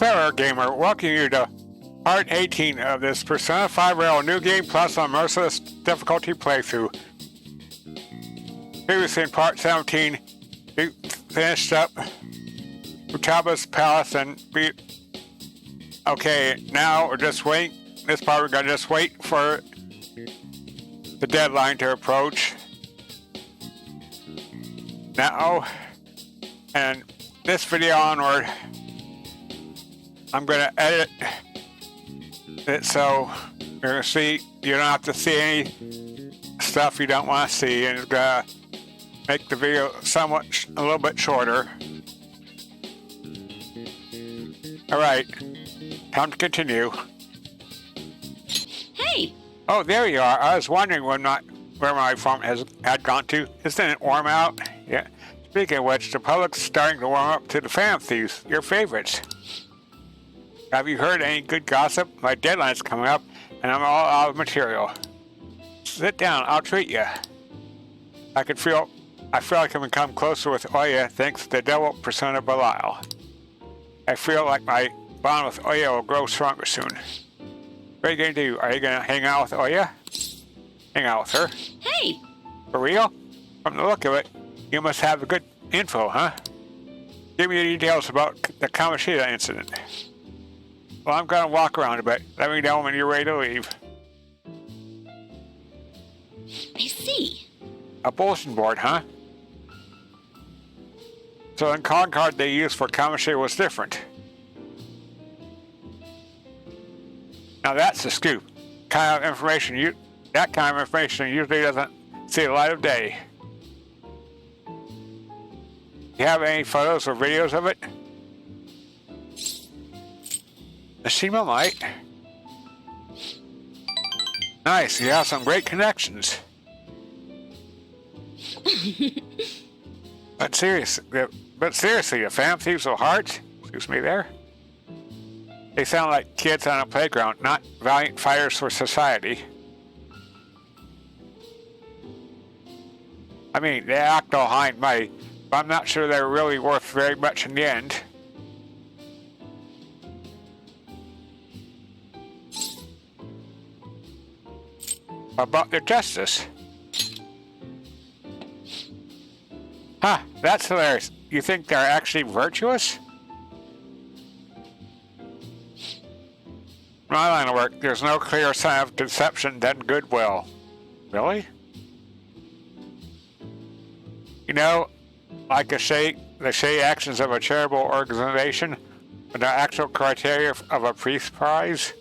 Sarah Gamer, welcome you to part 18 of this Persona 5 Royal New Game Plus on Merciless difficulty playthrough. Previously in part 17, we finished up Futaba's palace and beat. Okay, now we're just waiting. This part we're gonna just wait for the deadline to approach. Now, and this video onward, I'm gonna edit it so you're gonna see, you don't have to see any stuff you don't want to see, and it's gonna make the video somewhat a little bit shorter. Alright, time to continue. Hey! Oh, there you are. I was wondering where my farm had gone to. Isn't it warm out? Yeah. Speaking of which, the public's starting to warm up to the Phantom Thieves, your favorites. Have you heard any good gossip? My deadline's coming up, and I'm all out of material. Sit down, I'll treat you. I feel like I can come closer with Ohya thanks to the devil persona Belial. I feel like my bond with Ohya will grow stronger soon. What are you going to do? Are you going to hang out with Ohya? Hang out with her? Hey! For real? From the look of it, you must have good info, huh? Give me the details about the Kamoshida incident. Well, I'm going to walk around a bit. Let me know when you're ready to leave. I see. A bulletin board, huh? So the calling card they used for Kamoshida was different. Now that's the scoop. That kind of information usually doesn't see the light of day. You have any photos or videos of it? Mishima might. Nice, you have some great connections. But seriously, the Phantom Thieves of Hearts? Excuse me there. They sound like kids on a playground, not valiant fighters for society. I mean, they act all high and mighty, but I'm not sure they're really worth very much in the end. About their justice. Huh, that's hilarious. You think they're actually virtuous? In my line of work, there's no clearer sign of deception than goodwill. Really? You know, like the shady actions of a charitable organization, but the actual criteria of a peace prize.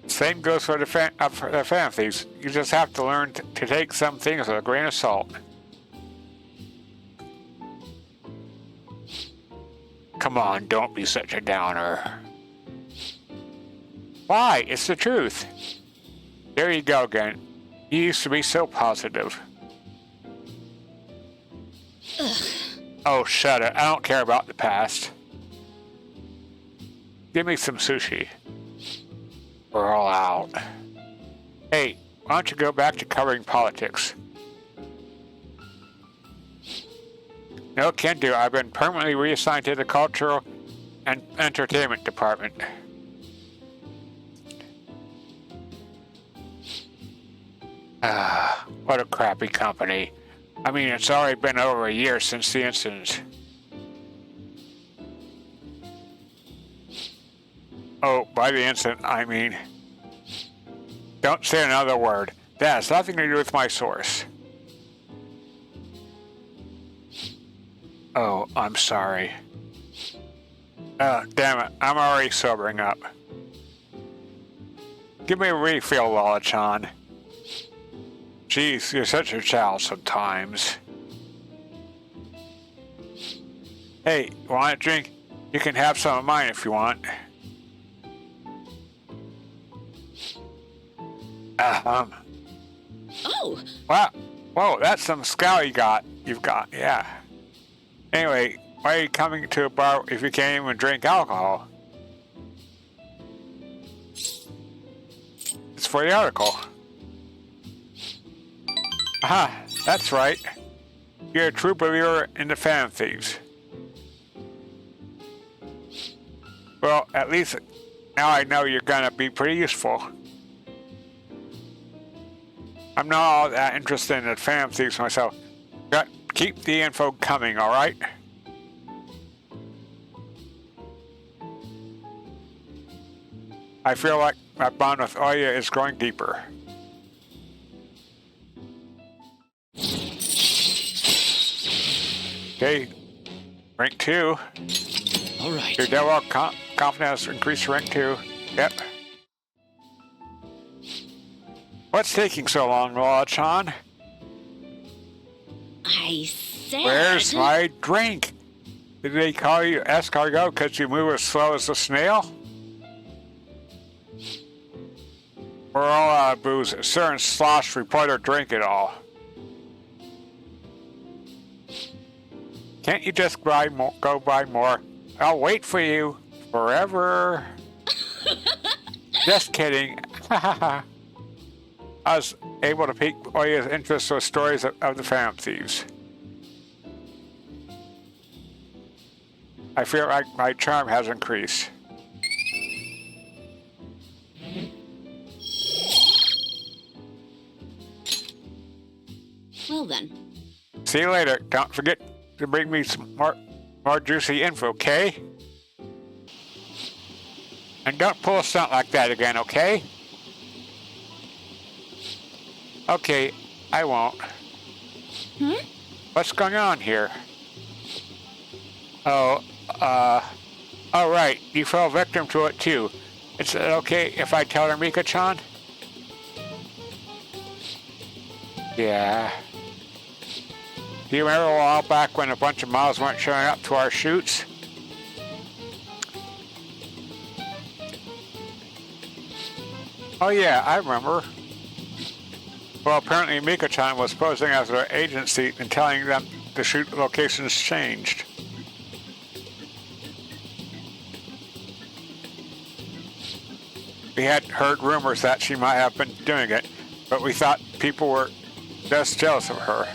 Same goes for the Phantom Thieves. You just have to learn to take some things with a grain of salt. Come on, don't be such a downer. Why? It's the truth. There you go again. You used to be so positive. Ugh. Oh, shut it. I don't care about the past. Give me some sushi. We're all out. Hey, why don't you go back to covering politics? No, can do. I've been permanently reassigned to the Cultural and Entertainment Department. What a crappy company. I mean, it's already been over a year since the incident. Oh, by the incident, I mean... Don't say another word. That has nothing to do with my source. Oh, I'm sorry. Damn it, I'm already sobering up. Give me a refill, Lola-chan. Jeez, you're such a child sometimes. Hey, want a drink? You can have some of mine if you want. Oh! Wow. Whoa, that's some scowl you've got, yeah. Anyway, why are you coming to a bar if you can't even drink alcohol? It's for the article. Aha, that's right. You're a true believer in the Phantom Thieves. Well, at least now I know you're gonna be pretty useful. I'm not all that interested in the Phantom Thieves myself. But keep the info coming, alright? I feel like my bond with Ohya is growing deeper. Okay, rank 2. All right. Your devil confidence increased to rank 2. Yep. What's taking so long, Law-chan? I said... Where's my drink? Did they call you escargot because you move as slow as a snail? We're all out of booze. Sir and Slosh reporter drink it all. Can't you just go buy more? I'll wait for you forever. Just kidding. I was able to pique Ohya's interest with stories of the Phantom Thieves. I feel like my charm has increased. Well then. See you later. Don't forget to bring me some more juicy info, okay? And don't pull a stunt like that again, okay? Okay, I won't. What's going on here? Oh, right, you fell victim to it too. Is it okay if I tell her, Mika-chan? Yeah. Do you remember a while back when a bunch of models weren't showing up to our shoots? Oh yeah, I remember. Well, apparently Mika-chan was posing as their agency and telling them the shoot locations changed. We had heard rumors that she might have been doing it, but we thought people were just jealous of her.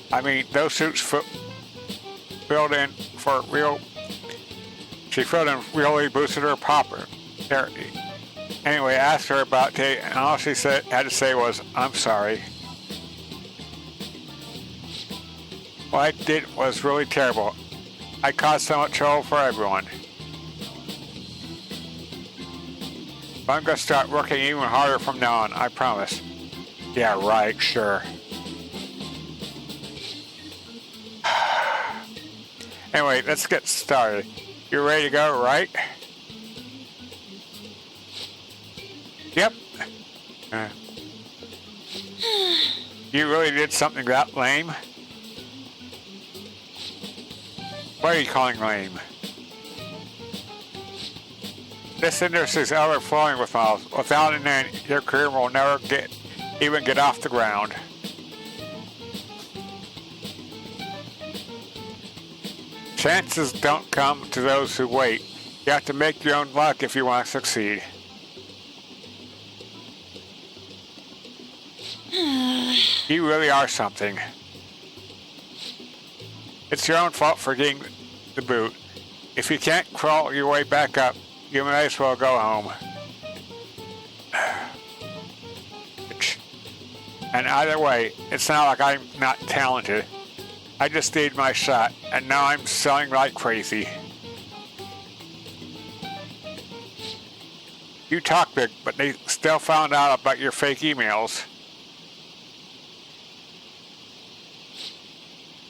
I mean, those suits filled in for real. She filled in really boosted her popularity. Anyway, I asked her about it, and all she had to say was, "I'm sorry. What I did was really terrible. I caused so much trouble for everyone. I'm gonna start working even harder from now on, I promise." Yeah, right, sure. Anyway, let's get started. You ready to go, right? Yep. You really did something that lame? What are you calling lame? This industry is overflowing with models. Without an end, your career will never even get off the ground. Chances don't come to those who wait. You have to make your own luck if you want to succeed. You really are something. It's your own fault for getting the boot. If you can't crawl your way back up, you might as well go home. And either way, it's not like I'm not talented. I just need my shot, and now I'm selling like crazy. You talk big, but they still found out about your fake emails.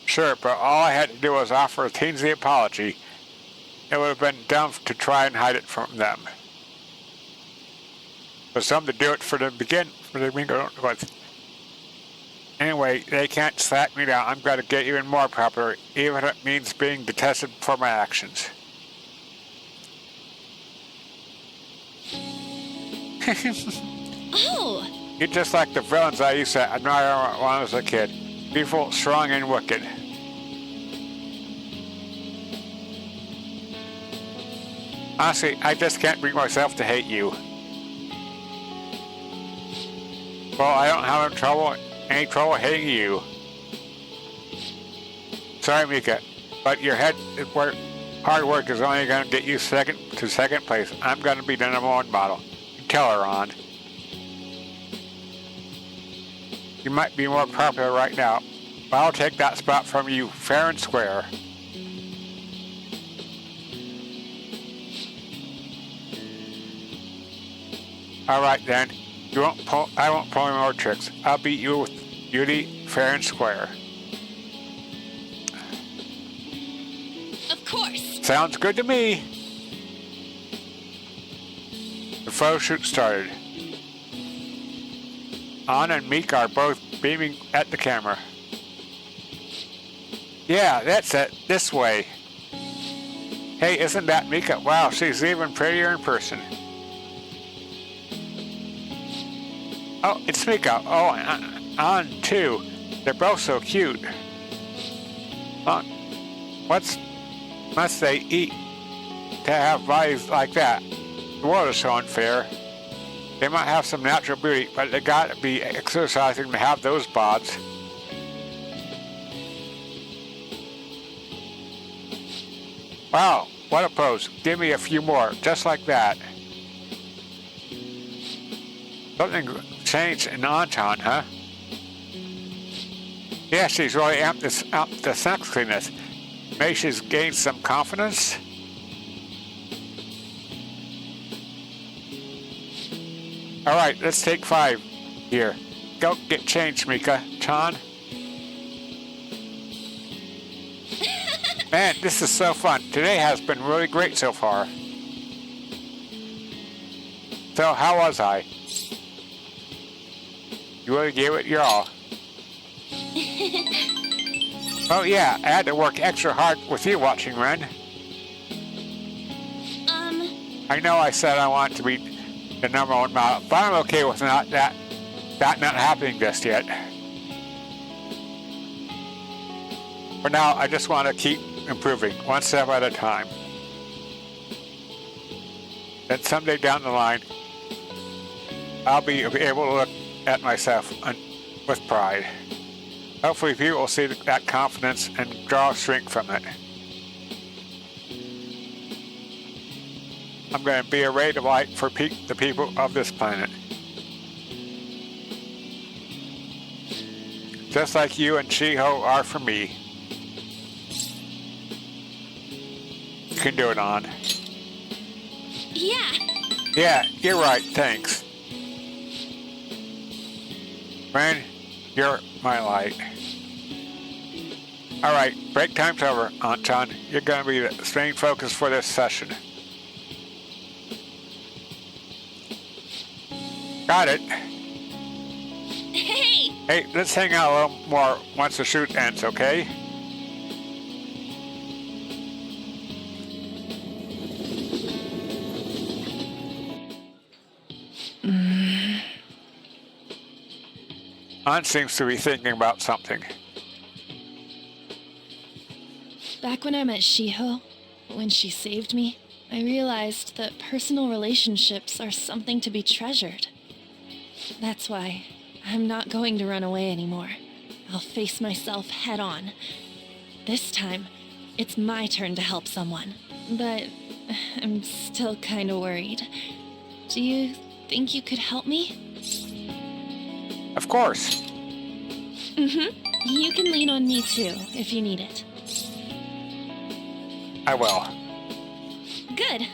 Sure, but all I had to do was offer a teensy apology. It would have been dumb to try and hide it from them. For some to do it for the beginning with. Anyway, they can't slack me down. I'm going to get even more popular, even if it means being detested for my actions. Oh! You're just like the villains I used to admire when I was a kid. Evil, strong, and wicked. Honestly, I just can't bring myself to hate you. Well, I don't have any trouble hating you. Sorry, Mika. but your head is where hard work is only going to get you second place. I'm going to be the #1 model. Tell her on. You might be more popular right now, but I'll take that spot from you fair and square. All right then. I won't pull any more tricks. I'll beat you with beauty, fair and square. Of course. Sounds good to me. The photo shoot started. An and Meek are both beaming at the camera. Yeah, that's it. This way. Hey, isn't that Mika? Wow, she's even prettier in person. Oh, it's Mika. Oh, An too. They're both so cute. Must they eat to have bodies like that? The world is so unfair. They might have some natural beauty, but they gotta be exercising to have those bods. Wow, what a pose. Give me a few more, just like that. Something changed in Anton, huh? Yeah, she's really amped the sexiness. Maybe she's gained some confidence? Alright, let's take 5 here. Go get changed, Mika-chan. Man, this is so fun. Today has been really great so far. So, how was I? You really gave it your all. Oh yeah, I had to work extra hard with you watching, Ren. I know I said I want to be the #1 model, but I'm okay with that not happening just yet. For now, I just want to keep improving, one step at a time. Then someday down the line, I'll be able to look at myself with pride. Hopefully people will see that confidence and draw strength from it. I'm going to be a ray of light for the people of this planet. Just like you and Chiho are for me. You can do it, An. Yeah. Yeah, you're right, thanks. Ren, you're my light. Alright, break time's over, Anton. You're going to be the main focus for this session. Got it. Hey! Hey, let's hang out a little more once the shoot ends, okay? An seems to be thinking about something. Back when I met Shiho, when she saved me, I realized that personal relationships are something to be treasured. That's why I'm not going to run away anymore. I'll face myself head on. This time, it's my turn to help someone. But I'm still kind of worried. Do you think you could help me? Of course. You can lean on me too, if you need it. I will. Good.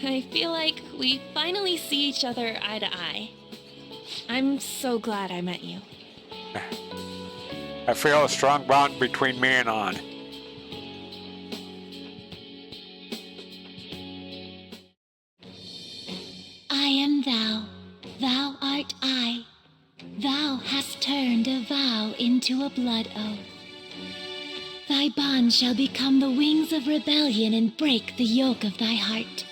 I feel like we finally see each other eye to eye. I'm so glad I met you. I feel a strong bond between me and An. I am thou, thou art I. Thou hast turned a vow into a blood oath. Thy bond shall become the wings of rebellion and break the yoke of thy heart.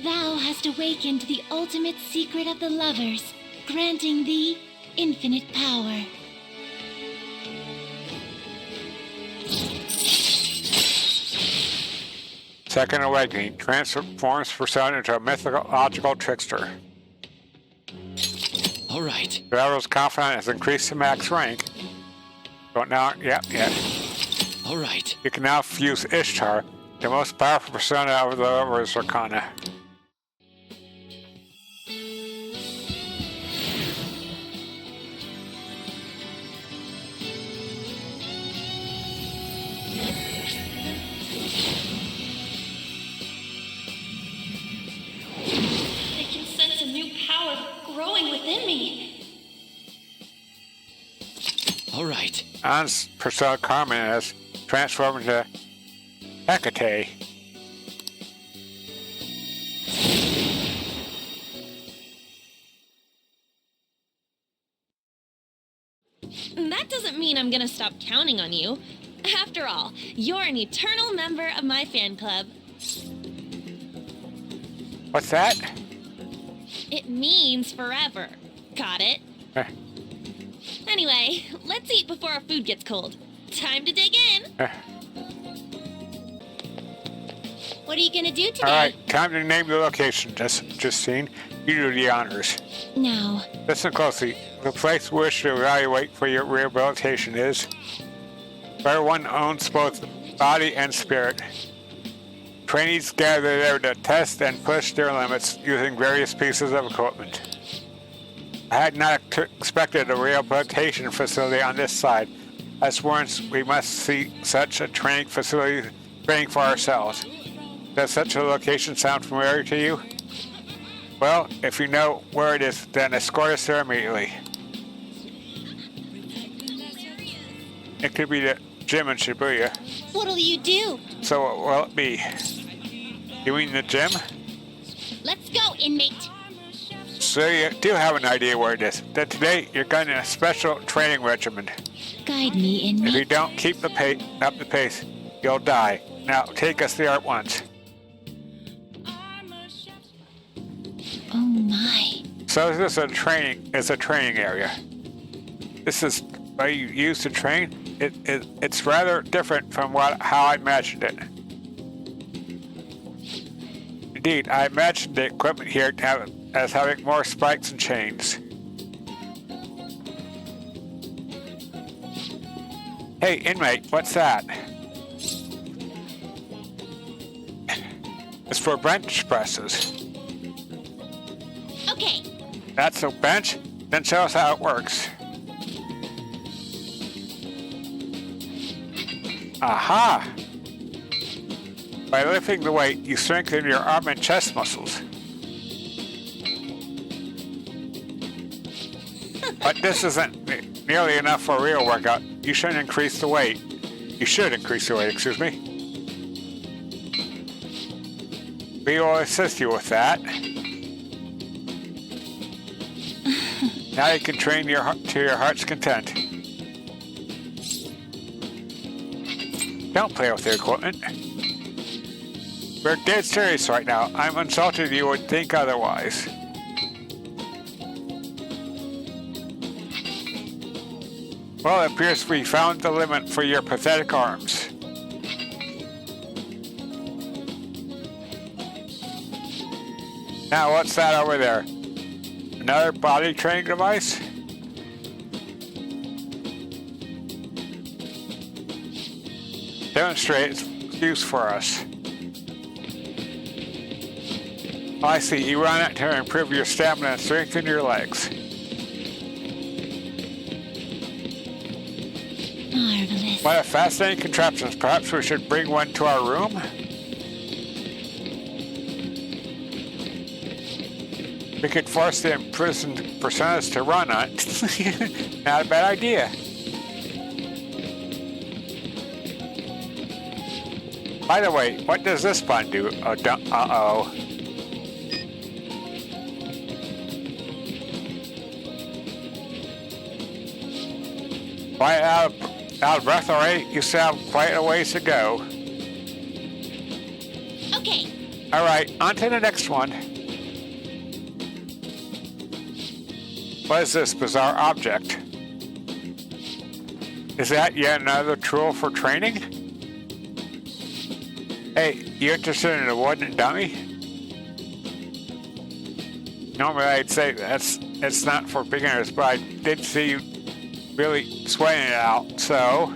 Thou hast awakened the ultimate secret of the lovers, granting thee infinite power. Second Awakening transforms persona into a mythological trickster. All right. Whoever's confident has increased to max rank. Don't now, yep. All right. You can now fuse Ishtar, the most powerful persona of the Lover's Arcana. I can sense a new power growing within me. All right. An's persona Carmen has transformed into Hecate. That doesn't mean I'm gonna stop counting on you. After all, you're an eternal member of my fan club. What's that? It means forever. Got it? Anyway, let's eat before our food gets cold. Time to dig in. What are you gonna do today? Alright, time to name the location, Justine. You do the honors. Now, Listen closely. The place we wish to evaluate for your rehabilitation is where one owns both body and spirit. Trainees gather there to test and push their limits using various pieces of equipment. I had not expected a rehabilitation facility on this side. As warrants, we must see such a training facility training for ourselves. Does such a location sound familiar to you? Well, if you know where it is, then escort us there immediately. It could be the gym in Shibuya. what'll you do? So what will it be? You mean the gym? Let's go, inmate. So you do have an idea where it is. That today you're going in a special training regimen. Guide me, If you inmate. don't keep the up the pace, you'll die. Now take us there at once. Oh my. So this is a training area. This is where you use to train. It's rather different from how I imagined it. Indeed, I imagined the equipment here as having more spikes and chains. Hey, inmate, what's that? It's for bench presses. Okay, That's a bench? Then show us how it works. Aha! By lifting the weight, you strengthen your arm and chest muscles. But this isn't nearly enough for a real workout. You should increase the weight. You should increase the weight, excuse me. We will assist you with that. Now you can train to your heart's content. Don't play with the equipment. We're dead serious right now. I'm insulted you would think otherwise. Well, it appears we found the limit for your pathetic arms. Now, what's that over there? Another body training device? Demonstrate its use for us. I see. You run it to improve your stamina and strengthen your legs. marvelous. What a fascinating contraption. Perhaps we should bring one to our room? We could force the imprisoned personas to run on it. Not a bad idea. By the way, what does this button do? Oh, uh-oh. Quite out of breath already? You still have quite a ways to go. Okay, All right, on to the next one. What is this bizarre object? Is that yet another tool for training? Hey, you interested in a wooden dummy? Normally I'd say it's not for beginners, but I did see you really sweating it out, so...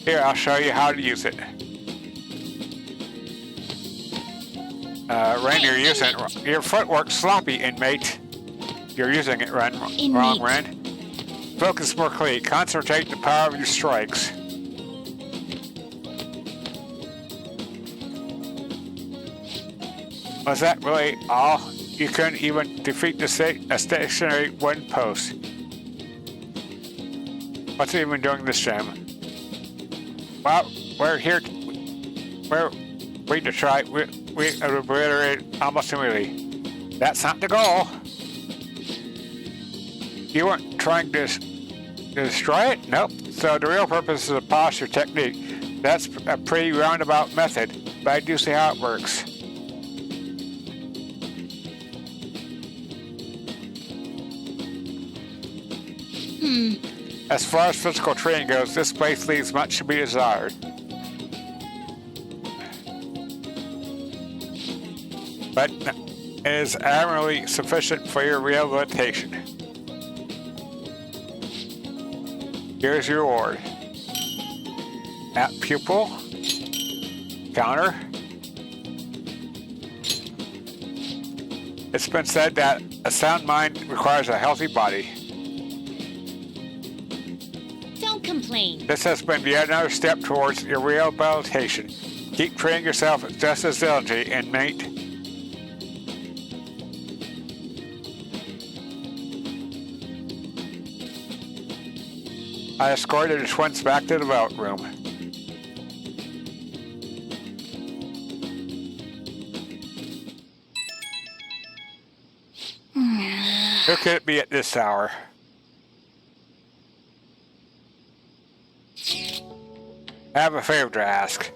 Here, I'll show you how to use it. Ren, you're using it. Your footwork's sloppy, inmate. You're using it, Ren. Wrong, Ren. Focus more clearly. Concentrate the power of your strikes. Was that really all? You couldn't even defeat a stationary wooden post. What's it even doing this time? Well, we're here. We to try. We obliterate almost immediately. That's not the goal. You weren't trying to destroy it? Nope. So the real purpose is to polish your technique. That's a pretty roundabout method, but I do see how it works. As far as physical training goes, this place leaves much to be desired. But it is admirably sufficient for your rehabilitation. Here's your reward. At pupil. Counter. It's been said that a sound mind requires a healthy body. Complain. This has been yet another step towards your rehabilitation. Keep training yourself just as diligently, inmate. I escorted the twins back to the vault room. Who could it be at this hour? I have a favor to ask.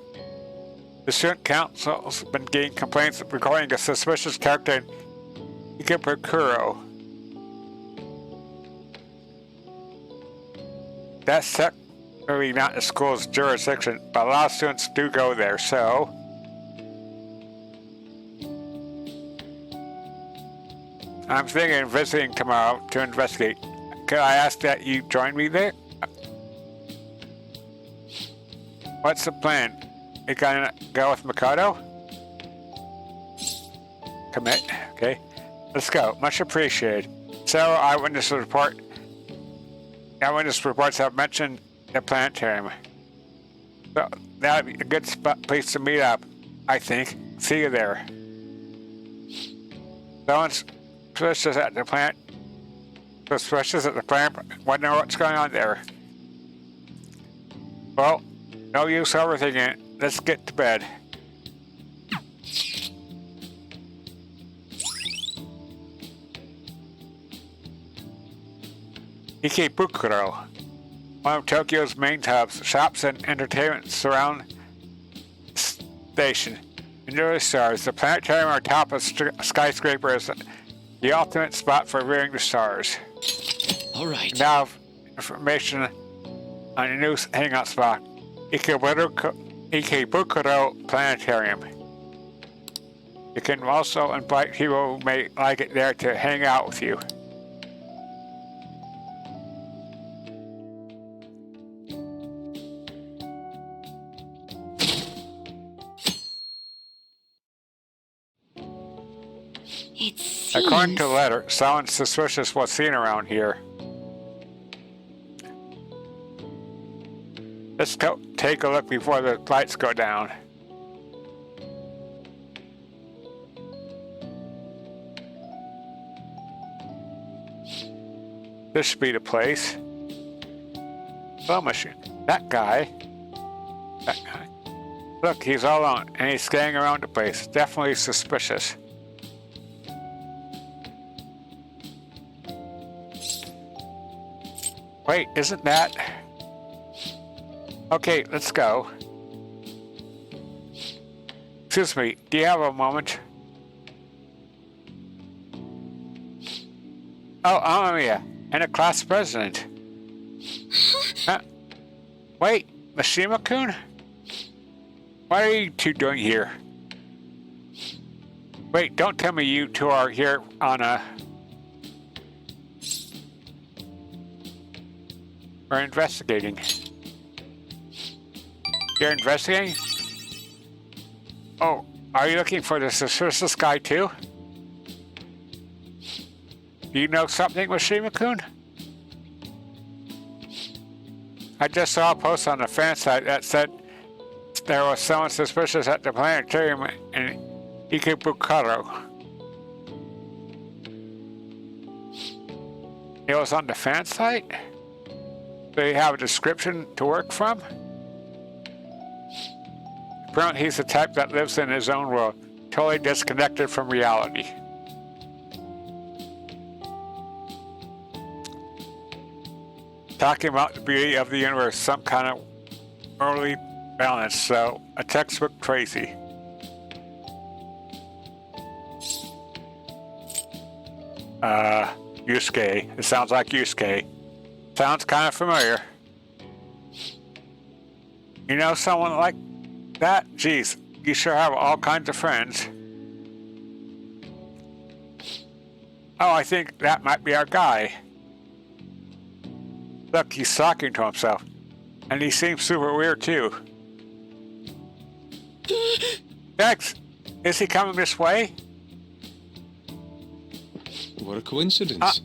The student council's been getting complaints regarding a suspicious character in Ikebukuro. That's technically not the school's jurisdiction, but a lot of students do go there, so... I'm thinking of visiting tomorrow to investigate. Could I ask that you join me there? What's the plan? You gonna go with Makoto? Commit. Okay. Let's go. Much appreciated. So, eyewitness reports have mentioned the Planetarium. So, that would be a good place to meet up, I think. See you there. Someone's suspicious at the plant. Wonder what's going on there. Well, no use overthinking it. Let's get to bed. Ikebukuro, one of Tokyo's main hubs, shops and entertainment surround the station. Enjoy the stars. The planetarium on top of skyscraper is the ultimate spot for viewing the stars. All right. Now, information on a new hangout spot. Ikebukuro Planetarium. You can also invite people who may like it there to hang out with you. It seems... According to the letter, someone suspicious was seen around here. Let's go take a look before the lights go down. This should be the place. Slow machine. That guy. Look, he's all alone, and he's scanning around the place. Definitely suspicious. Wait, isn't that... Okay, let's go. Excuse me, do you have a moment? Oh, Ohya, and a class president. Wait, Mishima-kun? What are you two doing here? Wait, don't tell me you two are here on a... We're investigating. You're investigating? Oh, are you looking for the suspicious guy too? Do you know something, Mishima-kun? I just saw a post on the fan site that said there was someone suspicious at the Planetarium in Ikebukuro. It was on the fan site? Do you have a description to work from? Apparently he's the type that lives in his own world, totally disconnected from reality. Talking about the beauty of the universe, some kind of worldly balance, so a textbook crazy. Yusuke. It sounds like Yusuke. Sounds kind of familiar. You know someone like that? Geez, you sure have all kinds of friends. Oh, I think that might be our guy. Look, he's talking to himself. And he seems super weird too. Dex, is he coming this way? What a coincidence.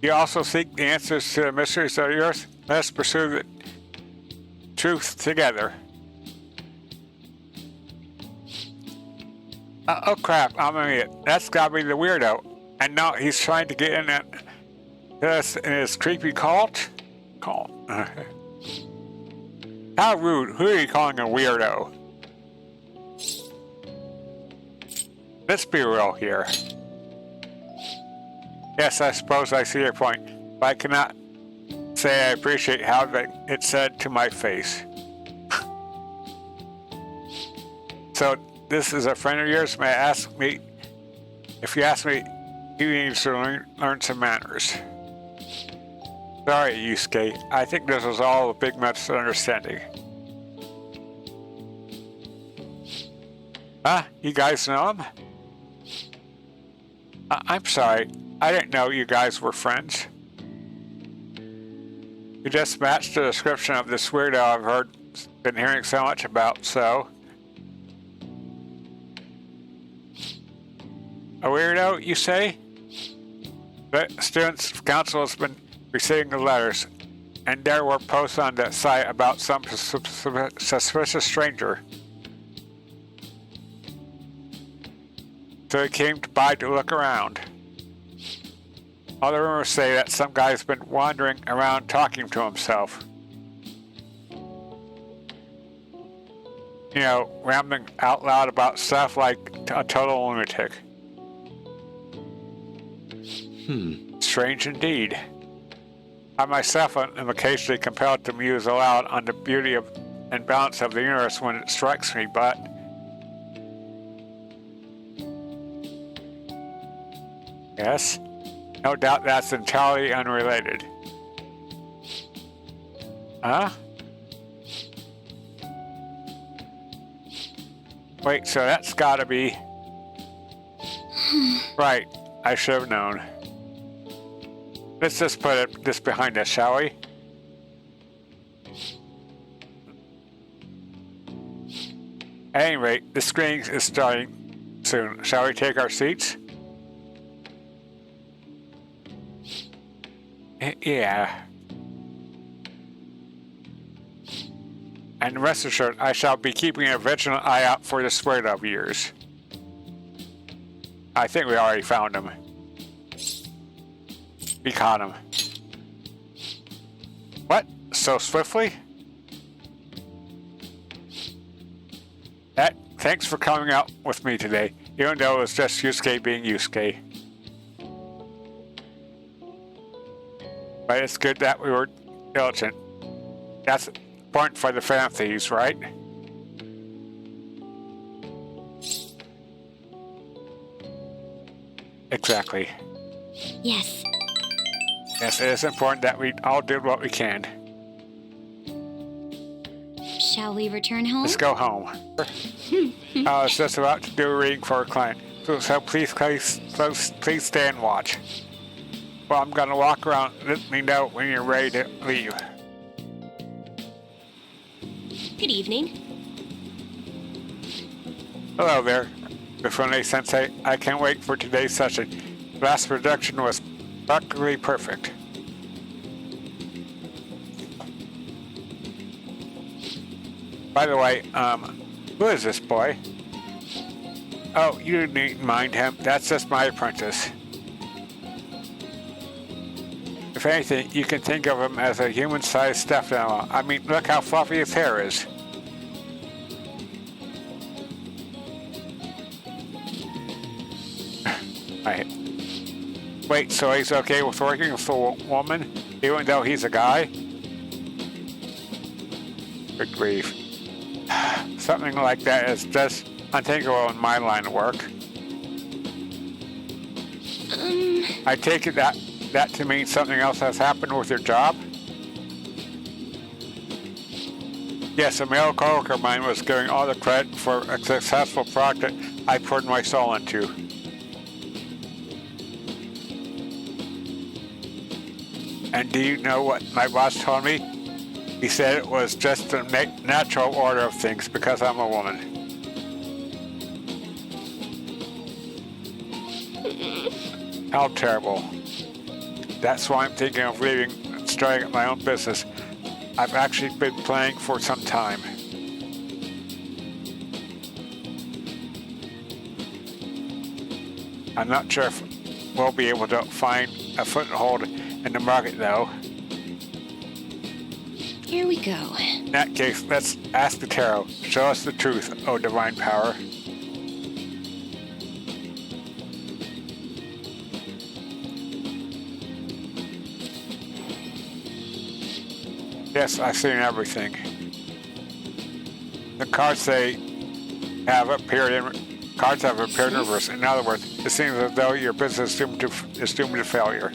You also seek the answers to the mysteries of the earth? Let's pursue the truth together. Oh crap, I'm an idiot. That's gotta be the weirdo. And now he's trying to get in in his creepy cult? How rude. Who are you calling a weirdo? Let's be real here. Yes, I suppose I see your point, but I cannot say I appreciate how it's said to my face. So, this is a friend of yours? May I ask me? If you ask me, you need to learn some manners. Sorry, Yusuke. I think this was all a big misunderstanding. Huh? You guys know him? I'm sorry. I didn't know you guys were friends. You just matched the description of this weirdo I've been hearing so much about, so... A weirdo, you say? The Students' Council has been receiving the letters, and there were posts on that site about some suspicious stranger. So he came by to look around. All the rumors say that some guy's been wandering around talking to himself. You know, rambling out loud about stuff like a total lunatic. Strange indeed. I myself am occasionally compelled to muse aloud on the beauty and balance of the universe when it strikes me, but... Yes? No doubt that's entirely unrelated. Huh? Wait, so that's gotta be... Right, I should have known. Let's just put this behind us, shall we? At any rate, the screening is starting soon. Shall we take our seats? Yeah. And rest assured, I shall be keeping a vigilant eye out for this weirdo of yours. I think we already found him. We caught him. What? So swiftly? Thanks for coming out with me today, even though it was just Yusuke being Yusuke. But it's good that we were diligent. That's important for the Phantom Thieves, right? Exactly. Yes. Yes, it is important that we all did what we can. Shall we return home? Let's go home. I was just about to do a reading for a client, so please stay and watch. Well, I'm gonna walk around. Let me know when you're ready to leave. Good evening. Hello there, Mifune Sensei. I can't wait for today's session. Last production was practically perfect. By the way, who is this boy? Oh, you needn't mind him. That's just my apprentice. If anything, you can think of him as a human-sized stuffed animal. I mean, look how fluffy his hair is. Right. Wait, so he's okay with working with a woman, even though he's a guy? Good grief. Something like that is just unthinkable in my line of work. I take it that to mean something else has happened with your job? Yes, a male coworker of mine was giving all the credit for a successful project I poured my soul into. And do you know what my boss told me? He said it was just the natural order of things because I'm a woman. How terrible. That's why I'm thinking of leaving and starting my own business. I've actually been planning for some time. I'm not sure if we'll be able to find a foothold in the market though. Here we go. In that case, let's ask the tarot. Show us the truth, O divine power. Yes, I've seen everything. The cards have appeared in reverse. In other words, it seems as though your business is doomed to failure.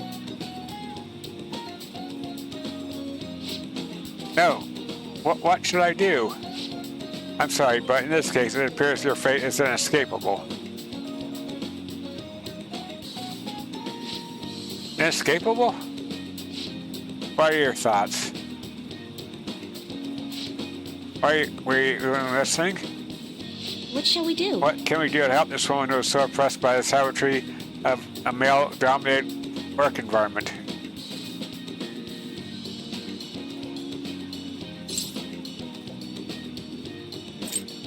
No. What should I do? I'm sorry, but in this case, it appears your fate is inescapable. Inescapable? What are your thoughts? Were you listening? What shall we do? What can we do to help this woman who is so oppressed by the savagery of a male-dominated work environment?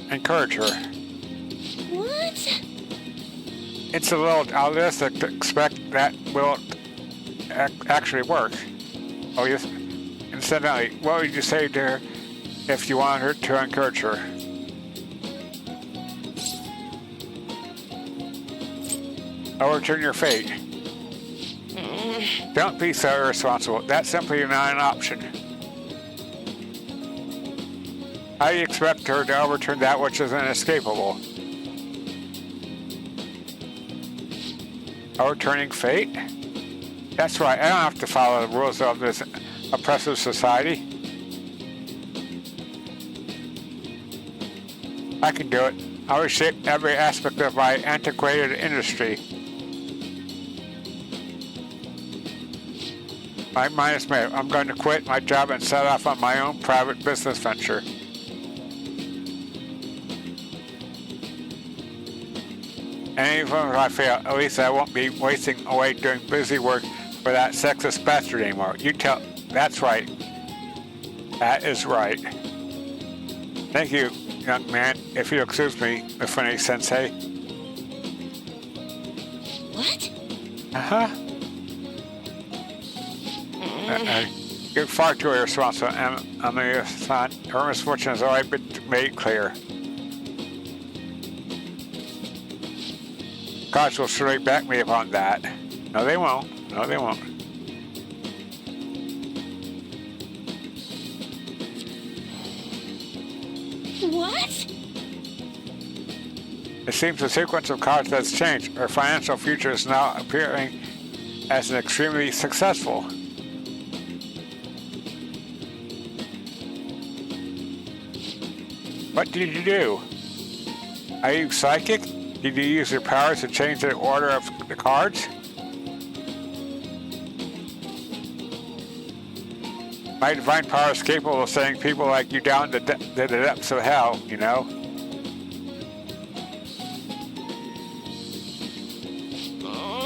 Encourage her. What? It's a little idealistic to expect that will actually work. Oh, yes. Incidentally, what would you say to her if you want her to encourage her? Overturn your fate. Don't be so irresponsible. That's simply not an option. How do you expect her to overturn that which is inescapable? Overturning fate? That's right, I don't have to follow the rules of this oppressive society. I can do it. I will shape every aspect of my antiquated industry. My mind is made. I'm going to quit my job and set off on my own private business venture. And even if I fail, at least I won't be wasting away doing busy work for that sexist bastard anymore. That's right. That is right. Thank you, young man. If you'll excuse me, Mifune Sensei. What? Uh-huh. You're far too irresponsible, and on the other side, her misfortune has already been made clear. Gods will surely back me upon that. No, they won't. No, they won't. What? It seems the sequence of cards has changed. Her financial future is now appearing as an extremely successful. What did you do? Are you psychic? Did you use your powers to change the order of the cards? My divine power is capable of sending people like you down to the depths of hell, you know?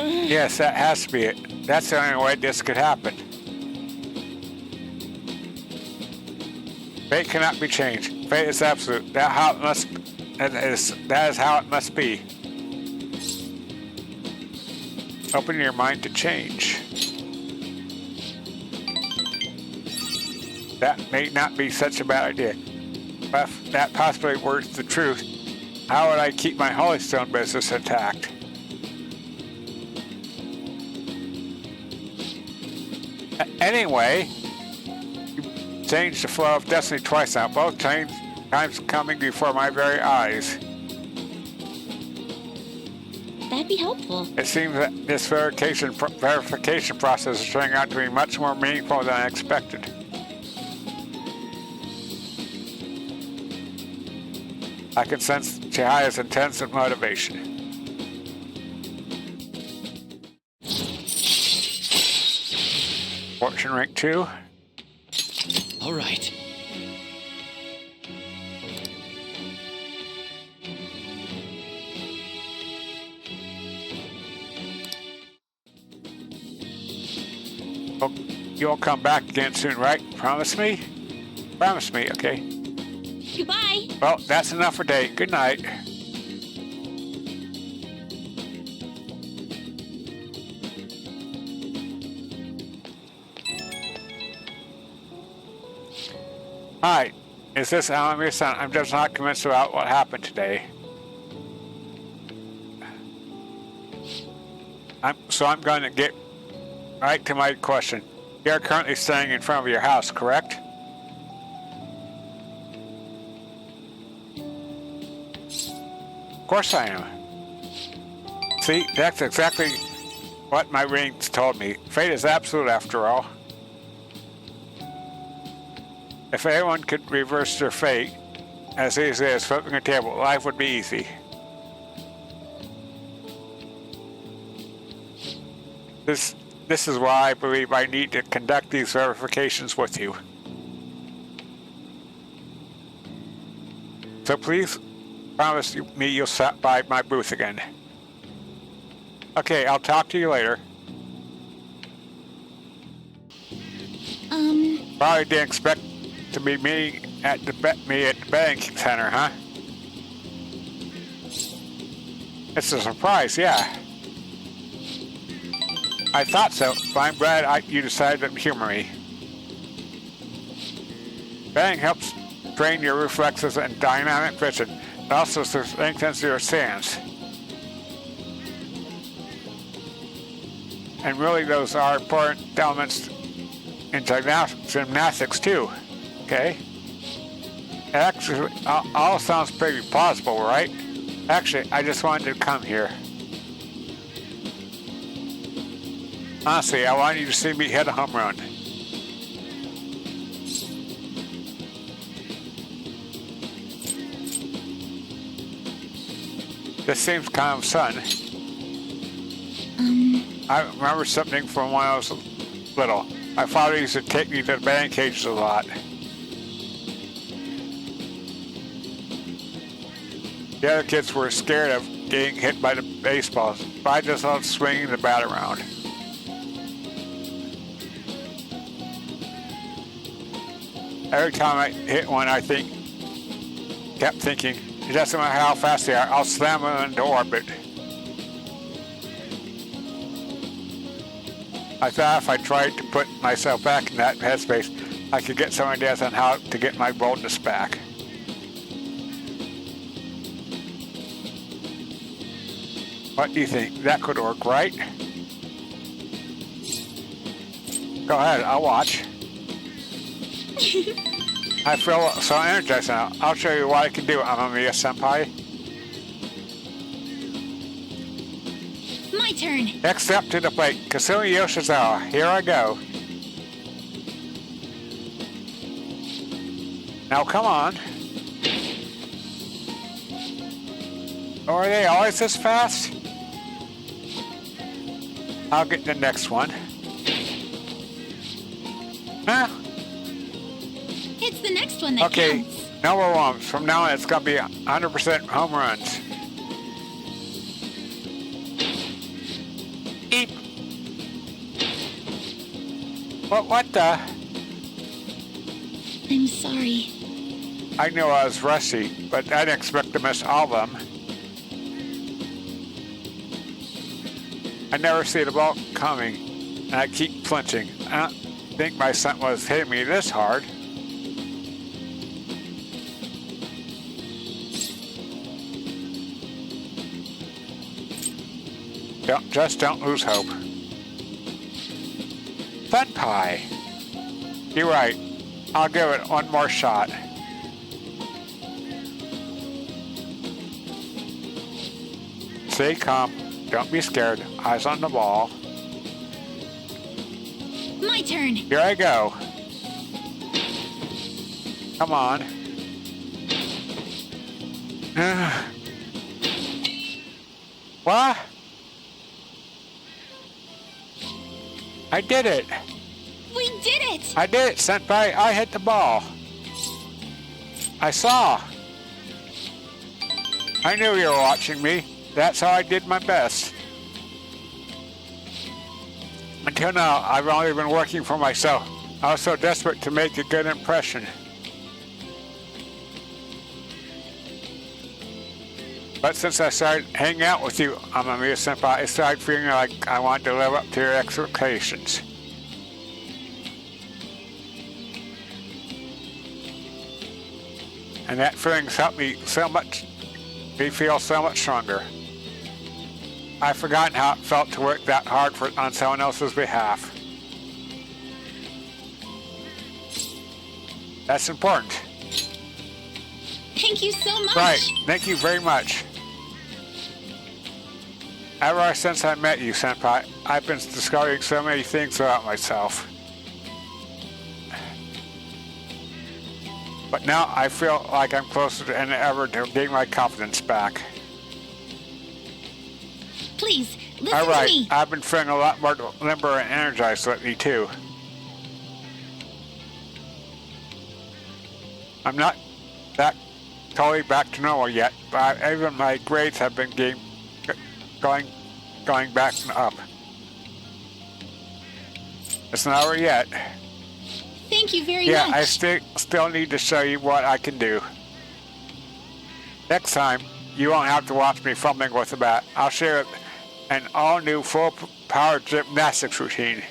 Yes, that has to be it. That's the only way this could happen. Fate cannot be changed. Fate is absolute. That is how it must be. Open your mind to change. That may not be such a bad idea. But if that possibly were the truth, how would I keep my Holy Stone business intact? Anyway, you changed the flow of destiny twice now, both times coming before my very eyes. That'd be helpful. It seems that this verification process is turning out to be much more meaningful than I expected. I can sense Chihaya's intense motivation. Fortune rank 2. All right. Well, you'll come back again soon, right? Promise me? Promise me, okay? Goodbye. Well, that's enough for today. Good night. Hi, is this Alan, your son? I'm just not convinced about what happened today. I'm going to get right to my question. You're currently staying in front of your house, correct? Of course I am. See, that's exactly what my rings told me. Fate is absolute after all. If anyone could reverse their fate as easily as flipping a table, life would be easy. This is why I believe I need to conduct these verifications with you. So please promise me you'll stop by my booth again. Okay, I'll talk to you later. Probably didn't expect to be meeting at the banking center, huh? It's a surprise, yeah. I thought so, but I'm glad you decided to humor me. Betting helps train your reflexes and dynamic vision. It also strengthens your stance. And really, those are important elements in gymnastics too. Okay? Actually, all sounds pretty plausible, right? Actually, I just wanted to come here. Honestly, I want you to see me hit a home run. This seems kind of fun. I remember something from when I was little. My father used to take me to the batting cages a lot. The other kids were scared of getting hit by the baseballs, but I just loved swinging the bat around. Every time I hit one, kept thinking, it doesn't matter how fast they are, I'll slam them into orbit. I thought if I tried to put myself back in that headspace, I could get some ideas on how to get my boldness back. What do you think? That could work, right? Go ahead, I'll watch. I feel so energized now. I'll show you what I can do, Amamiya-senpai. My turn. Next up to the plate, Kasumi Yoshizawa. Here I go. Now come on. Are they always this fast? I'll get the next one. Huh? one that Okay, counts. no more wrong. From now on, it's gonna be 100% home runs. Eep. What the? I'm sorry. I knew I was rusty, but I didn't expect to miss all of them. I never see the ball coming, and I keep flinching. I don't think my son was hitting me this hard. Just don't lose hope. Fun pie. You're right. I'll give it one more shot. Stay calm. Don't be scared. Eyes on the ball. My turn. Here I go. Come on. What? I did it. We did it! I did it, Senpai. I hit the ball. I saw. I knew you were watching me. That's how I did my best. Until now, I've only been working for myself. I was so desperate to make a good impression. But since I started hanging out with you, Amamiya Senpai, I started feeling like I wanted to live up to your expectations. And that feeling's helped me feel so much stronger. I've forgotten how it felt to work that hard on someone else's behalf. That's important. Thank you so much. Right, thank you very much. Ever since I met you, Senpai, I've been discovering so many things about myself. But now I feel like I'm closer than ever to getting my confidence back. Please, listen All right, to me. I've been feeling a lot more limber and energized lately too. I'm not totally back to normal yet, but even my grades have been going back and up. It's not over yet. Thank you very Yeah, much. I still need to show you what I can do. Next time, you won't have to watch me fumbling with the bat. I'll share an all-new full-power gymnastics routine.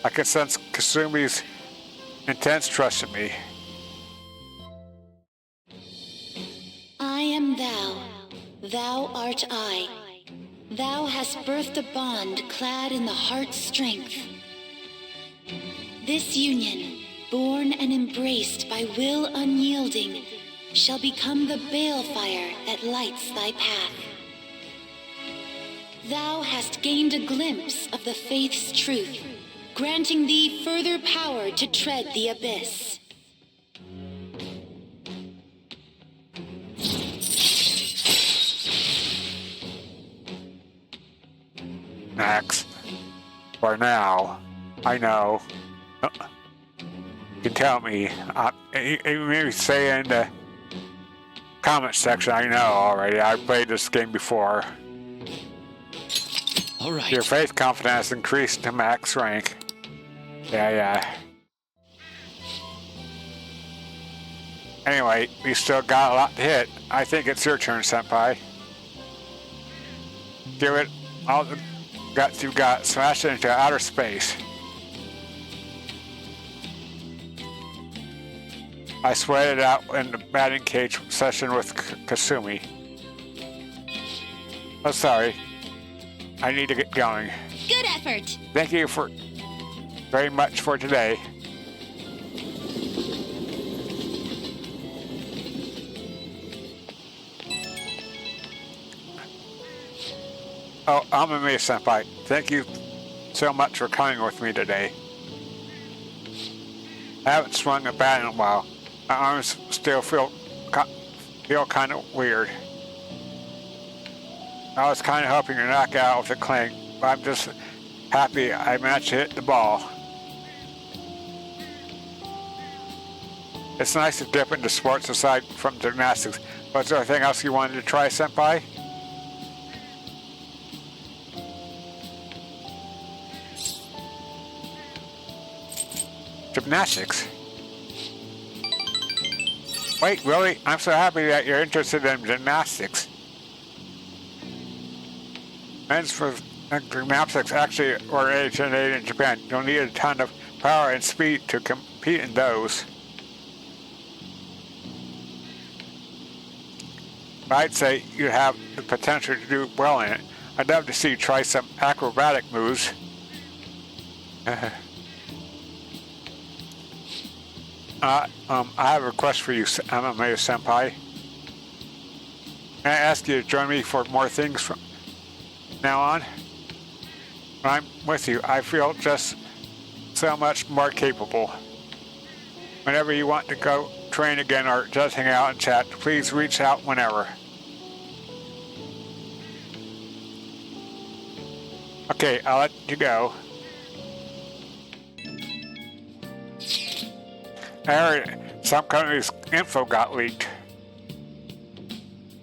I can sense Kasumi's intense trust in me. I am thou. Thou art I. Thou hast birthed a bond clad in the heart's strength. This union, born and embraced by will unyielding, shall become the balefire that lights thy path. Thou hast gained a glimpse of the faith's truth, granting thee further power to tread the abyss. Max, for now, I know. You can tell me. Maybe say in the comment section, I know already. I played this game before. All right. Your faith confidence increased to max rank. Yeah. Anyway, we still got a lot to hit. I think it's your turn, Senpai. Give it all the guts you've got. Smash it into outer space. I sweated out in the batting cage session with Kasumi. Oh, sorry. I need to get going. Good effort. Thank you very much for today. Oh, Amamiya Senpai, thank you so much for coming with me today. I haven't swung a bat in a while. My arms still feel kind of weird. I was kind of hoping to knock it out with a clang, but I'm just happy I managed to hit the ball. It's nice to dip into sports aside from gymnastics. Was there anything else you wanted to try, Senpai? Gymnastics? Wait, really? I'm so happy that you're interested in gymnastics. Men's for gymnastics actually originated in Japan. You'll need a ton of power and speed to compete in those. I'd say you have the potential to do well in it. I'd love to see you try some acrobatic moves. I have a request for you, MMA Senpai. May I ask you to join me for more things from now on? When I'm with you, I feel just so much more capable. Whenever you want to go train again or just hang out and chat, please reach out whenever. Okay, I'll let you go. I heard some company's info got leaked.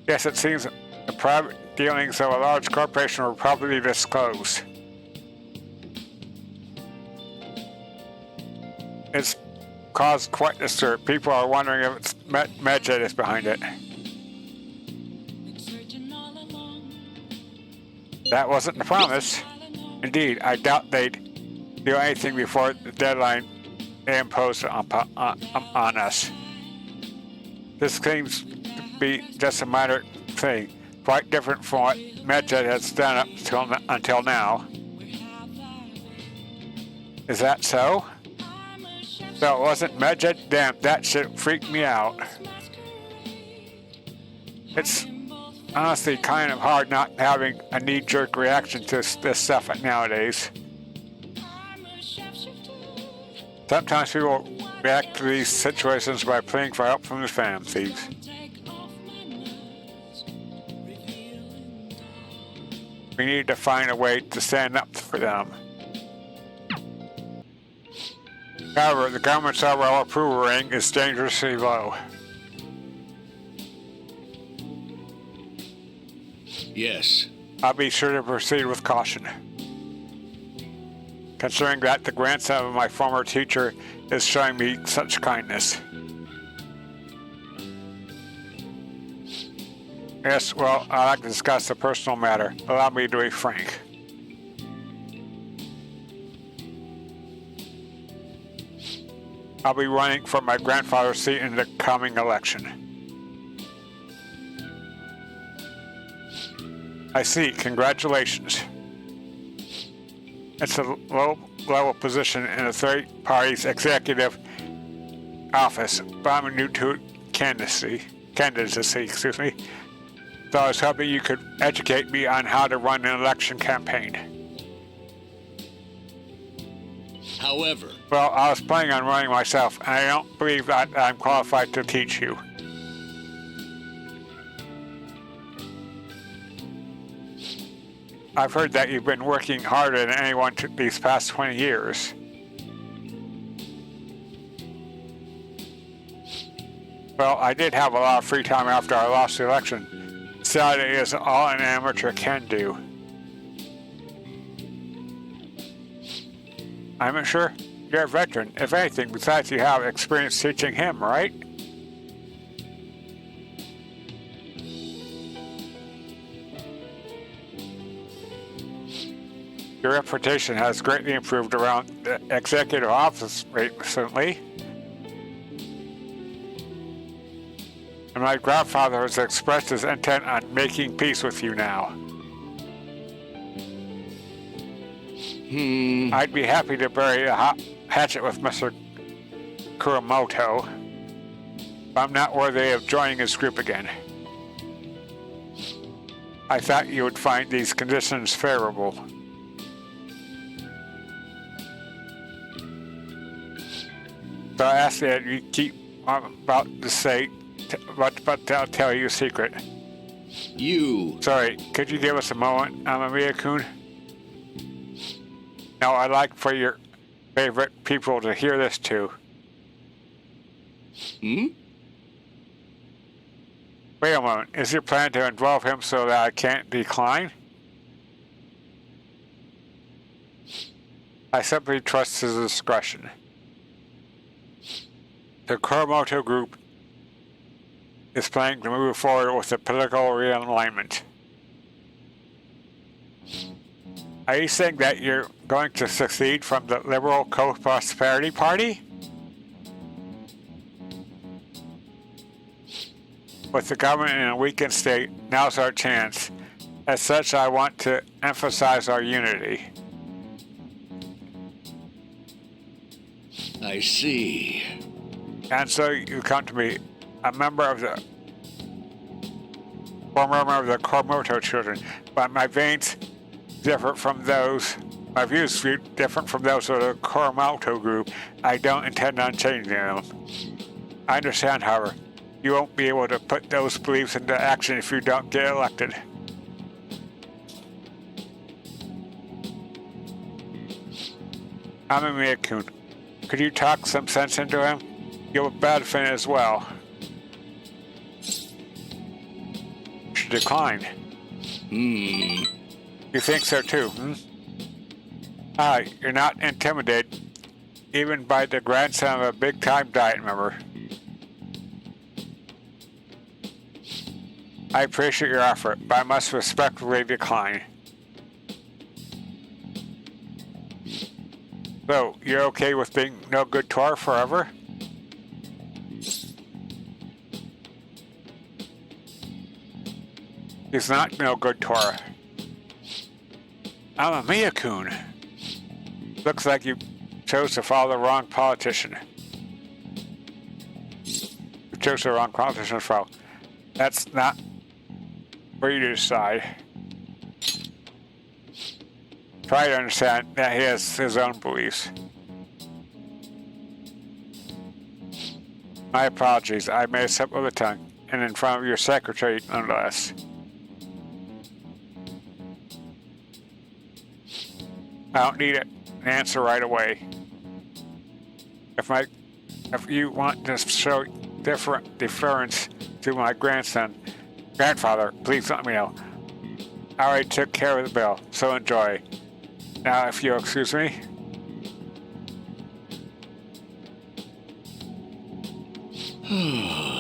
Yes, it seems the private dealings of a large corporation were probably disclosed. It's caused quite a stir. People are wondering if it's Medjed is behind it. That wasn't the promise. Indeed, I doubt they'd do anything before the deadline they imposed on us. This seems to be just a minor thing, quite different from what Medjed has done up until now. Is that so? So it wasn't Medjed? Damn, that shit freaked me out. It's honestly kind of hard not having a knee-jerk reaction to this stuff nowadays. Sometimes people react to these situations by pleading for help from the Phantom Thieves. We need to find a way to stand up for them. However, the government's overall approval rating is dangerously low. Yes. I'll be sure to proceed with caution. Considering that the grandson of my former teacher is showing me such kindness. Yes, well, I'd like to discuss a personal matter. Allow me to be frank. I'll be running for my grandfather's seat in the coming election. I see. Congratulations. It's a low-level position in a third party's executive office, but I'm new to candidacy, excuse me. So I was hoping you could educate me on how to run an election campaign. However... Well, I was planning on running myself, and I don't believe that I'm qualified to teach you. I've heard that you've been working harder than anyone these past 20 years. Well, I did have a lot of free time after I lost the election. Study is all an amateur can do. I'm not sure. You're a veteran. If anything, besides you have experience teaching him, right? Your reputation has greatly improved around the executive office recently. And my grandfather has expressed his intent on making peace with you now. I'd be happy to bury a hatchet with Mr. Kuramoto, but I'm not worthy of joining his group again. I thought you would find these conditions favorable. So I ask that you keep what I'm about to say, but I'll tell you a secret. You... Sorry, could you give us a moment, Amamiya-kun? Now, I'd like for your favorite people to hear this too. Hmm? Wait a moment. Is your plan to involve him so that I can't decline? I simply trust his discretion. The Kuromoto group is planning to move forward with the political realignment. Are you saying that you're going to succeed from the Liberal Co-Prosperity Party? With the government in a weakened state, now's our chance. As such, I want to emphasize our unity. I see. And so you come to me, a member of the former member of the Kuromoto children, but my veins different from those, my views different from those of the Kuromoto group. I don't intend on changing them. I understand, however, you won't be able to put those beliefs into action if you don't get elected. Amamiya-kun, could you talk some sense into him? You'll benefit as well. You should decline. You think so too, You're not intimidated, even by the grandson of a big-time Diet member. I appreciate your effort, but I must respectfully decline. So, you're okay with being no good Tor forever? He's not no good Tor. Amamiya-kun. Looks like you chose to follow the wrong politician. You chose the wrong politician to follow. That's not for you to decide. Try to understand that he has his own beliefs. My apologies, I made a slip of the tongue, and in front of your secretary, nonetheless. I don't need an answer right away. If you want to show deference to my grandfather, please let me know. I already took care of the bill, so enjoy. Now, if you'll excuse me.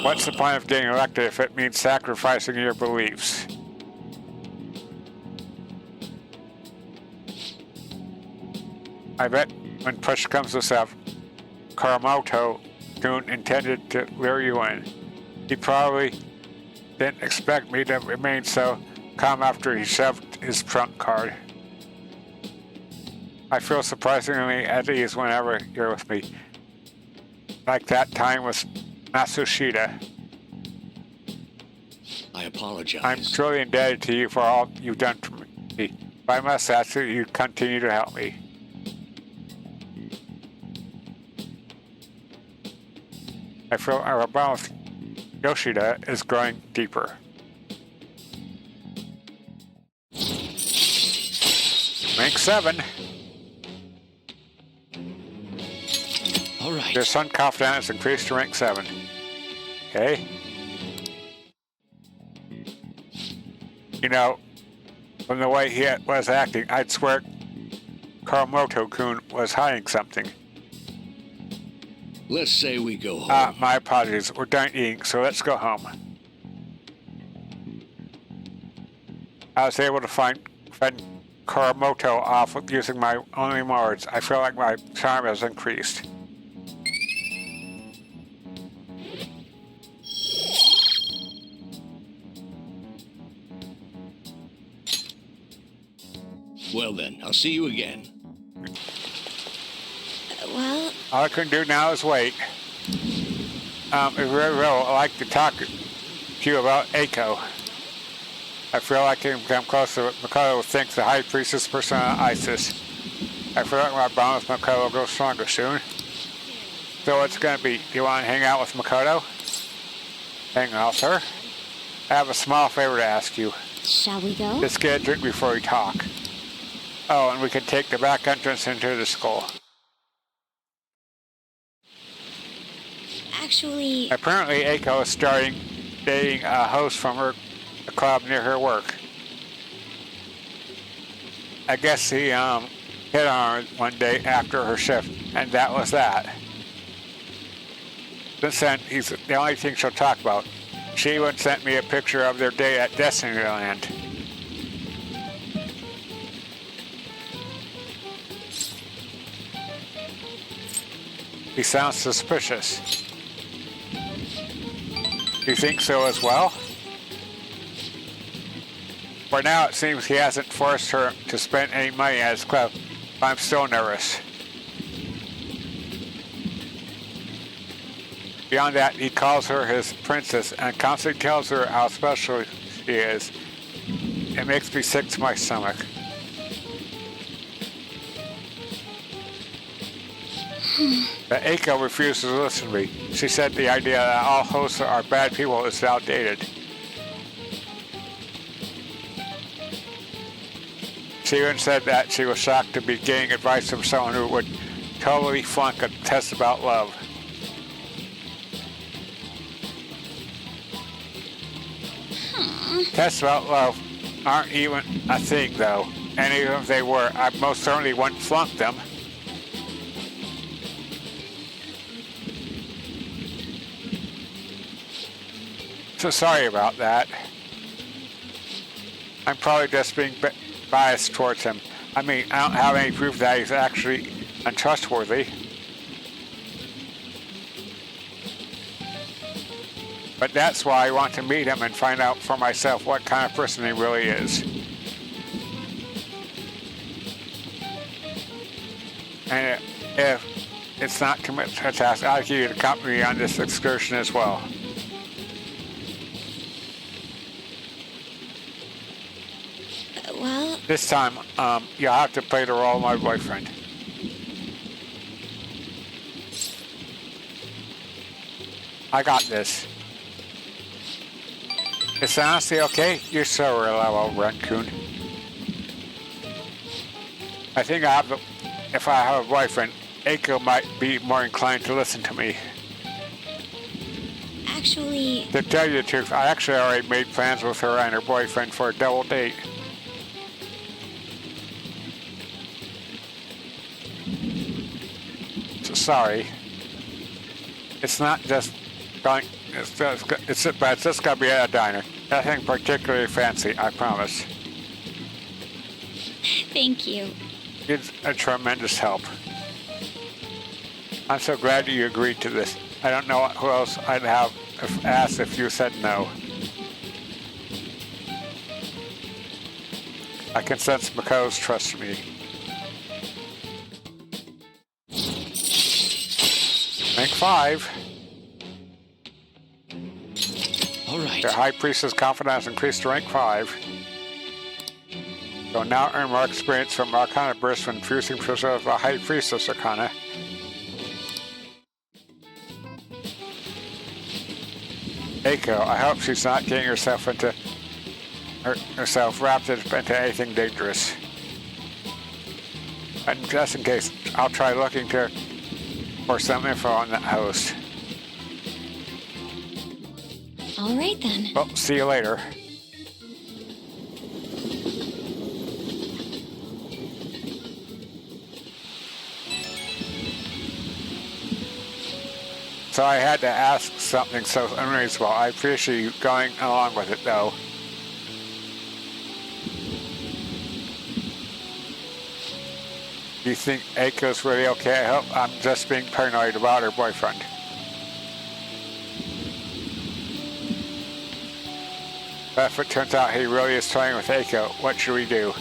What's the point of getting elected if it means sacrificing your beliefs? I bet when push comes to shove, Kuromoto-kun intended to lure you in. He probably didn't expect me to remain so calm after he shoved his trump card. I feel surprisingly at ease whenever you're with me. Like that time with Matsushita. I apologize. I'm truly indebted to you for all you've done for me. But I must ask that you continue to help me. I feel our bond with Yoshida is growing deeper. Rank 7. All right. Your sun confidence increased to rank 7. Okay. You know, from the way he was acting, I'd swear Kuromoto-kun was hiding something. Let's say we go home. My apologies. We're done eating, so let's go home. I was able to fend Kuromoto off with using my only words. I feel like my charm has increased. Well then, I'll see you again. Well, All I can do now is wait. If you really will, I'd like to talk to you about Eiko. I feel like I can become closer with Makoto thanks to High Priestess Persona Isis. I feel like my bond with Makoto will grow stronger soon. So what's it gonna be? Do you want to hang out with Makoto? Hang out with her? I have a small favor to ask you. shall we go? Just get a drink before we talk. Oh, and we can take the back entrance into the school. Actually, Apparently, Eiko is starting dating a host from a club near her work. I guess he hit on her one day after her shift, and that was that. Since then, he's the only thing she'll talk about. She even sent me a picture of their day at Destinyland. He sounds suspicious. You think so as well? For now, it seems he hasn't forced her to spend any money at his club, but I'm still nervous. Beyond that, he calls her his princess and constantly tells her how special she is. It makes me sick to my stomach. But Eiko refuses to listen to me. She said the idea that all hosts are bad people is outdated. She even said that she was shocked to be getting advice from someone who would totally flunk a test about love. Tests about love aren't even a thing, though. And even if they were, I most certainly wouldn't flunk them. So sorry about that. I'm probably just being biased towards him. I mean, I don't have any proof that he's actually untrustworthy. But that's why I want to meet him and find out for myself what kind of person he really is. And if it's not committed to a task, I'll give you to accompany me on this excursion as well. well, This time, you'll have to play the role of my boyfriend. I got this. Is honestly okay? You're so reliable, Raccoon. I think if I have a boyfriend, Eiko might be more inclined to listen to me. actually, To tell you the truth, I actually already made plans with her and her boyfriend for a double date. So sorry. It's not just going. It's just gonna be at a diner. Nothing particularly fancy, I promise. thank you. It's a tremendous help. I'm so glad you agreed to this. I don't know who else I'd have asked if you said no. I can sense Makoto's trust in me. Rank 5. All right. Your High Priestess confidence increased to rank 5. You'll now earn more experience from Arcana Burst when fusing with the High Priestess Arcana. Eiko, I hope she's not getting herself wrapped into anything dangerous. And just in case, I'll try looking for some info on that host. All right then. Well, see you later. So I had to ask something so unreasonable. I appreciate you going along with it, though. Do you think Eiko's really okay? I hope I'm just being paranoid about her boyfriend. But if it turns out he really is toying with Eiko, what should we do?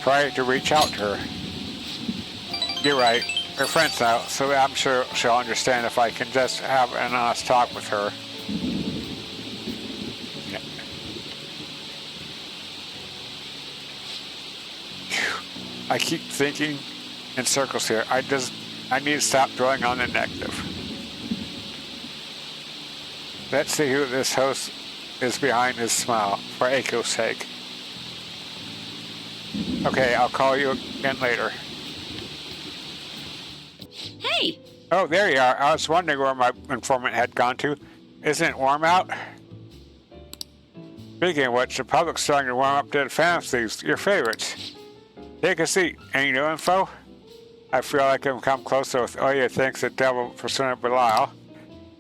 Try to reach out to her. You're right. Her friend's out, so I'm sure she'll understand if I can just have an honest talk with her. Yeah. I keep thinking in circles here. I need to stop dwelling on the negative. Let's see who this host is behind his smile, for Aiko's sake. Okay, I'll call you again later. Hey! Oh, there you are. I was wondering where my informant had gone to. Isn't it warm out? Speaking of which, the public's starting to warm up to the Phantom Thieves, your favorites. Take a seat. Any new info? I feel like I've come closer with Ohya thanks to Devil Persona Belial.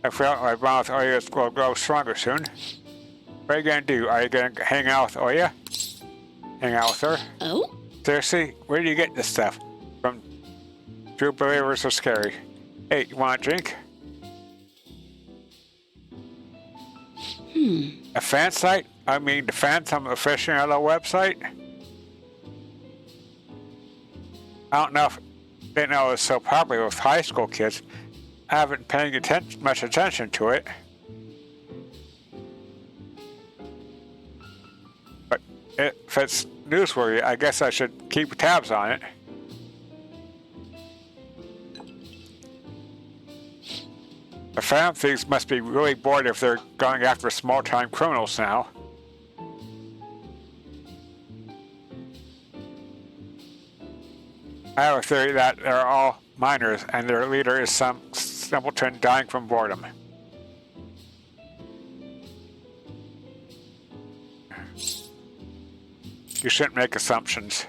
I feel like my bond with Ohya will grow stronger soon. What are you gonna do? Are you gonna hang out with Ohya? Hang out with her? Oh? Seriously? Where do you get this stuff? From True Believers Are Scary. Hey, you want a drink? A fan site? I mean, the Phantom Aficionado website? I don't know if they know it's so popular with high school kids. I haven't paying much attention to it. But if it's newsworthy, I guess I should keep tabs on it. The Phantom Thieves must be really bored if they're going after small-time criminals now. I have a theory that they're all minors and their leader is some simpleton dying from boredom. You shouldn't make assumptions.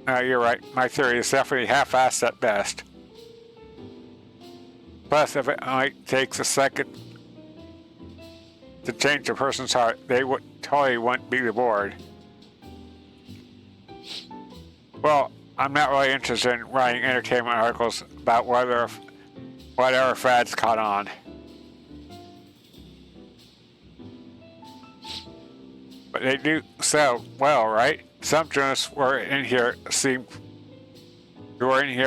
You're right. My theory is definitely half-assed at best. Plus, if it only takes a second to change a person's heart, they totally wouldn't be bored. Well, I'm not really interested in writing entertainment articles about whatever fads caught on. But they do sell well, right? Some journalists who were in here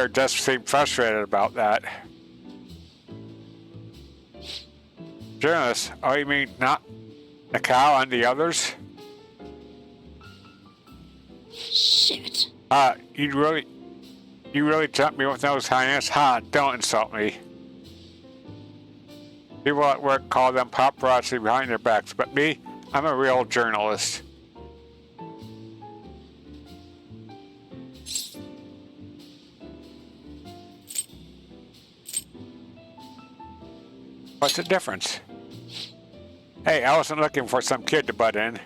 just seem frustrated about that. Journalists? Oh, you mean not Nakao and the others? Shit. You really jumped me with those highness? Don't insult me. People at work call them paparazzi behind their backs, but me, I'm a real journalist. What's the difference? Hey, I wasn't looking for some kid to butt in.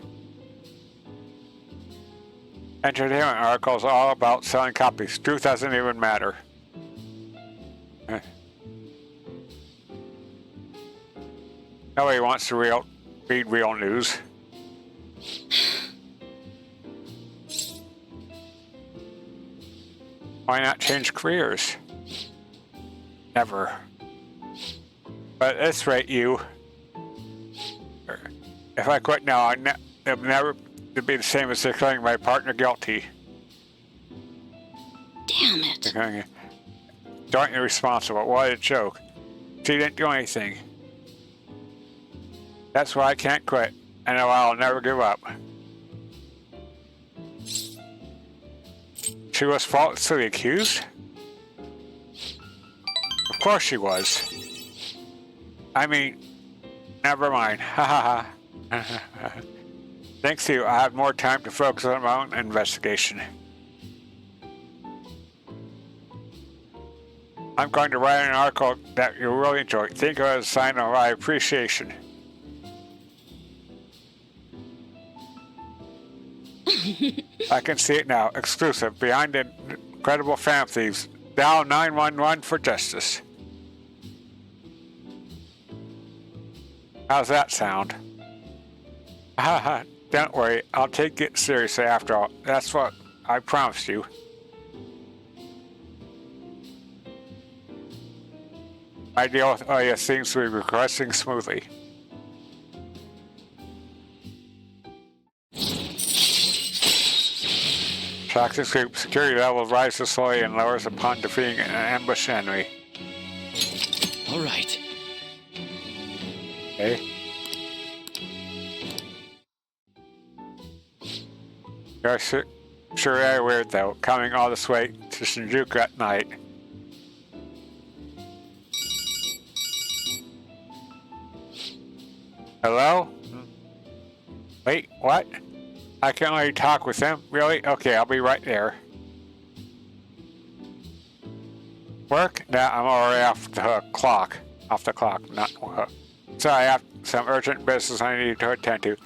Entertainment articles are all about selling copies. Truth doesn't even matter. Nobody wants to read real news. Why not change careers? Never. But at this rate, if I quit now, it'll never be the same as declaring my partner guilty. Damn it. Jointly responsible. What a joke. She didn't do anything. That's why I can't quit, and I'll never give up. She was falsely accused? Of course she was. I mean, never mind. Ha ha ha. Thanks to you, I have more time to focus on my own investigation. I'm going to write an article that you'll really enjoy. Think of it as a sign of my appreciation. I can see it now. Exclusive. Behind the incredible Phantom Thieves. Dial 911 for justice. How's that sound? Haha, don't worry. I'll take it seriously after all. That's what I promised you. My deal with Ohya seems to be progressing smoothly. Toxic group security level rises slowly and lowers upon defeating an ambush enemy. All right. Okay. You're sure very weird though, coming all this way to Shinjuku at night. Hello? Wait, what? I can only talk with them? Really? Okay, I'll be right there. Work? Nah, I'm already off the clock. Off the clock, not hook. Sorry, I have some urgent business I need to attend to.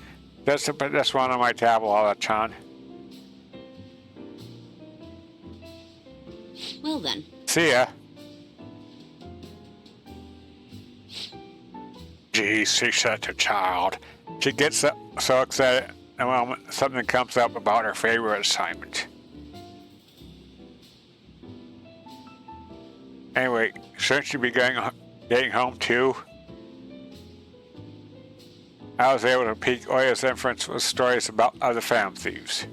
Just put this one on my tablet, Chan. Well then. See ya. Geez, she's such a child. She gets so excited the moment something comes up about her favorite assignment. Anyway, shouldn't she be getting home too? I was able to pique Ohya's inference with stories about other Phantom Thieves.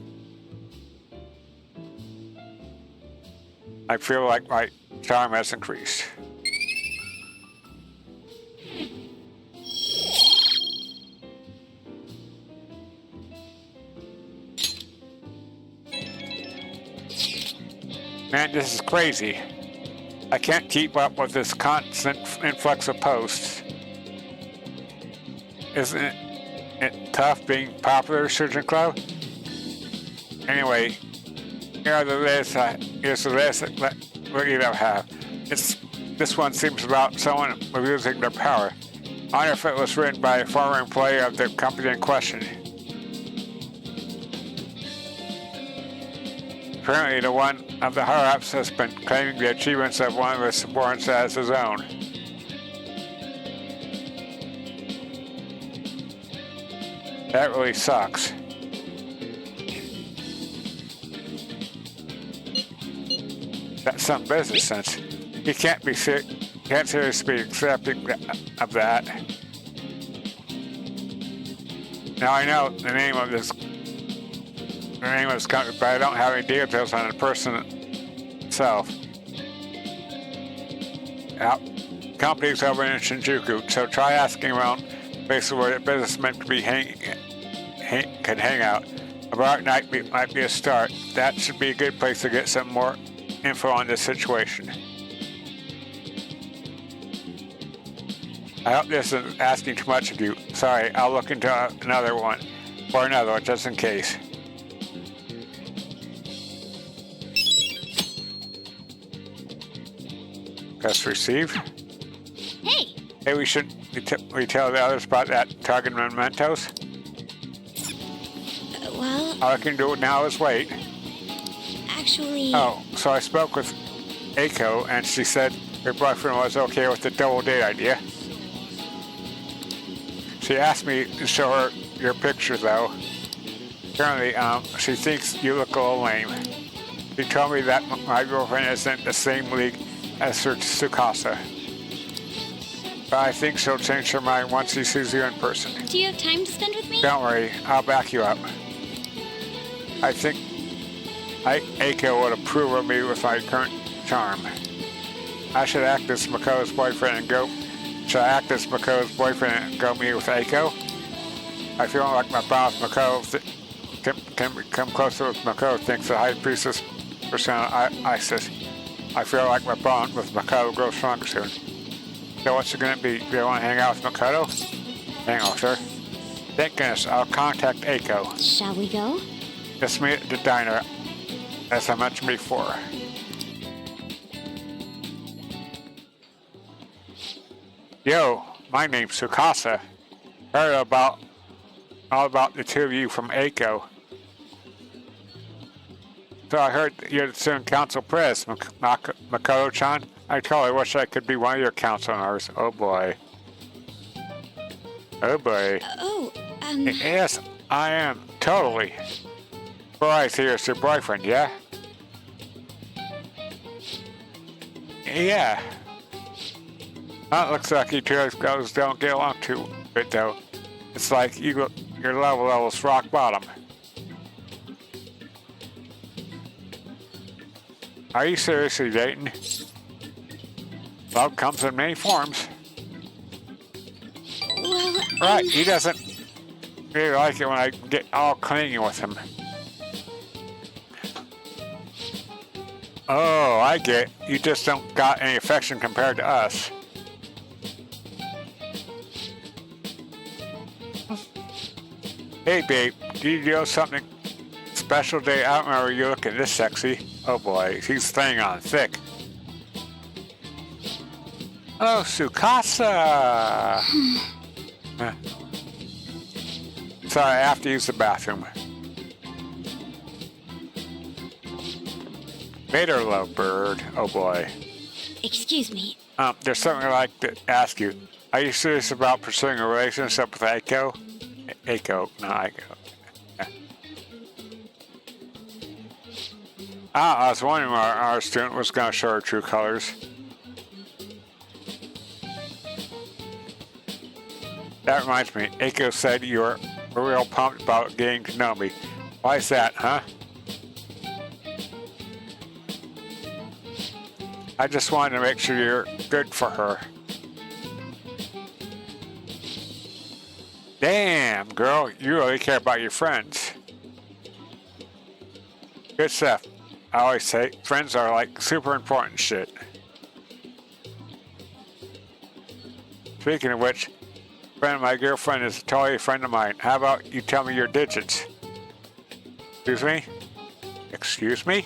I feel like my charm has increased. Man, this is crazy. I can't keep up with this constant influx of posts. Isn't it tough being popular, Surgeon Cloud? Anyway, here's the list that we don't have. This one seems about someone abusing their power. I wonder if it was written by a former employee of the company in question. Apparently, the one of the higher-ups has been claiming the achievements of one of his subordinates as his own. That really sucks. That's some business sense. He can't seriously be accepting of that. Now I know the name of this company, but I don't have any details on the person itself. Company's over in Shinjuku, so try asking around places where the businessmen could be can hang out. A bar night might be a start. That should be a good place to get some more info on this situation. I hope this isn't asking too much of you. Sorry, I'll look into another one just in case. Press receive. Hey! Hey, we should we tell the others about that target Mementos? Well, All I can do now is wait. actually... Oh, so I spoke with Eiko, and she said her boyfriend was okay with the double date idea. She asked me to show her your picture, though. Apparently, she thinks you look a little lame. She told me that my girlfriend isn't the same league as her Tsukasa. But I think she'll change her mind once she sees you in person. Do you have time to spend with me? Don't worry, I'll back you up. I think Eiko would approve of me with my current charm. I should act as Makoto's boyfriend and go. Should I act as Makoto's boyfriend and go meet with Eiko? I feel like my bond with Makoto can become closer with Makoto thanks to the High Priestess persona Isis. I feel like my bond with Makoto grows stronger soon. So what's it gonna be? Do you want to hang out with Makoto? Hang on, sir. Thank goodness, I'll contact Eiko. Shall we go? Just meet at the diner, as I mentioned before. Yo, my name's Tsukasa. Heard all about the two of you from Eiko. So I heard you're the student council press, Makoto-chan. I totally wish I could be one of your councilors. Oh boy. Oh boy. Yes, I am. Totally. Boy, I see it's your boyfriend, yeah? Yeah. Well, it looks like you two guys don't get along too good, though. It's like your level's rock bottom. Are you seriously dating? Love comes in many forms. Well, Right, he doesn't really like it when I get all clingy with him. Oh, I get it. You just don't got any affection compared to us. Hey, babe, do you do something special today? I don't remember you looking this sexy. Oh boy, he's staying on thick. Oh, Tsukasa! Sorry, I have to use the bathroom. Vader lovebird. Oh boy. Excuse me. There's something I'd like to ask you. Are you serious about pursuing a relationship with Eiko? Eiko, no, Eiko. Yeah. I was wondering why our student was going to show her true colors. That reminds me, Eiko said you were real pumped about getting to know me. Why is that, huh? I just wanted to make sure you're good for her. Damn, girl, you really care about your friends. Good stuff. I always say, friends are like super important shit. Speaking of which, a friend of my girlfriend is totally a friend of mine. How about you tell me your digits? Excuse me? Excuse me?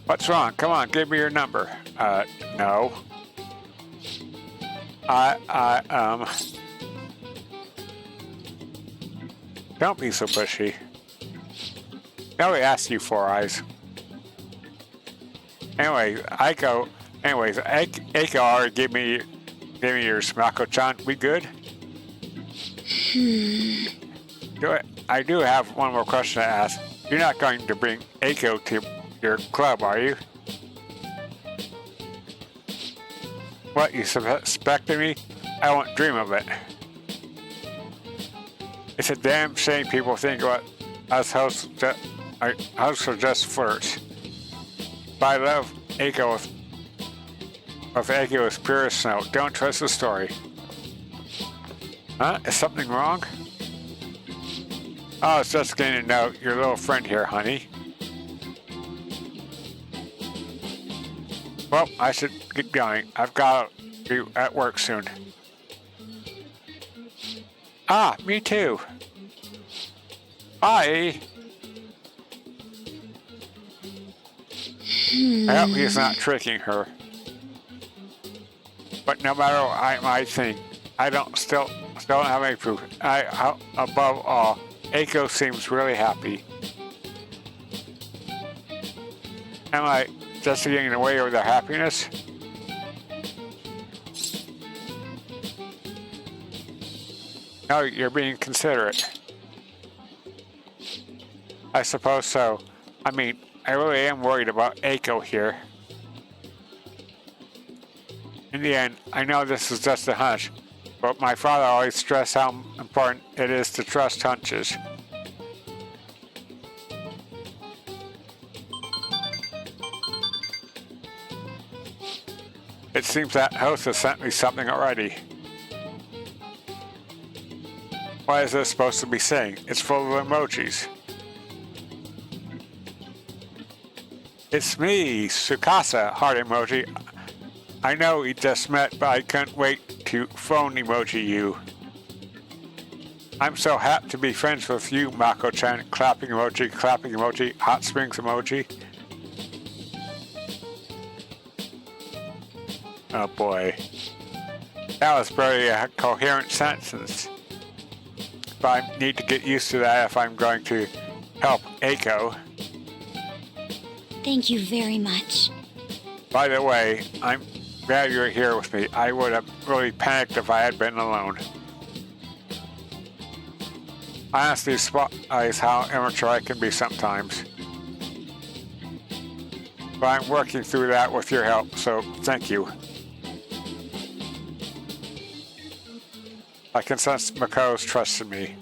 What's wrong? Come on, give me your number. No. Don't be so pushy. Nobody asked you, Four Eyes. Anyway, Eiko already gave me yours, Mako-chan. We good? I do have one more question to ask. You're not going to bring Eiko to your club, are you? What, you suspected me? I won't dream of it. It's a damn shame people think about us hosts are just flirts. But I love Eiko with Eiko is pure as snow. Don't trust the story. Huh? Is something wrong? Oh, it's just getting to know your little friend here, honey. Well, I should get going. I've got to be at work soon. Ah, me too. Bye. I hope he's not tricking her. But no matter what I might think, I still don't have any proof. Above all, Eiko seems really happy. Am I just getting in the way of their happiness? No, you're being considerate. I suppose so. I mean, I really am worried about Eiko here. In the end, I know this is just a hunch, but my father always stressed how important it is to trust hunches. It seems that host has sent me something already. What is this supposed to be saying? It's full of emojis. It's me, Tsukasa, heart emoji. I know we just met, but I couldn't wait to phone emoji you. I'm so happy to be friends with you, Mako-chan. Clapping emoji, hot springs emoji. Oh boy. That was barely a coherent sentence. But I need to get used to that if I'm going to help Eiko. Thank you very much. By the way, I'm glad you're here with me. I would have really panicked if I had been alone. I honestly despise how immature I can be sometimes. But I'm working through that with your help, so thank you. I can sense Makoto's trust in me.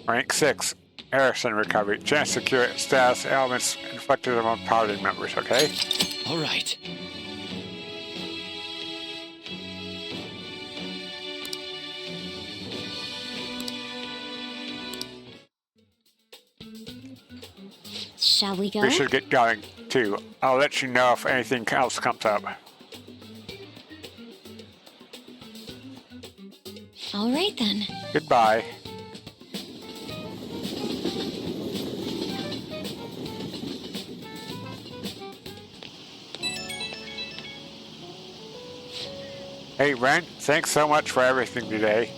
Rank 6. Harrison recovery. Chance to cure status ailments inflicted among party members, okay? All right. Shall we go? We should get going. too. I'll let you know if anything else comes up. All right then. Goodbye. Hey, Ren, thanks so much for everything today.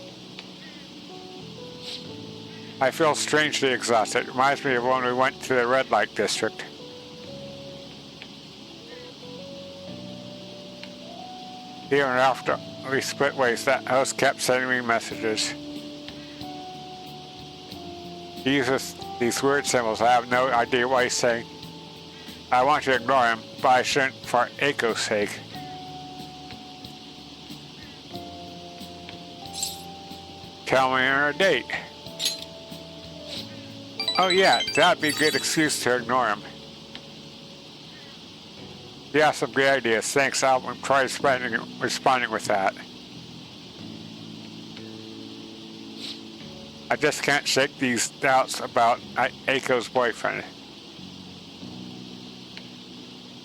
I feel strangely exhausted. It reminds me of when we went to the red light district. Even after we split ways, that host kept sending me messages. He uses these weird symbols. I have no idea what he's saying. I want to ignore him, but I shouldn't for Eiko's sake. Tell me on a date. Oh yeah, that'd be a good excuse to ignore him. Yeah, some great ideas. Thanks, I'll try responding with that. I just can't shake these doubts about Eiko's boyfriend.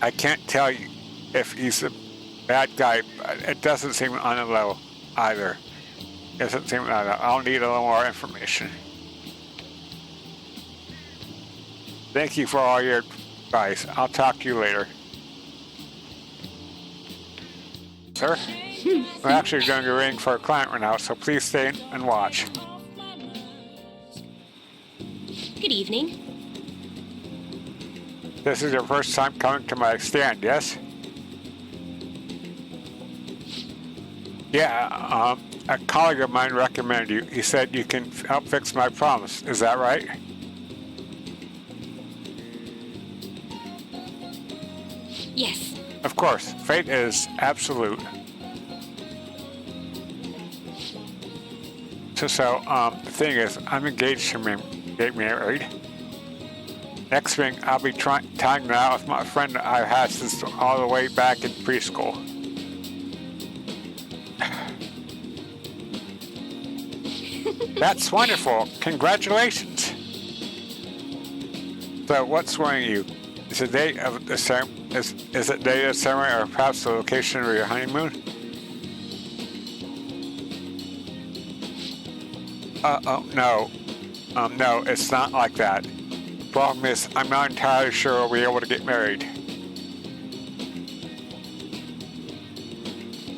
I can't tell you if he's a bad guy, but it doesn't seem on the level either. Doesn't seem like that. I'll need a little more information. Thank you for all your advice. I'll talk to you later. Sir? I'm actually going to ring for a client right now, so please stay and watch. Good evening. This is your first time coming to my stand, yes? Yeah, a colleague of mine recommended you. He said you can help fix my problems. Is that right? Yes. Of course. Fate is absolute. So, the thing is, I'm engaged to get married. Next spring, I'll be tying it out with my friend I've had since all the way back in preschool. That's wonderful. Congratulations. So, what's worrying you? Is the date of the is it day of the ceremony, or perhaps the location of your honeymoon? No. No, it's not like that. The problem is, I'm not entirely sure we'll be able to get married.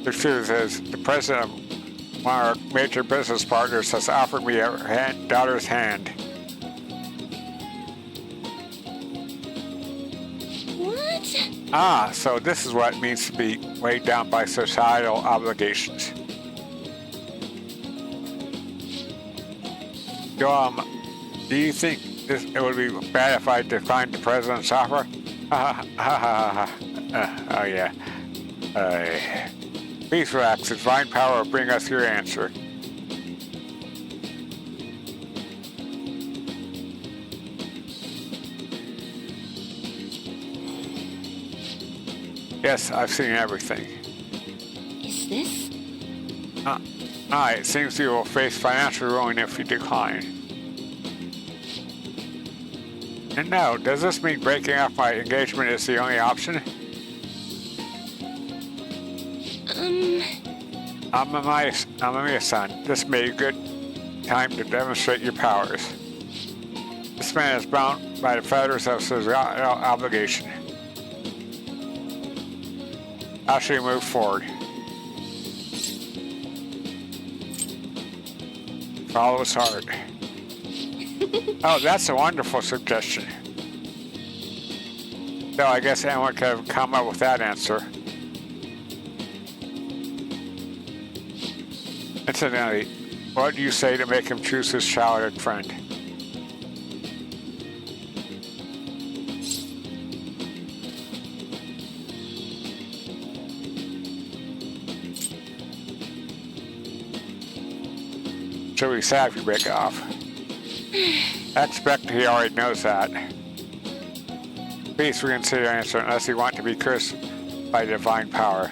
The truth is, the president of one of our major business partners has offered me her daughter's hand. What? Ah, so this is what it means to be weighed down by societal obligations. So, do you think it would be bad if I declined the president's offer? Oh yeah. Please relax. Divine power will bring us your answer. Yes, I've seen everything. Is this? It seems you will face financial ruin if you decline. And now, does this mean breaking off my engagement is the only option? Amamiya-san, this may be a good time to demonstrate your powers. This man is bound by the fetters of his obligation. How should we move forward? Follow his heart. Oh, that's a wonderful suggestion. So I guess anyone could have come up with that answer. Incidentally, what do you say to make him choose his childhood friend? Should be sad if you break off. I expect he already knows that. Please reconsider your answer unless you want to be cursed by divine power.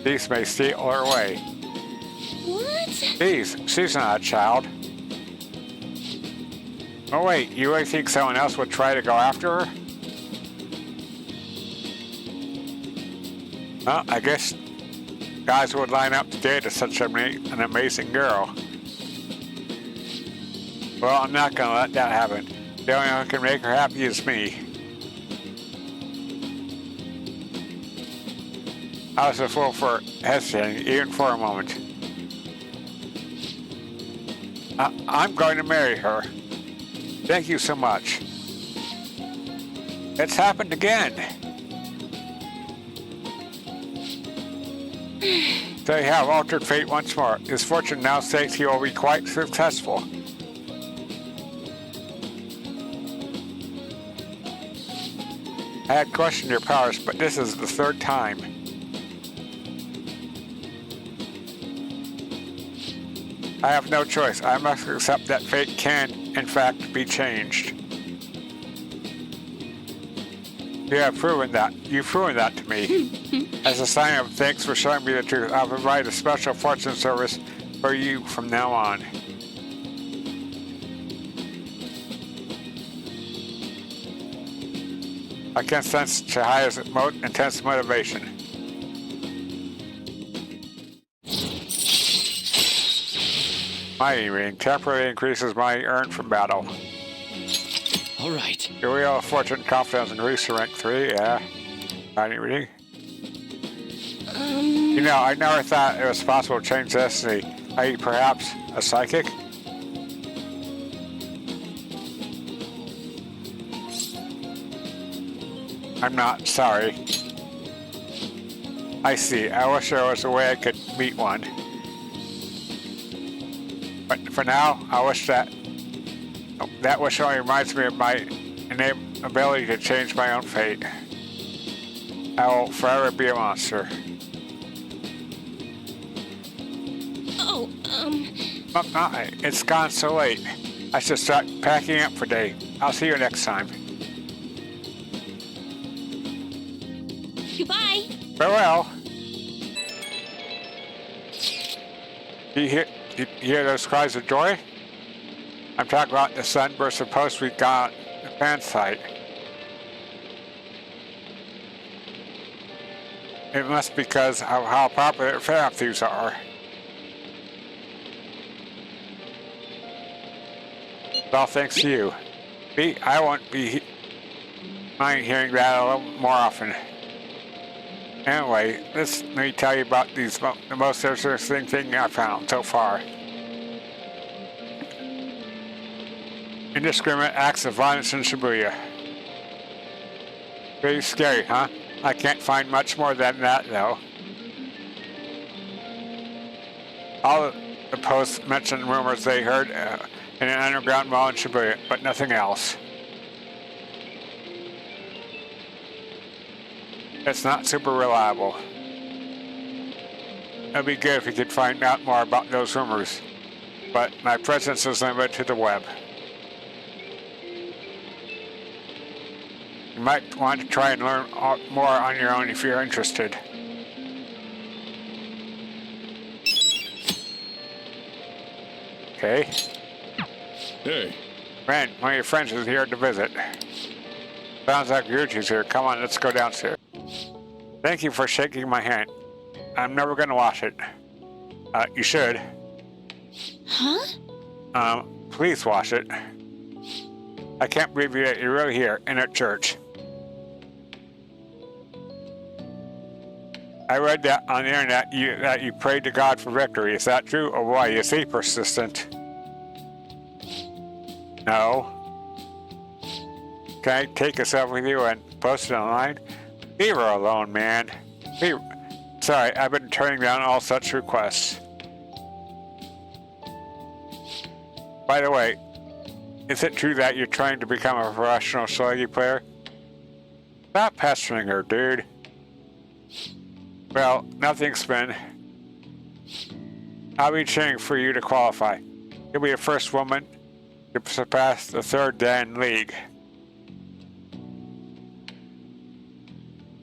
These may steal her away. What? She's not a child. Oh wait, you really think someone else would try to go after her? Well, I guess guys would line up to date such an amazing girl. Well, I'm not gonna let that happen. The only one who can make her happy is me. I was a fool for hesitating, even for a moment. I'm going to marry her. Thank you so much. It's happened again. So you have altered fate once more. His fortune now states he will be quite successful. I had questioned your powers, but this is the third time. I have no choice. I must accept that fate can, in fact, be changed. You have proven that. You've proven that to me. As a sign of thanks for showing me the truth, I'll provide a special fortune service for you from now on. I can sense Chihaya's intense motivation. Mighty ring temporarily increases money earned from battle. All right. Your wheel of fortune confidence increase to rank 3, yeah. Mighty ring. You know, I never thought it was possible to change destiny. Are you perhaps a psychic? I'm not, sorry. I see. I wish there was a way I could meet one. But for now, I wish that wish only reminds me of my innate ability to change my own fate. I will forever be a monster. It's gone so late. I should start packing up for day. I'll see you next time. Goodbye. Farewell. You hear those cries of joy? I'm talking about the sunburst of posts we got at the fan site. It must be because of how popular Phantom Thieves are. It's all thanks to you. Me, I won't be mind hearing that a little more often. Anyway, let me tell you about the most interesting thing I found so far. Indiscriminate acts of violence in Shibuya. Pretty scary, huh? I can't find much more than that, though. All the posts mentioned rumors they heard in an underground mall in Shibuya, but nothing else. It's not super reliable. It'd be good if we could find out more about those rumors, but my presence is limited to the web. You might want to try and learn more on your own if you're interested. Okay. Hey. Man, one of your friends is here to visit. Sounds like Ryuji's here. Come on, let's go downstairs. Thank you for shaking my hand. I'm never gonna wash it. You should. Huh? Please wash it. I can't believe you're really here in a church. I read that on the internet that you prayed to God for victory. Is that true? Oh boy, is he persistent? No. Can I take this up with you and post it online? Leave her alone, man. Sorry, I've been turning down all such requests. By the way, is it true that you're trying to become a professional shogi player? Stop pestering her, dude. Well, nothing's been. I'll be cheering for you to qualify. You'll be the first woman to surpass the 3rd Dan League.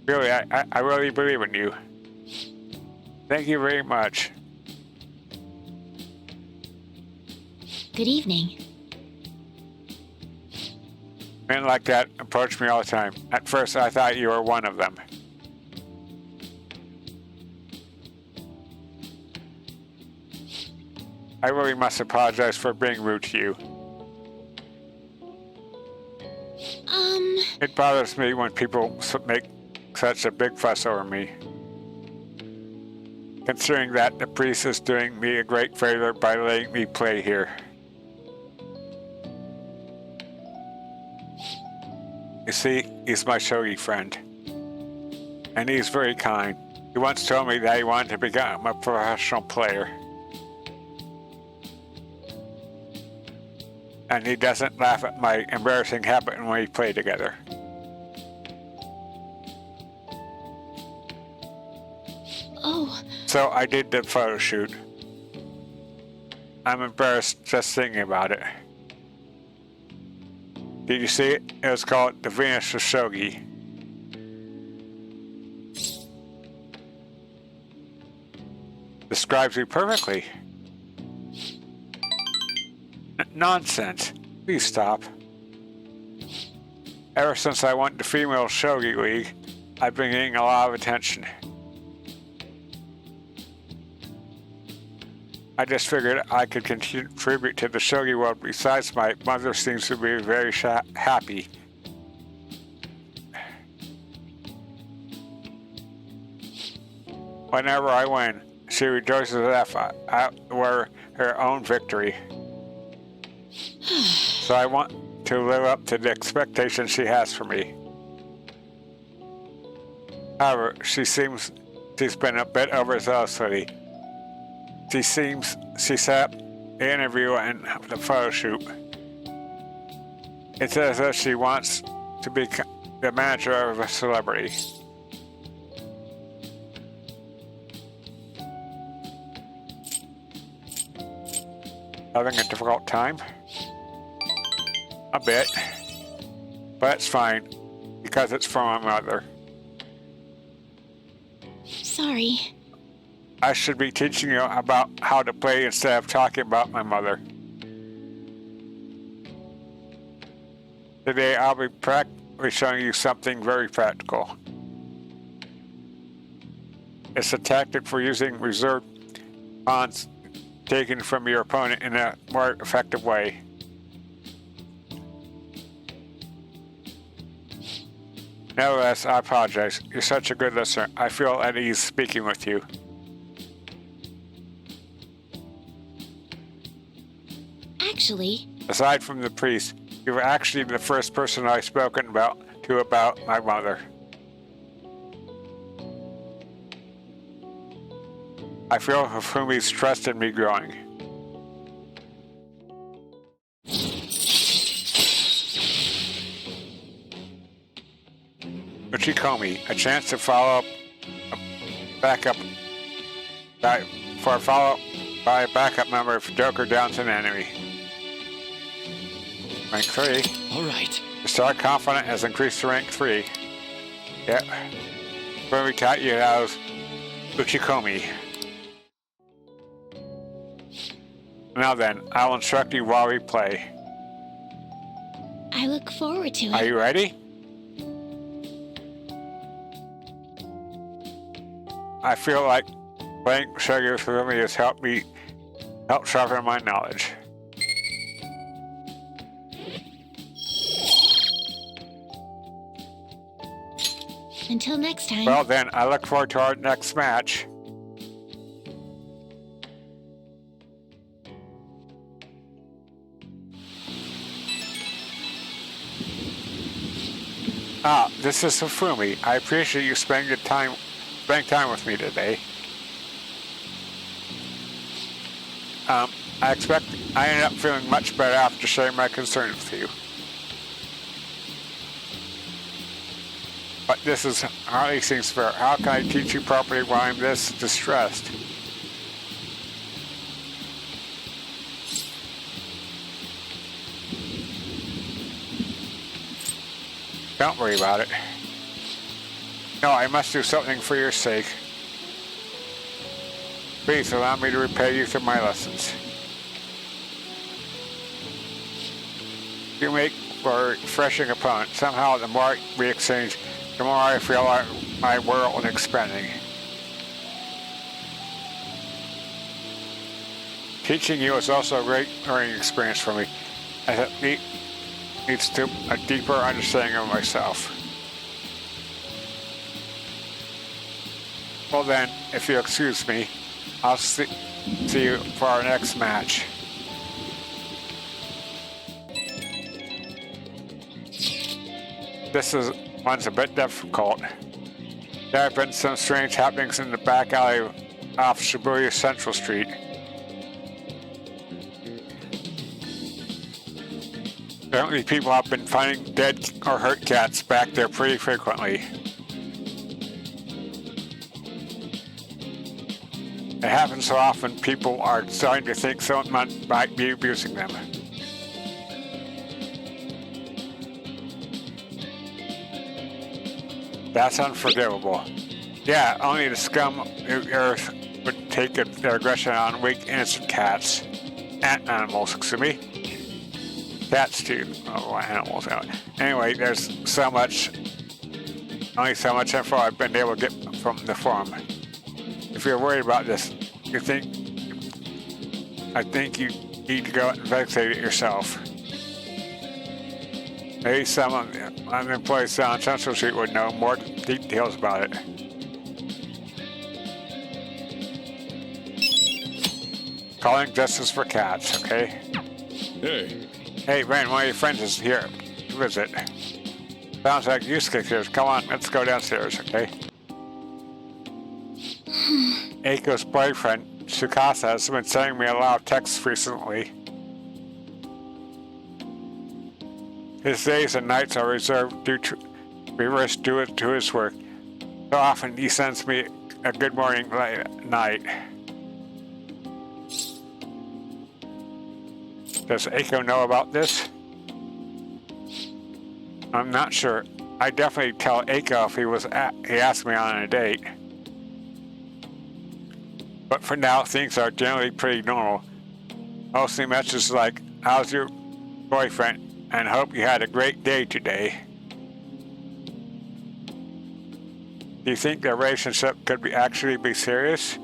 Really, I really believe in you. Thank you very much. Good evening. Men like that approach me all the time. At first, I thought you were one of them. I really must apologize for being rude to you. It bothers me when people make such a big fuss over me. Considering that the priest is doing me a great favor by letting me play here. You see, he's my shogi friend. And he's very kind. He once told me that he wanted to become a professional player. And he doesn't laugh at my embarrassing habit when we play together. Oh. So I did the photo shoot. I'm embarrassed just thinking about it. Did you see it? It was called The Venus of Shogi. Describes you perfectly. Nonsense. Please stop. Ever since I won the female shogi league, I've been getting a lot of attention. I just figured I could contribute to the shogi world. Besides, my mother seems to be very happy. Whenever I win, she rejoices as if I were her own victory. So I want to live up to the expectations she has for me. However, she's been a bit overzealous lately. She set up the interview and the photo shoot. It's as if she wants to be the manager of a celebrity. Having a difficult time? A bit. But it's fine, because it's from my mother. Sorry. I should be teaching you about how to play instead of talking about my mother. Today I'll be practically showing you something very practical. It's a tactic for using reserve pawns taken from your opponent in a more effective way. Nevertheless, I apologize. You're such a good listener. I feel at ease speaking with you. Actually, aside from the priest, you were actually the first person I've spoken about my mother. I feel Hifumi's trust in me growing. Uchikomi, a chance to follow up by a backup member of Joker down to an enemy. Rank 3. Alright. Your star confidence has increased to rank 3. Yep. When we taught you as Uchikomi. Now then, I'll instruct you while we play. I look forward to it. Are you ready? I feel like playing Shogi with me has helped sharpen my knowledge. Until next time. Well then, I look forward to our next match. This is Hifumi. I appreciate you spending time with me today. I ended up feeling much better after sharing my concerns with you. But this is hardly seems fair. How can I teach you properly while I'm this distressed? Don't worry about it. No, I must do something for your sake. Please allow me to repay you through my lessons. You make for a refreshing opponent. Somehow, the more we exchange, the more I feel like my world expanding. Teaching you is also a great learning experience for me, as it leads to a deeper understanding of myself. Well then, if you excuse me, I'll see you for our next match. One's a bit difficult. There have been some strange happenings in the back alley off Shibuya Central Street. Apparently people have been finding dead or hurt cats back there pretty frequently. It happens so often people are starting to think someone might be abusing them. That's unforgivable. Yeah, only the scum of the earth would take their aggression on weak, innocent cats. And animals, excuse me. Cats too. Oh, animals. Anyway, there's only so much info I've been able to get from the forum. If you're worried about this, I think you need to go and investigate it yourself. Maybe some of the employees on Central Street would know more details about it. Calling justice for cats, okay? Hey. Hey, Ren, one of your friends is here to visit. Sounds like Yusuke here. Come on, let's go downstairs, okay? Eiko's boyfriend, Tsukasa, has been sending me a lot of texts recently. His days and nights are reserved due to his work. So often he sends me a good morning late at night. Does Eiko know about this? I'm not sure. I'd definitely tell Eiko if he asked me on a date. But for now, things are generally pretty normal. Mostly messages like, how's your boyfriend? And hope you had a great day today. Do you think their relationship could actually be serious?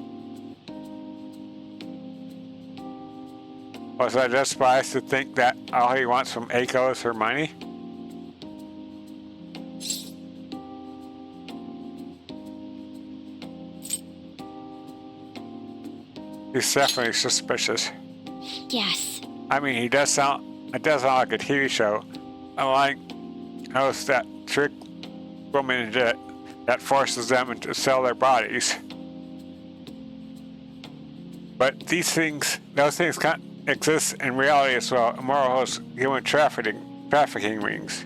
Was I just biased to think that all he wants from Eiko is her money? He's definitely suspicious. Yes. I mean, it does sound like a TV show. I like hosts that trick women that forces them to sell their bodies. But those things can't exist in reality as well. Immoral hosts human trafficking rings.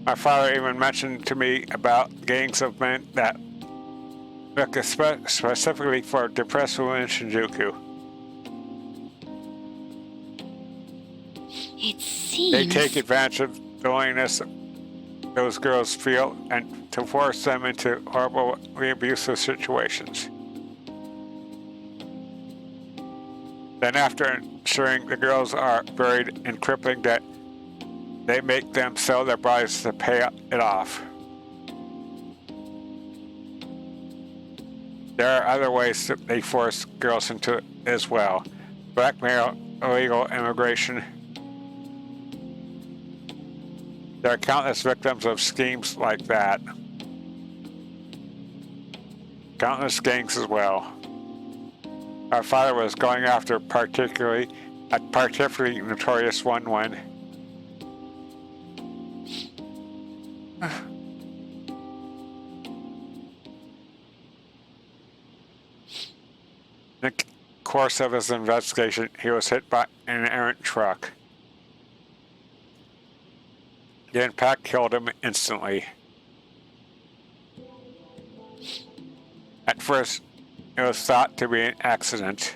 My father even mentioned to me about gangs of men that look specifically for depressed women in Shinjuku. It seems... They take advantage of the loneliness those girls feel and to force them into horribly abusive situations. Then after ensuring the girls are buried in crippling debt, they make them sell their bodies to pay it off. There are other ways that they force girls into it as well. Blackmail, illegal immigration. There are countless victims of schemes like that. Countless gangs as well. Our father was going after a particularly notorious one when in the course of his investigation, he was hit by an errant truck. The impact killed him instantly. At first, it was thought to be an accident.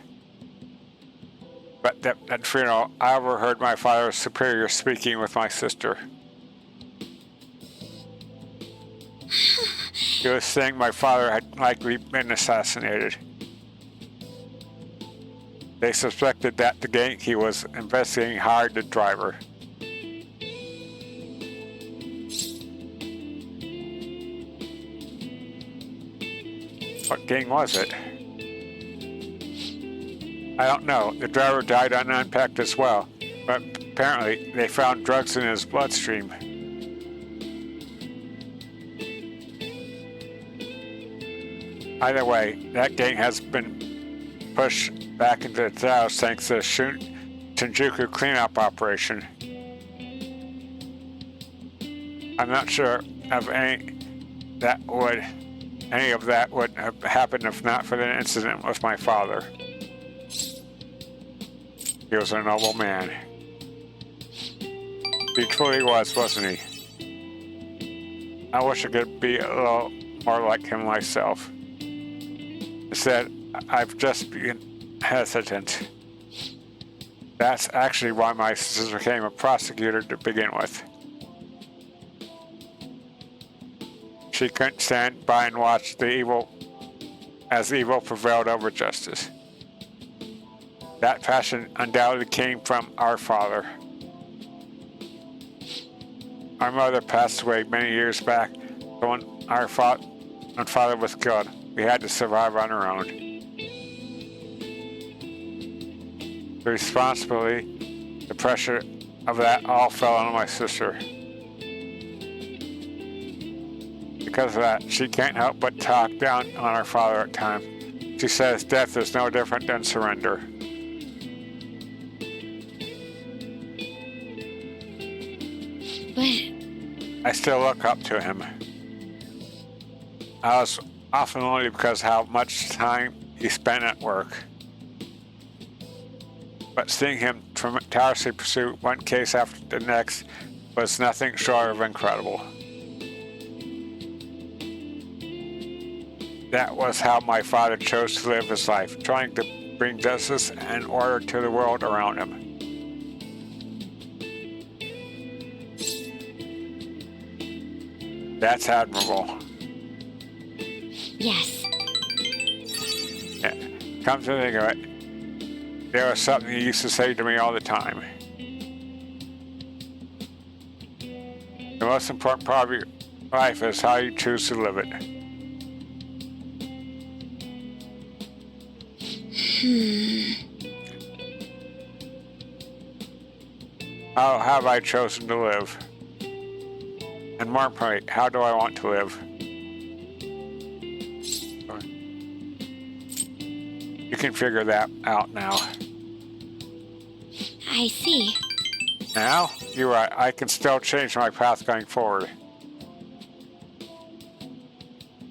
But at funeral, I overheard my father's superior speaking with my sister. He was saying my father had likely been assassinated. They suspected that the gang he was investigating hired the driver. What gang was it? I don't know. The driver died unpacked as well, but apparently they found drugs in his bloodstream. Either way, that gang has been pushed back into the house thanks to the Shinjuku cleanup operation. I'm not sure of any of that would have happened if not for the incident with my father. He was a noble man. He truly was, wasn't he? I wish I could be a little more like him myself. Instead, I've just been hesitant. That's actually why my sister became a prosecutor to begin with. She couldn't stand by and watch evil prevailed over justice. That passion undoubtedly came from our father. Our mother passed away many years back, but when our father was killed, we had to survive on our own. The responsibility, the pressure of that all fell on my sister. Because of that, she can't help but talk down on our father at times. She says death is no different than surrender. But I still look up to him. I was often lonely because how much time he spent at work. But seeing him tirelessly pursue one case after the next was nothing short of incredible. That was how my father chose to live his life, trying to bring justice and order to the world around him. That's admirable. yes, Yeah. Come to think of it, there was something he used to say to me all the time. The most important part of your life is how you choose to live it. How have I chosen to live? And more importantly, how do I want to live? You can figure that out now. I see. Now? You're right. I can still change my path going forward.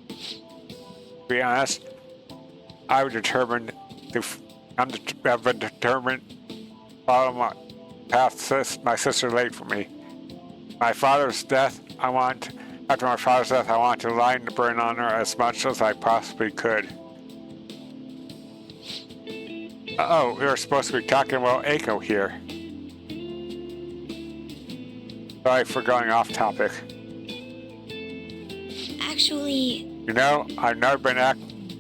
To be honest, I've been determined to follow my path my sister laid for me. After my father's death, I want to lie and burn on her as much as I possibly could. Uh-oh, we were supposed to be talking about Eiko here. Sorry for going off topic. Actually, You know, I've never been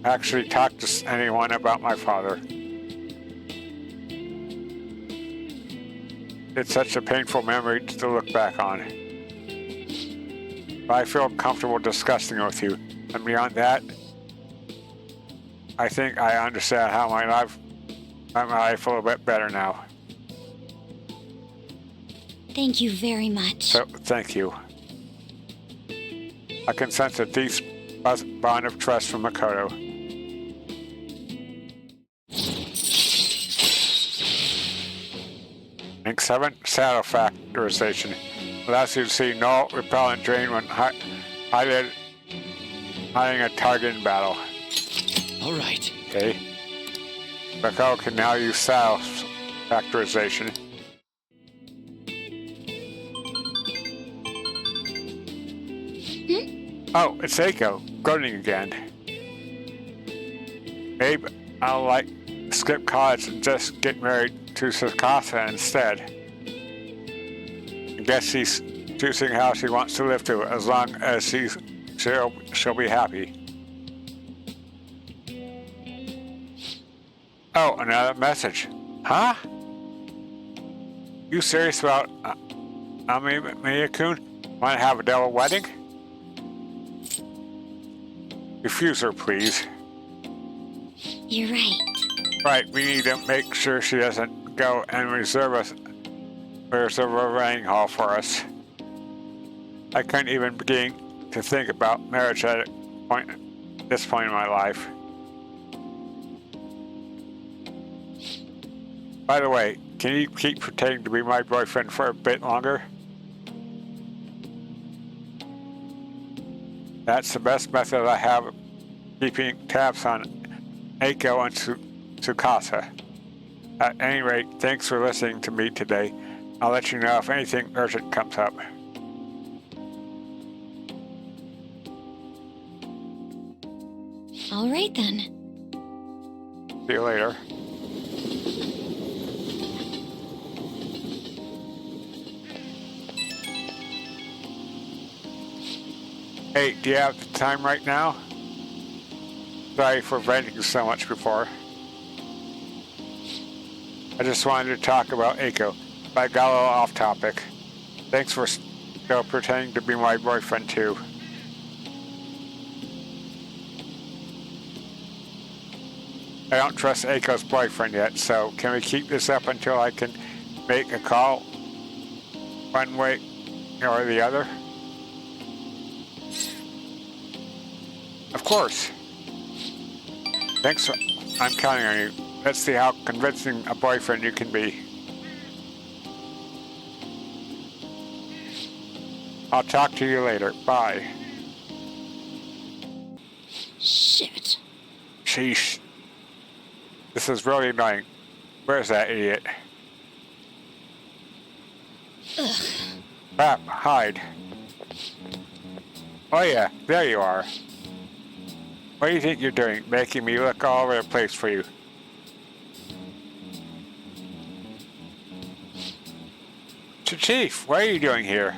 actually talked to anyone about my father. It's such a painful memory to look back on. But I feel comfortable discussing it with you. And beyond that, I think I understand how my life a little bit better now. thank you very much. So, thank you. I can sense a deep bond of trust from Makoto. Link 7, Saddle Factorization. Allows you to see null repellent drain when hiding a target in battle. All right. Okay. Makoto can now use Saddle Factorization. Oh, it's Eiko, groaning again. Maybe I'll skip college and just get married to Sakura instead. I guess she's choosing how she wants to live to, as long as she'll be happy. Oh, another message. Huh? You serious about Mia-kun? Want to have a double wedding? Refuse her, please. You're right. Right, we need to make sure she doesn't go and reserve a wedding hall for us. I couldn't even begin to think about marriage at this point in my life. By the way, can you keep pretending to be my boyfriend for a bit longer? That's the best method I have of keeping tabs on Eiko and Tsukasa. At any rate, thanks for listening to me today. I'll let you know if anything urgent comes up. All right then. See you later. Hey, do you have the time right now? Sorry for venting so much before. I just wanted to talk about Eiko, but I got a little off topic. Thanks for still pretending to be my boyfriend too. I don't trust Eiko's boyfriend yet, so can we keep this up until I can make a call one way or the other? Of course. Thanks. I'm counting on you. Let's see how convincing a boyfriend you can be. I'll talk to you later. Bye. Shit. Sheesh. This is really annoying. Where's that idiot? Ugh. Crap, hide. Oh yeah, there you are. What do you think you're doing, making me look all over the place for you? Chief, what are you doing here?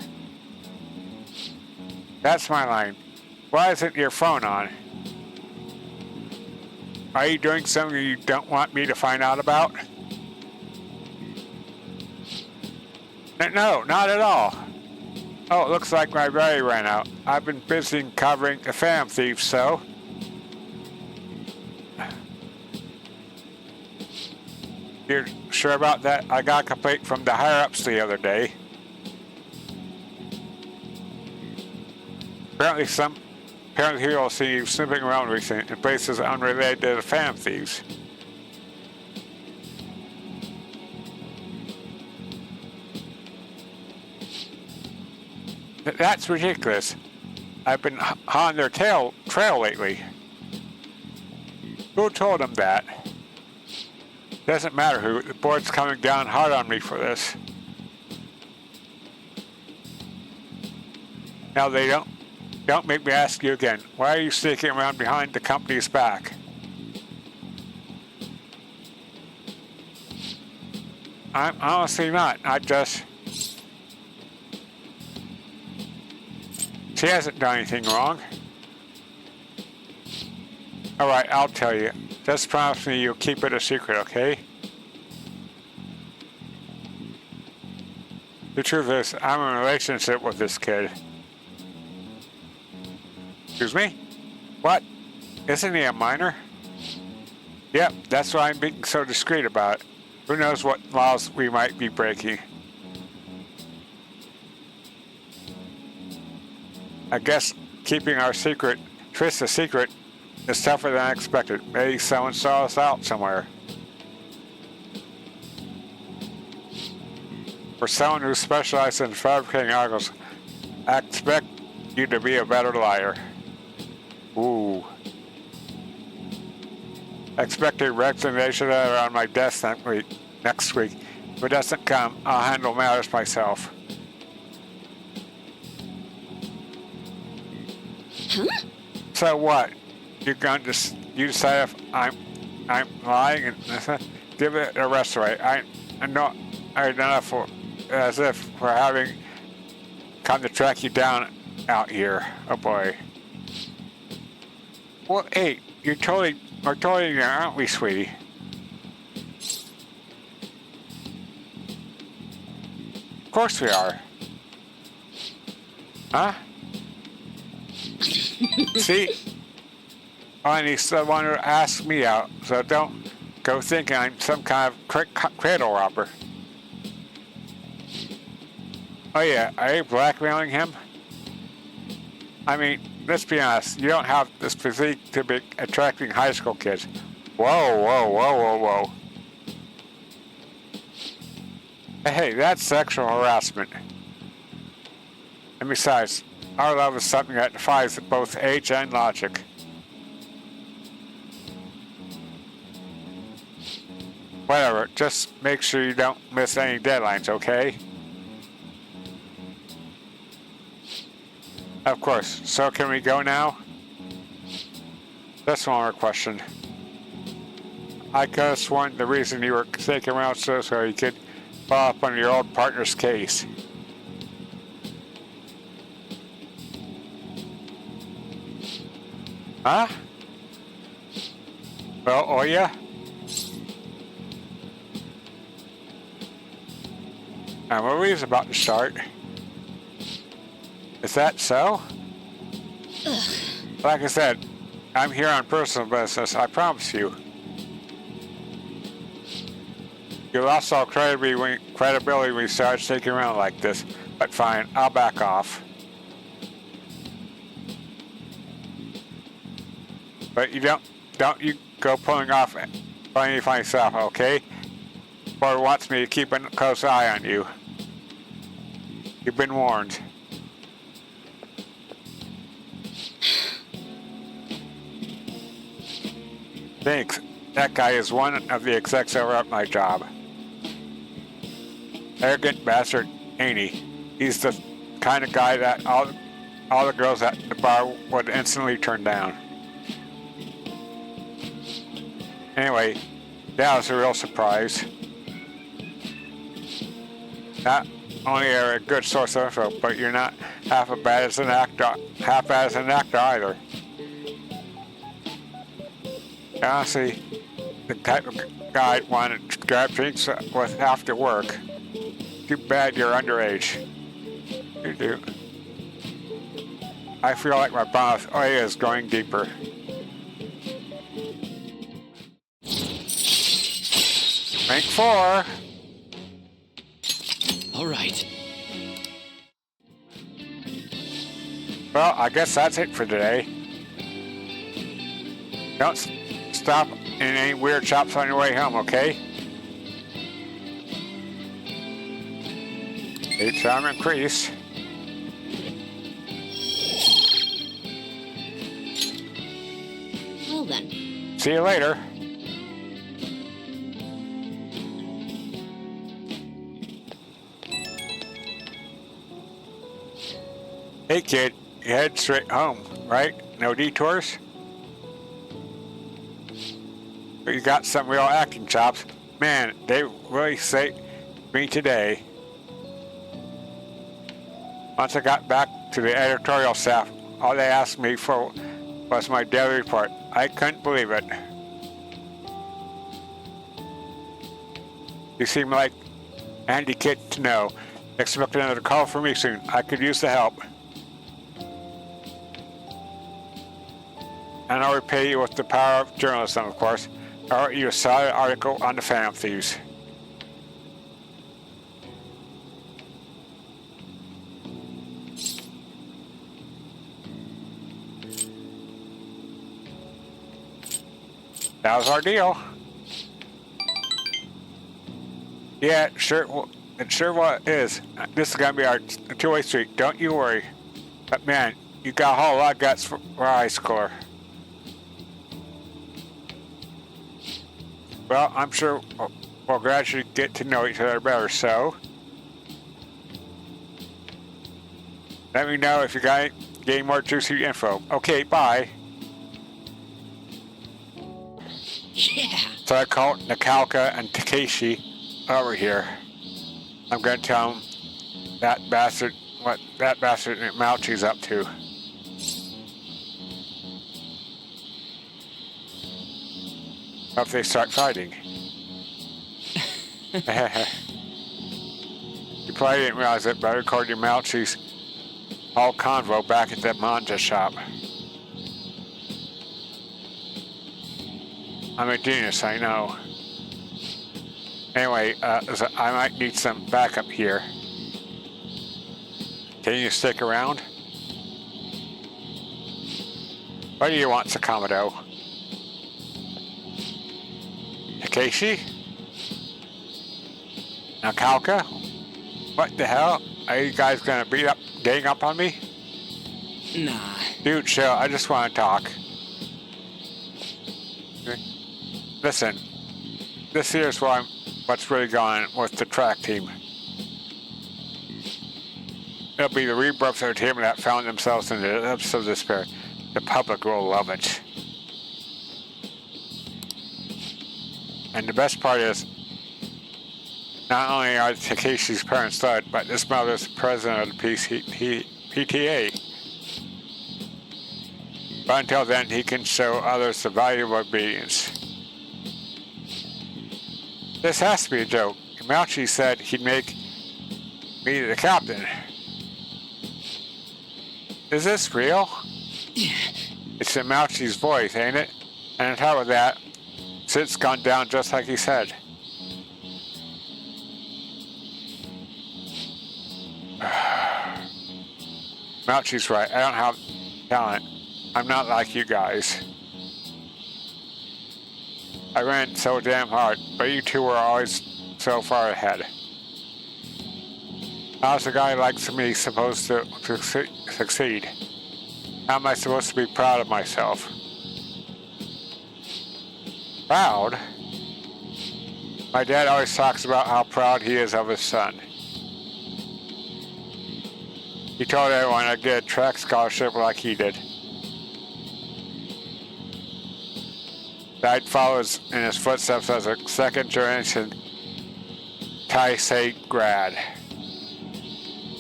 That's my line. Why isn't your phone on? Are you doing something you don't want me to find out about? No, not at all. Oh, it looks like my battery ran out. I've been busy covering the Phantom Thieves, so... You're sure about that? I got a complaint from the higher-ups the other day. Apparently people see you snooping around recently in places unrelated to the Phantom Thieves. That's ridiculous. I've been on their trail lately. Who told them that? Doesn't matter who. The board's coming down hard on me for this. Now they don't make me ask you again. Why are you sneaking around behind the company's back? I'm honestly not. I just... She hasn't done anything wrong. Alright, I'll tell you. Just promise me you'll keep it a secret, okay? The truth is, I'm in a relationship with this kid. Excuse me? What? Isn't he a minor? Yep, that's why I'm being so discreet about it. Who knows what laws we might be breaking. I guess keeping our twist a secret is tougher than I expected. Maybe someone saw us out somewhere. For someone who specializes in fabricating articles, I expect you to be a better liar. Ooh. Expected resignation letter on my desk next week. If it doesn't come, I'll handle matters myself. Huh? So what? You decide if I'm lying and give it a rest away. I know I enough for as if we're having come to track you down out here. Oh boy. Well, hey, we're totally there, aren't we, sweetie? course we are. Huh? See? Oh, and he's the one who asked me out, so don't go thinking I'm some kind of cradle robber. Oh yeah, are you blackmailing him? I mean, let's be honest, you don't have this physique to be attracting high school kids. Whoa, whoa, whoa, whoa, whoa. Hey, that's sexual harassment. And besides, our love is something that defies both age and logic. Whatever, just make sure you don't miss any deadlines, okay? Of course. So can we go now? Just one more question. I could have sworn the reason you were taken around so you could follow up on your old partner's case. Huh? Well, Ohya? Our movie's about to start. Is that so? Ugh. Like I said, I'm here on personal business, I promise you. You lost all credibility when you started sticking around like this, but fine, I'll back off. But you don't you go pulling off funny stuff, okay? Board wants me to keep a close eye on you. You've been warned. Thanks. That guy is one of the execs over at my job. Arrogant bastard, ain't he? He's the kind of guy that all the girls at the bar would instantly turn down. Anyway, that was a real surprise. Not only are a good source of info, but you're not half as bad as an actor either. Honestly, the type of guy I'd want to grab drinks with after work. Too bad you're underage. You do. I feel like my bond with Ohya is going deeper. Rank 4. All right. Well, I guess that's it for today. Don't stop in any weird shops on your way home, okay? Each time increase. Well then. See you later. Hey kid, you head straight home, right? No detours? But you got some real acting chops. Man, they really saved me today. Once I got back to the editorial staff, all they asked me for was my daily report. I couldn't believe it. You seem like a handy kid to know. Expect another call from me soon. I could use the help. And I'll repay you with the power of journalism, of course. I'll write you a solid article on the Phantom Thieves. That was our deal. Yeah, sure. It sure what is. This is gonna be our two-way street. Don't you worry. But man, you got a whole lot of guts for a high schooler. Well, I'm sure we'll gradually get to know each other better, so let me know if you got any more juicy info. Okay, bye. Yeah. So I called Nakalka and Takeshi over here. I'm gonna tell them what that bastard Mauchi's up to. If they start fighting. You probably didn't realize it, but I recorded Mouchi's whole convo back at that manga shop. I'm a genius, I know. Anyway, so I might need some backup here. Can you stick around? What do you want, Sakamoto? Takeshi? Now, Kalka? What the hell? Are you guys gonna gang up on me? Nah. Dude, chill. I just want to talk. Listen, this here's what's really going on with the track team. It'll be the rebirth of a team that found themselves in the depths of despair. The public will love it. And the best part is, not only are Takeshi's parents dead, but his mother's the president of the PTA. But until then, he can show others the value of obedience. This has to be a joke. Mouchi said he'd make me the captain. Is this real? It's in Mouchi's voice, ain't it? And on top of that, Sid's gone down just like he said. Mouchi's right. I don't have talent. I'm not like you guys. I ran so damn hard, but you two were always so far ahead. How's a guy like me supposed to succeed? How am I supposed to be proud of myself? Proud? My dad always talks about how proud he is of his son. He told everyone I'd get a track scholarship like he did. I'd follow in his footsteps as a second generation Taisei grad.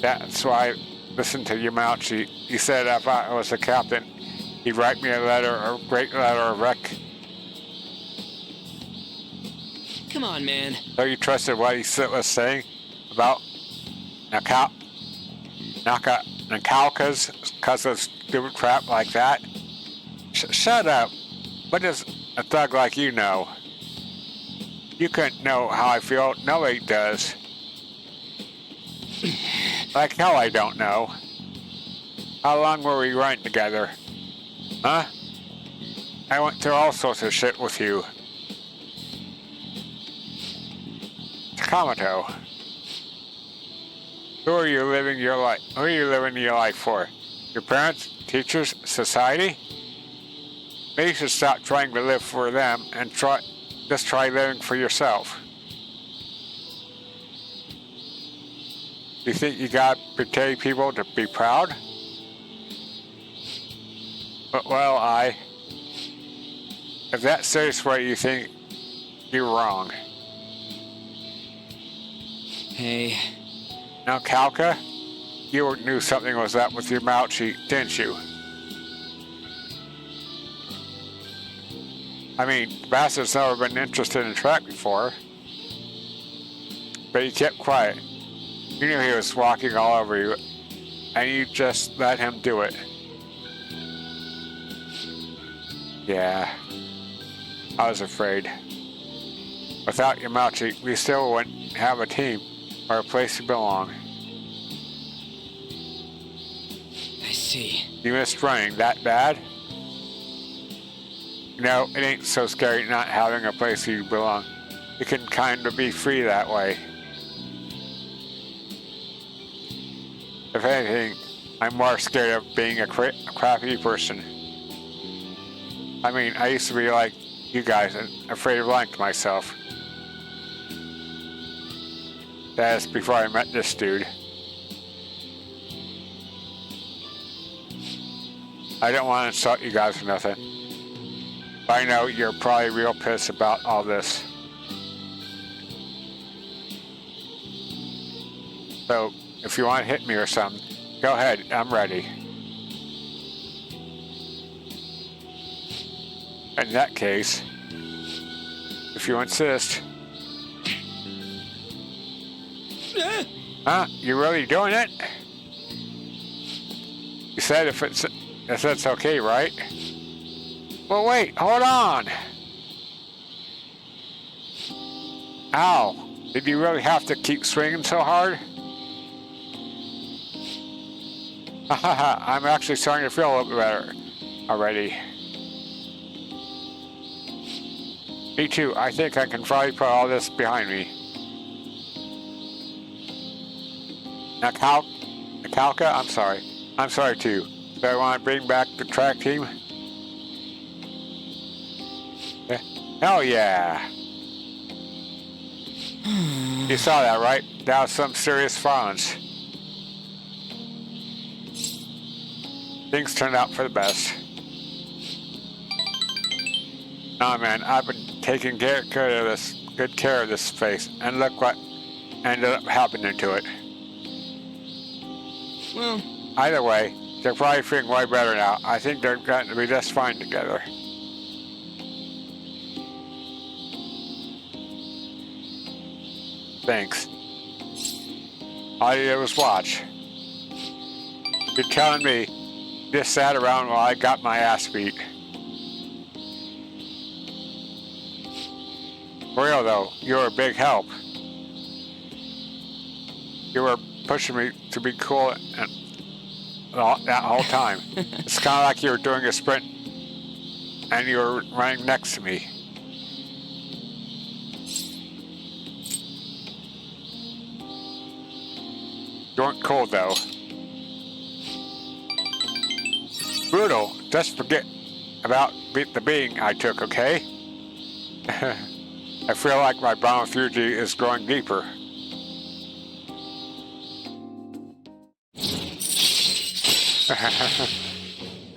That's why I listened to Yamauchi. He said if I was a captain, he'd write me a great letter of rec. Come on, man. So you trusted what he was saying about Nakalka's because of stupid crap like that? Shut up. What does a thug like you know? You couldn't know how I feel. Nobody does. Like hell I don't know. How long were we running together? Huh? I went through all sorts of shit with you. Sakamoto. Who are you living your life for? Your parents, teachers, society? Maybe you should stop trying to live for them and just try living for yourself. You think you gotta betray people to be proud? But well, if that's serious what you think, you're wrong. Hey. Now, Kalka, you knew something was up with your Mouchi, didn't you? I mean, Bassett's never been interested in track before. But he kept quiet. You knew he was walking all over you, and you just let him do it. Yeah, I was afraid. Without Yamauchi, we still wouldn't have a team or a place to belong. I see. You missed running that bad? You know, it ain't so scary not having a place you belong. You can kind of be free that way. If anything, I'm more scared of being a crappy person. I mean, I used to be like you guys, afraid of lying to myself. That is before I met this dude. I don't want to insult you guys or nothing. But I know you're probably real pissed about all this. So, if you want to hit me or something, go ahead, I'm ready. In that case, if you insist. Huh? You really doing it? You said if it's okay, right? Well, wait, hold on. Ow. Did you really have to keep swinging so hard? Haha, I'm actually starting to feel a little bit better already. Me too. I think I can probably put all this behind me. Now, Kalka, I'm sorry. I'm sorry too. Do I want to bring back the track team? Hell yeah. You saw that, right? That was some serious violence. Things turned out for the best. Nah, man, I've been taking good care of this space, and look what ended up happening to it. Well, either way, they're probably feeling way better now. I think they're going to be just fine together. Thanks. All you did was watch. You're telling me you just sat around while I got my ass beat. For real though, you were a big help. You were pushing me to be cool and that whole time. It's kind of like you were doing a sprint and you were running next to me. You weren't cool though. Brutal. Just forget about the beating I took, okay? I feel like my bond with Ryuji is growing deeper.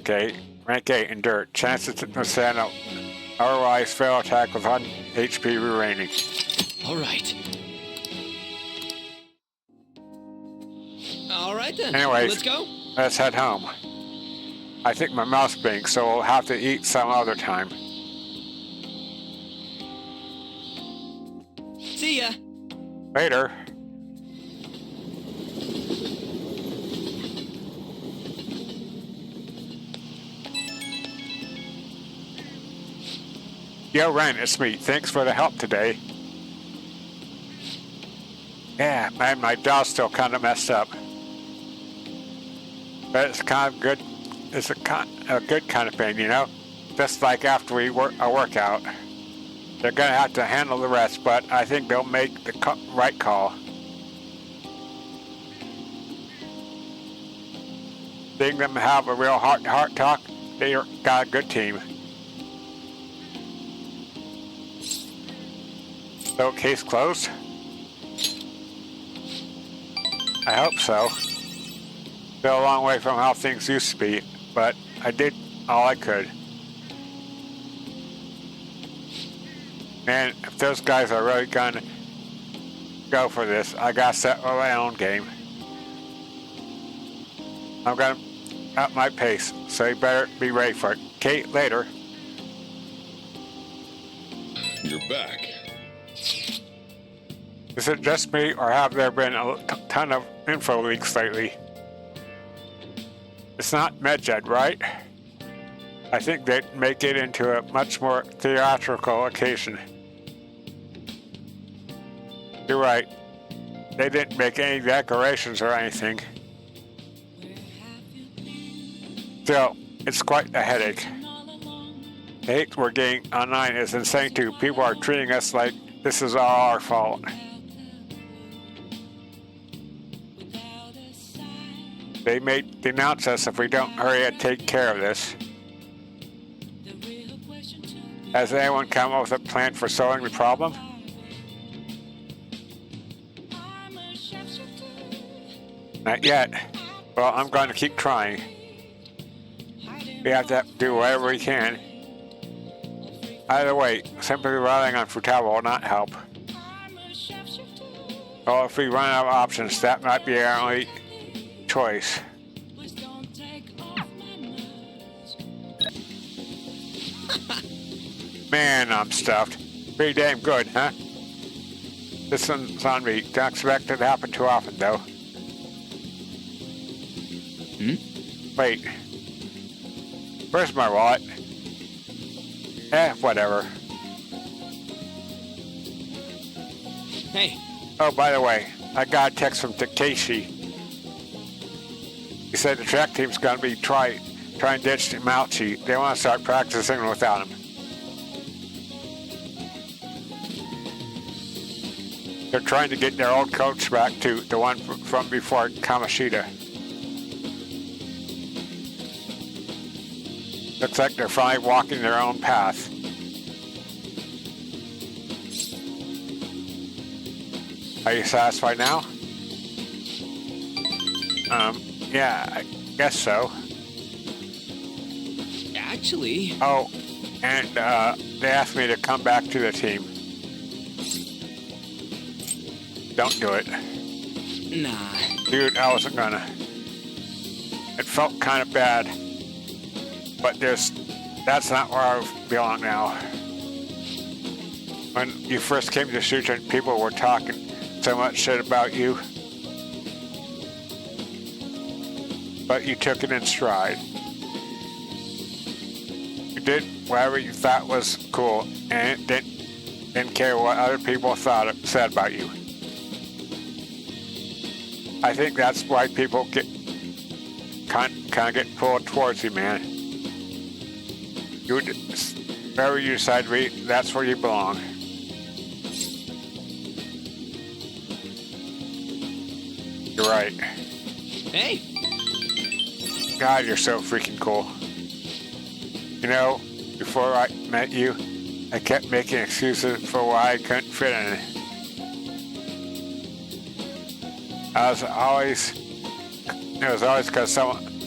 Okay, rank 8 in dirt. Chances to send an otherwise fail attack with 1 HP remaining. Alright. Alright then. Anyways, let's go. Let's head home. I think my mouth's pink, so we'll have to eat some other time. See ya. Later. Yo, Ren, it's me. Thanks for the help today. Yeah, man, my jaw's still kind of messed up. But it's kind of good. It's a good kind of pain, you know? Just like after a workout. They're gonna have to handle the rest, but I think they'll make the right call. Seeing them have a real heart-to-heart talk, they got a good team. So, case closed? I hope so. Still a long way from how things used to be, but I did all I could. Man, if those guys are really gonna go for this, I gotta set my own game. I'm gonna up my pace, so you better be ready for it. Kate, later. You're back. Is it just me, or have there been a ton of info leaks lately? It's not Medjed, right? I think they'd make it into a much more theatrical occasion. You're right. They didn't make any decorations or anything. Still, it's quite a headache. The hate we're getting online is insane too. People are treating us like this is all our fault. They may denounce us if we don't hurry and take care of this. Has anyone come up with a plan for solving the problem? Not yet. Well, I'm going to keep trying. We have to do whatever we can. Either way, simply relying on Futaba will not help. Well, if we run out of options, that might be our only choice. Man, I'm stuffed. Pretty damn good, huh? This one's on me. Don't expect it to happen too often, though. Wait. Where's my wallet? Whatever. Hey, Oh, by the way, I got a text from Takeshi. He said the track team's gonna be try and ditch Mauchi. They want to start practicing without him. They're trying to get their old coach back to the one from before Kamoshida. Looks like they're finally walking their own path. Are you satisfied now? Yeah, I guess so. actually... Oh, and they asked me to come back to the team. Don't do it. Nah. Dude, I wasn't gonna. It felt kind of bad. But that's not where I belong now. When you first came to Shuchen, people were talking so much shit about you. But you took it in stride. You did whatever you thought was cool, and didn't care what other people said about you. I think that's why people kind of get pulled towards you, man. Wherever you decide to be, that's where you belong. You're right. Hey! God, you're so freaking cool. You know, before I met you, I kept making excuses for why I couldn't fit in. It was always because I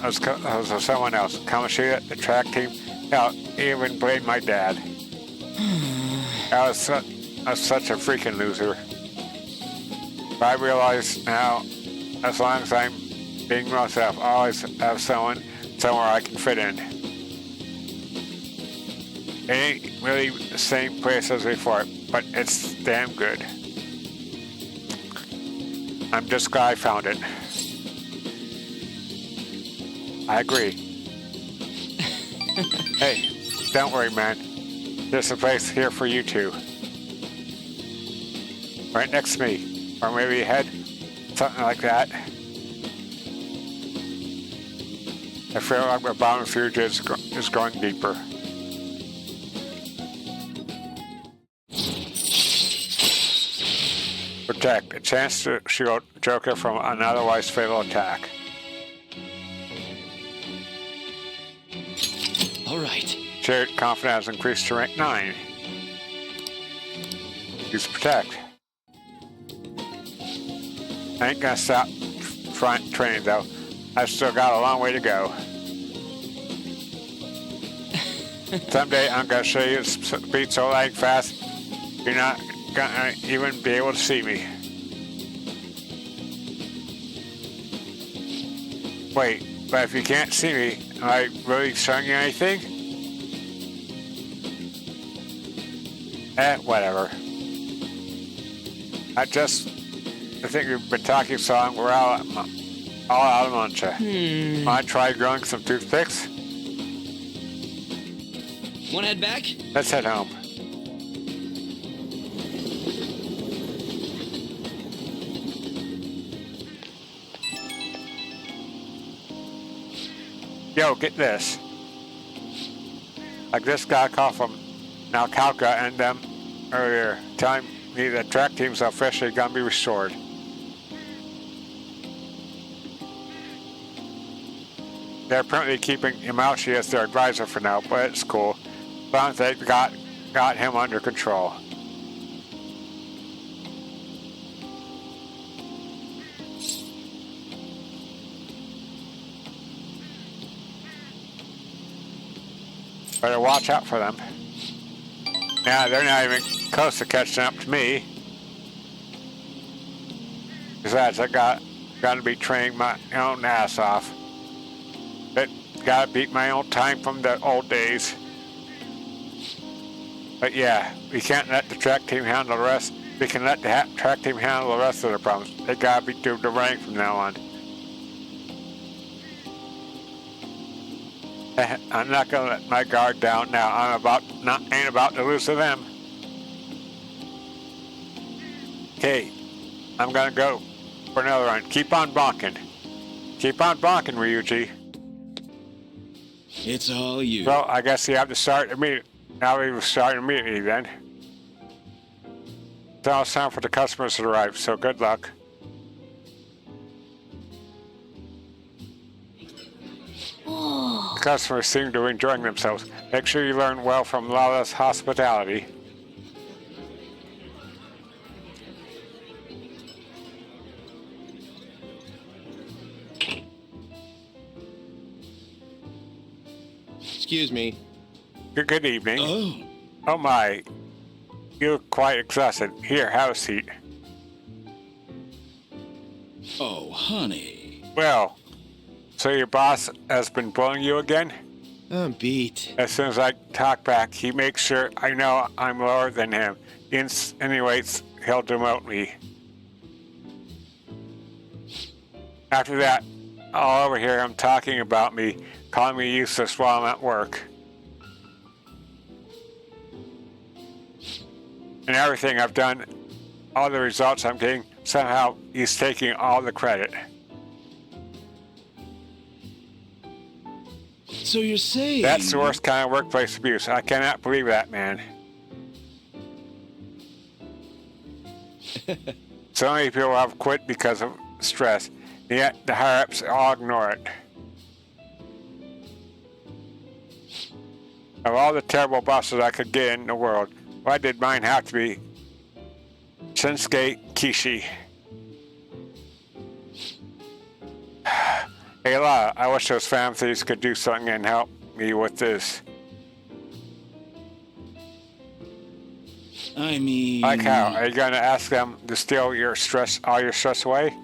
was someone else. Kamoshida, the track team, hell, even blamed my dad. I was such a freaking loser. But I realize now, as long as I'm being myself, I always have somewhere I can fit in. It ain't really the same place as before, but it's damn good. I'm just glad I found it. I agree. Hey, don't worry, man. There's a place here for you too. Right next to me. Or maybe ahead. Something like that. I feel like my bottom future is going deeper. Protect. A chance to shield Joker from an otherwise fatal attack. Alright. Shared confidence increased to rank 9. Use Protect. I ain't gonna stop front training though. I've still got a long way to go. Someday I'm gonna show you speed so lag fast, you're not gonna even be able to see me. Wait, but if you can't see me, am I really showing you anything? Whatever. I think we've been talking so long, we're all out of mancha. Wanna try growing some toothpicks? Wanna head back? Let's head home. Yo, get this. I just got a call from Nalkalka and them earlier, telling me the track team's officially gonna be restored. They're apparently keeping Imauchi as their advisor for now, but it's cool. As long as they've got him under control. Better watch out for them. Yeah, they're not even close to catching up to me. Besides, I got to be training my own ass off. But gotta beat my own time from the old days. But yeah, we can't let the track team handle the rest. We can let the track team handle the rest of the problems. They gotta be doing the running from now on. I'm not gonna let my guard down now. Ain't about to lose to them. Okay, I'm gonna go for another run. Keep on bonking. Keep on bonking, Ryuji. It's all you. Well, I guess you have to start immediately. Now we will start immediately then. Now it's time for the customers to arrive, so good luck. The customers seem to be enjoying themselves. Make sure you learn well from Lala's hospitality. Excuse me. Good evening. Oh, Oh my, you look quite exhausted. Here, have a seat. oh, honey. Well, so your boss has been bullying you again? I'm beat. As soon as I talk back, he makes sure I know I'm lower than him. He insinuates he'll demote me. After that, all over here, I'm talking about me, calling me useless while I'm at work. And everything I've done, all the results I'm getting, somehow he's taking all the credit. So you're saying... That's the worst kind of workplace abuse. I cannot believe that, man. So many people have quit because of stress, and yet the higher-ups all ignore it. Of all the terrible bosses I could get in the world, why did mine have to be Shinsuke Kishi? Hey, La, I wish those Phantom Thieves could do something and help me with this. I mean... Like how? Are you gonna ask them to steal your stress, all your stress away?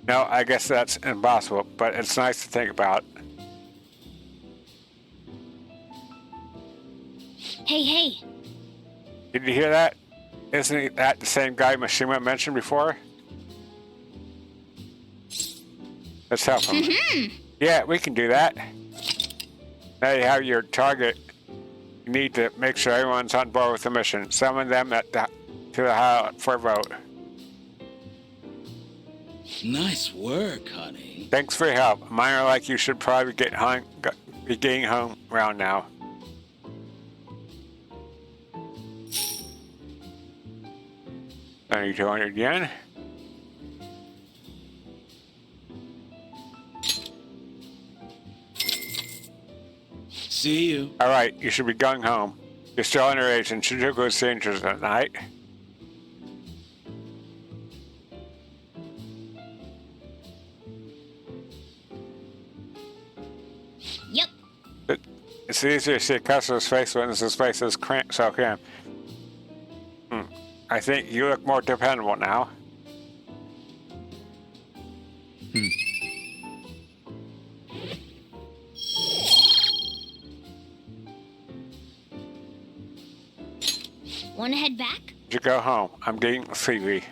No, I guess that's impossible, but it's nice to think about. Hey. Did you hear that? Isn't that the same guy Mishima mentioned before? Let's help him. Yeah, we can do that. Now you have your target. You need to make sure everyone's on board with the mission. Summon them to the hideout for a vote. Nice work, honey. Thanks for your help. A miner like you should probably be getting home around now. $200 yen. See you. All right, you should be going home. You're still underage and Shinjuku is dangerous at night. Yep. It's easier to see a customer's face when his face is so cramped. I think you look more dependable now. Wanna head back? You go home. I'm getting sleepy.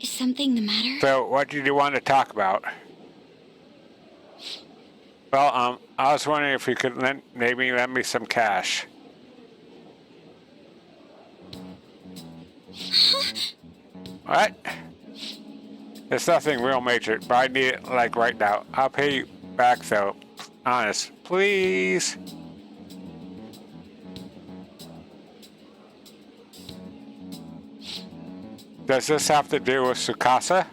Is something the matter? So, what did you want to talk about? Well, I was wondering if you could maybe lend me some cash. What? It's nothing real major, but I need it like right now. I'll pay you back though. Honest, please. Does this have to do with Tsukasa?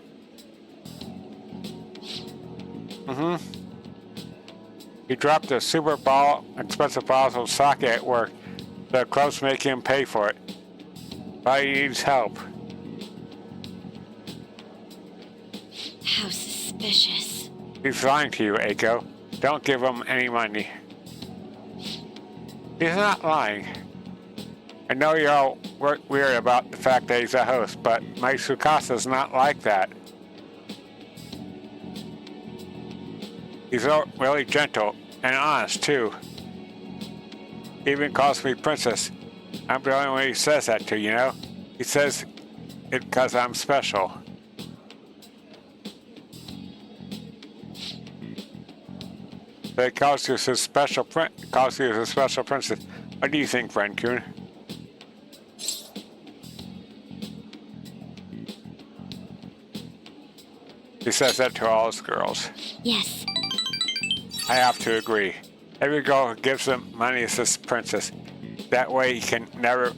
He dropped a expensive bottle of sake at work. The club's making him pay for it. But he needs help. How suspicious. He's lying to you, Eiko. Don't give him any money. He's not lying. I know you're all weird about the fact that he's a host, but my Tsukasa's not like that. He's really gentle and honest, too. He even calls me princess. I'm the only one he says that to, you know? He says it because I'm special. So he calls you his special princess. What do you think, friend Kun? He says that to all his girls. Yes. I have to agree. Every girl who gives him money is his princess. That way he can never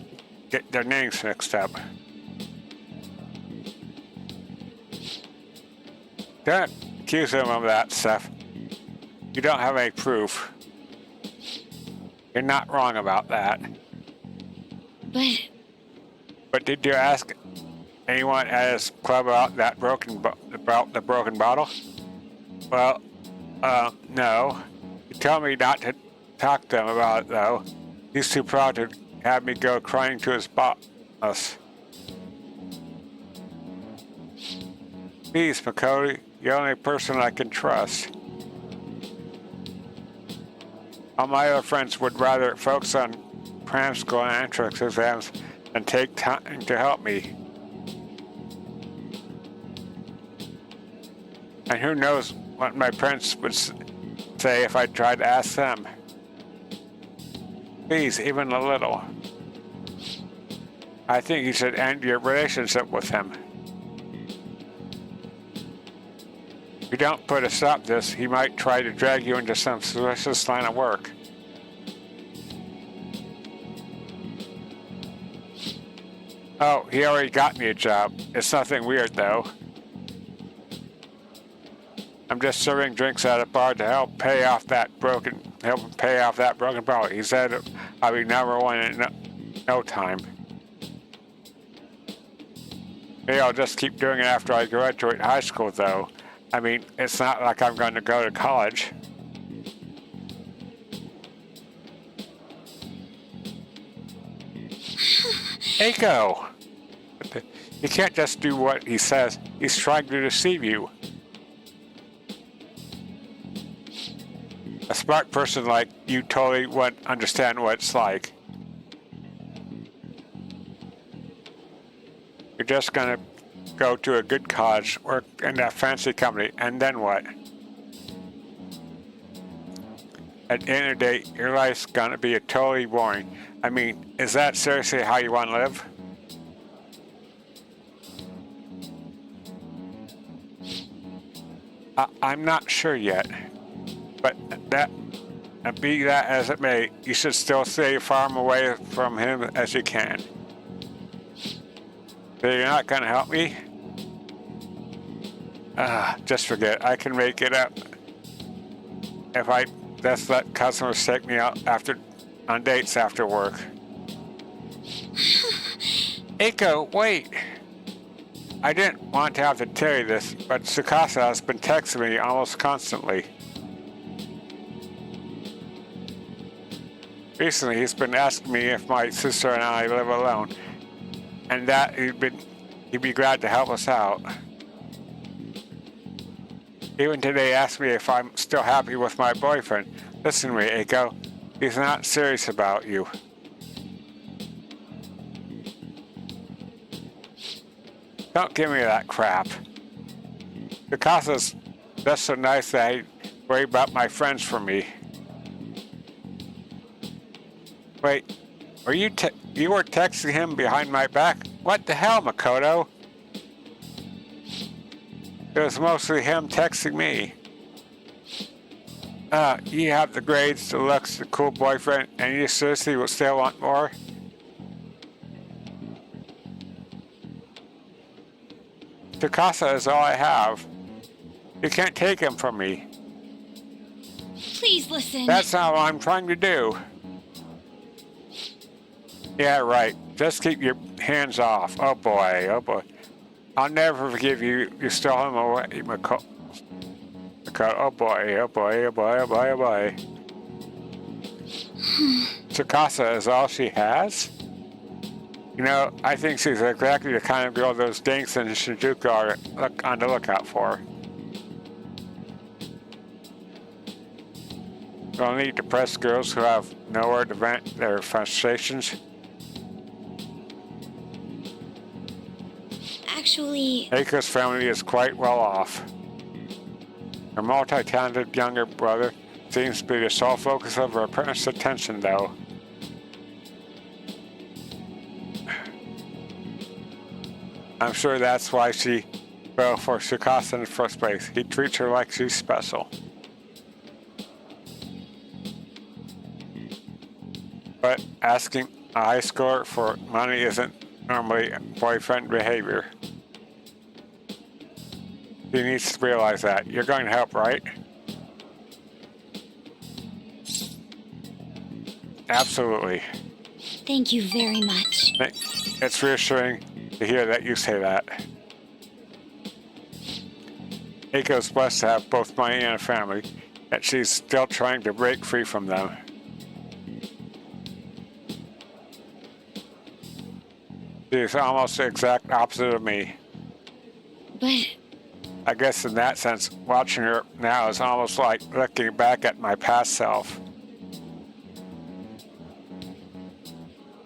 get their names mixed up. Don't accuse him of that stuff. You don't have any proof. You're not wrong about that. But did you ask anyone at his club about that the broken bottle? Well, no. He told me not to talk to him about it, though. He's too proud to have me go crying to his boss. Please, Makoto, you're the only person I can trust. All my other friends would rather focus on cram school and entrance exams than take time to help me. And who knows what my parents would say if I tried to ask them. Please, even a little. I think you should end your relationship with him. If you don't put a stop to this, he might try to drag you into some suspicious line of work. Oh, he already got me a job. It's nothing weird, though. I'm just serving drinks at a bar to help pay off that broken bottle. He said I'll be number one in no time. Maybe I'll just keep doing it after I graduate high school, though. I mean, it's not like I'm going to go to college. Eiko! You can't just do what he says. He's trying to deceive you. A smart person like you totally wouldn't understand what it's like. You're just gonna go to a good college, work in that fancy company, and then what? At the end of the day, your life's gonna be totally boring. I mean, is that seriously how you want to live? I'm not sure yet. But be that as it may, you should still stay far away from him as you can. So you're not going to help me? Just forget. I can make it up if I just let customers take me out on dates after work. Eiko, wait! I didn't want to have to tell you this, but Tsukasa has been texting me almost constantly. Recently, he's been asking me if my sister and I live alone, and that he'd be glad to help us out. Even today, he asked me if I'm still happy with my boyfriend. Listen to me, Eiko. He's not serious about you. Don't give me that crap. Tsukasa just so nice that he'd worry about my friends for me. Wait, were you were texting him behind my back? What the hell, Makoto? It was mostly him texting me. You have the grades, the looks, the cool boyfriend, and you seriously will still want more? Tsukasa is all I have. You can't take him from me. Please listen. That's not what I'm trying to do. Yeah, right. Just keep your hands off. Oh boy, oh boy. I'll never forgive you. You stole him away, Makoto. Oh boy, oh boy, oh boy, oh boy, oh boy. Tsukasa is all she has? You know, I think she's exactly the kind of girl those dinks in Shinjuku are on the lookout for. Only depressed girls who have nowhere to vent their frustrations. Actually, Eiko's family is quite well off. Her multi-talented younger brother seems to be the sole focus of her parents' attention, though. I'm sure that's why she fell for Tsukasa in the first place. He treats her like she's special. But asking a high schooler for money isn't normally boyfriend behavior. He needs to realize that. You're going to help, right? Absolutely. thank you very much. It's reassuring to hear that you say that. Eiko's blessed to have both money and a family, yet she's still trying to break free from them. She's almost the exact opposite of me. But I guess in that sense, watching her now is almost like looking back at my past self.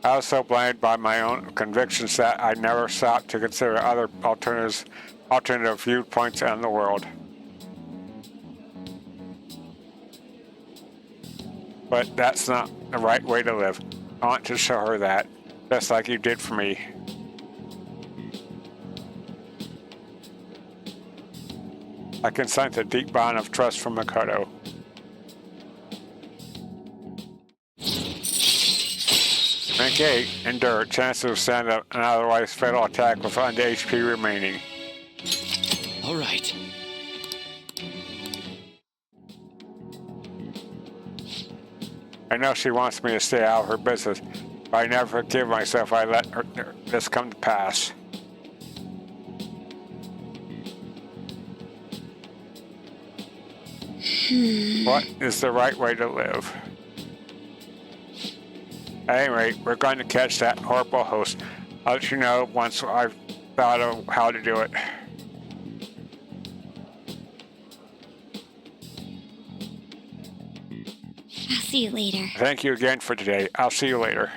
I was so blinded by my own convictions that I never sought to consider other alternative viewpoints on the world. But that's not the right way to live. I want to show her that, just like you did for me. I can sense a deep bond of trust from Makoto. Engage, endure, chance to withstand an otherwise fatal attack with under HP remaining. All right. I know she wants me to stay out of her business, but I never forgive myself I let this come to pass. What is the right way to live? At any rate, we're going to catch that horrible host. I'll let you know once I've thought of how to do it. I'll see you later. Thank you again for today. I'll see you later.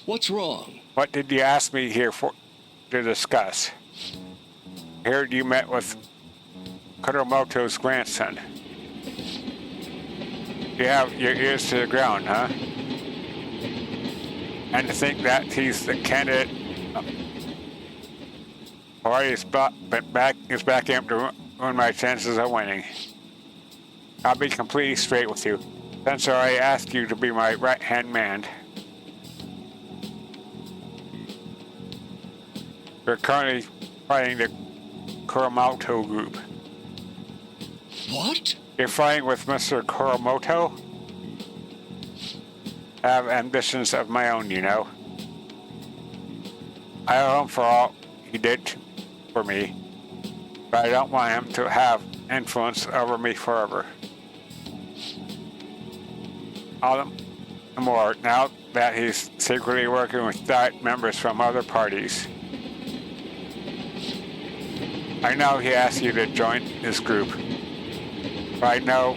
What's wrong? What did you ask me here for to discuss? I heard you met with Kuromoto's grandson. You have your ears to the ground, huh? And to think that he's the candidate, or he's back in to ruin my chances of winning. I'll be completely straight with you. Since I asked you to be my right-hand man. We're currently fighting the Kuromoto group. What? You're fighting with Mr. Kuromoto? I have ambitions of my own, you know. I owe him for all he did for me, but I don't want him to have influence over me forever. All the more now that he's secretly working with Diet members from other parties. I know he asked you to join his group, but I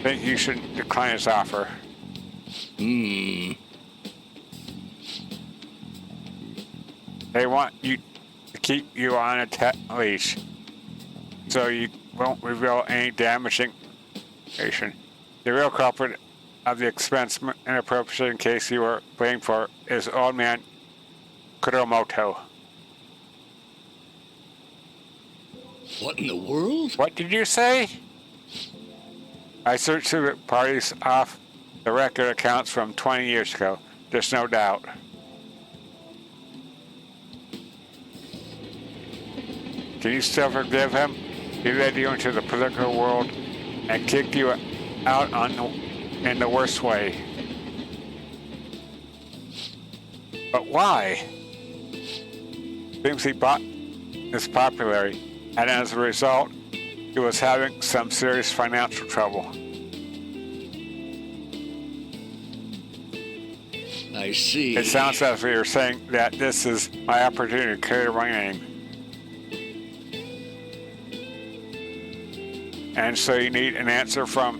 think you should decline his offer. They want you to keep you on a leash, so you won't reveal any damaging information. The real culprit of the expense and appropriation case you were paying for is old man Kuromoto. What in the world? What did you say? I searched through the parties off the record accounts from 20 years ago. There's no doubt. Can you still forgive him? He led you into the political world and kicked you out in the worst way. But why? Seems he bought his popularity, and as a result, he was having some serious financial trouble. I see. It sounds as if you're saying that this is my opportunity to clear my name. And so you need an answer from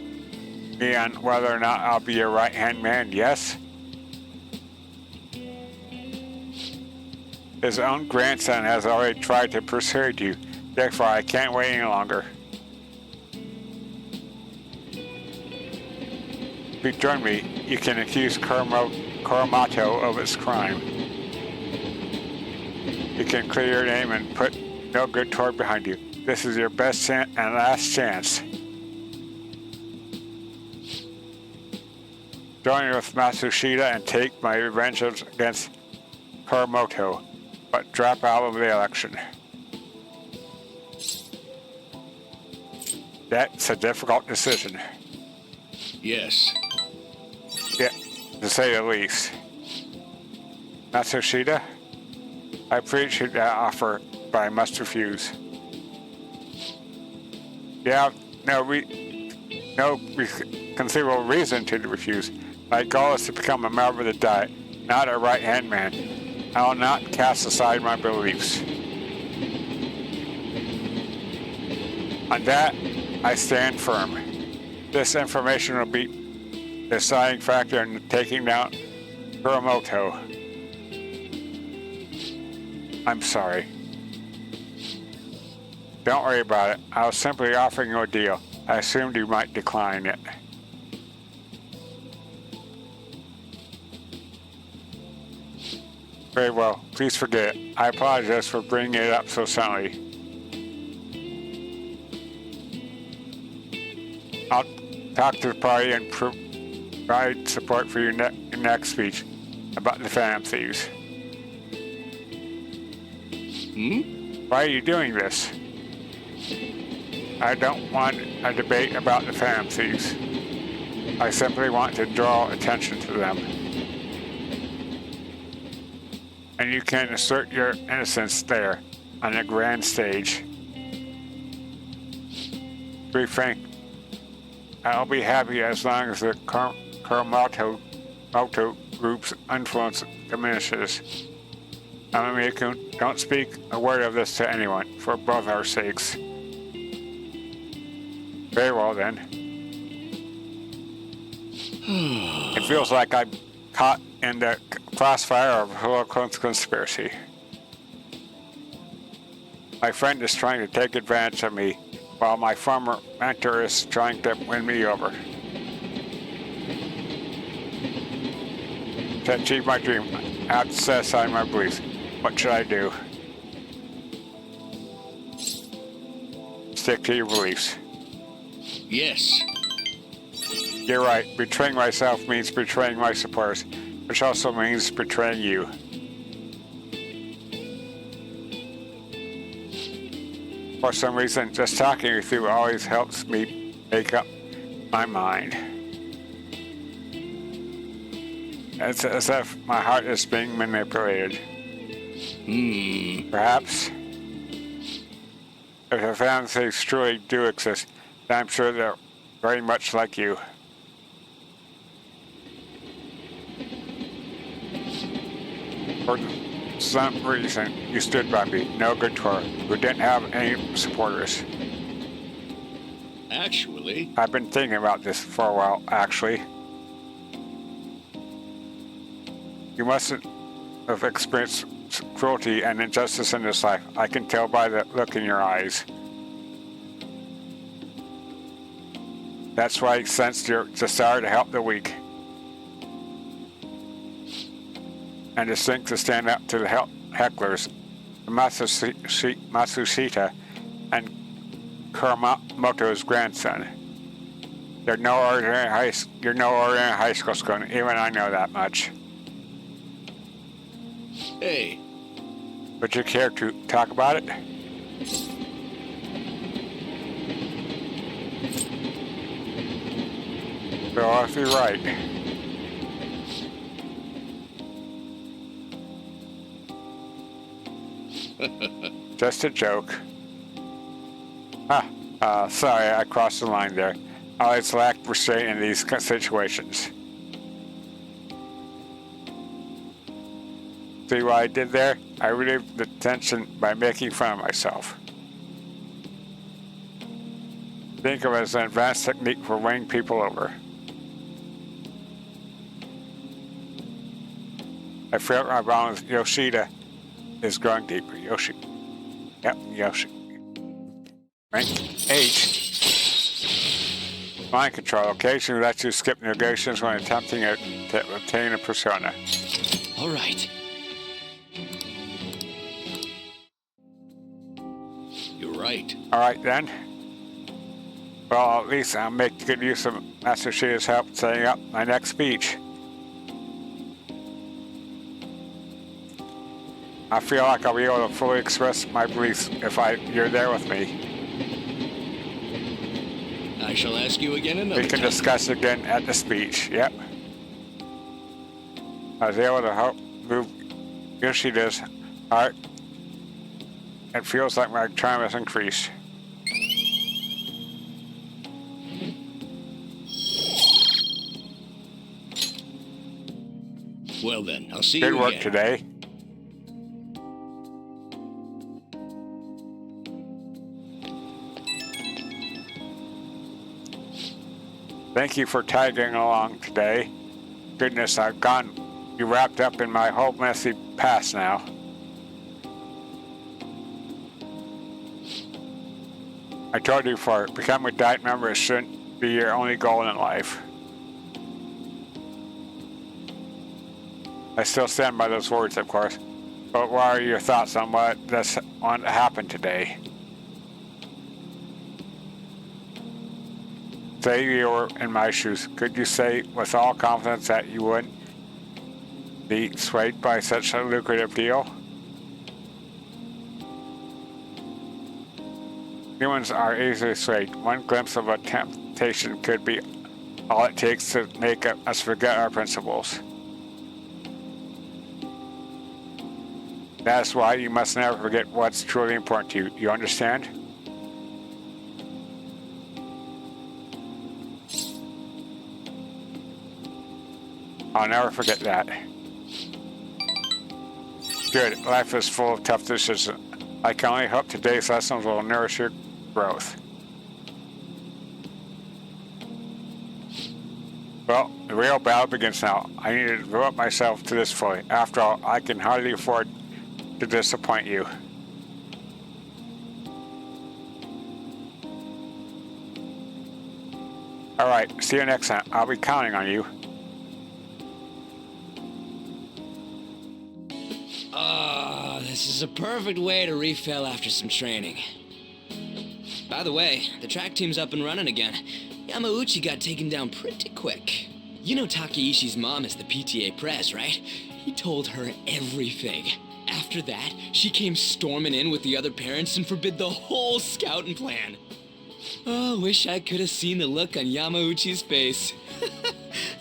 me on whether or not I'll be your right-hand man, yes? His own grandson has already tried to persuade you, therefore I can't wait any longer. If you join me, you can accuse Kuromoto of its crime. You can clear your name and put no good toward behind you. This is your best and last chance. Join with Matsushita and take my revenge against Kuromoto, but drop out of the election. That's a difficult decision. Yes. Yeah, to say the least. Matsushita, I appreciate that offer, but I must refuse. Yeah, no conceivable reason to refuse. My goal is to become a member of the Diet, not a right-hand man. I will not cast aside my beliefs. On that, I stand firm. This information will be the deciding factor in taking down Kuromoto. I'm sorry. Don't worry about it. I was simply offering you a deal. I assumed you might decline it. Very well. Please forget it. I apologize for bringing it up so suddenly. I'll talk to the party and provide support for your next speech about the Phantom Thieves. Why are you doing this? I don't want a debate about the Phantom Thieves. I simply want to draw attention to them. And you can assert your innocence there, on the grand stage. To be frank, I'll be happy as long as the Kuromoto group's influence diminishes. Amami-kun, don't speak a word of this to anyone, for both our sakes. Very well then. It feels like I'm caught in the crossfire of Holocaust conspiracy. My friend is trying to take advantage of me, while my former mentor is trying to win me over. To achieve my dream, I have to set aside my beliefs. What should I do? Stick to your beliefs. Yes. You're right. Betraying myself means betraying my supporters, which also means betraying you. For some reason, just talking with you always helps me make up my mind. It's as if my heart is being manipulated. Perhaps, if the Phantom Thieves truly do exist, then I'm sure they're very much like you. For some reason, you stood by me, no good tour, who didn't have any supporters. Actually, I've been thinking about this for a while, actually. You mustn't have experienced cruelty and injustice in this life. I can tell by the look in your eyes. That's why I sensed your desire to help the weak. And the strength to stand up to the hecklers, Matsushita and Kuromoto's grandson. You're no ordinary high school student, even I know that much. hey, Would you care to talk about it? Well, if you're right. Just a joke. Sorry, I crossed the line there. I always lack restraint in these situations. See what I did there? I relieved the tension by making fun of myself. Think of it as an advanced technique for winning people over. I feel my bond with Yoshida is growing deeper. Yep, Yoshi. Rank 8. Mind control occasionally lets you skip negotiations when attempting to obtain a persona. All right. You're right. Alright then. Well, at least I'll make good use of Master Shida's help setting up my next speech. I feel like I'll be able to fully express my beliefs if you're there with me. I shall ask you again another We can time. discuss again at the speech. Yep. I was able to help move Yoshida's heart. It feels like my charm has increased. Well then, I'll see Good you work again. today. Thank you for tagging along today. Goodness, I've gotten you wrapped up in my whole messy past now. I told you before, becoming a diet member shouldn't be your only goal in life. I still stand by those words, of course. But what are your thoughts on what happened today? Say you were in my shoes. Could you say with all confidence that you wouldn't be swayed by such a lucrative deal? Humans are easily swayed. One glimpse of a temptation could be all it takes to make us forget our principles. That's why you must never forget what's truly important to you. You understand? I'll never forget that. Good. Life is full of tough decisions. I can only hope today's lessons will nourish your growth. Well, the real battle begins now. I need to devote myself to this fully. After all, I can hardly afford to disappoint you. Alright, see you next time. I'll be counting on you. This is a perfect way to refill after some training. By the way, the track team's up and running again. Yamauchi got taken down pretty quick. You know Takeishi's mom is the PTA pres, right? He told her everything. After that, she came storming in with the other parents and forbid the whole scouting plan. Oh, wish I could have seen the look on Yamauchi's face.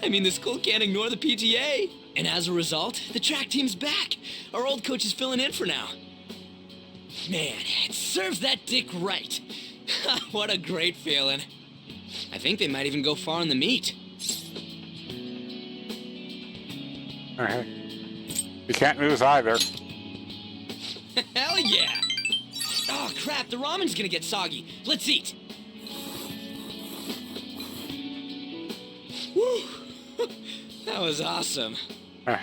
I mean, the school can't ignore the PTA. And as a result, the track team's back. Our old coach is filling in for now. Man, it serves that dick right. What a great feeling. I think they might even go far in the meet. Alright. You can't lose either. Hell yeah! Oh crap, the ramen's gonna get soggy. Let's eat. Woo! That was awesome. To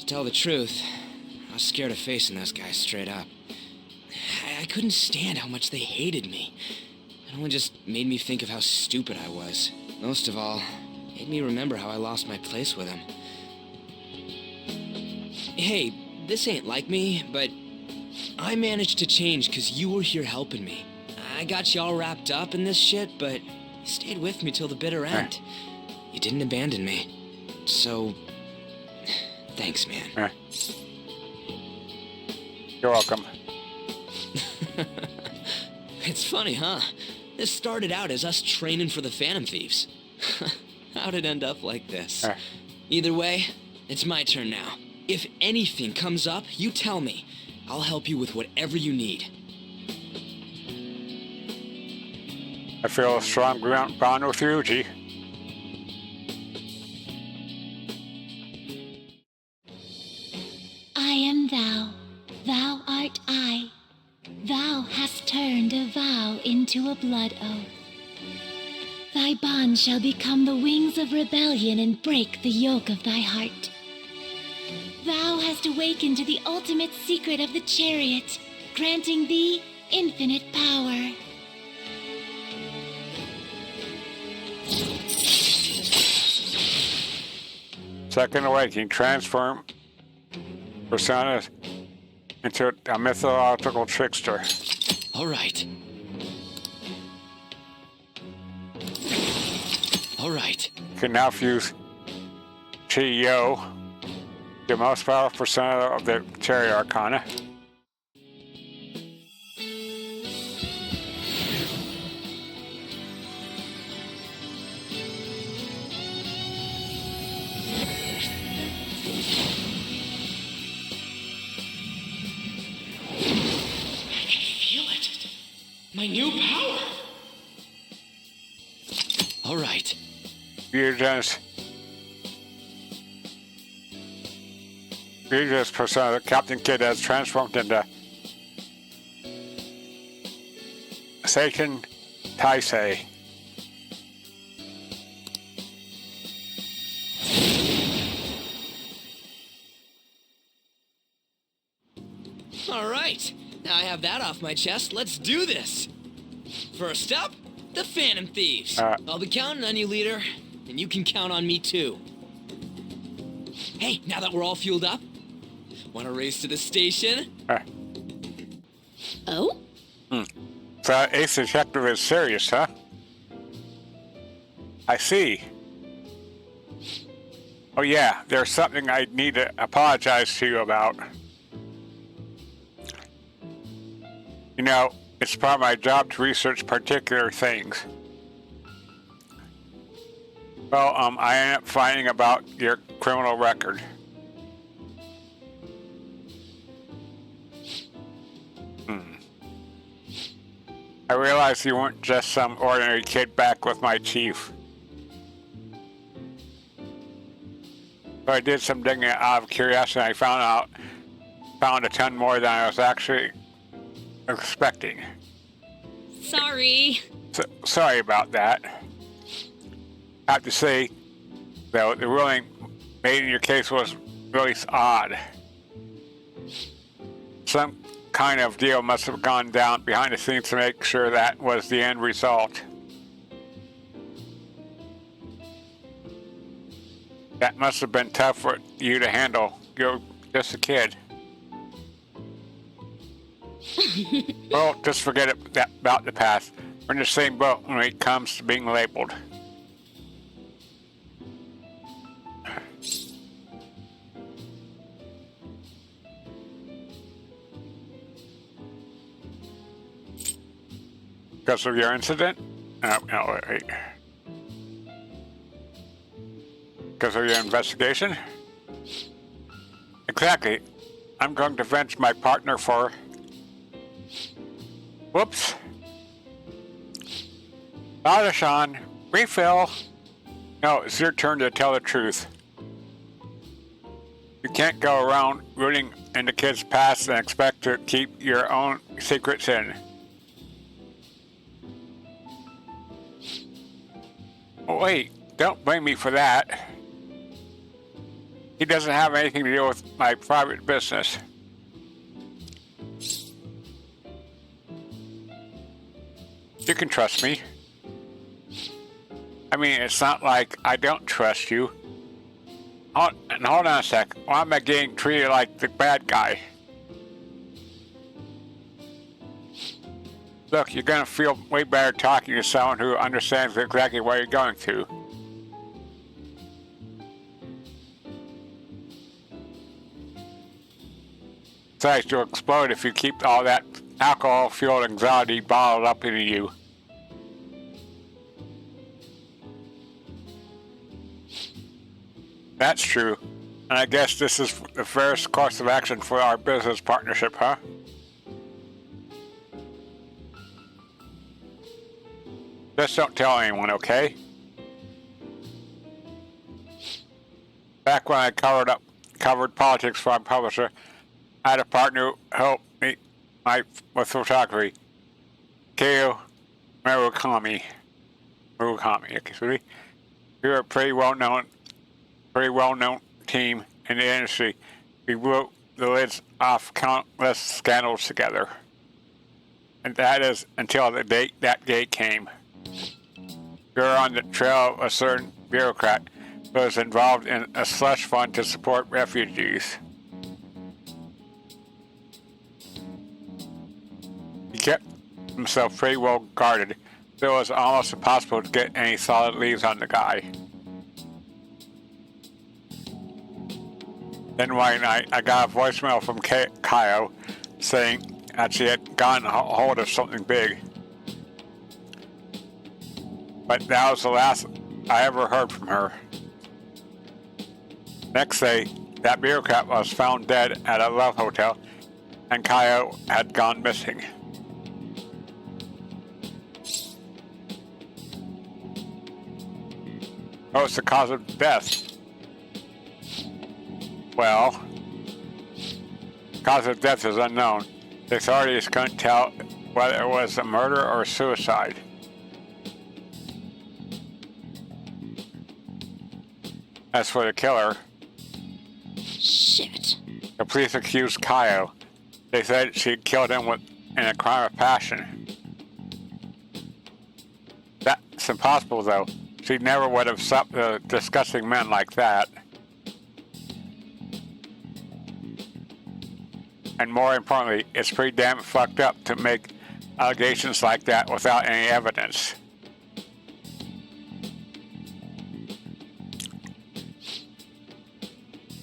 tell the truth, I was scared of facing those guys straight up. I couldn't stand how much they hated me. It only just made me think of how stupid I was. Most of all, it made me remember how I lost my place with them. Hey, this ain't like me, but I managed to change because you were here helping me. I got you all wrapped up in this shit, but you stayed with me till the bitter end. You didn't abandon me. So, thanks, man. You're welcome. It's funny, huh? This started out as us training for the Phantom Thieves. How'd it end up like this? Either way, it's my turn now. If anything comes up, you tell me. I'll help you with whatever you need. I feel a strong bond with Ryuji. I am thou, thou art I. Thou hast turned a vow into into a blood oath. Thy bond shall become the wings of rebellion and break the yoke of thy heart. Thou hast awakened to the ultimate secret of the chariot, granting thee infinite power. Second awakening, transform personas into a mythological trickster. All right. All right. You can now fuse Chihaya, the most powerful persona of the Chariot Arcana. My new power! All right. Ryuji's persona, Captain Kid, has transformed into Satan Taisei. All right. Now I have that off my chest. Let's do this. First up, the Phantom Thieves. I'll be counting on you, leader, and you can count on me too. Hey, now that we're all fueled up, want to race to the station? Oh? So Ace Detective is serious, huh? I see. Oh yeah, there's something I need to apologize to you about. You know, it's part of my job to research particular things. Well, I ended up finding about your criminal record. I realized you weren't just some ordinary kid back with my chief. So I did some digging out of curiosity and I found a ton more than I was actually expecting. Sorry. Sorry about that. I have to say, though, the ruling made in your case was really odd. Some kind of deal must have gone down behind the scenes to make sure that was the end result. That must have been tough for you to handle. You're just a kid. Well, just forget about the past. We're in the same boat when it comes to being labeled. Because of your incident? No, wait. Because of your investigation? Exactly. I'm going to avenge my partner for... Whoops. Badashan, refill. No, it's your turn to tell the truth. You can't go around rooting in the kid's past and expect to keep your own secrets in. Oh, wait, don't blame me for that. He doesn't have anything to do with my private business. You can trust me. I mean, it's not like I don't trust you. Hold on a sec. Why am I getting treated like the bad guy? Look, you're gonna feel way better talking to someone who understands exactly what you're going through. Besides, you'll explode if you keep all that alcohol-fueled anxiety bottled up into you. That's true. And I guess this is the first course of action for our business partnership, huh? Just don't tell anyone, okay? Back when I covered politics for our publisher, I had a partner who helped me with photography. Keo Murakami. Excuse me. We're a pretty well-known team in the industry. We blew the lids off countless scandals together. And that is until the date that gate came. We were on the trail of a certain bureaucrat who was involved in a slush fund to support refugees. He kept himself pretty well guarded, so it was almost impossible to get any solid leads on the guy. Then one night, I got a voicemail from Kaio saying that she had gotten a hold of something big. But that was the last I ever heard from her. Next day, that bureaucrat was found dead at a love hotel, and Kaio had gone missing. What was the cause of death? Well, the cause of death is unknown. The authorities couldn't tell whether it was a murder or suicide. As for the killer, Shit. the police accused Kaio. They said she'd killed him in a crime of passion. That's impossible, though. She never would have stopped disgusting men like that. And more importantly, it's pretty damn fucked up to make allegations like that without any evidence.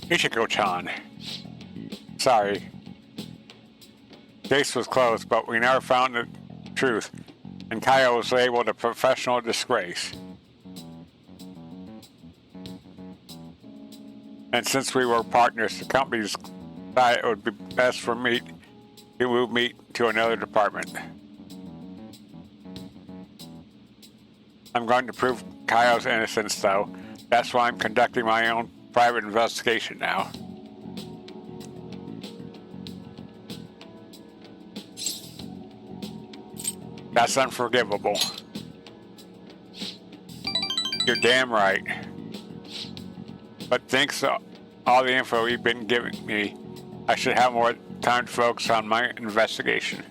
Ichigo-chan. Sorry. Case was closed, but we never found the truth, and Kaio was labeled a professional disgrace. And since we were partners, the company's decided it would be best for me to move me to another department. I'm going to prove Kaio's innocence, though. That's why I'm conducting my own private investigation now. That's unforgivable. You're damn right. But thanks to all the info you've been giving me, I should have more time to focus on my investigation.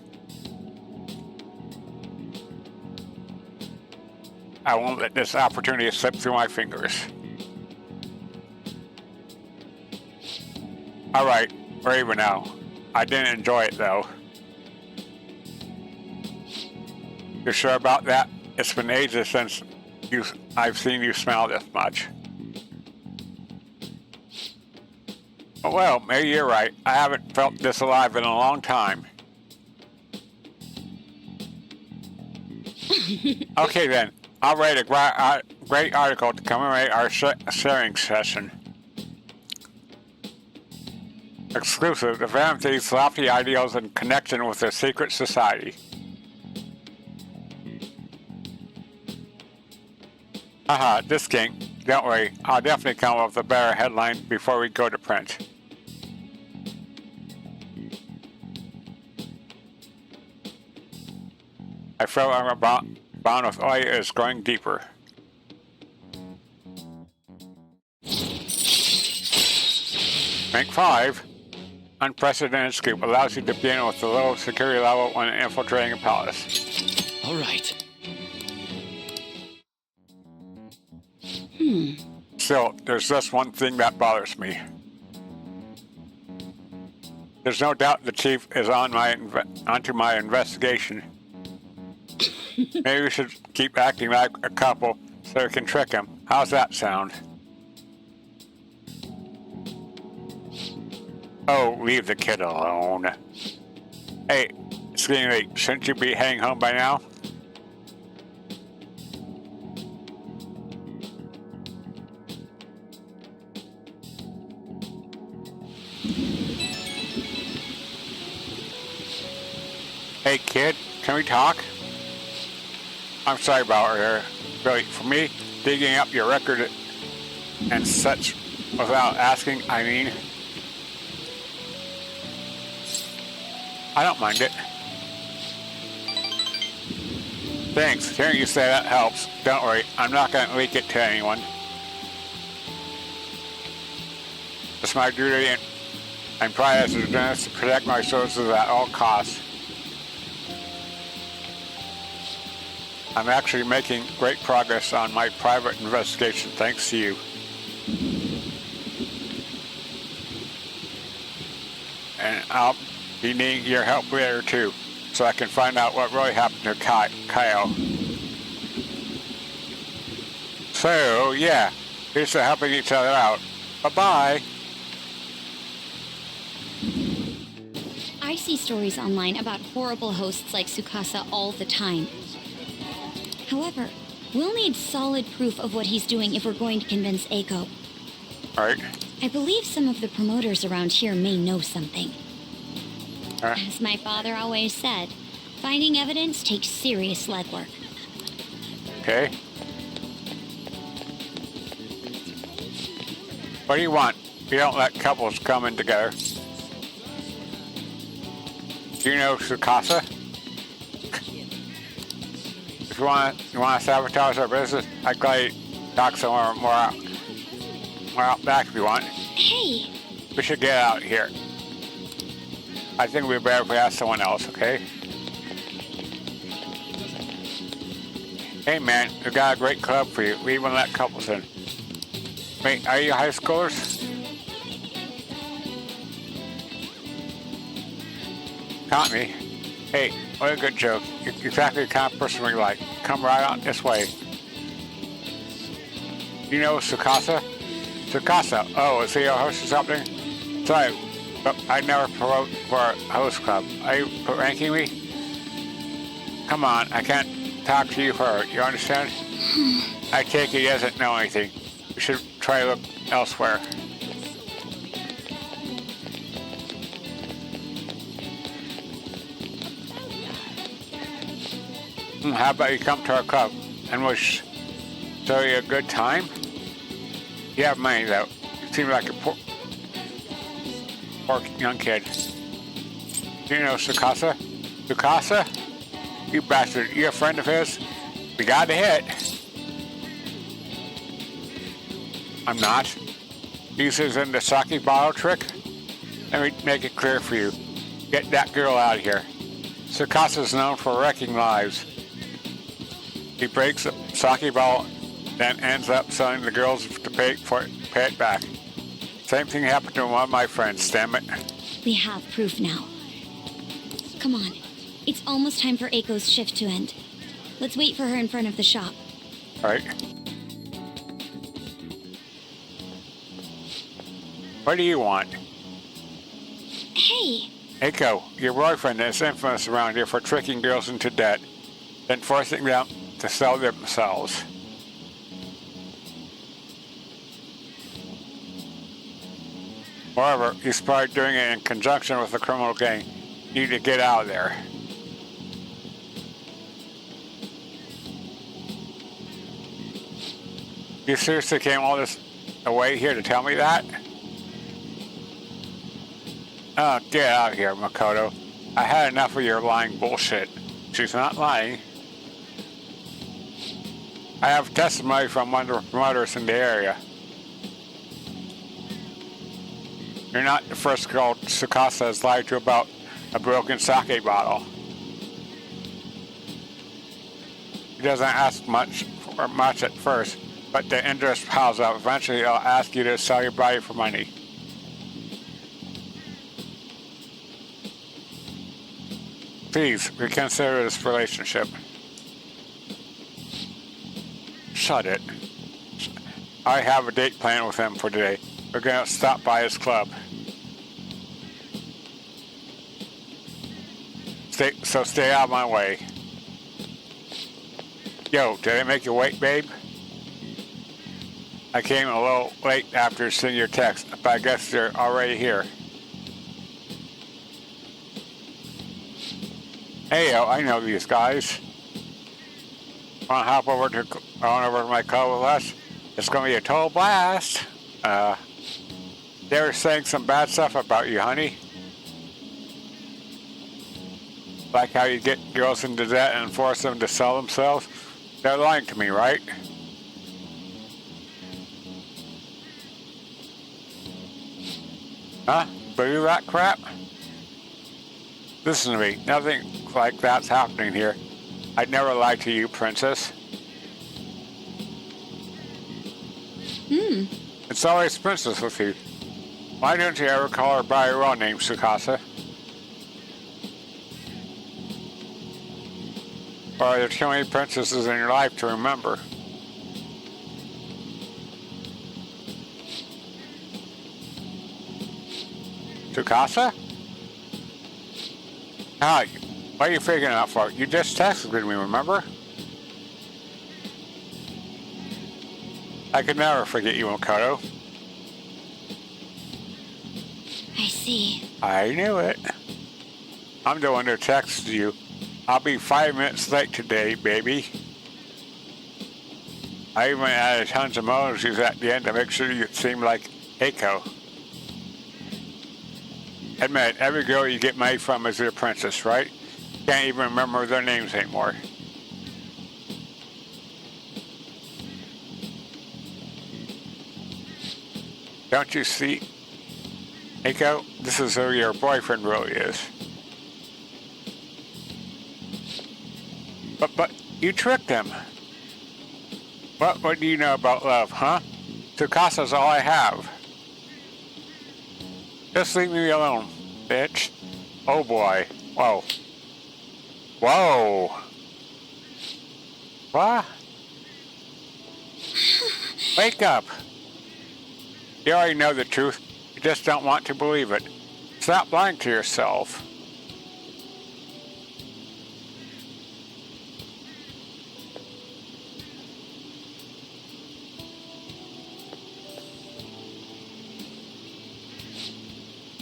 I won't let this opportunity slip through my fingers. Alright, we're even now. I didn't enjoy it though. You're sure about that? It's been ages since I've seen you smile this much. Well, maybe you're right. I haven't felt this alive in a long time. Okay then, I'll write a great article to commemorate our sharing session. Exclusive, the Phantom Thieves' lofty ideals in connection with their secret society. Haha, this king. Don't worry, I'll definitely come up with a better headline before we go to print. I feel our bond with Ohya is going deeper. Rank 5. Unprecedented scoop allows you to begin with the low security level when infiltrating a palace. All right. Still, there's just one thing that bothers me. There's no doubt the chief is onto my investigation. Maybe we should keep acting like a couple so we can trick him. How's that sound? Oh, leave the kid alone. Hey, it's getting late. Shouldn't you be heading home by now? Hey kid, can we talk? I'm sorry about her. Really, for me, digging up your record and such without asking, I mean, I don't mind it. Thanks. Hearing you say that helps. Don't worry, I'm not going to leak it to anyone. It's my duty and pride as a journalist to protect my sources at all costs. I'm actually making great progress on my private investigation thanks to you. And I'll be needing your help later too, so I can find out what really happened to Kyle. So, yeah, here's to helping each other out. Bye-bye. I see stories online about horrible hosts like Tsukasa all the time. However, we'll need solid proof of what he's doing if we're going to convince Eiko. Alright. I believe some of the promoters around here may know something. Alright. As my father always said, finding evidence takes serious legwork. Okay. What do you want? You don't let couples come in together. Do you know Tsukasa? If you want to sabotage our business, I'd gladly talk somewhere more out back if you want. Hey! We should get out of here. I think we'd better if we ask someone else, okay? Hey man, we got a great club for you. We even let couples in. Wait, are you high schoolers? Caught me. Hey, what a good joke. You're exactly the kind of person we like. Come right on this way. You know Tsukasa? Tsukasa? Oh, is he a host or something? Sorry, but I never promote for a host club. Are you ranking me? Come on, I can't talk to you for her. You understand? I take he doesn't know anything. We should try to look elsewhere. How about you come to our club and we'll show you a good time? You have money though. You seem like a poor young kid. Do you know Tsukasa? Tsukasa? You bastard, you a friend of his? We got a hit. I'm not. He's in the sake bottle trick. Let me make it clear for you. Get that girl out of here. Tsukasa's known for wrecking lives. He breaks a sake bottle, then ends up selling the girls to pay it back. Same thing happened to one of my friends, damn it. We have proof now. Come on. It's almost time for Eiko's shift to end. Let's wait for her in front of the shop. Alright. What do you want? Hey! Eiko, your boyfriend is infamous around here for tricking girls into debt, then forcing them to sell themselves. However, he's probably doing it in conjunction with a criminal gang. You need to get out of there. You seriously came all this way here to tell me that? Oh, get out of here, Makoto. I had enough of your lying bullshit. She's not lying. I have testimony from one of the promoters in the area. You're not the first girl Tsukasa has lied to about a broken sake bottle. He doesn't ask much at first, but the interest piles up. Eventually, he'll ask you to sell your body for money. Please, reconsider this relationship. Shut it. I have a date planned with him for today. We're gonna stop by his club. Stay out of my way. Yo, did I make you wait, babe? I came a little late after seeing your text, but I guess you're already here. Hey, yo, I know these guys. Want to hop over to my club with us? It's gonna be a total blast. They were saying some bad stuff about you, honey. Like how you get girls into debt and force them to sell themselves? They're lying to me, right? Huh? Believe that crap? Listen to me. Nothing like that's happening here. I'd never lie to you, princess. It's always princess with you. Why don't you ever call her by her real name, Tsukasa? Or are there too many princesses in your life to remember? Tsukasa? How? What are you figuring out for? You just texted me, remember? I could never forget you, Makoto. I see. I knew it. I'm the one who texted you. I'll be 5 minutes late today, baby. I even added tons of emojis at the end to make sure you seem like Eiko. Admit, every girl you get married from is your princess, right? Can't even remember their names anymore. Don't you see, Eiko? This is who your boyfriend really is. But you tricked him. What do you know about love, huh? Tsukasa's all I have. Just leave me alone, bitch. Oh boy. Whoa. Whoa. What? Wake up. You already know the truth. You just don't want to believe it. Stop lying to yourself.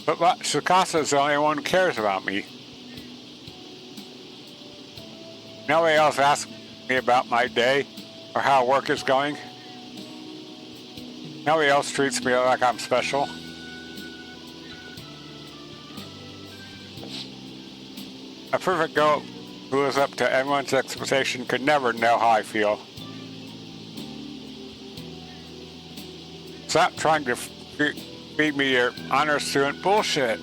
But Tsukasa's the only one who cares about me. Nobody else asks me about my day or how work is going. Nobody else treats me like I'm special. A perfect girl who lives up to everyone's expectation could never know how I feel. Stop trying to feed me your honor student bullshit.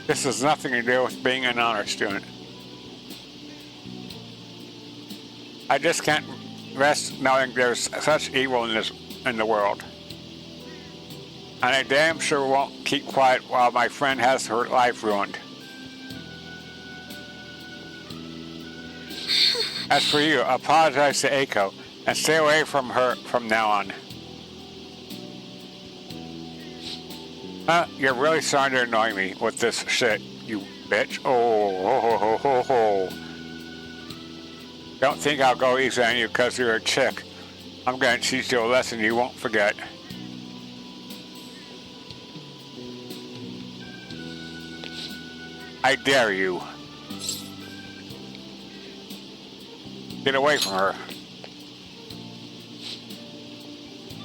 This has nothing to do with being an honor student. I just can't rest knowing there's such evil in the world. And I damn sure won't keep quiet while my friend has her life ruined. As for you, apologize to Eiko and stay away from her from now on. You're really starting to annoy me with this shit, you bitch. Oh, ho, ho, ho, ho. Don't think I'll go easy on you because you're a chick. I'm going to teach you a lesson you won't forget. I dare you. Get away from her.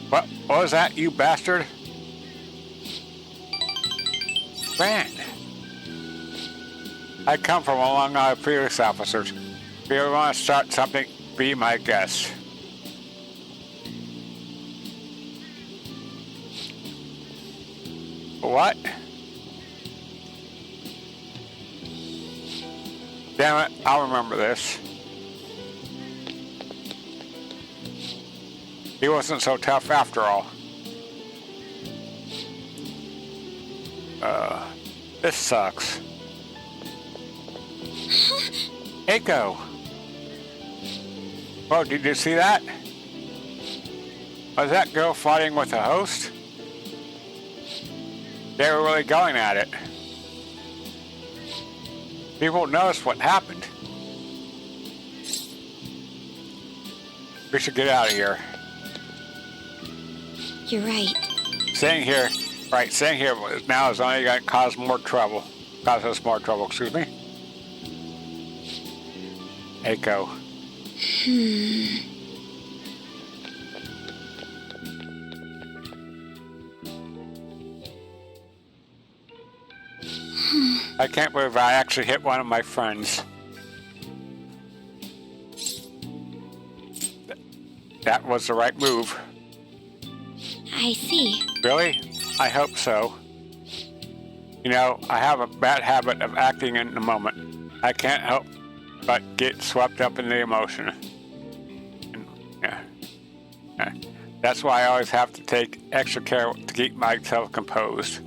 What was that, you bastard? Man. I come from a long line of police officers. If you ever want to start something, be my guest. What? Damn it, I'll remember this. He wasn't so tough after all. This sucks. Eiko! Oh, did you see that? Was that girl fighting with a host? They were really going at it. People noticed what happened. We should get out of here. You're right. Staying here now is only going to cause more trouble. Cause us more trouble, excuse me. Eiko. I can't believe I actually hit one of my friends. That was the right move. I see. Really? I hope so. You know, I have a bad habit of acting in the moment. I can't help but get swept up in the emotion. And, yeah. That's why I always have to take extra care to keep myself composed.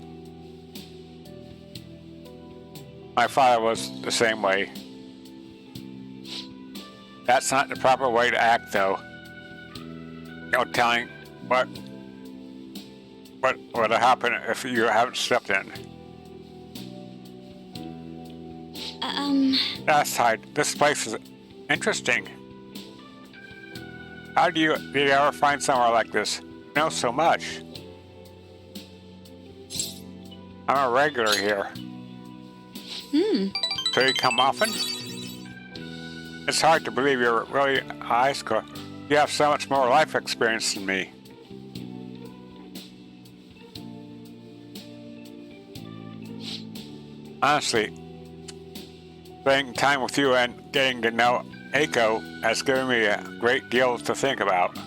My father was the same way. That's not the proper way to act, though. No telling what would happen if you haven't stepped in. That side, this place is interesting. How do you ever find somewhere like this? You know so much. I'm a regular here. So you come often? It's hard to believe you're really a high school. You have so much more life experience than me. Honestly, spending time with you and getting to know Eiko has given me a great deal to think about.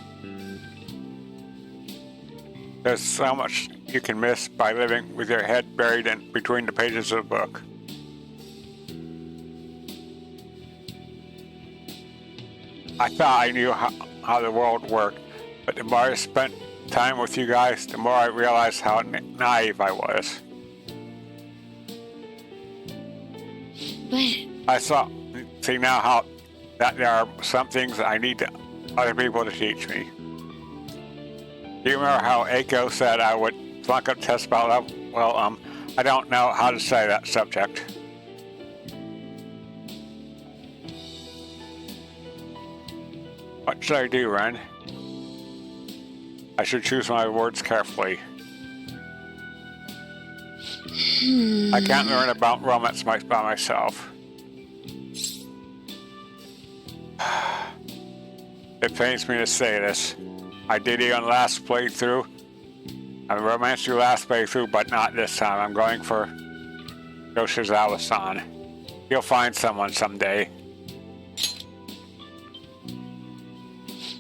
There's so much you can miss by living with your head buried in between the pages of the book. I thought I knew how the world worked, but the more I spent time with you guys, the more I realized how naive I was. But I see now how that there are some things that I need other people to teach me. Do you remember how Eiko said I would flunk up test about love? Well, I don't know how to say that subject. What should I do, Ren? I should choose my words carefully. I can't learn about romance by myself. It pains me to say this. I did it on last playthrough. I romanced you last playthrough, but not this time. I'm going for Yoshizawa-san. You'll find someone someday.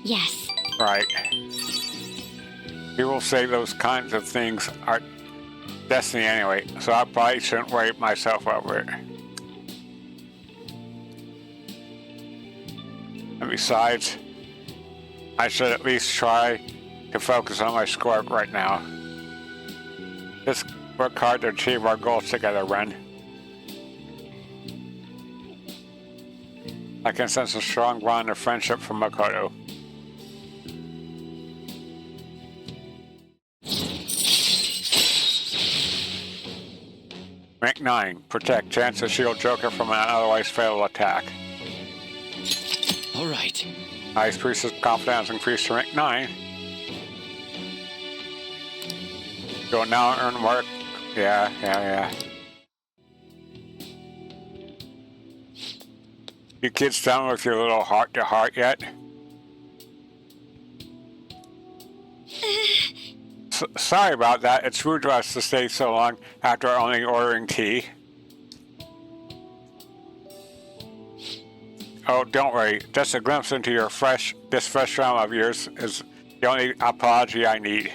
yes. Right. People say those kinds of things are destiny anyway, so I probably shouldn't worry myself over it. And besides, I should at least try to focus on my score right now. Let's work hard to achieve our goals together, Ren. I can sense a strong bond of friendship from Makoto. Rank 9. Protect. Chance to shield Joker from an otherwise fatal attack. All right. Ice Priest's confidence increased to rank 9. You'll now earn more. Yeah. You kids done with your little heart-to-heart yet? Sorry about that. It's rude to us to stay so long after only ordering tea. Oh, don't worry. Just a glimpse into this fresh realm of yours is the only apology I need.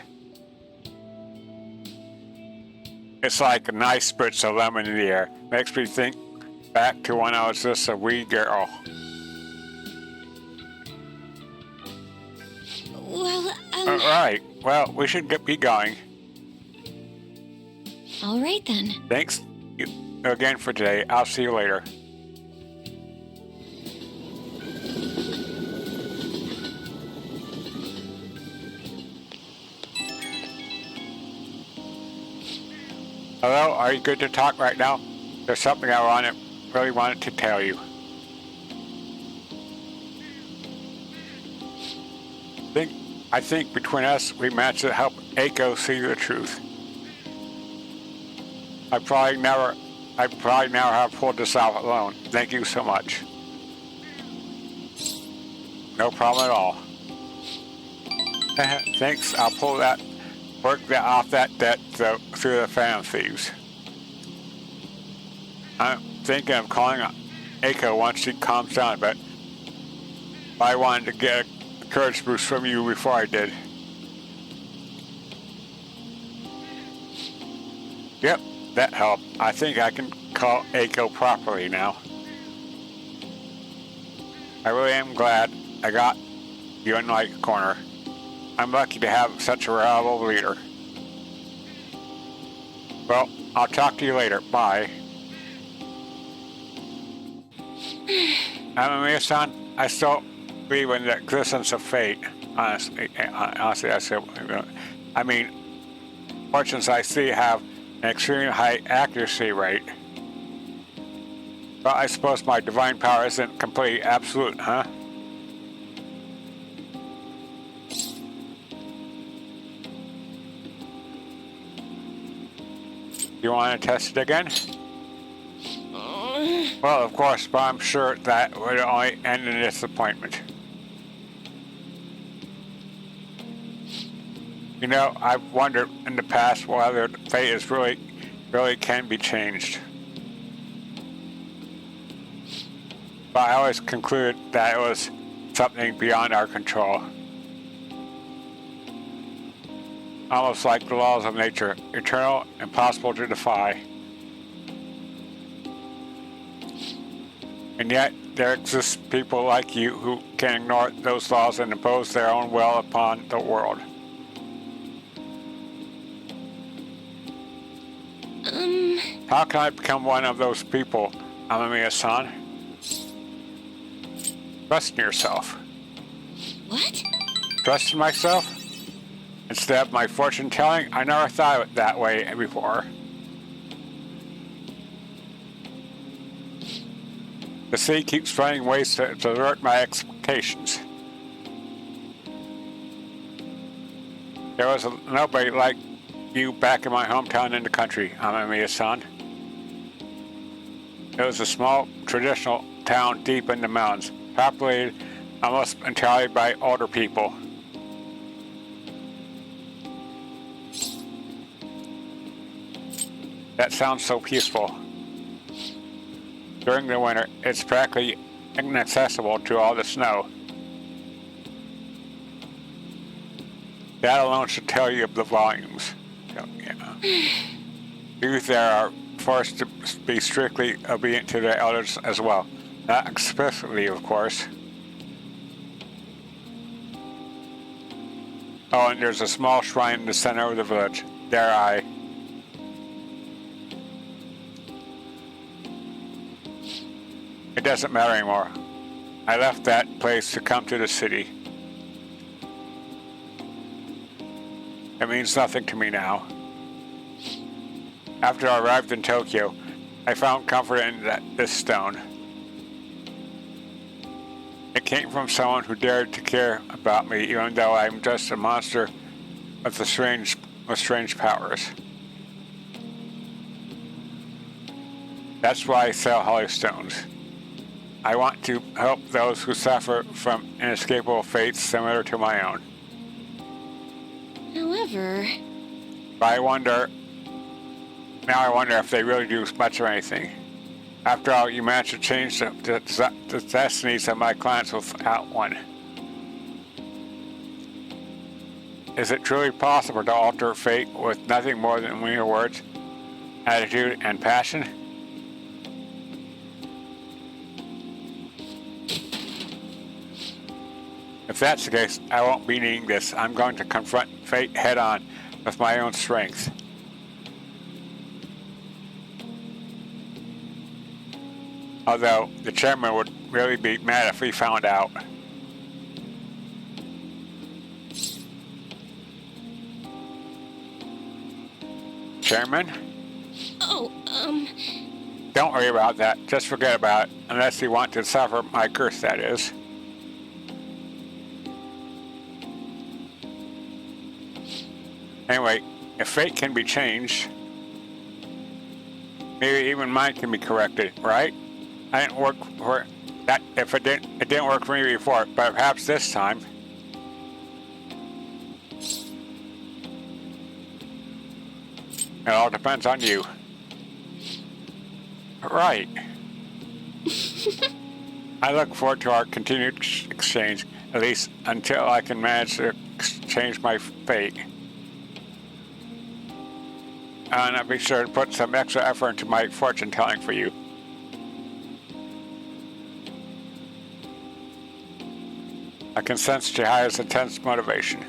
It's like a nice spritz of lemon in the air. Makes me think back to when I was just a wee girl. Well, Alright. Well, we should be going. all right then. Thanks again for today. I'll see you later. Hello, are you good to talk right now? There's something I really wanted to tell you. I think between us, we managed to help Eiko see the truth. I probably never have pulled this out alone. Thank you so much. No problem at all. Thanks, I'll work off that debt through the Phantom Thieves. I'm thinking of calling Eiko once she calms down, but I wanted to get a courage boost from you before I did. Yep, that helped. I think I can call Eiko properly now. I really am glad I got you in my corner. I'm lucky to have such a reliable leader. Well, I'll talk to you later. Bye. Amamiya-san, I still believe in the existence of fate. Honestly, I still, I mean, fortunes I see have an extremely high accuracy rate. But I suppose my divine power isn't completely absolute, huh? You want to test it again? Well, of course, but I'm sure that would only end in disappointment. You know, I've wondered in the past whether fate is really can be changed. But I always concluded that it was something beyond our control. Almost like the laws of nature, eternal, impossible to defy. And yet, there exist people like you who can ignore those laws and impose their own will upon the world. How can I become one of those people, Amamiya-san? Trust in yourself. What? Trust in myself? Instead of my fortune telling, I never thought of it that way before. The sea keeps finding ways to divert my expectations. There was nobody like you back in my hometown in the country, Amamiya-san. It was a small, traditional town deep in the mountains, populated almost entirely by older people. That sounds so peaceful. During the winter, it's practically inaccessible to all the snow. That alone should tell you of the volumes. So, yeah. Youth there are forced to be strictly obedient to their elders as well. Not explicitly, of course. Oh, and there's a small shrine in the center of the village. There I... It doesn't matter anymore. I left that place to come to the city. It means nothing to me now. After I arrived in Tokyo, I found comfort in this stone. It came from someone who dared to care about me, even though I'm just a monster with strange powers. That's why I sell holy stones. I want to help those who suffer from inescapable fates similar to my own. However... But I wonder if they really do much of anything. After all, you managed to change the destinies of my clients without one. Is it truly possible to alter fate with nothing more than mere words, attitude, and passion? If that's the case, I won't be needing this. I'm going to confront fate head-on with my own strength. Although, the chairman would really be mad if he found out. Chairman? Oh, Don't worry about that. Just forget about it. Unless you want to suffer my curse, that is. Anyway, if fate can be changed, maybe even mine can be corrected, right? I didn't work for that. If it didn't work for me before, but perhaps this time. It all depends on you. Right. I look forward to our continued exchange, at least until I can manage to change my fate. And I'll be sure to put some extra effort into my fortune telling for you. I can sense Chihaya's intense motivation.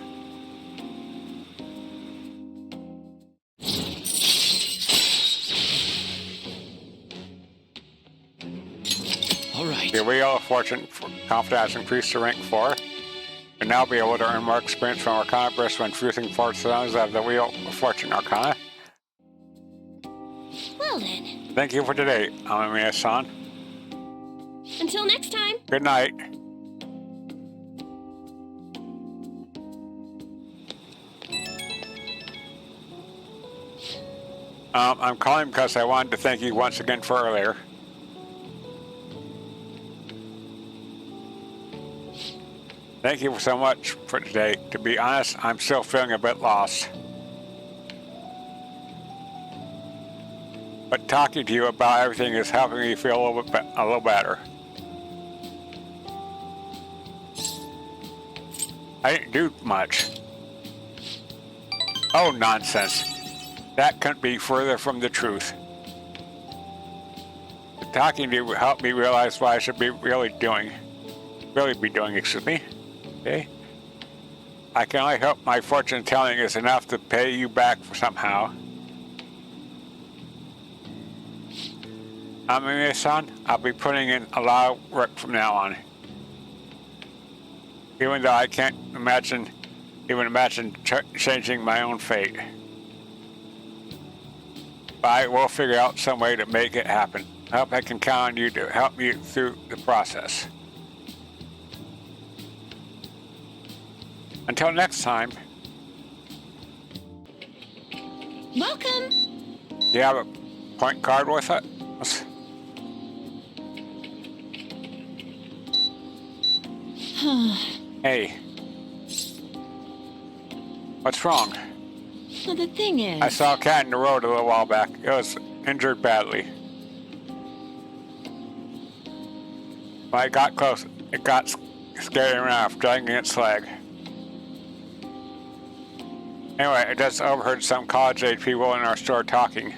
All right. The Wheel of Fortune confidence increased to rank 4. You'll now be able to earn more experience from Arcana Burst when fusing 4 zones of the Wheel of Fortune Arcana. Well then. Thank you for today, Amamiya-san. Until next time. Good night. I'm calling because I wanted to thank you once again for earlier. Thank you so much for today. To be honest, I'm still feeling a bit lost. But talking to you about everything is helping me feel a little better. I didn't do much. Oh, nonsense. That couldn't be further from the truth. Talking to you helped me realize what I should be really be doing, excuse me. Okay? I can only hope my fortune telling is enough to pay you back somehow. Amamiya-san, I'll be putting in a lot of work from now on. Even though I can't imagine changing my own fate. But I will figure out some way to make it happen. I hope I can count on you to help me through the process. Until next time. Welcome. Do you have a point card with it? Hey. What's wrong? Well, the thing is... I saw a cat in the road a little while back. It was injured badly. When I got close, it got scaring off, dragging its leg. Anyway, I just overheard some college-age people in our store talking.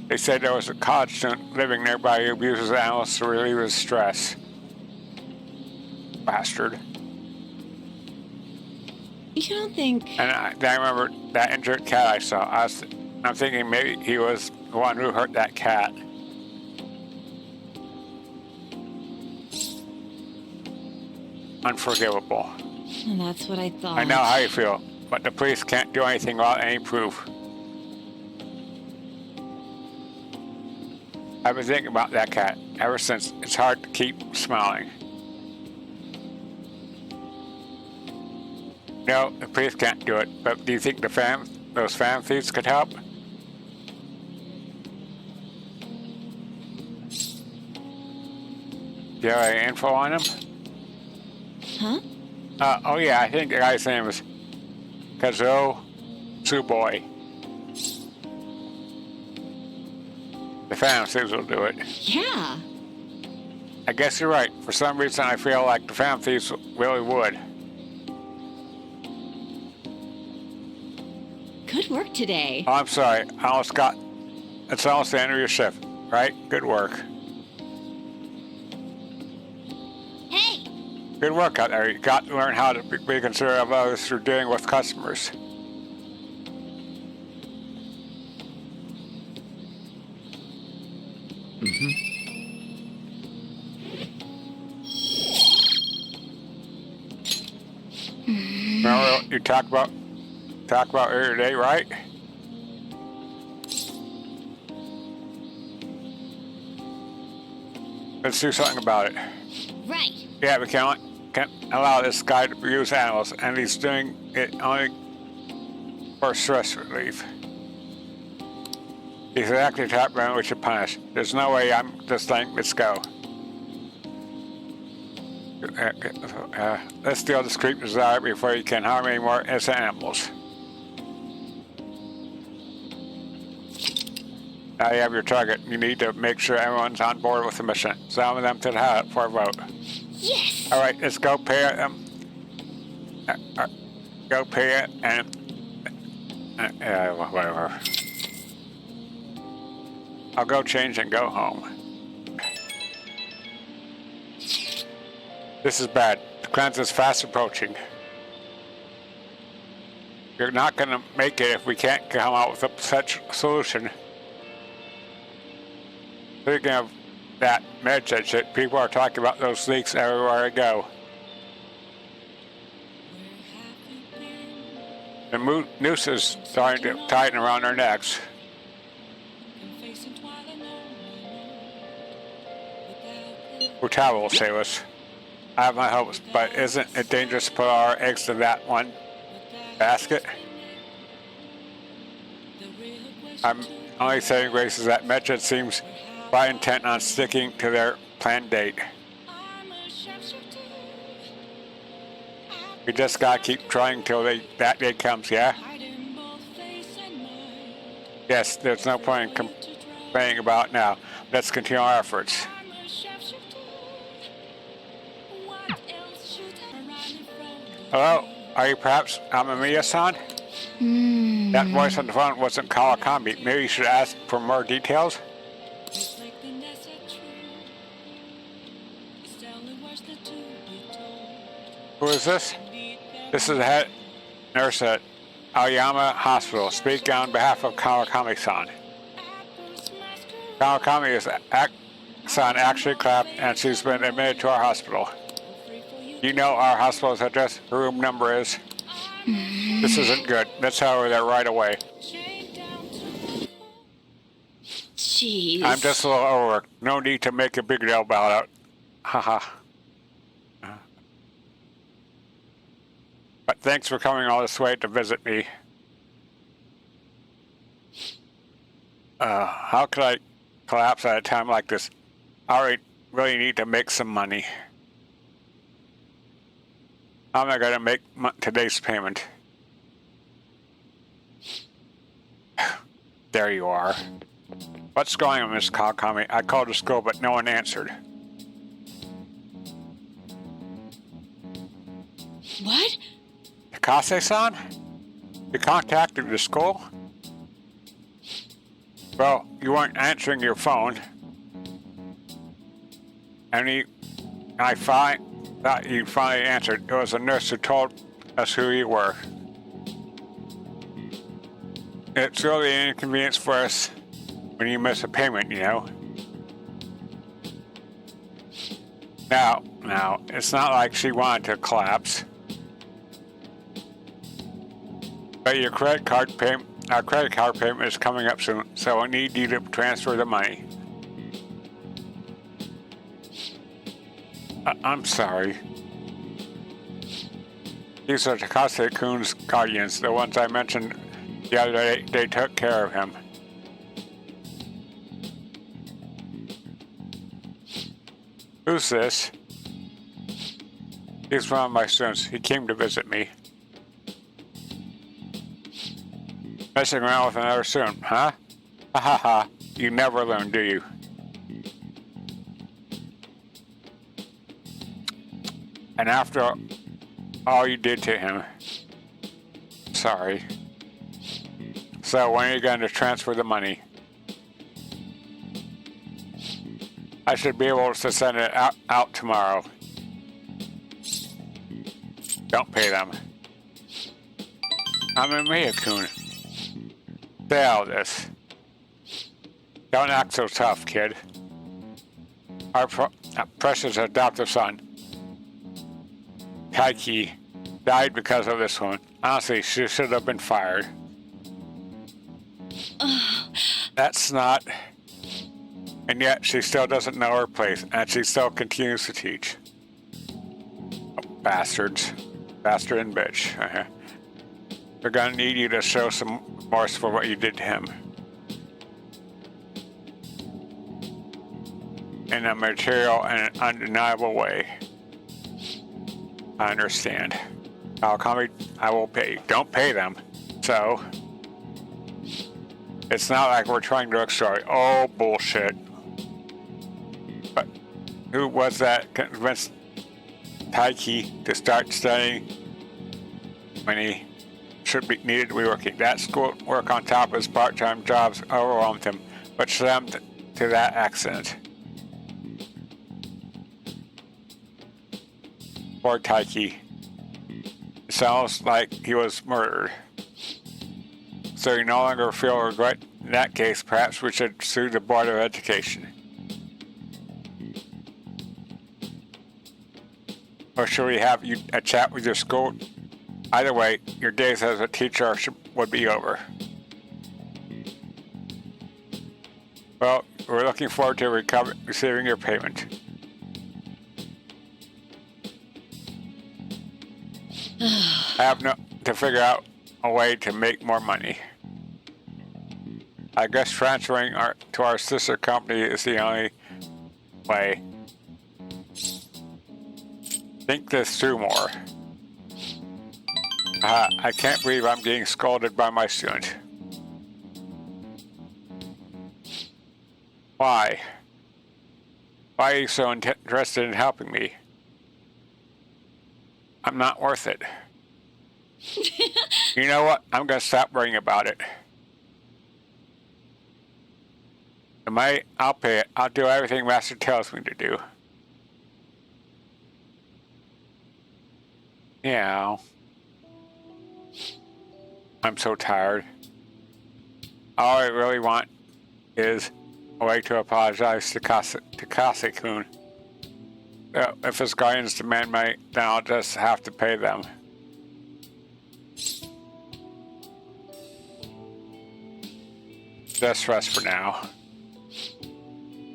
They said there was a college student living nearby who abuses animals to relieve his stress. Bastard. You don't think... And I remember that injured cat I saw. I'm thinking maybe he was the one who hurt that cat. Unforgivable. And that's what I thought. I know how you feel, but the police can't do anything without any proof. I've been thinking about that cat ever since. It's hard to keep smiling. No, the police can't do it, but do you think those Phantom Thieves could help? Do you have any info on them? Huh? Oh yeah, I think the guy's name is Kazuo Tsuboi. The Phantom Thieves will do it. Yeah. I guess you're right. For some reason, I feel like the Phantom Thieves really would. Good work today. Oh, I'm sorry. It's almost the end of your shift, right? Good work. Hey. Good work out there. You got to learn how to be considerate of others through dealing with customers. Remember what you talk about earlier today, right? Let's do something about it. Right. Yeah, we can't allow this guy to abuse animals, and he's doing it only for stress relief. He's exactly the type of man we should punish. There's no way I'm just letting this go. Let's steal this creep desire before he can harm any more innocent animals. Now you have your target. You need to make sure everyone's on board with the mission. Summon them to the hut for a vote. Yes! All right, let's go pay it. Go pay it and whatever. I'll go change and go home. This is bad. The cleanse is fast approaching. You're not going to make it if we can't come out with such solution. Speaking of that Medjed shit, people are talking about those leaks everywhere I go. The noose is starting to tighten around our necks. Futaba will save us. I have my hopes, but isn't it dangerous to put our eggs in that one basket? I'm only saying grace is that Medjed seems quite intent on sticking to their planned date. We just gotta keep trying till that day comes, yeah? Yes, there's no point in complaining about it now. Let's continue our efforts. Hello? Are you perhaps Amamiya-san? That voice on the phone wasn't Kawakami. Maybe you should ask for more details? Who is this? This is the head nurse at Aoyama Hospital, speaking on behalf of Kawakami-san. Kawakami-san actually clapped, and she's been admitted to our hospital. You know our hospital's address, room number is? This isn't good. Let's head over there right away. Jeez. I'm just a little overworked. No need to make a big deal about it. Haha. But thanks for coming all this way to visit me. How could I collapse at a time like this? I really need to make some money. How am I going to make today's payment? There you are. What's going on, Miss Kawakami? I called the school, but no one answered. What? Takase-san? You contacted the school? Well, you weren't answering your phone. And I thought you finally answered. It was a nurse who told us who you were. It's really an inconvenience for us when you miss a payment, you know. Now, it's not like she wanted to collapse. But our credit card payment is coming up soon, so I need you to transfer the money. I'm sorry. These are Takase-kun's guardians, the ones I mentioned the other day. They took care of him. Who's this? He's one of my students. He came to visit me. Messing around with another student, huh? Ha ha ha. You never learn, do you? And after all you did to him. Sorry. So when are you going to transfer the money? I should be able to send it out tomorrow. Don't pay them. I'm a Miyakun. Say all this. Don't act so tough, kid. Our precious adoptive son, Kaiki, died because of this one. Honestly, she should have been fired. That's not... And yet, she still doesn't know her place, and she still continues to teach. Oh, bastards. Bastard and bitch. They're gonna need you to show some remorse for what you did to him. In a material and an undeniable way. I understand. Kawakami, I will pay. Don't pay them. So... It's not like we're trying to destroy. Oh, bullshit. But who was that convinced Taiki to start studying when he should be needed to be working? That school work on top of his part-time jobs overwhelmed him, which led him to that accident. Poor Taiki. It sounds like he was murdered. So you no longer feel regret? In that case, perhaps we should sue the Board of Education. Or should we have you a chat with your school? Either way, your days as a teacher would be over. Well, we're looking forward to receiving your payment. I have to figure out a way to make more money. I guess transferring to our sister company is the only way. Think this through more. I can't believe I'm getting scolded by my student. Why? Why are you so interested in helping me? I'm not worth it. You know what? I'm gonna stop worrying about it. I'll pay it. I'll do everything Master tells me to do. Yeah. I'm so tired. All I really want is a way to apologize to Kase-kun. If his guardians demand money, then I'll just have to pay them. Just rest for now.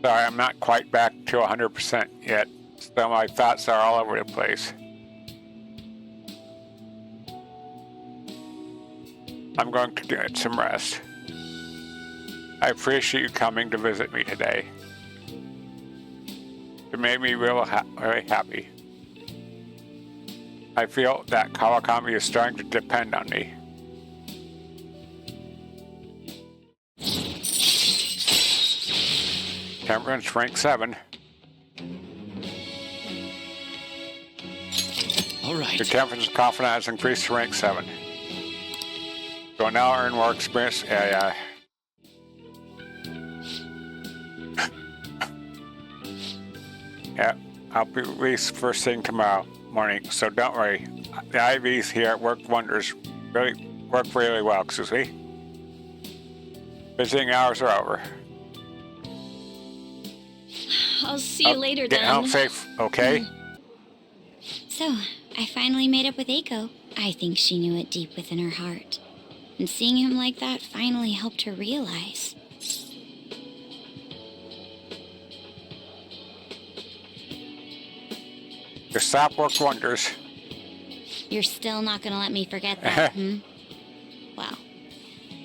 Sorry, I'm not quite back to 100% yet, so my thoughts are all over the place. I'm going to get some rest. I appreciate you coming to visit me today. It made me really happy. I feel that Kawakami is starting to depend on me. Temperance rank 7. All right. Your temperance and confidence has increased to rank 7. So now earn more experience. Yeah. Yeah, I'll be released first thing tomorrow morning, so don't worry. The IVs here work wonders. Work really well, excuse me. Visiting hours are over. I'll see you later, Get then. home safe, okay? So, I finally made up with Eiko. I think she knew it deep within her heart. And seeing him like that finally helped her realize. Your stop worked wonders. You're still not gonna let me forget that, Well,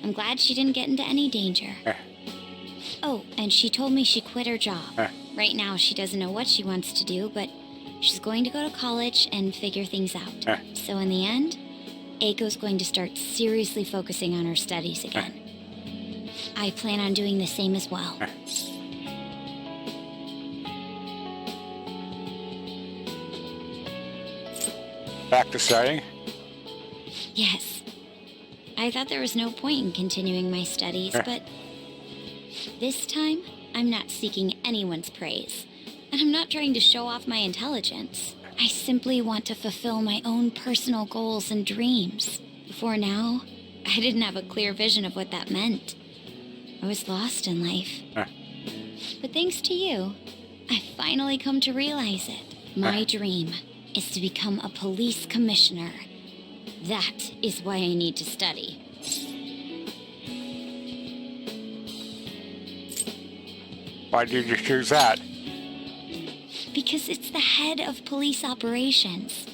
I'm glad she didn't get into any danger. Oh, and she told me she quit her job. Right now, she doesn't know what she wants to do, but she's going to go to college and figure things out. So in the end, Eiko's going to start seriously focusing on her studies again. I plan on doing the same as well. Back to studying? Yes. I thought there was no point in continuing my studies, but this time, I'm not seeking anyone's praise. And I'm not trying to show off my intelligence. I simply want to fulfill my own personal goals and dreams. Before now, I didn't have a clear vision of what that meant. I was lost in life. But thanks to you, I finally come to realize it. My dream is to become a police commissioner. That is why I need to study. Why did you choose that? Because it's the head of police operations.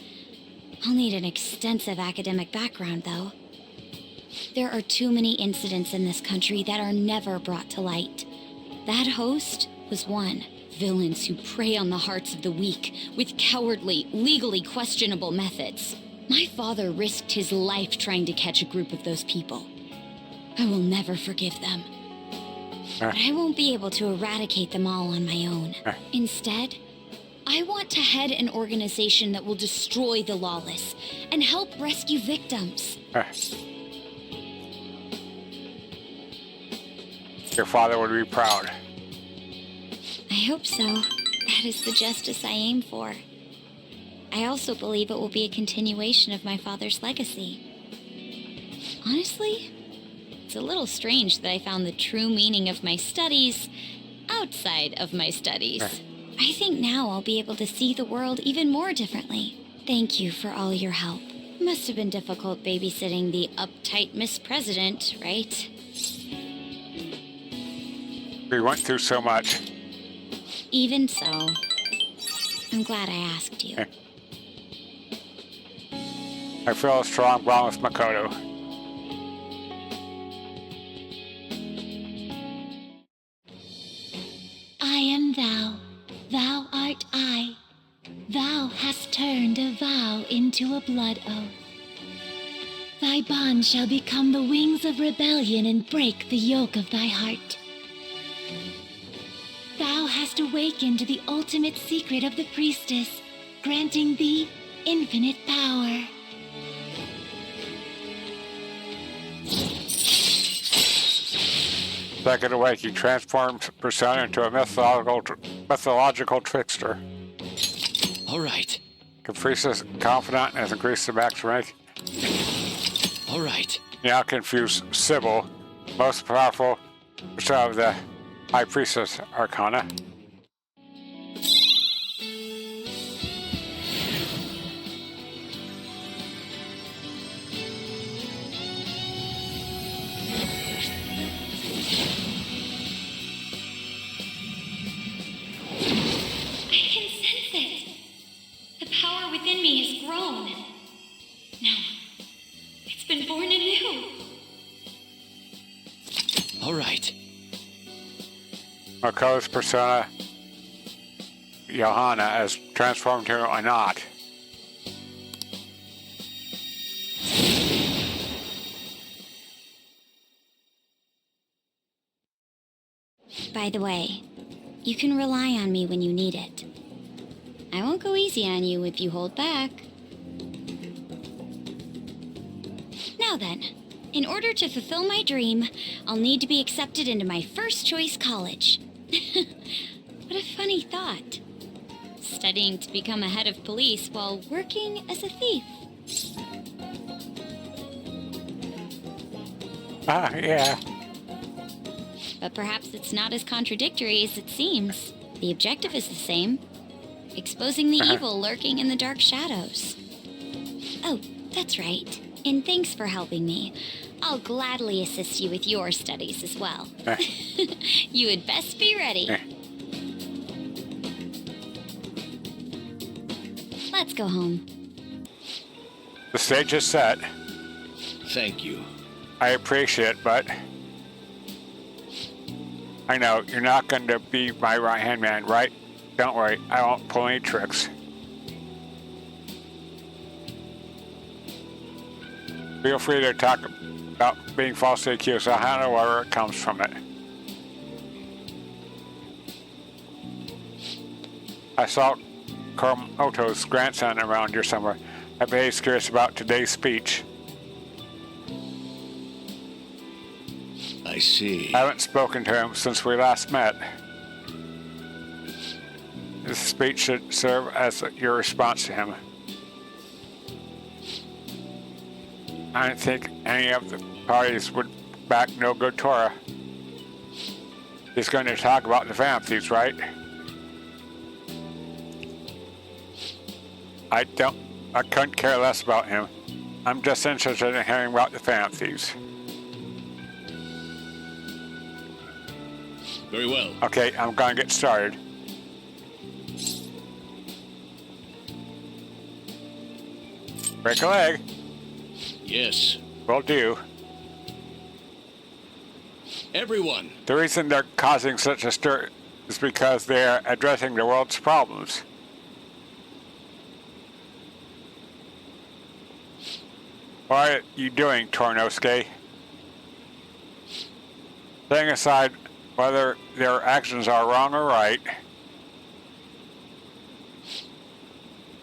I'll need an extensive academic background, though. There are too many incidents in this country that are never brought to light. That host was one. Villains who prey on the hearts of the weak with cowardly, legally questionable methods. My father risked his life trying to catch a group of those people. I will never forgive them. But I won't be able to eradicate them all on my own. Instead, I want to head an organization that will destroy the lawless and help rescue victims. Your father would be proud. I hope so. That is the justice I aim for. I also believe it will be a continuation of my father's legacy. Honestly, it's a little strange that I found the true meaning of my studies outside of my studies. I think now I'll be able to see the world even more differently. Thank you for all your help. Must have been difficult babysitting the uptight Miss President, right? We went through so much. Even so, I'm glad I asked you. I feel a strong bond with Makoto. I am thou, thou art I. Thou hast turned a vow into a blood oath. Thy bond shall become the wings of rebellion and break the yoke of thy heart. Thou hast awakened to the ultimate secret of the priestess, granting thee infinite power. Second awake, you transformed Persona into a mythological trickster. All right. Caprice's confidant has increased the max rank. All right. Now confuse Sybil, most powerful persona of the High Priestess Arcana. All right. Makoto's persona, Johanna, has transformed into a knot. By the way, you can rely on me when you need it. I won't go easy on you if you hold back. Now then, in order to fulfill my dream, I'll need to be accepted into my first choice college. What a funny thought. Studying to become a head of police while working as a thief. Yeah. But perhaps it's not as contradictory as it seems. The objective is the same. Exposing the evil lurking in the dark shadows. Oh, that's right. And thanks for helping me. I'll gladly assist you with your studies as well. You had best be ready. Let's go home. The stage is set. Thank you. I appreciate it, but I know you're not going to be my right-hand man, right? Don't worry, I won't pull any tricks. Feel free to talk about being falsely accused. I'll handle wherever it comes from it. I saw Komoto's grandson around here somewhere. I bet he's curious about today's speech. I see. I haven't spoken to him since we last met. This speech should serve as your response to him. I don't think any of the parties would back no good Torah. He's going to talk about the Phantom Thieves, right? I couldn't care less about him. I'm just interested in hearing about the Phantom Thieves. Very well. Okay, I'm gonna get started. Break a leg. Yes. Will do. Everyone. The reason they're causing such a stir is because they're addressing the world's problems. What are you doing, Tornosuke? Setting aside whether their actions are wrong or right,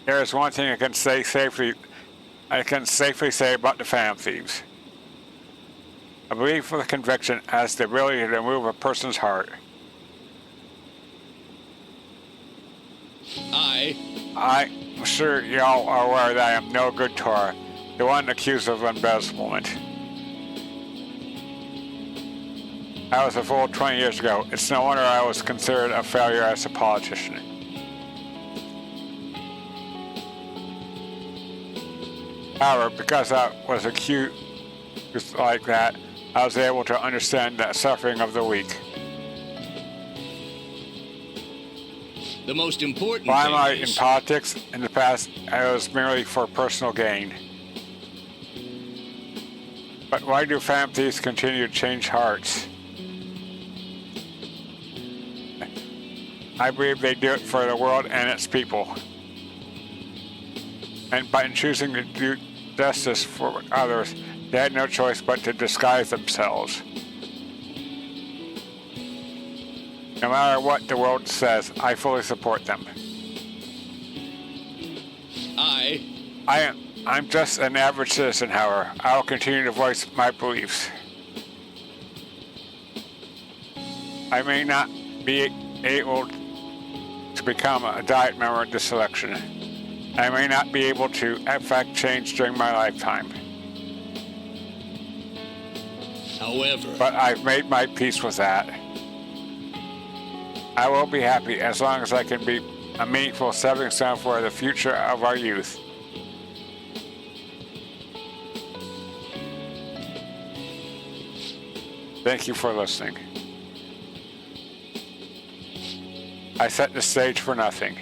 there is one thing I can safely say about the Phantom Thieves. I believe with conviction has the ability to move a person's heart. I'm sure y'all are aware that I am no good Tora, the one accused of embezzlement. I was a fool 20 years ago. It's no wonder I was considered a failure as a politician. However, because I was accused like that, I was able to understand the suffering of the weak. The most important Why thing am I is... in politics? In the past, I was merely for personal gain. But why do Phantom Thieves continue to change hearts? I believe they do it for the world and its people. And by choosing to do justice for others, they had no choice but to disguise themselves. No matter what the world says, I fully support them. I'm just an average citizen, however. I will continue to voice my beliefs. I may not be able to become a diet member of this election. I may not be able to affect change during my lifetime. However... But I've made my peace with that. I will be happy as long as I can be a meaningful stepping stone for the future of our youth. Thank you for listening. I set the stage for nothing.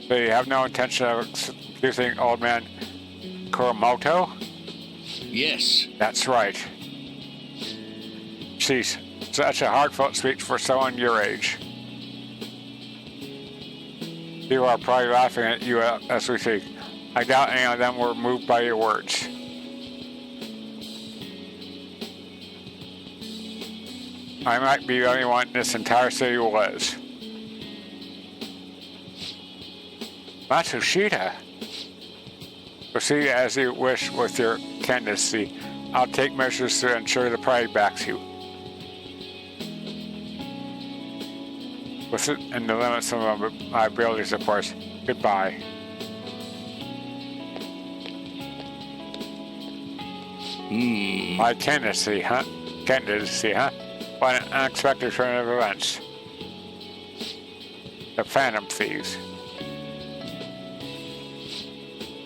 So you have no intention of accusing old man Kuramoto? Yes. That's right. Jeez, such a heartfelt speech for someone your age. People are probably laughing at you as we speak. I doubt any of them were moved by your words. I might be the only one in this entire city who was. Matsushita. Proceed as you wish with your candidacy. I'll take measures to ensure the pride backs you. Within the limits of my abilities, of course. Goodbye. My candidacy, huh? What an unexpected turn of events. The Phantom Thieves.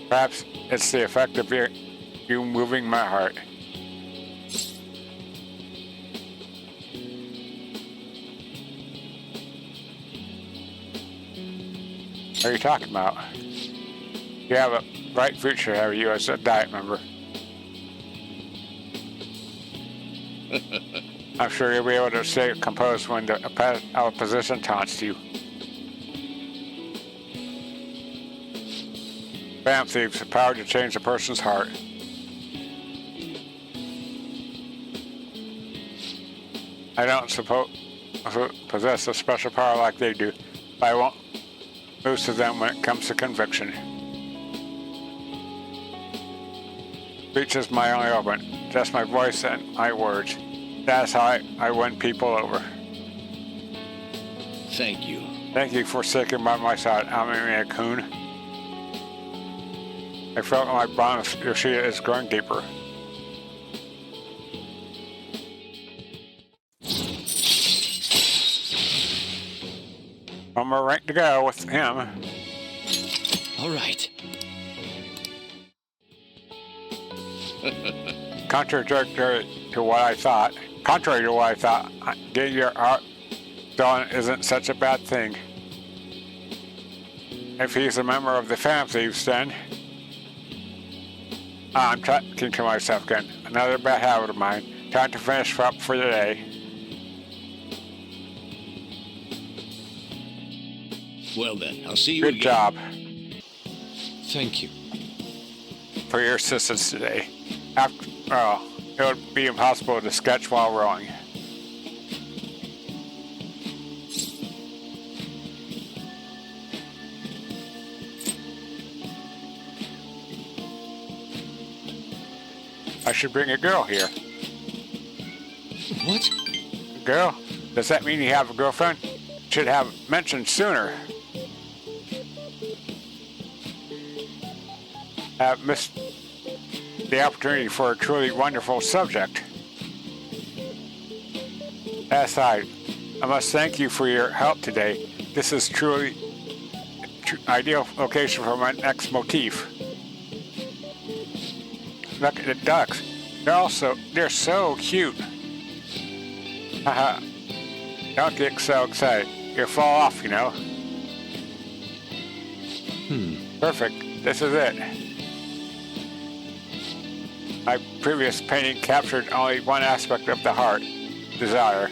Perhaps it's the effect of you moving my heart. What are you talking about? You have a bright future, have you, as a diet member? I'm sure you'll be able to stay composed when the opposition taunts you. Phantom Thieves, the power to change a person's heart. I don't possess a special power like they do, but I won't lose to them when it comes to conviction. Speech is my only weapon, just my voice and my words. That's how I win people over. Thank you. Thank you for sticking by my side, Amine-kun. I felt my bond with Yoshida is growing deeper. One more rank to go with him. All right. Contrary to what I thought, getting your art done isn't such a bad thing. If he's a member of the Phantom Thieves, then... I'm talking to myself again. Another bad habit of mine. Time to finish up for the day. Well then, I'll see you Good again. job Thank you. for your assistance today. it would be impossible to sketch while rowing. I should bring a girl here. What? Girl? Does that mean you have a girlfriend? Should have mentioned sooner. Have missed the opportunity for a truly wonderful subject. Aside, I must thank you for your help today. This is truly ideal location for my next motif. Look at the ducks. They're so cute. Haha. Don't get so excited. You'll fall off, you know. Perfect. This is it. My previous painting captured only one aspect of the heart, desire.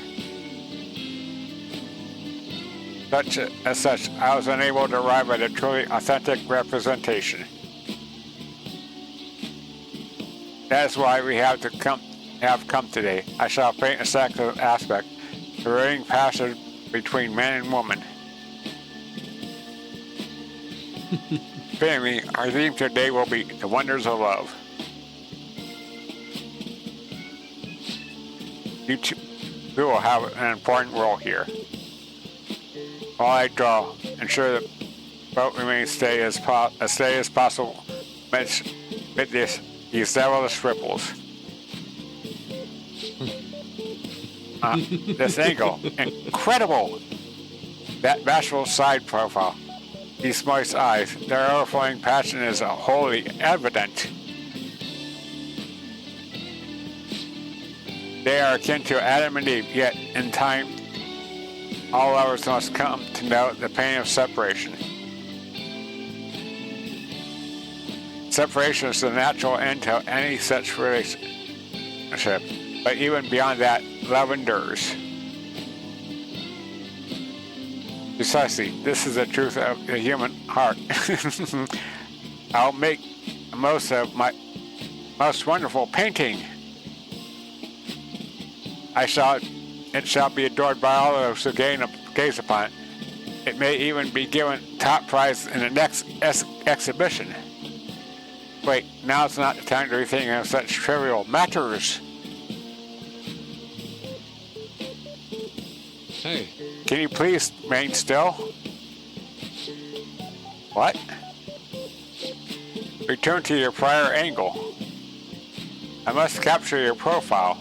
As such, I was unable to arrive at a truly authentic representation. That is why we have come today. I shall paint a second aspect, the varying passion between man and woman. Finally, our theme today will be the wonders of love. You two will have an important role here. While I draw, ensure the boat remains steady as possible amid these devilish ripples. This angle, incredible! That bashful side profile, these moist eyes, their overflowing passion is wholly evident. They are akin to Adam and Eve, yet in time, all lovers must come to know the pain of separation. Separation is the natural end to any such relationship, but even beyond that, love endures. Precisely, this is the truth of the human heart. I'll make the most of my most wonderful painting. It shall be adored by all those who gaze upon it. It may even be given top prize in the next exhibition. Wait, now's not the time to be thinking of such trivial matters. Hey. Can you please remain still? What? Return to your prior angle. I must capture your profile.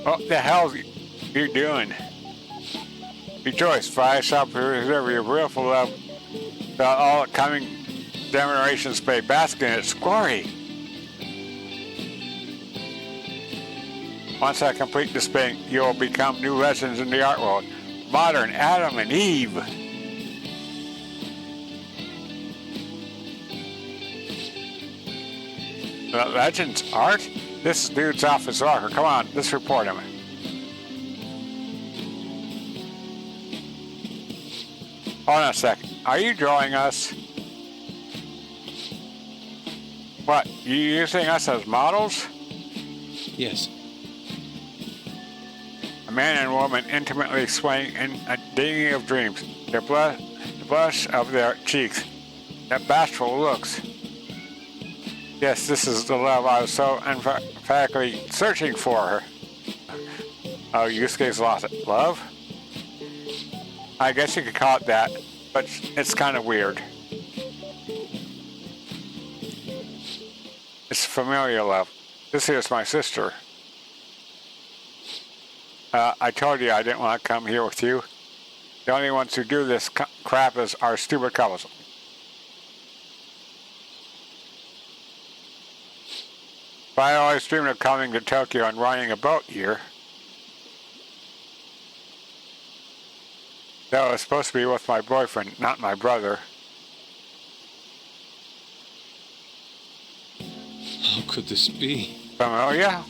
What the hell are you doing? Rejoice, for I shall preserve your beautiful love till all coming generations may bask in its glory. Once I complete this painting, you will become new legends in the art world. Modern Adam and Eve. The legends art? This dude's off his rocker. Come on, let's report him. Hold on a second. Are you drawing us? What, you using us as models? Yes. A man and woman intimately swaying in a dinghy of dreams. The blush of their cheeks. Their bashful looks. Yes, this is the love I was so emphatically searching for. Oh, Yusuke's lost it. Love? I guess you could call it that, but it's kind of weird. It's familiar love. This here's my sister. I told you I didn't want to come here with you. The only ones who do this crap are stupid couples. But I always dreamed of coming to Tokyo and riding a boat here. Though I was supposed to be with my boyfriend, not my brother. How could this be? Ohya?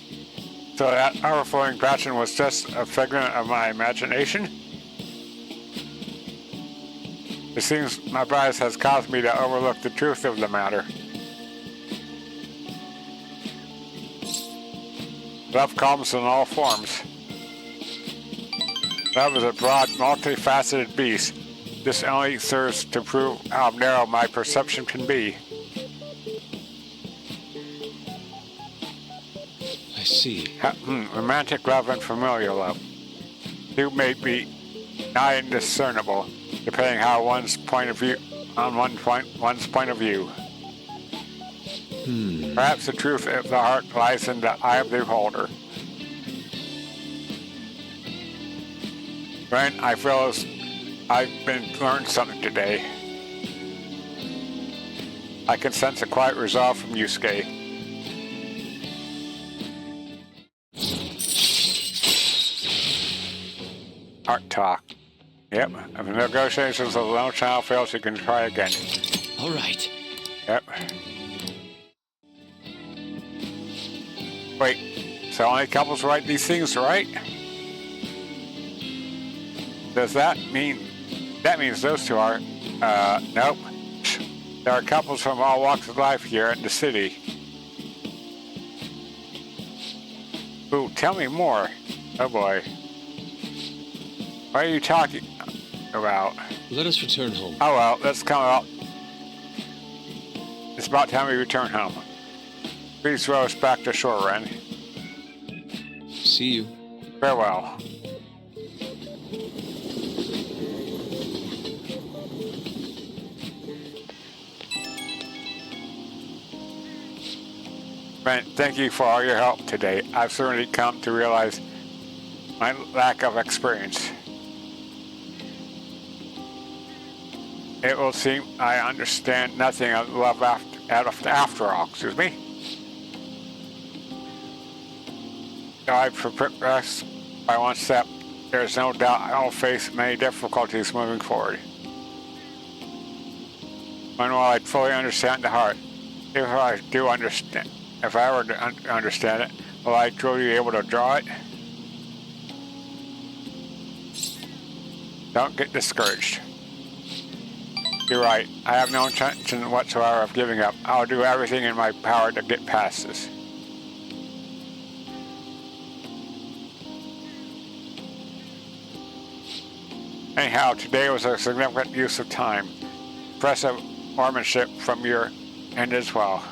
So that overflowing passion was just a figment of my imagination? It seems my bias has caused me to overlook the truth of the matter. Love comes in all forms. Love is a broad, multifaceted beast. This only serves to prove how narrow my perception can be. I see. Romantic love and familial love. Two may be nigh indiscernible, depending how one's point of view one's point of view. Perhaps the truth of the heart lies in the eye of the beholder. Friend, I feel as I've learned something today. I can sense a quiet resolve from Yusuke. Heart talk. Yep. If the negotiations of the lone child fails, you can try again. All right. Yep. Wait, so only couples write these things, right? Does that mean... That means those two are... nope. There are couples from all walks of life here in the city. Ooh, tell me more. Oh boy. What are you talking about? Let us return home. Oh well, let's come out. It's about time we return home. Please row us back to shore, Ren. See you. Farewell. Ren, thank you for all your help today. I've certainly come to realize my lack of experience. It will seem I understand nothing of love after all, excuse me. Though I progress by one step, there is no doubt I will face many difficulties moving forward. When will I fully understand the heart? If I do understand, if I were to understand it, will I truly be able to draw it? Don't get discouraged. You're right. I have no intention whatsoever of giving up. I'll do everything in my power to get past this. Anyhow, today was a significant use of time. Impressive workmanship from your end as well.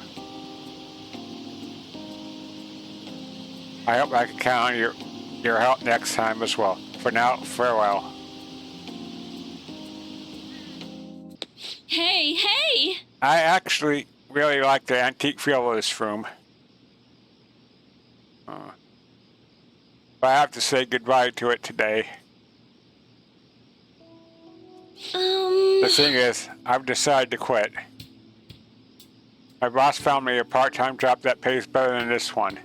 I hope I can count on your help next time as well. For now, farewell. Hey! I actually really like the antique feel of this room. But I have to say goodbye to it today. The thing is, I've decided to quit. My boss found me a part-time job that pays better than this one.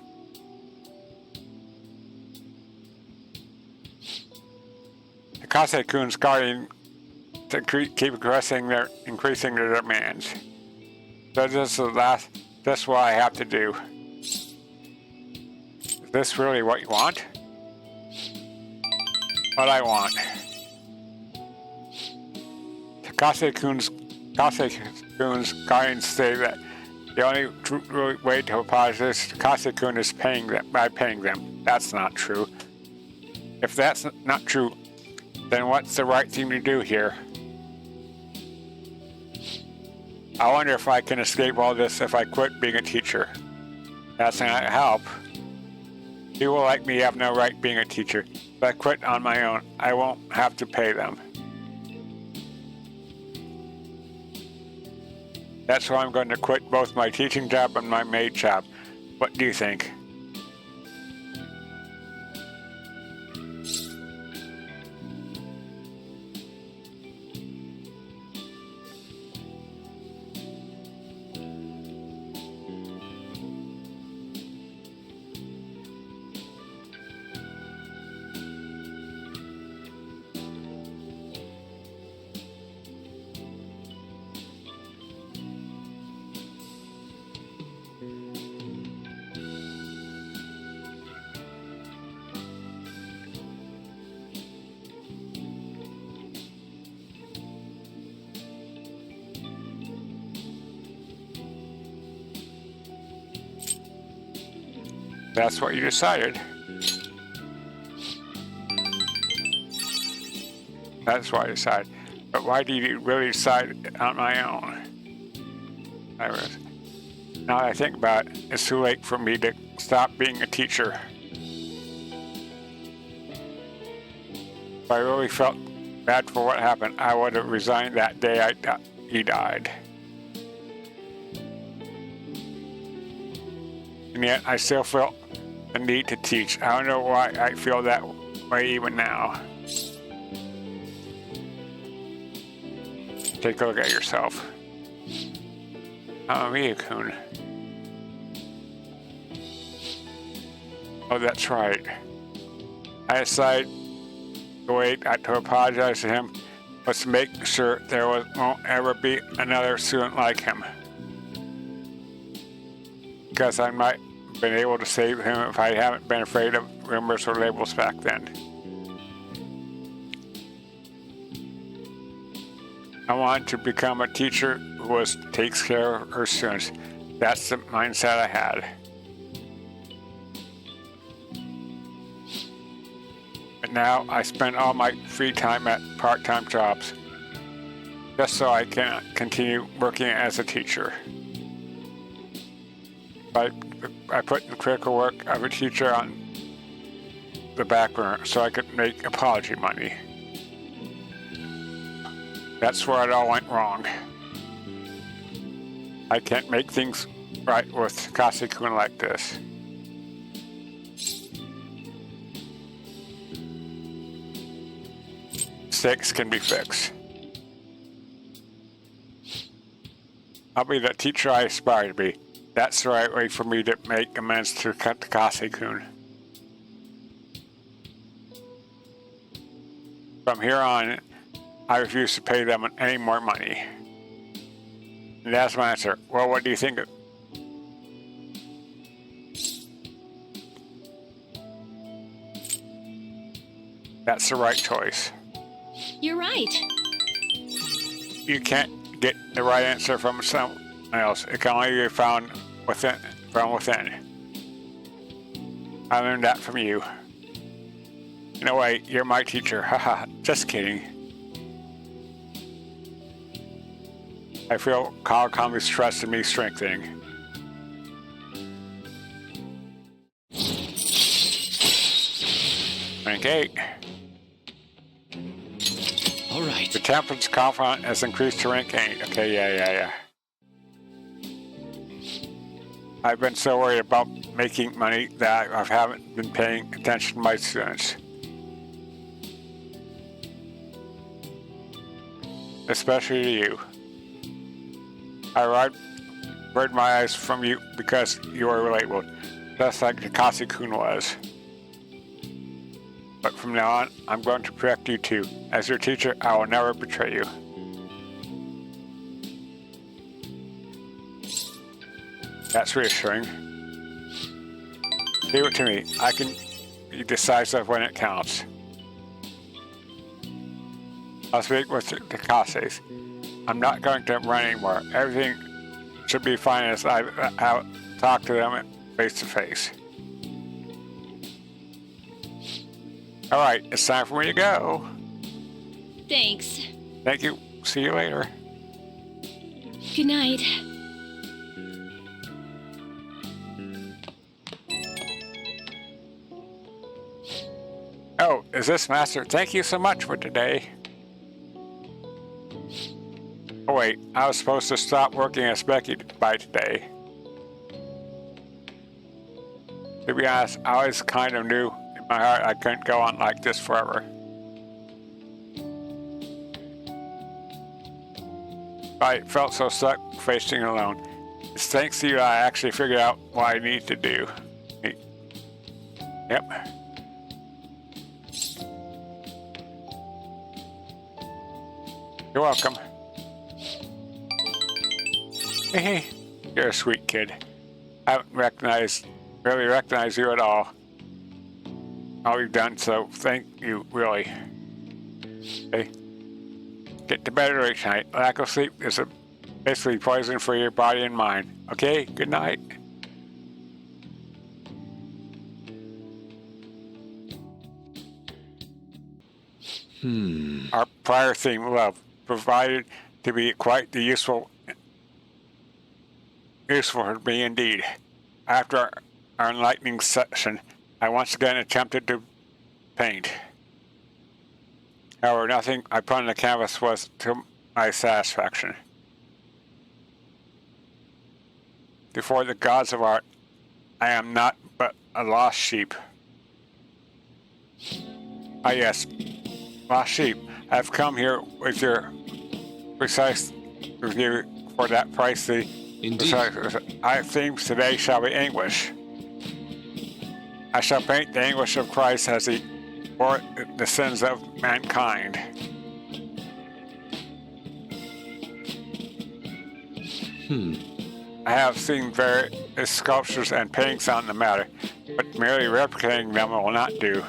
Takase-kun's guardian to keep increasing their demands. So this is what I have to do. Is this really what you want? What I want. Takase-kun's guardians say that the only true way to apply this to Takase-kun is by paying them. That's not true. If that's not true, then what's the right thing to do here? I wonder if I can escape all this if I quit being a teacher. That's not help. People like me have no right being a teacher. If I quit on my own, I won't have to pay them. That's why I'm going to quit both my teaching job and my maid job. What do you think? That's what you decided. That's what I decided. But why did you really decide on my own? Now that I think about it, it's too late for me to stop being a teacher. If I really felt bad for what happened, I would have resigned that day he died. And yet, I still felt the need to teach. I don't know why I feel that way even now. Take a look at yourself. I'm a Miyakun. Oh, that's right. I decided the way to apologize to him was to make sure there won't ever be another student like him. Because I might have been able to save him if I haven't been afraid of rumors or labels back then. I wanted to become a teacher who takes care of her students. That's the mindset I had. But now I spend all my free time at part-time jobs just so I can continue working as a teacher. I put the critical work of a teacher on the back burner so I could make apology money. That's where it all went wrong. I can't make things right with Kasi-kun like this. Mistakes can be fixed. I'll be the teacher I aspire to be. That's the right way for me to make amends to Kasi-kun. From here on, I refuse to pay them any more money. And that's my answer. Well, what do you think? That's the right choice. You're right. You can't get the right answer from someone else. It can only be found from within. I learned that from you. In a way, you're my teacher. Haha, just kidding. I feel Kawakami's trust in me strengthening. Rank 8. All right. The temperance confidant has increased to rank 8. Okay, yeah. I've been so worried about making money that I haven't been paying attention to my students. Especially to you. I averted my eyes from you because you are relatable, just like Kasi-kun was. But from now on, I'm going to protect you too. As your teacher, I will never betray you. That's reassuring. Leave it to me. I can be decisive when it counts. I'll speak with the Kases. I'm not going to run anymore. Everything should be fine as I talk to them face to face. All right, it's time for me to go. Thanks. Thank you. See you later. Good night. Oh, is this Master? Thank you so much for today. Oh wait, I was supposed to stop working as Becky by today. To be honest, I always kind of knew in my heart I couldn't go on like this forever. I felt so stuck facing it alone. It's thanks to you I actually figured out what I need to do. Yep. You're welcome. Hey, you're a sweet kid. I haven't really recognized you at all. All you've done, so thank you, really. Okay. Get to bed early tonight. Lack of sleep is basically poison for your body and mind. Okay, good night. Our prior theme, love, provided to be quite the useful for me indeed. After our enlightening session, I once again attempted to paint. However, nothing I put on the canvas was to my satisfaction. Before the gods of art, I am not but a lost sheep. Ah yes, lost sheep. I've come here with your precise review for that pricey. Indeed. Our themes today shall be anguish. I shall paint the anguish of Christ as he bore the sins of mankind. I have seen various sculptures and paintings on the matter, but merely replicating them will not do.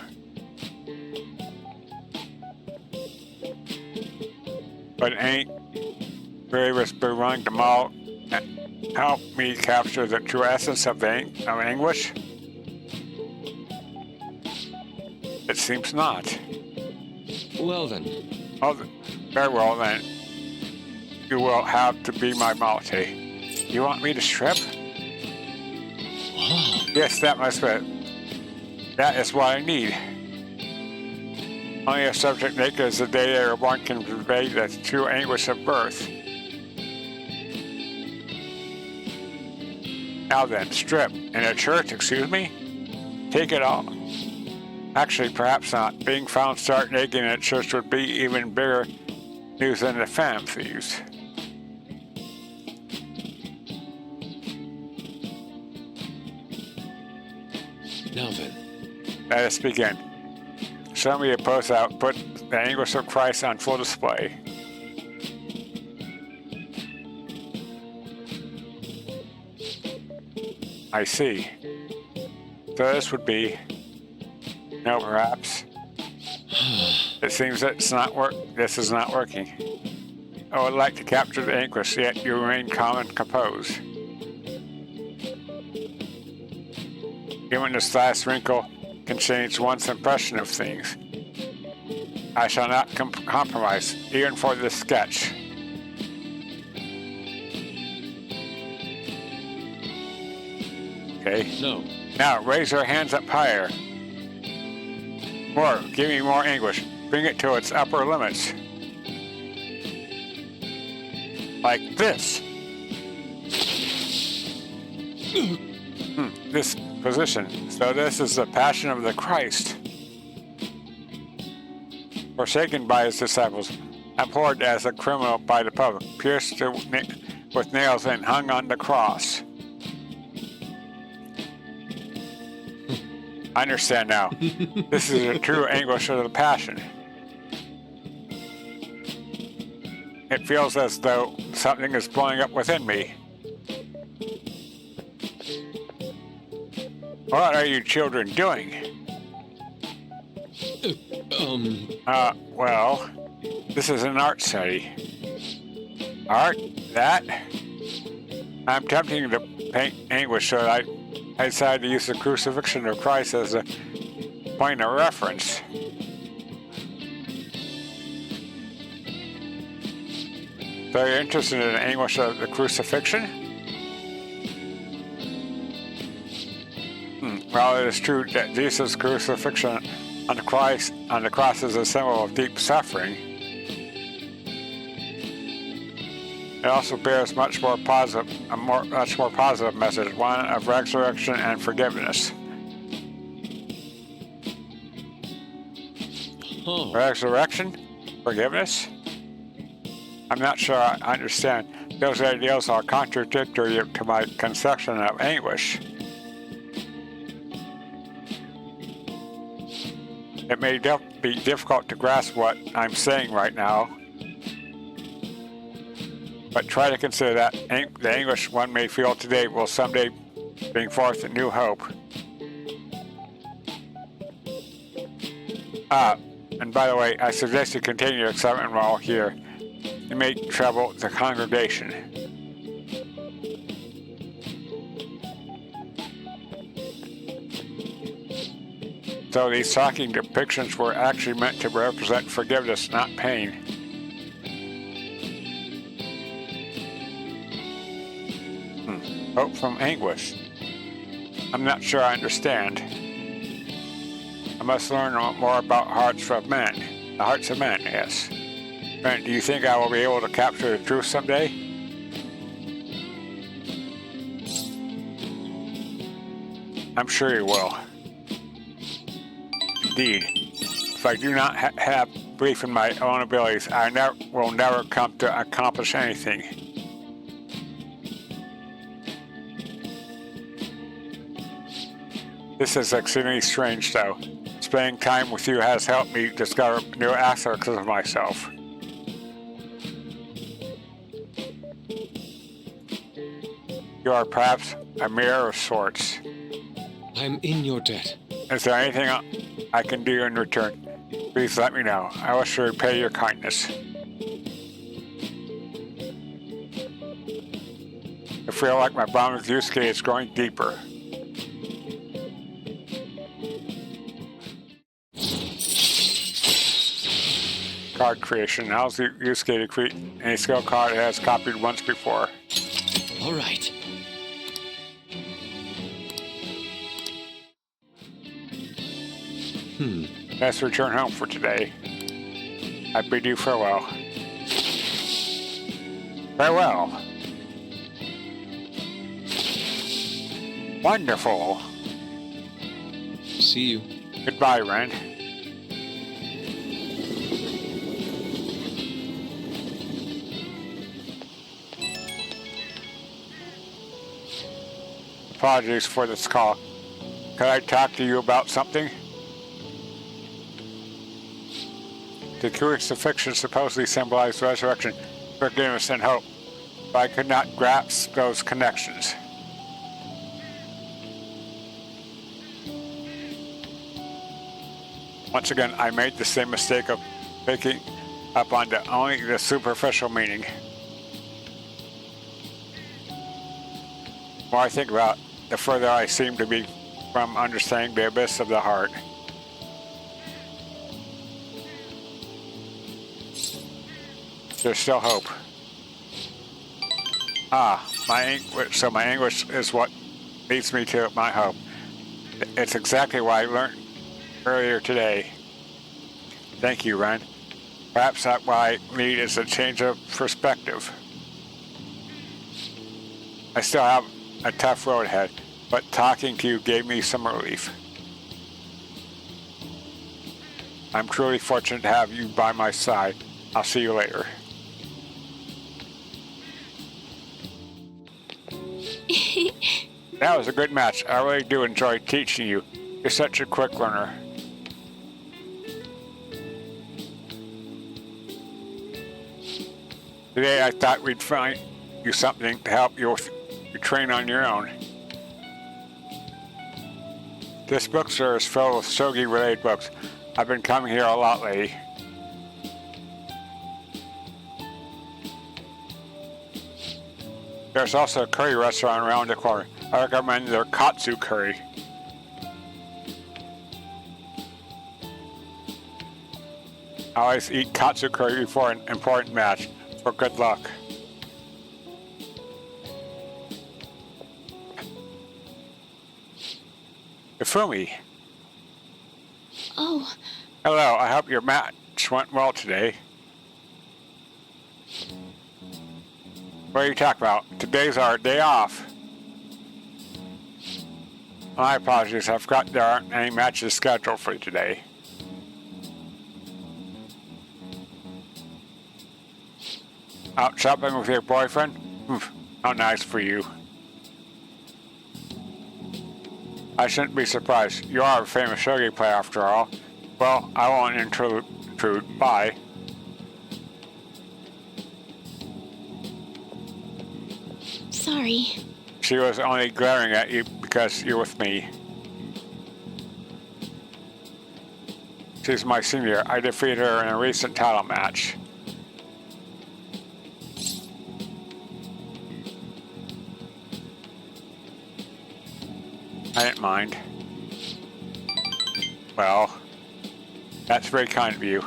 But ain't believers be willing to model and help me capture the true essence of anguish? It seems not. Well then. Oh, very well then. You will have to be my multi. You want me to strip? Wow. Yes, that must be it. That is what I need. Only a subject naked as the day they were born can convey the true anguish of birth. Now then, strip. In a church, excuse me? Take it all. Actually, perhaps not. Being found stark naked in a church would be even bigger news than the Phantom Thieves. Now then. Let us begin. Show me a post out, put the anguish of Christ on full display. I see. So this would be... No, perhaps. It seems that this is not working. I would like to capture the anguish, yet you remain calm and composed. Even this last wrinkle can change one's impression of things. I shall not compromise, even for this sketch. Okay. No. Now, raise your hands up higher. More, give me more anguish. Bring it to its upper limits. Like this. This position. So this is the passion of the Christ. Forsaken by his disciples, abhorred as a criminal by the public, pierced with nails and hung on the cross. I understand now. This is the true anguish of the passion. It feels as though something is blowing up within me. What are you children doing? Well, this is an art study. Art? That? I'm attempting to paint anguish, so I decided to use the crucifixion of Christ as a point of reference. So you're interested in the anguish of the crucifixion? Well, it is true that Jesus' crucifixion on the cross is a symbol of deep suffering. It also bears much more positive message, one of resurrection and forgiveness. Oh. Resurrection? Forgiveness? I'm not sure I understand. Those ideals are contradictory to my conception of anguish. It may be difficult to grasp what I'm saying right now, but try to consider that the anguish one may feel today will someday bring forth a new hope. And by the way, I suggest you continue your excitement while here. You may trouble the congregation. So these talking depictions were actually meant to represent forgiveness, not pain. Hope from anguish. I'm not sure I understand. I must learn more about hearts of men. The hearts of men, yes. And do you think I will be able to capture the truth someday? I'm sure you will. Indeed. If I do not have belief in my own abilities, I will never come to accomplish anything. This is extremely strange, though. Spending time with you has helped me discover new aspects of myself. You are perhaps a mirror of sorts. I'm in your debt. Is there anything I can do in return? Please let me know. I wish to repay your kindness. I feel like my bond with Yusuke is growing deeper. Card creation. How's the Yusuke to create any skill card it has copied once before? All right. Let's return home for today. I bid you farewell. Farewell. Wonderful. See you. Goodbye, Ren. Apologies for this call. Could I talk to you about something? The crucifixion supposedly symbolized resurrection, forgiveness, and hope, but I could not grasp those connections. Once again, I made the same mistake of picking up on only the superficial meaning. The more I think about it, the further I seem to be from understanding the abyss of the heart. There's still hope. My anguish is what leads me to my hope. It's exactly what I learned earlier today. Thank you, Ren. Perhaps what I need is a change of perspective. I still have a tough road ahead, but talking to you gave me some relief. I'm truly fortunate to have you by my side. I'll see you later. That was a good match. I really do enjoy teaching you. You're such a quick learner. Today I thought we'd find you something to help you train on your own. This bookstore is filled with shogi-related books. I've been coming here a lot lately. There's also a curry restaurant around the corner. I recommend their katsu curry. I always eat katsu curry before an important match for good luck. Hifumi. Oh, Hello, I hope your match went well today. What are you talking about? Today's our day off. My apologies, I forgot there aren't any matches scheduled for today. Out shopping with your boyfriend? How nice for you. I shouldn't be surprised. You are a famous shogi player after all. Well, I won't intrude. Bye. sorry. She was only glaring at you because you're with me. She's my senior. I defeated her in a recent title match. I didn't mind. Well, that's very kind of you.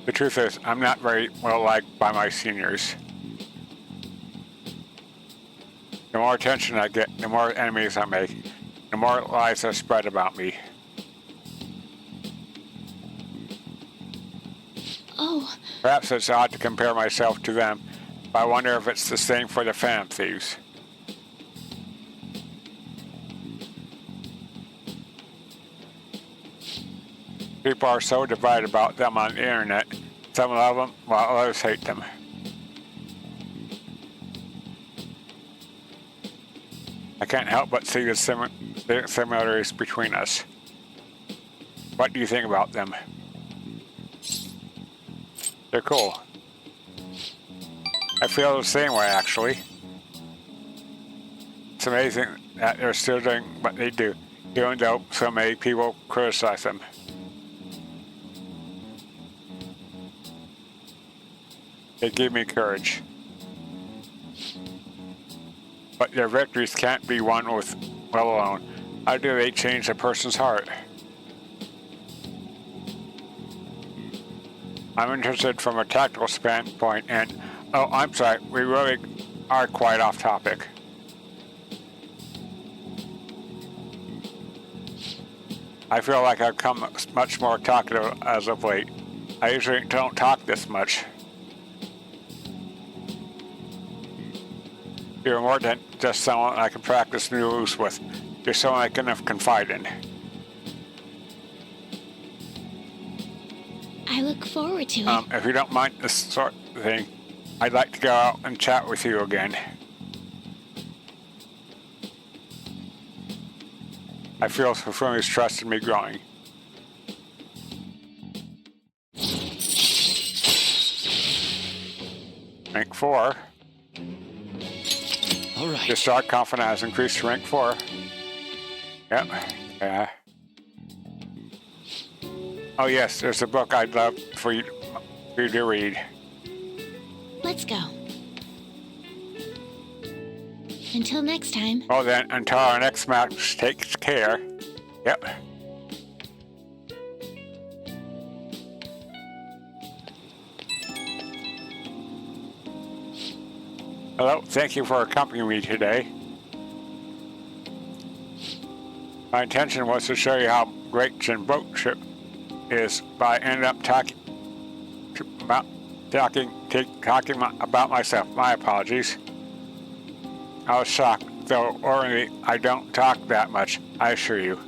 The truth is, I'm not very well liked by my seniors. The more attention I get, the more enemies I make, the more lies are spread about me. Oh, Perhaps it's odd to compare myself to them, but I wonder if it's the same for the Phantom Thieves. People are so divided about them on the internet. Some love them, while others hate them. I can't help but see the similarities between us. What do you think about them? They're cool. I feel the same way, actually. It's amazing that they're still doing what they do, even though so many people criticize them. They give me courage. But their victories can't be won with will alone. How do they change a person's heart? I'm interested from a tactical standpoint, and oh, I'm sorry, we really are quite off topic. I feel like I've become much more talkative as of late. I usually don't talk this much. You're more than just someone I can practice new moves with. You're someone I can confide in. I look forward to it. If you don't mind this sort of thing, I'd like to go out and chat with you again. I feel Hifumi's trust in me growing. Rank 4. All right. Your star confidence has increased to rank 4. Yep. Yeah. Oh yes, there's a book I'd love for you to read. Let's go. Until next time. Well then, until our next match, take care. Yep. Hello, thank you for accompanying me today. My intention was to show you how great Jinbokship is, but I ended up talking about myself. My apologies. I was shocked, though ordinarily I don't talk that much, I assure you.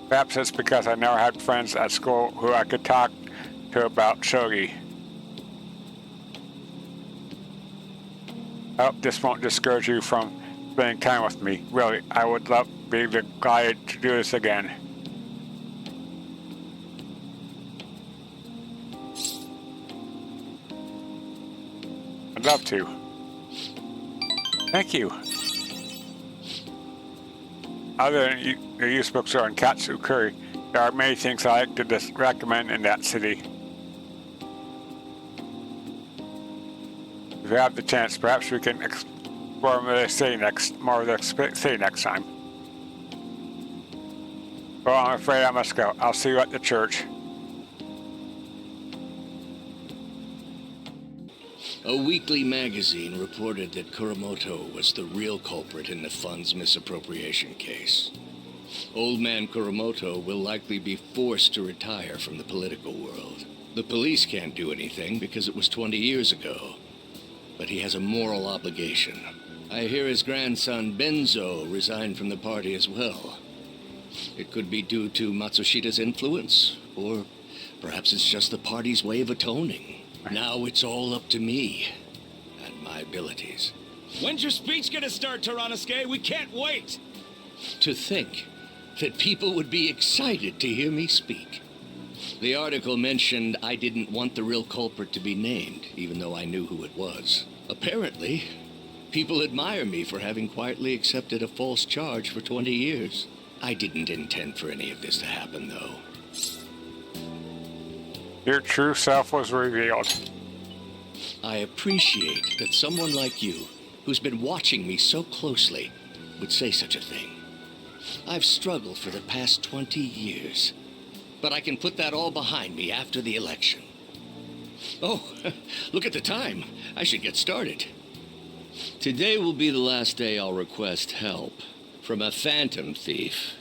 Perhaps it's because I never had friends at school who I could talk to about shogi. I hope this won't discourage you from spending time with me. Really, I would love to be glad to do this again. I'd love to. Thank you. Other than the use bookstore and Katsukuri, there are many things I like to recommend in that city. If you have the chance, perhaps we can explore more of the city next time. Well, I'm afraid I must go. I'll see you at the church. A weekly magazine reported that Kuramoto was the real culprit in the fund's misappropriation case. Old man Kuramoto will likely be forced to retire from the political world. The police can't do anything because it was 20 years ago. But he has a moral obligation. I hear his grandson Benzo resigned from the party as well. It could be due to Matsushida's influence, or perhaps it's just the party's way of atoning. Now it's all up to me and my abilities. When's your speech gonna start, Tyrannuske? We can't wait! To think that people would be excited to hear me speak. The article mentioned I didn't want the real culprit to be named, even though I knew who it was. Apparently, people admire me for having quietly accepted a false charge for 20 years. I didn't intend for any of this to happen, though. Your true self was revealed. I appreciate that someone like you, who's been watching me so closely, would say such a thing. I've struggled for the past 20 years, but I can put that all behind me after the election. Oh, look at the time. I should get started. Today will be the last day I'll request help from a Phantom Thief.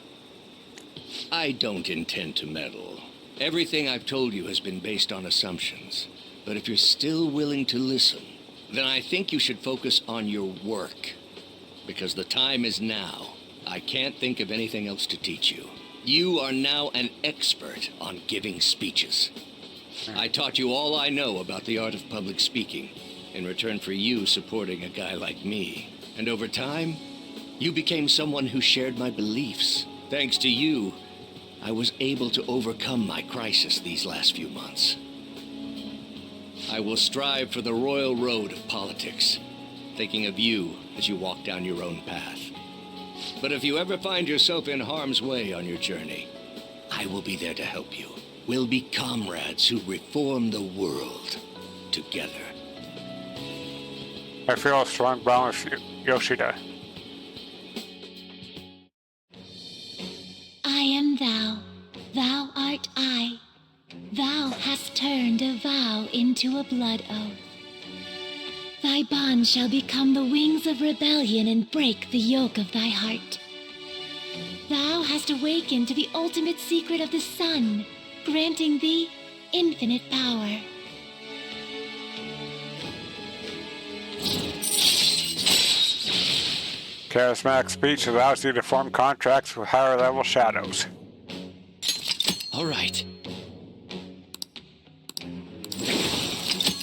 I don't intend to meddle. Everything I've told you has been based on assumptions. But if you're still willing to listen, then I think you should focus on your work. Because the time is now. I can't think of anything else to teach you. You are now an expert on giving speeches. I taught you all I know about the art of public speaking in return for you supporting a guy like me. And over time, you became someone who shared my beliefs. Thanks to you, I was able to overcome my crisis these last few months. I will strive for the royal road of politics, thinking of you as you walk down your own path. But if you ever find yourself in harm's way on your journey, I will be there to help you. We'll be comrades who reform the world together. I feel a strong bond with Yoshida. I am thou, thou art I. Thou hast turned a vow into a blood oath. Thy bond shall become the wings of rebellion and break the yoke of thy heart. Thou hast awakened to the ultimate secret of the sun, granting thee infinite power. Charismatic speech allows you to form contracts with higher level shadows. All right.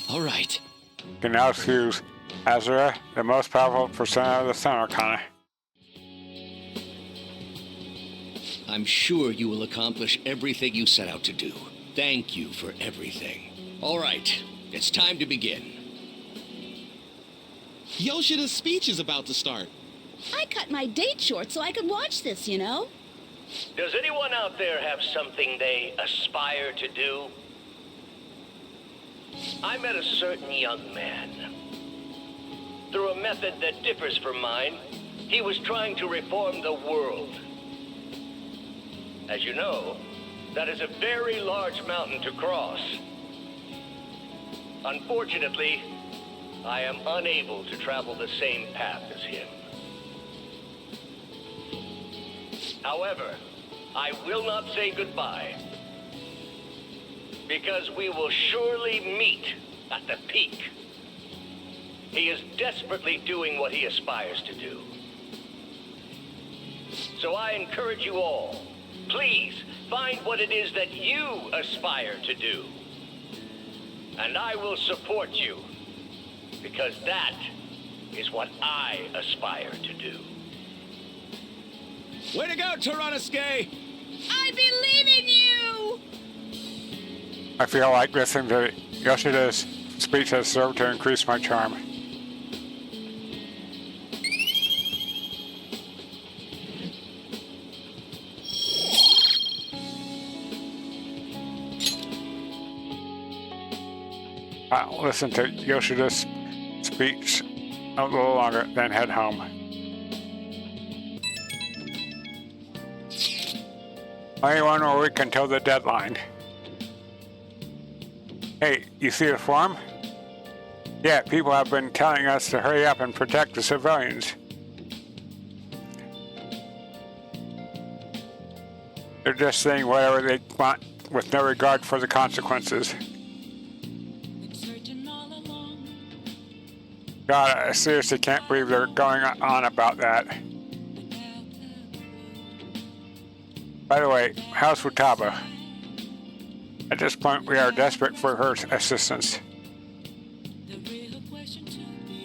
All right. You can now choose Azura, the most powerful persona of the Sun Arcana. I'm sure you will accomplish everything you set out to do. Thank you for everything. All right, it's time to begin. Yoshida's speech is about to start. I cut my date short so I could watch this, you know? Does anyone out there have something they aspire to do? I met a certain young man. Through a method that differs from mine, he was trying to reform the world. As you know, that is a very large mountain to cross. Unfortunately, I am unable to travel the same path as him. However, I will not say goodbye, because we will surely meet at the peak. He is desperately doing what he aspires to do. So I encourage you all, please find what it is that you aspire to do. And I will support you, because that is what I aspire to do. Way to go, Toranosuke! I believe in you! I feel like listening to Yoshida's speech has served to increase my charm. I'll listen to Yoshida's speech a little longer, then head home. Only one more week until the deadline. Hey, you see the form? Yeah, people have been telling us to hurry up and protect the civilians. They're just saying whatever they want with no regard for the consequences. God, I seriously can't believe they're going on about that. By the way, how's Futaba? At this point, we are desperate for her assistance.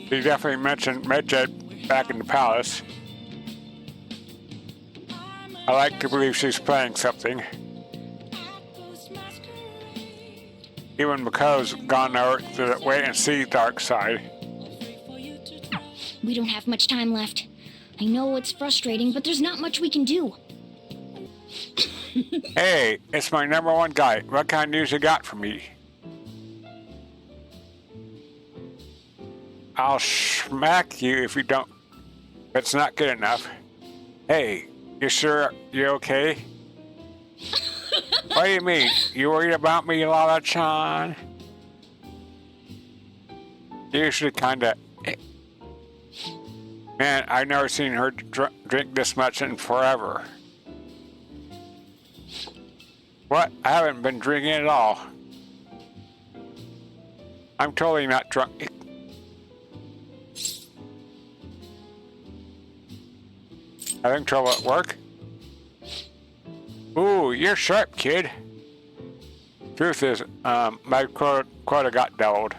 She definitely mentioned Medjed back in the palace. I like to believe she's playing something. Even Makoto's gone over to the wait-and-see dark side. We don't have much time left. I know it's frustrating, but there's not much we can do. Hey, it's my #1 guy. What kind of news you got for me? I'll smack you if you don't It's not good enough. Hey, you sure you're okay? What do you mean? You worried about me, Lala-chan? Usually kinda... Man, I've never seen her drink this much in forever. What? I haven't been drinking at all. I'm totally not drunk. Having trouble at work? Ooh, you're sharp, kid. Truth is, my quota got doubled.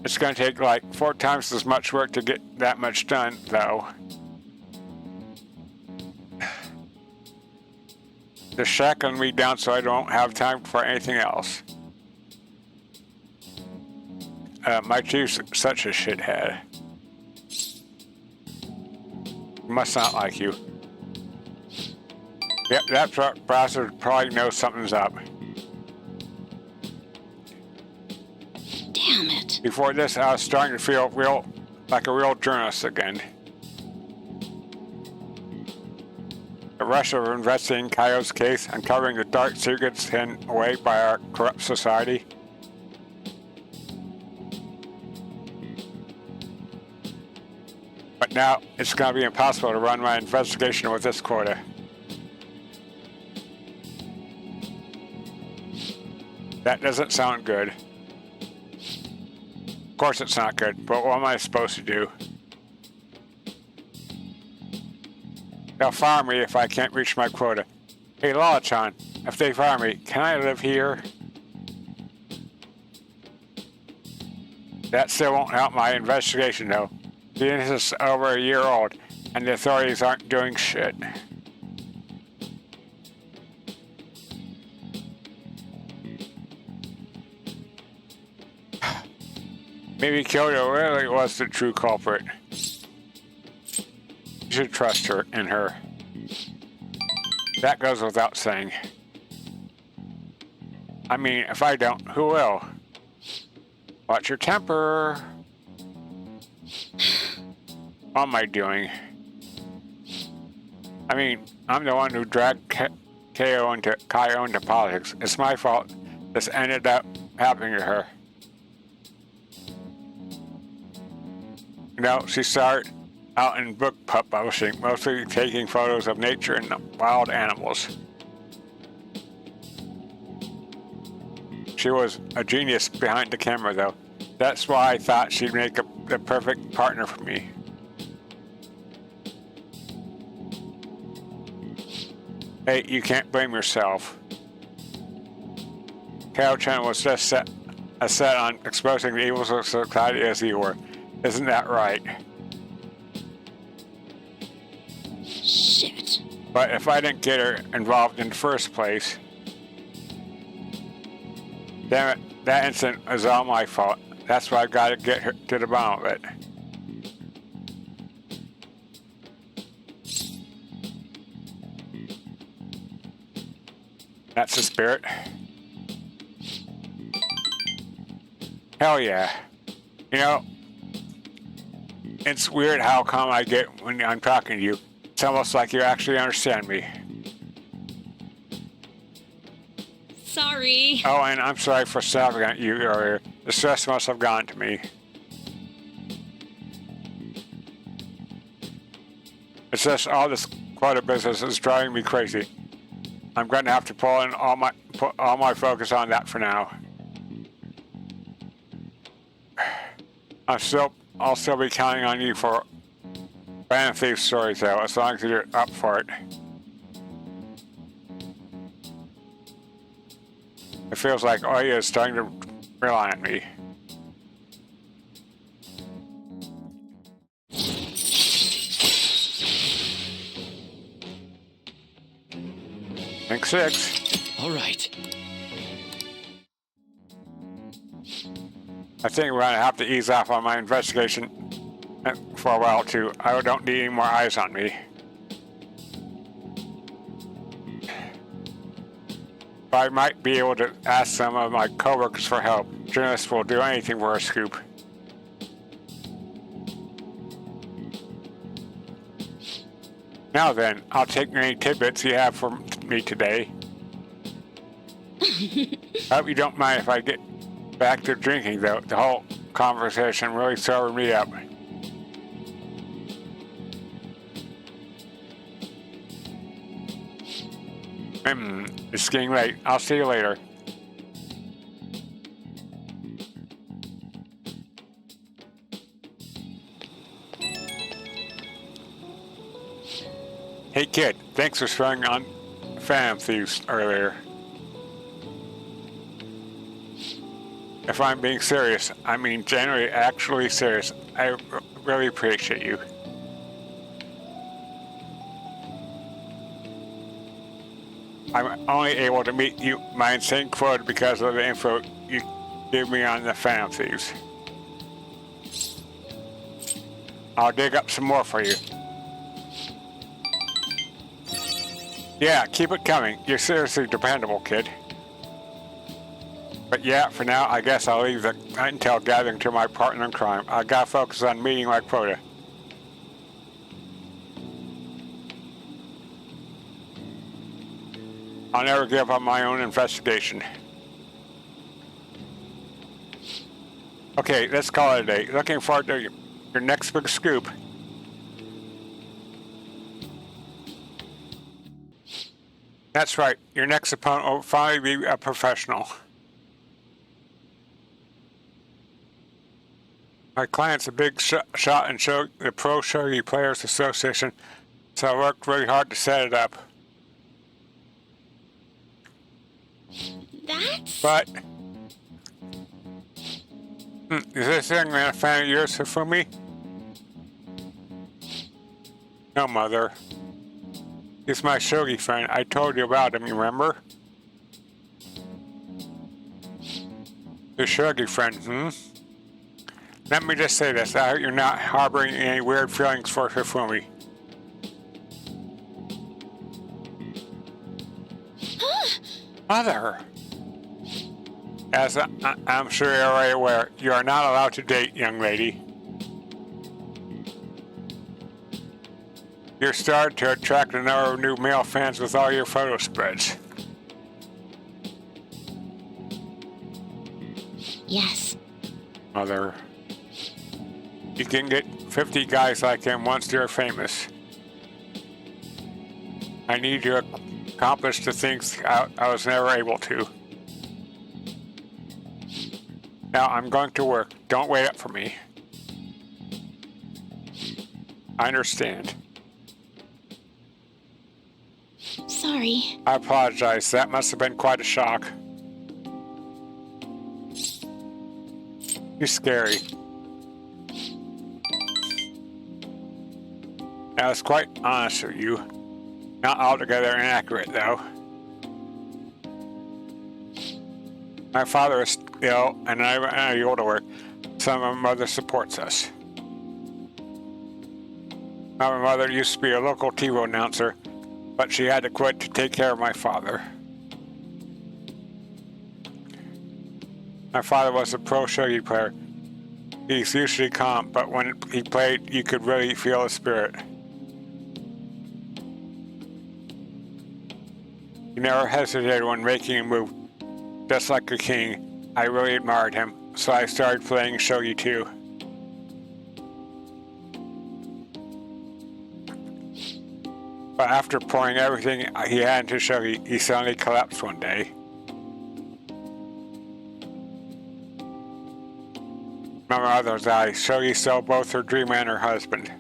It's gonna take like 4 times as much work to get that much done, though. They're shackling me down so I don't have time for anything else. My chief's such a shithead. He must not like you. Yep, that bastard probably knows something's up. Damn it. Before this, I was starting to feel like a real journalist again. The rush of investigating Kaio's case, uncovering the dark secrets hidden away by our corrupt society. But now, it's going to be impossible to run my investigation with this quota. That doesn't sound good. Of course it's not good, but what am I supposed to do? They'll fire me if I can't reach my quota. Hey, Lala-chan, if they fire me, can I live here? That still won't help my investigation, though. The incident's over a year old, and the authorities aren't doing shit. Maybe Kyoto really was the true culprit. You should trust her in her. That goes without saying. I mean, if I don't, who will? Watch your temper. What am I doing? I mean, I'm the one who dragged Kaio into politics. It's my fault this ended up happening to her. You know, she started out in book publishing, mostly taking photos of nature and wild animals. She was a genius behind the camera, though. That's why I thought she'd make the perfect partner for me. Hey, you can't blame yourself. Kaio-chan was just set on exposing the evils of society as you were. Isn't that right? Shit. But if I didn't get her involved in the first place, damn it, that incident was all my fault. That's why I've got to get her to the bottom of it. That's the spirit. Hell yeah. You know, it's weird how calm I get when I'm talking to you. It's almost like you actually understand me. Sorry. Oh, and I'm sorry for snapping at you earlier. The stress must have gone to me. It's just all this quota business is driving me crazy. I'm going to have to put all my focus on that for now. I'll still be counting on you for Phantom Thieves stories, though, as long as you're up for it. It feels like Ohya is starting to rely on me. Link 6. All right. I think we're gonna have to ease off on my investigation for a while too. I don't need any more eyes on me. But I might be able to ask some of my coworkers for help. Journalists will do anything for a scoop. Now then, I'll take any tidbits you have for me today. I hope you don't mind if I get back to drinking, though. The whole conversation really sobered me up. It's getting late. I'll see you later. Hey kid, thanks for showing on Phantom Thieves earlier. If I'm being serious, I mean genuinely actually serious, I really appreciate you. I'm only able to meet you my insane quota because of the info you gave me on the Phantom Thieves. I'll dig up some more for you. Yeah, keep it coming. You're seriously dependable, kid. But yeah, for now, I guess I'll leave the intel gathering to my partner in crime. I gotta focus on meeting my quota. I'll never give up my own investigation. Okay, let's call it a day. Looking forward to your next big scoop. That's right. Your next opponent will finally be a professional. My client's a big shot in the Pro Shogi Players Association, so I worked really hard to set it up. That's... But... is this thing a fan of yours, Hifumi? No, Mother. He's my shogi friend. I told you about him, you remember? Your shogi friend, Let me just say this. I hope you're not harboring any weird feelings for Hifumi. Mother! As I'm sure you're already aware, you are not allowed to date, young lady. You're starting to attract a number of new male fans with all your photo spreads. Yes. Mother. You can get 50 guys like him once you're famous. I need to accomplish the things I was never able to. Now I'm going to work. Don't wait up for me. I understand. Sorry. I apologize. That must have been quite a shock. You're scary. I was quite honest with you. Not altogether inaccurate, though. My father is ill, and I'm able to work, so my mother supports us. My mother used to be a local TV announcer, but she had to quit to take care of my father. My father was a pro shogi player. He's usually calm, but when he played, you could really feel his spirit. He never hesitated when making a move. Just like a king, I really admired him, so I started playing shogi too. But after pouring everything he had into shogi, he suddenly collapsed one day. My mother died. Shogi stole both her dream and her husband.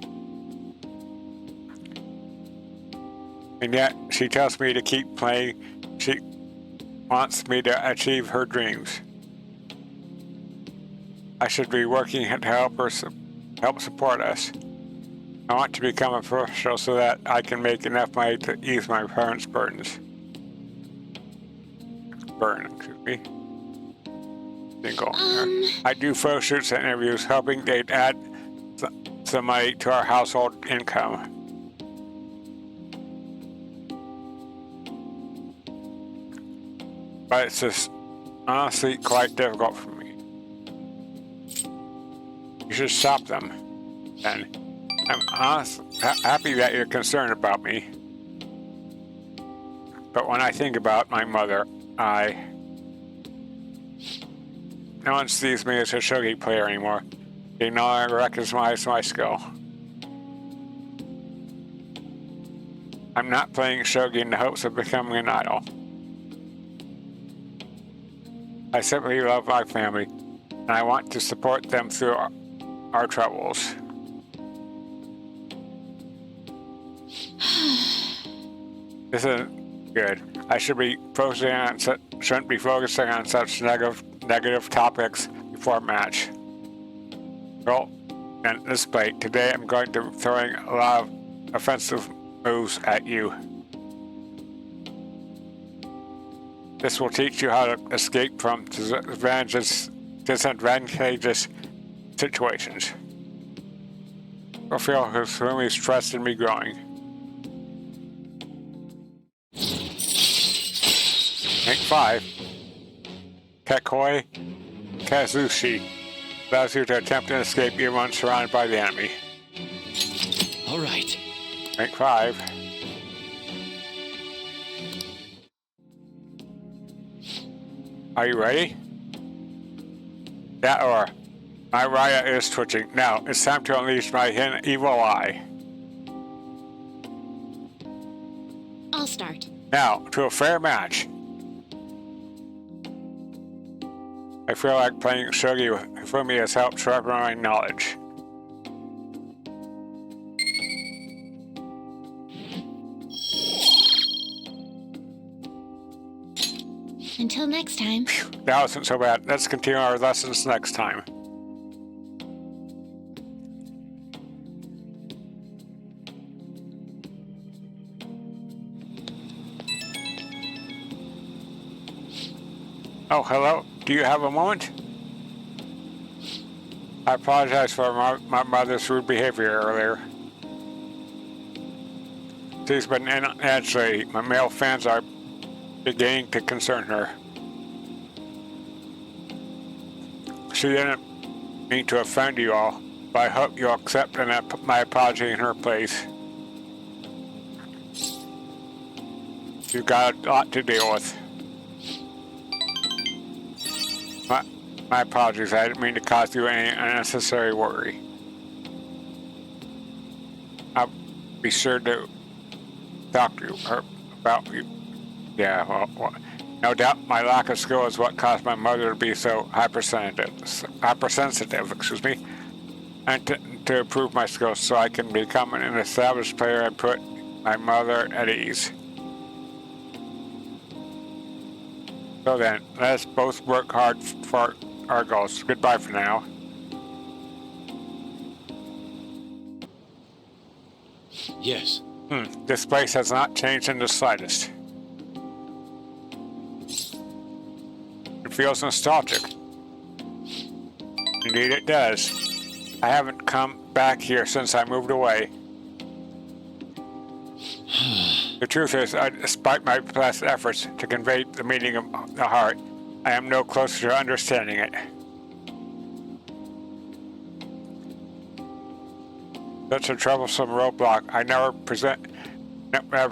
And yet, she tells me to keep playing. She wants me to achieve her dreams. I should be working to help support us. I want to become a professional so that I can make enough money to ease my parents' burdens. Excuse me. Single. I do photo shoots and interviews, hoping they'd add some money to our household income. But it's just honestly quite difficult for me. You should stop them, then. I'm happy that you're concerned about me. But when I think about my mother, no one sees me as a shogi player anymore. They no longer recognize my skill. I'm not playing shogi in the hopes of becoming an idol. I simply love my family, and I want to support them through our troubles. This isn't good. I shouldn't be focusing on such negative topics before a match. Well, and despite today, I'm going to be throwing a lot of offensive moves at you. This will teach you how to escape from disadvantageous situations. I feel Hifumi's trust in me growing. Rank 5. Kekoi Kazushi allows you to attempt an escape even when surrounded by the enemy. All right. Rank 5. Are you ready? Yeah, or my Raya is twitching. Now, it's time to unleash my hidden evil eye. I'll start. Now, to a fair match. I feel like playing shogi with Hifumi has helped sharpen my knowledge. Until next time. That wasn't so bad. Let's continue our lessons next time. Oh, hello. Do you have a moment? I apologize for my mother's rude behavior earlier. She's been naturally. My male fans are beginning to concern her. She didn't mean to offend you all, but I hope you'll accept my apology in her place. You've got a lot to deal with. My apologies, I didn't mean to cause you any unnecessary worry. I'll be sure to talk to her about you. Yeah, well, no doubt my lack of skill is what caused my mother to be so hypersensitive, and to improve my skills so I can become an established player and put my mother at ease. So then, let's both work hard for our goals. Goodbye for now. Yes. This place has not changed in the slightest. It feels nostalgic. Indeed it does. I haven't come back here since I moved away. The truth is, despite my past efforts to convey the meaning of the heart, I am no closer to understanding it. Such a troublesome roadblock never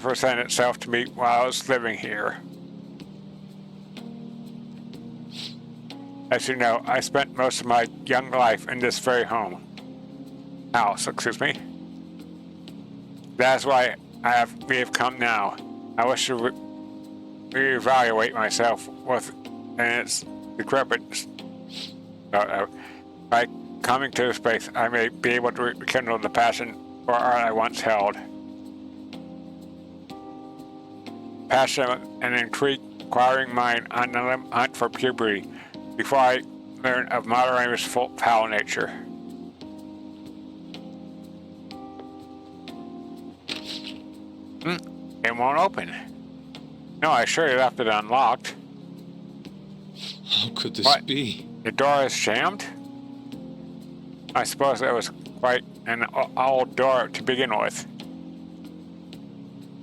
presented itself to me while I was living here. As you know, I spent most of my young life in this very house, excuse me. That's why we have come now. I wish to reevaluate myself and its decrepit. By coming to this place, I may be able to rekindle the passion for art I once held. Passion and intrigue acquiring mind on the hunt for puberty before I learn of Madarame's foul nature. It won't open. No, I sure you left it unlocked. How could this be? The door is jammed? I suppose it was quite an old door to begin with.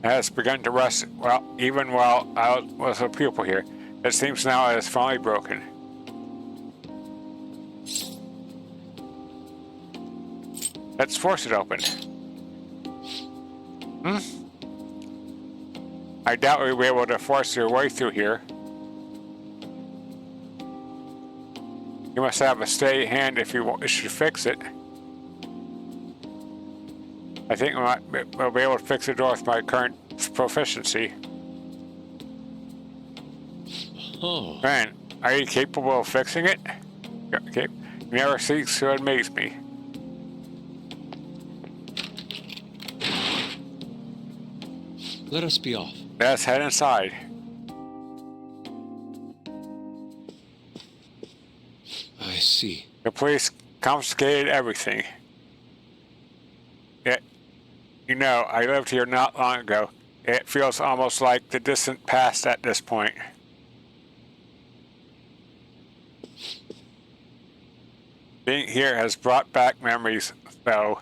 It has begun to rust, even while I was a pupil here. It seems now it is finally broken. Let's force it open. I doubt we'll be able to force your way through here. You must have a steady hand if you should fix it. I think we'll be able to fix the door with my current proficiency. Oh. Man, are you capable of fixing it? Okay. You never cease to amaze me. Let us be off. Let's head inside. I see. The police confiscated everything. Yet, you know, I lived here not long ago. It feels almost like the distant past at this point. Being here has brought back memories, though.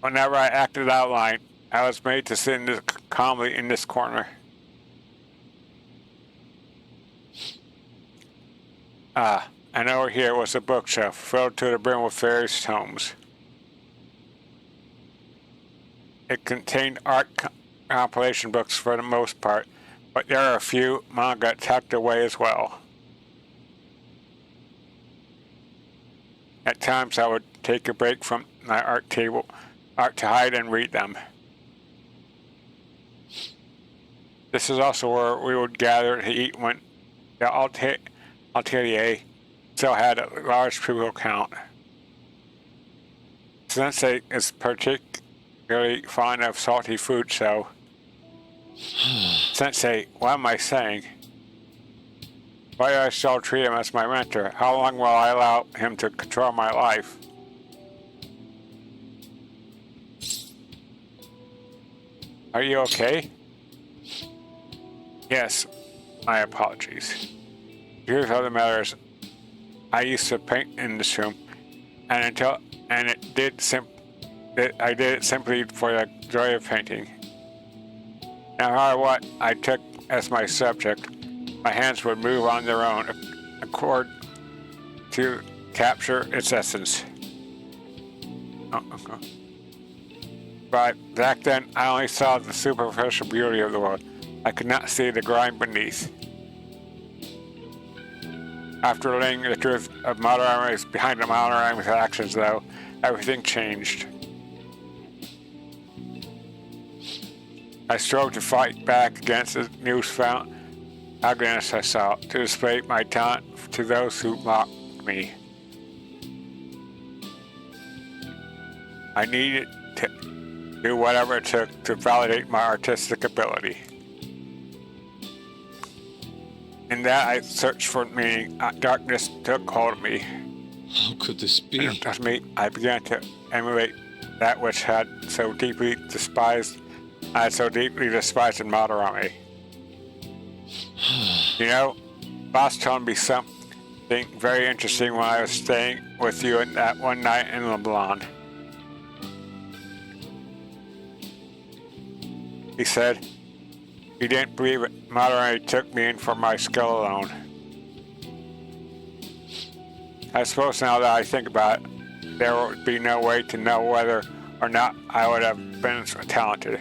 Whenever I acted out line, I was made to sit calmly in this corner. And over here was a bookshelf filled to the brim with various tomes. It contained art compilation books for the most part, but there are a few manga tucked away as well. At times I would take a break from my art to hide and read them. This is also where we would gather to eat when the atelier still had a large pupil count. Sensei is particularly fond of salty food, so... Sensei, what am I saying? Why do I still treat him as my mentor? How long will I allow him to control my life? Are you okay? Yes, my apologies. Here's how the matter is. I used to paint in this room, I did it simply for the joy of painting. No matter what I took as my subject, my hands would move on their own accord to capture its essence. But back then, I only saw the superficial beauty of the world. I could not see the grime beneath. After learning the truth of Madarami's behind the Madarami's actions, though, everything changed. I strove to fight back against the newfound ugliness I saw, to display my talent to those who mocked me. I needed to do whatever it took to validate my artistic ability. In that I searched for meaning, darkness took hold of me. How could this be? And trust me, I began to emulate that which I had so deeply despised in Madarami. You know, Boss told me something very interesting when I was staying with you in that one night in Leblon. He said, he didn't believe it. Madarami took me in for my skill alone. I suppose now that I think about it, there would be no way to know whether or not I would have been talented.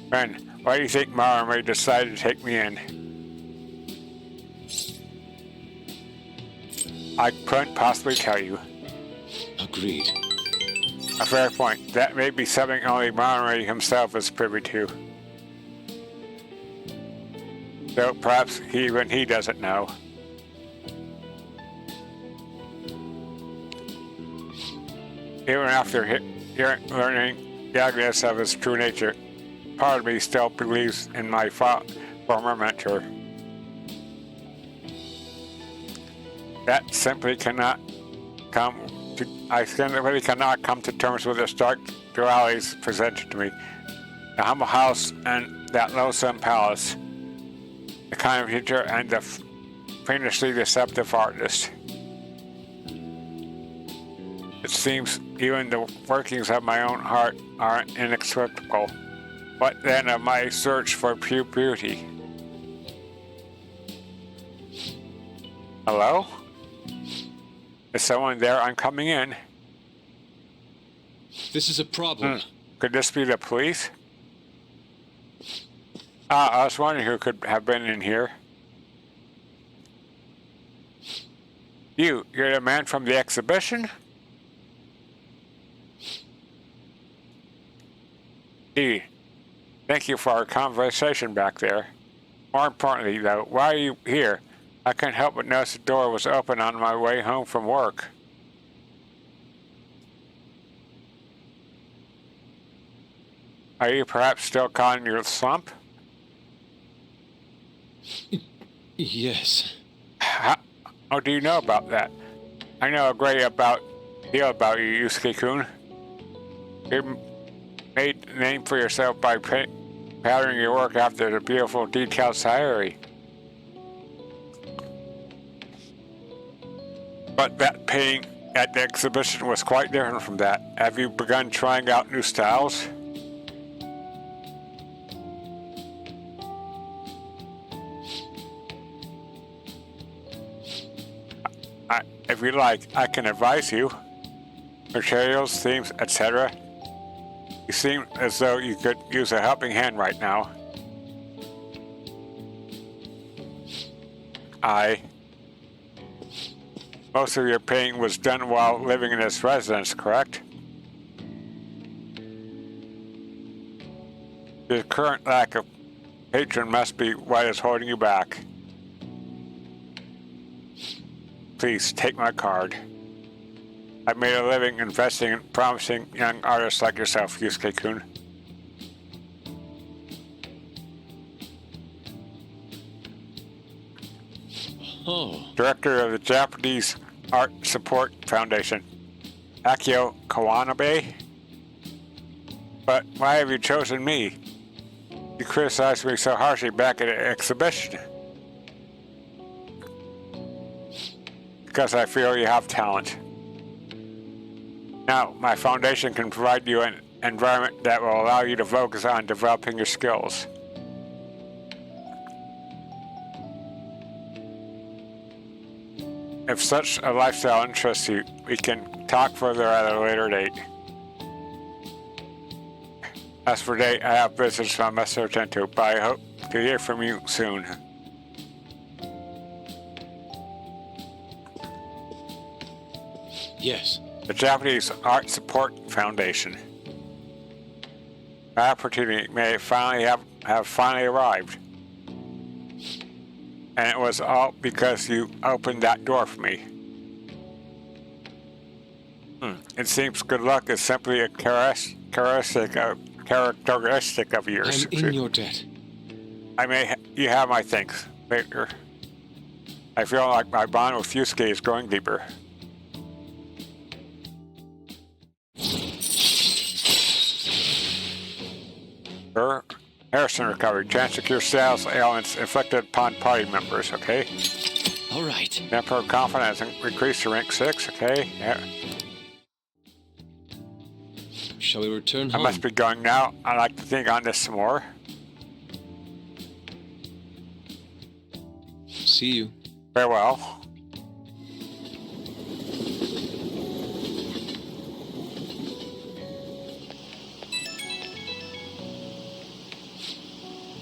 Friend, why do you think Madarami decided to take me in? I couldn't possibly tell you. Agreed. A fair point. That may be something only Madarami himself is privy to. Though perhaps even he doesn't know. Even after learning the ugliness of his true nature, part of me still believes in my former mentor. That simply cannot come to... I simply cannot come to terms with the stark dualities presented to me. The humble house and that loathsome palace. The kind of teacher and the fiendishly deceptive artist. It seems even the workings of my own heart are inexplicable. What then of my search for pure beauty? Hello? Is someone there? I'm coming in. This is a problem. Could this be the police? I was wondering who could have been in here. You're the man from the exhibition? Gee, thank you for our conversation back there. More importantly, though, why are you here? I couldn't help but notice the door was open on my way home from work. Are you perhaps still caught in your slump? Yes. How do you know about that? I know a great deal about you, Yusuke-kun. You made a name for yourself by patterning your work after the beautiful, detailed Sayuri. But that painting at the exhibition was quite different from that. Have you begun trying out new styles? If you like, I can advise you. Materials, themes, etc. You seem as though you could use a helping hand right now. Most of your painting was done while living in this residence, correct? The current lack of patron must be what is holding you back. Please, take my card. I've made a living investing in promising young artists like yourself, Yusuke-kun. Oh. Director of the Japanese Art Support Foundation, Akio Kawanabe? But why have you chosen me? You criticized me so harshly back at the exhibition. Because I feel you have talent. Now, my foundation can provide you an environment that will allow you to focus on developing your skills. If such a lifestyle interests you, we can talk further at a later date. As for today, I have business I must attend to, but I hope to hear from you soon. Yes. The Japanese Art Support Foundation. My opportunity may finally have finally arrived. And it was all because you opened that door for me. It seems good luck is simply a characteristic of yours. I'm in your debt. You have my thanks. Later. I feel like my bond with Yusuke is growing deeper. Harrison recovery. Chance to cure status ailments inflicted upon party members, okay? All right. Emperor confidence increased to rank 6, okay? Yeah. Shall we return I home? must be going now. I'd like to think on this some more. See you. Farewell.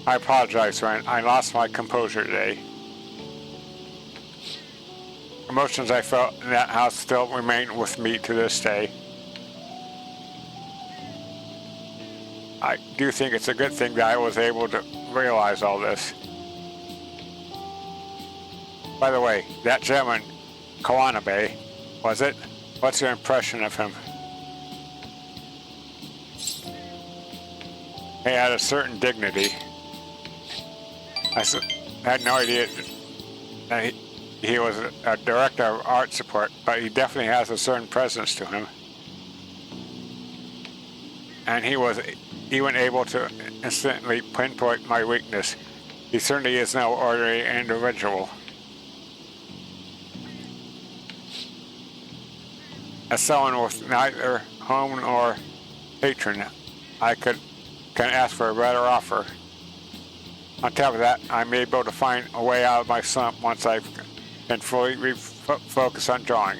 I apologize, Ryan. I lost my composure today. Emotions I felt in that house still remain with me to this day. I do think it's a good thing that I was able to realize all this. By the way, that gentleman, Kawanabe, was it? What's your impression of him? He had a certain dignity. I had no idea that he was a director of art support, but he definitely has a certain presence to him. And he was even able to instantly pinpoint my weakness. He certainly is no ordinary individual. As someone with neither home nor patron, I can ask for a better offer. On top of that, I'm able to find a way out of my slump once I can fully focus on drawing.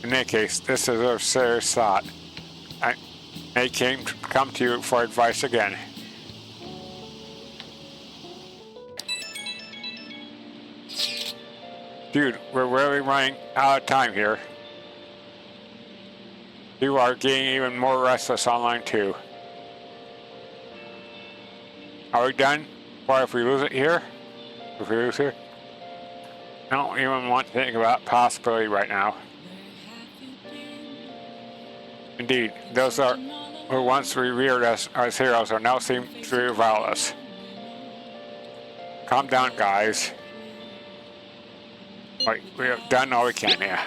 In any case, this is a serious thought. I may come to you for advice again. Dude, we're really running out of time here. You are getting even more restless online too. Are we done? Or if we lose it here? If we lose here? I don't even want to think about possibility right now. Indeed, those are who once revered us as heroes are now seem to revile us. Calm down, guys. Wait, we have done all we can here.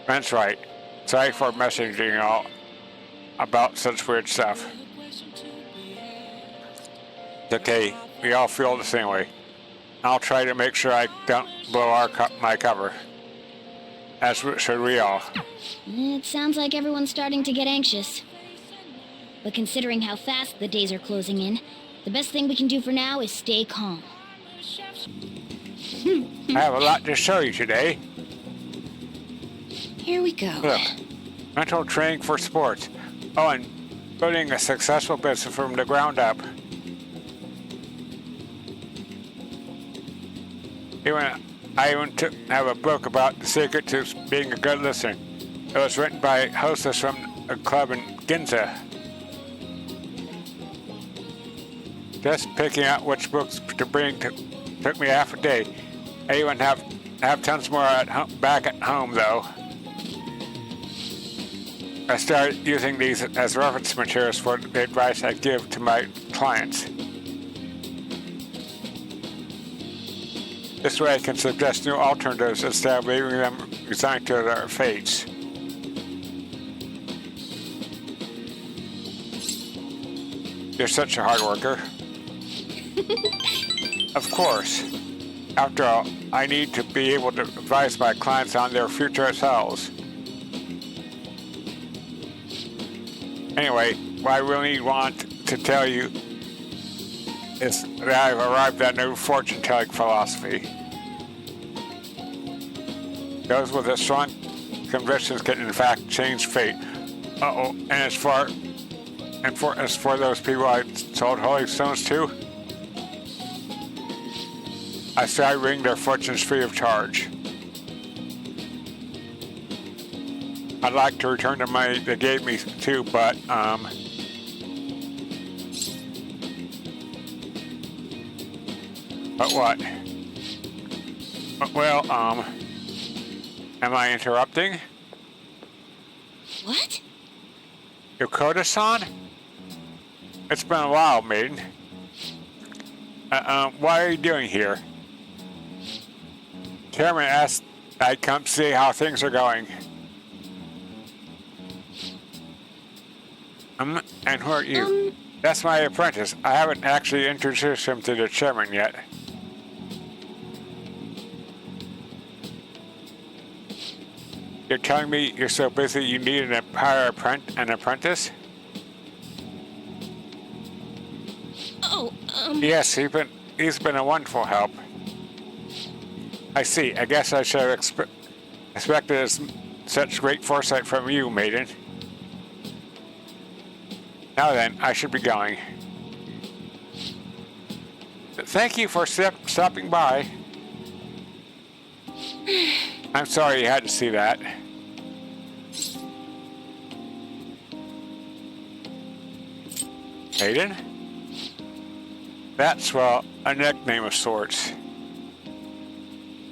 That's right. Sorry for messaging you all about such weird stuff. It's okay, we all feel the same way. I'll try to make sure I don't blow my cover. As should we all. It sounds like everyone's starting to get anxious. But considering how fast the days are closing in, the best thing we can do for now is stay calm. I have a lot to show you today. Here we go. Look, mental training for sports. Oh, and building a successful business from the ground up. I even have a book about the secret to being a good listener. It was written by a hostess from a club in Ginza. Just picking out which books to bring took me half a day. I even have tons more back at home though. I started using these as reference materials for the advice I give to my clients. This way I can suggest new alternatives instead of leaving them resigned to their fates. You're such a hard worker. Of course. After all, I need to be able to advise my clients on their future selves. Anyway, what I really want to tell you is that I've arrived at new fortune-telling philosophy. Those with a strong convictions can in fact change fate. And as for those people I sold holy stones to, I started reading their fortunes free of charge. I'd like to return the money they gave me too, but what? Well, am I interrupting? What? Yokota-san? It's been a while, maiden. What are you doing here? Chairman asked I'd come see how things are going. And who are you? That's my apprentice. I haven't actually introduced him to the chairman yet. You're telling me you're so busy you need an apprentice? Oh, Yes, he's been a wonderful help. I see. I guess I should have expected such great foresight from you, maiden. Now then, I should be going. Thank you for stopping by. I'm sorry you had to see that. Maiden? That's, well, a nickname of sorts.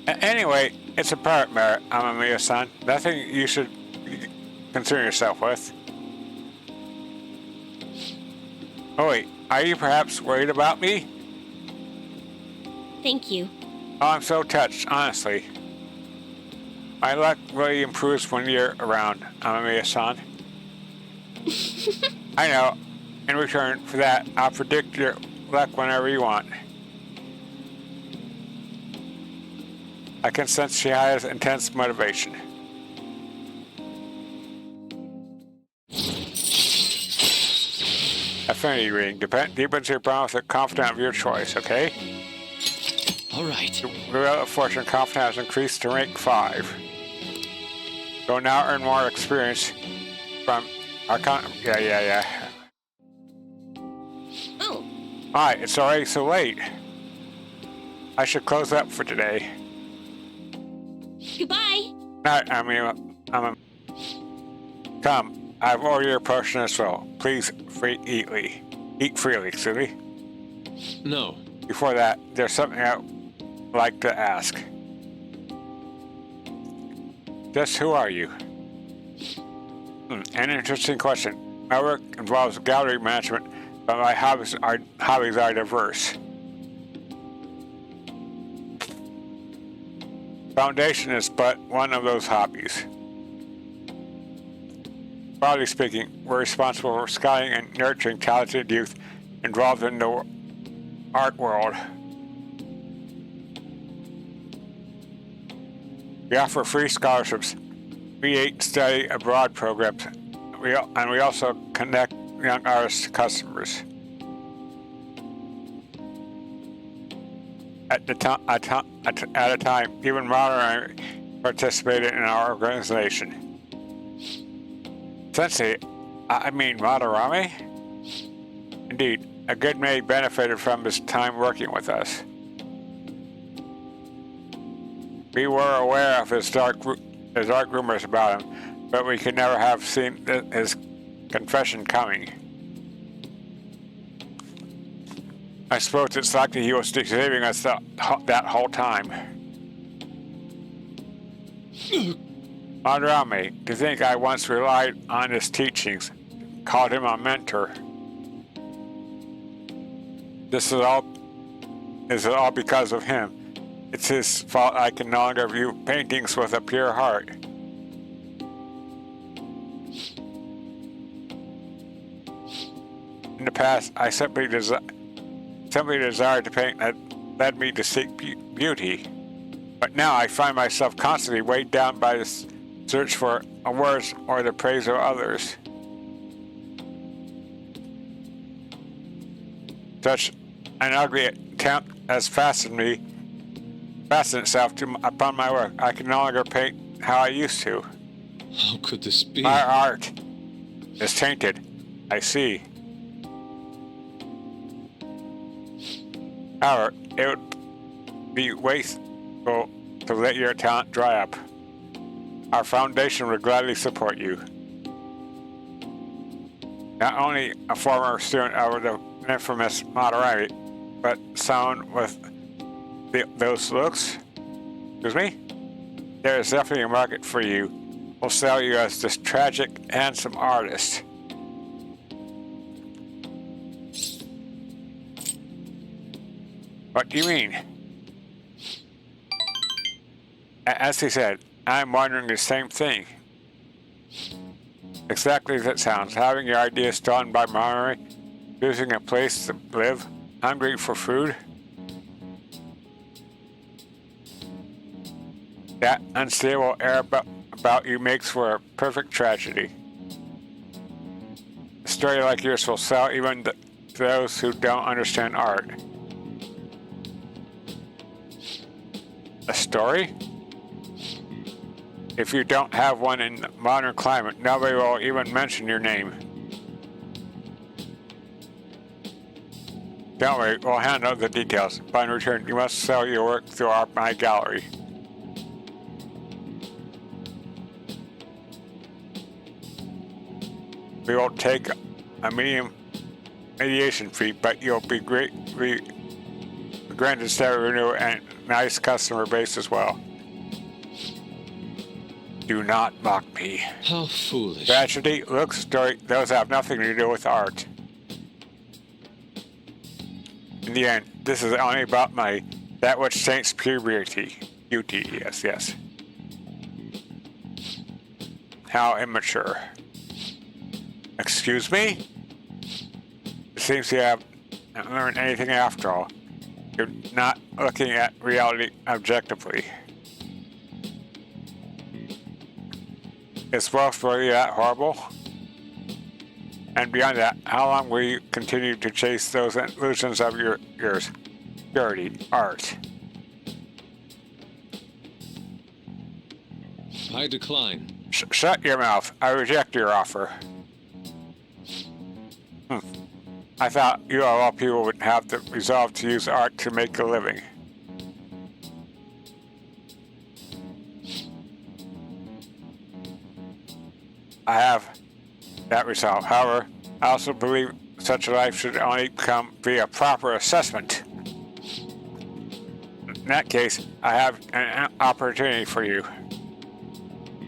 Anyway, it's a private matter, Amamiya-san. Nothing you should concern yourself with. Oh wait, are you perhaps worried about me? thank you. Oh, I'm so touched, honestly. My luck really improves when you're around, Amamiya-san. I know. In return for that, I'll predict your luck whenever you want. I can sense Chihaya's intense motivation. Affinity reading. Deepens your bond with a confidant of your choice, okay? All right. Your Wheel of Fortune confidant has increased to rank 5. You'll now earn more experience from our Yeah. Oh, Alright, it's already so late. I should close up for today. goodbye. Come, I've ordered your potion as well. Please eat freely, excuse me. No. Before that, there's something I'd like to ask. Just who are you? An interesting question. My work involves gallery management, but my hobbies are diverse. Foundation is but one of those hobbies. Broadly speaking, we're responsible for scouting and nurturing talented youth involved in the art world. We offer free scholarships, create study abroad programs, and we also connect young artists to customers. At a time, even modern participated in our organization. Sensei, I mean Madarame? Indeed, a good many benefited from his time working with us. We were aware of his dark rumors about him, but we could never have seen his confession coming. I suppose it's likely he was deceiving us that whole time. Madarame, to think I once relied on his teachings, called him a mentor. This is all because of him. It's his fault I can no longer view paintings with a pure heart. In the past, I simply desired to paint that led me to seek beauty. But now I find myself constantly weighed down by this search for awards or the praise of others. Such an ugly attempt has fastened itself upon my work. I can no longer paint how I used to. How could this be? My art is tainted. I see. However, it would be wasteful to let your talent dry up. Our foundation would gladly support you. Not only a former student of the infamous Madarame, but someone with those looks? Excuse me? There is definitely a market for you. We'll sell you as this tragic, handsome artist. What do you mean? As he said, I'm wondering the same thing. Exactly as it sounds. Having your ideas stolen by Madarame, losing a place to live, hungry for food. That unstable air about you makes for a perfect tragedy. A story like yours will sell even to those who don't understand art. A story? If you don't have one in the modern climate, nobody will even mention your name. Don't worry, we'll handle the details. But in return, you must sell your work through my gallery. We will take a mediation fee, but you'll be granted steady renewal and nice customer base as well. Do not mock me. How foolish. Tragedy, looks, story, those have nothing to do with art. In the end, this is only about money, that which taints pure beauty. Beauty, yes. How immature. Excuse me? It seems you haven't learned anything after all. You're not looking at reality objectively. Is wealth really that horrible? And beyond that, how long will you continue to chase those illusions of yours? Purity, art. I decline. Shut your mouth. I reject your offer. I thought you of all people would have the resolve to use art to make a living. I have that resolve. However, I also believe such a life should only come via proper assessment. In that case, I have an opportunity for you.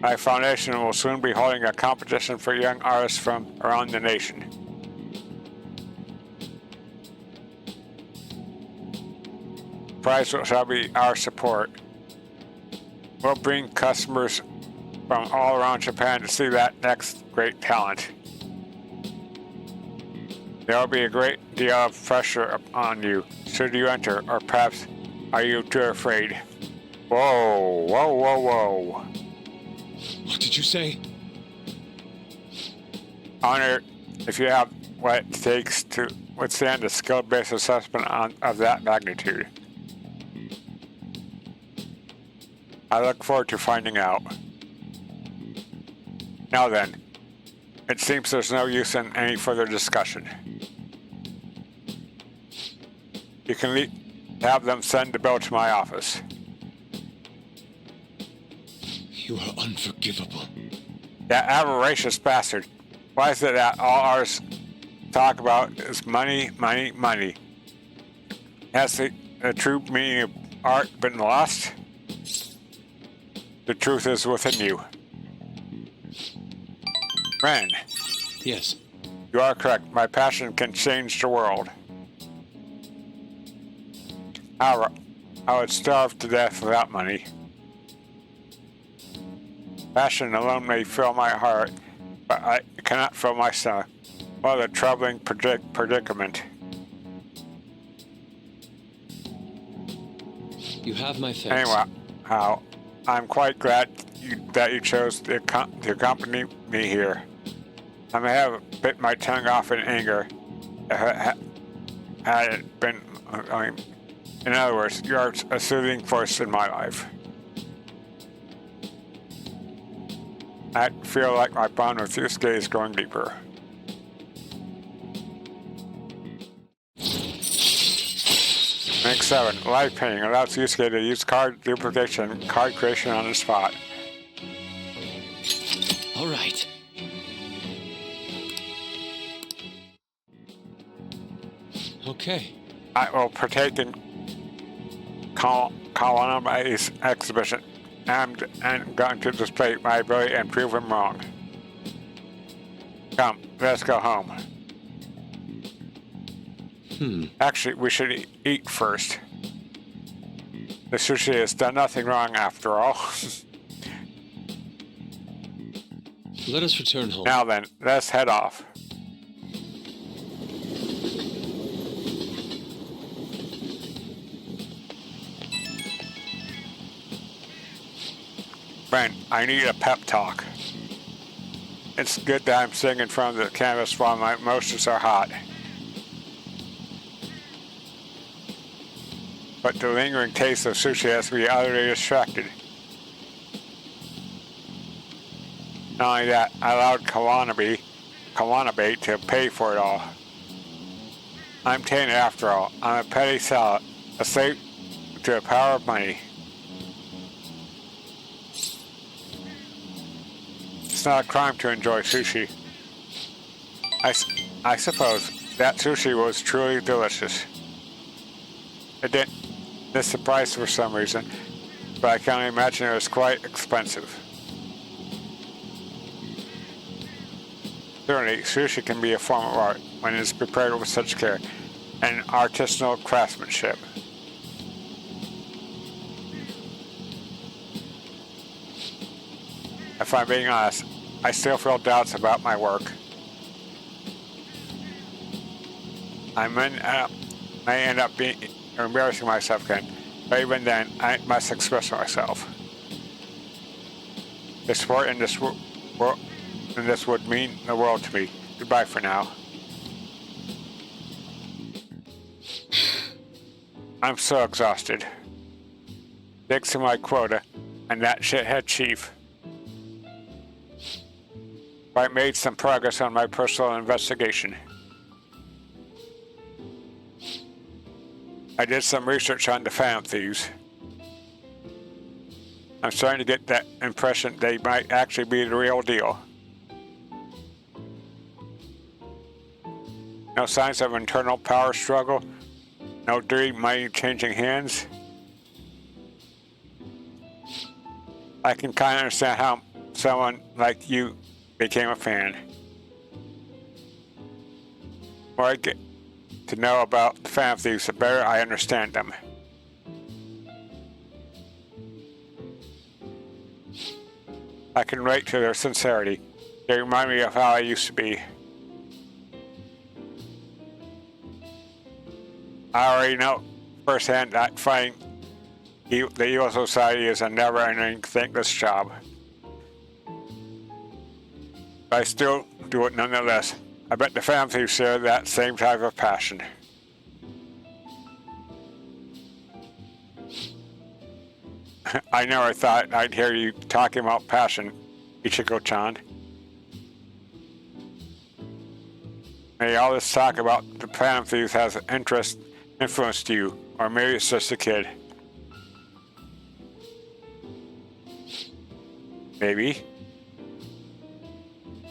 My foundation will soon be holding a competition for young artists from around the nation. The prize shall be our support. We'll bring customers from all around Japan to see that next great talent. There will be a great deal of pressure on you should you enter, or perhaps are you too afraid? Whoa, whoa, whoa, whoa. What did you say? Honor, if you have what it takes to withstand a skill-based assessment of that magnitude. I look forward to finding out. Now then, it seems there's no use in any further discussion. You can have them send the bill to my office. You are unforgivable. That avaricious bastard. Why is it that all artists talk about is money, money, money? Has the true meaning of art been lost? The truth is within you. Ren. Yes. You are correct. My passion can change the world. However, I would starve to death without money. Passion alone may fill my heart, but I cannot fill my stomach. What a troubling predicament. You have my thanks. Anyway, I'm quite glad that you chose to accompany me here. I may have bit my tongue off in anger. Had it been, in other words, you're a soothing force in my life. I feel like my bond with Yusuke is growing deeper. Link 7. Live painting allows Yusuke to use card duplication and card creation on the spot. All right. Okay. I will partake in Kawakami's exhibition. I'm going to display my ability and prove him wrong. Come, let's go home. Actually, we should eat first. The sushi has done nothing wrong after all. Let us return home. Now then, let's head off. Brent, I need a pep talk. It's good that I'm sitting in front of the canvas while my emotions are hot. But the lingering taste of sushi has me utterly distracted. Not only that, I allowed Kawakami to pay for it all. I'm tainted after all. I'm a petty salad, a slave to the power of money. It's not a crime to enjoy sushi. I suppose that sushi was truly delicious. It didn't surprise for some reason, but I can only imagine it was quite expensive. Certainly, sushi can be a form of art when it is prepared with such care and artisanal craftsmanship. If I'm being honest, I still feel doubts about my work. I may end up being embarrassing myself again, but even then, I must express myself. The sport in this would mean the world to me. Goodbye for now. I'm so exhausted. Thanks to my quota and that shithead chief. I made some progress on my personal investigation. I did some research on the Phantom Thieves. I'm starting to get that impression they might actually be the real deal. No signs of internal power struggle. No dirty money changing hands. I can kind of understand how someone like you became a fan. The more I get to know about the Phantom Thieves, the better I understand them. I can relate to their sincerity. They remind me of how I used to be. I already know firsthand that fighting the evil society is a never-ending, thankless job. But I still do it nonetheless. I bet the Phantom Thieves share that same type of passion. I never thought I'd hear you talking about passion, Ichigo-chan. Maybe all this talk about the Phantom Thieves has influenced you, or maybe it's just a kid. Maybe.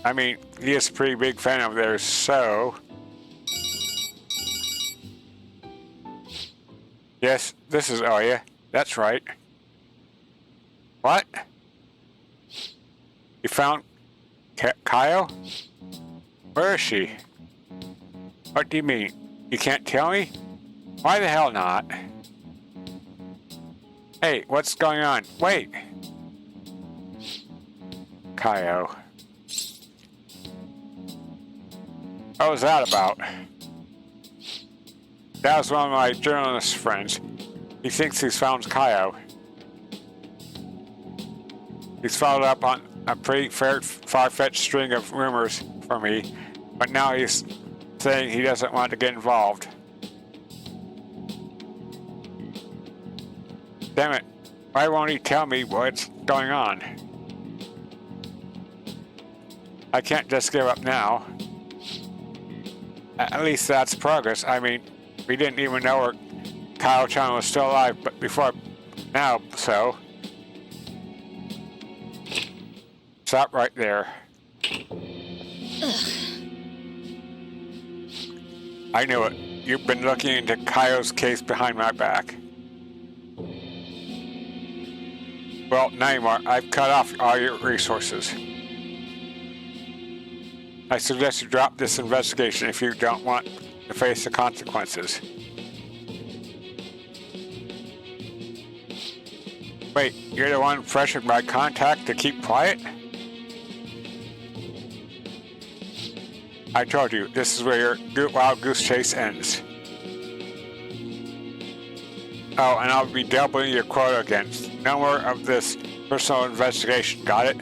I mean, he is a pretty big fan of theirs, so... Yes, this is Ohya. That's right. What? You found Kaio? Where is she? What do you mean? You can't tell me? Why the hell not? Hey, what's going on? Wait! Kaio. What was that about? That was one of my journalist friends. He thinks he's found Kaio. He's followed up on a pretty far-fetched string of rumors for me, but now he's saying he doesn't want to get involved. Damn it, why won't he tell me what's going on? I can't just give up now. At least that's progress. I mean, we didn't even know where Kaio-chan was still alive, but before now, so... Stop right there. Ugh. I knew it. You've been looking into Kaio's case behind my back. Well, not anymore. I've cut off all your resources. I suggest you drop this investigation if you don't want to face the consequences. Wait, you're the one who pressured my contact to keep quiet? I told you, this is where your wild goose chase ends. Oh, and I'll be doubling your quota again. No more of this personal investigation, got it?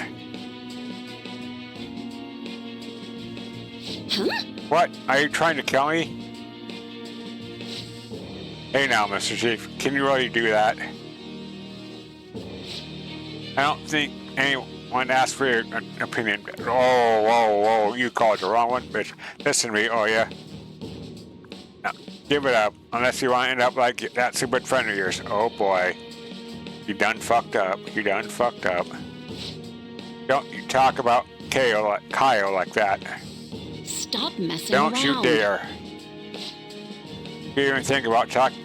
Huh? What? Are you trying to kill me? Hey now, Mr. Chief, can you really do that? I don't think anyone asked for your opinion. Oh, whoa, you called the wrong one, bitch. Listen to me, Ohya. Now, give it up, unless you want to end up like that stupid friend of yours. Oh boy. You done fucked up. Don't you talk about Kaio like that. Stop messing Don't around. you dare. If you even think about talking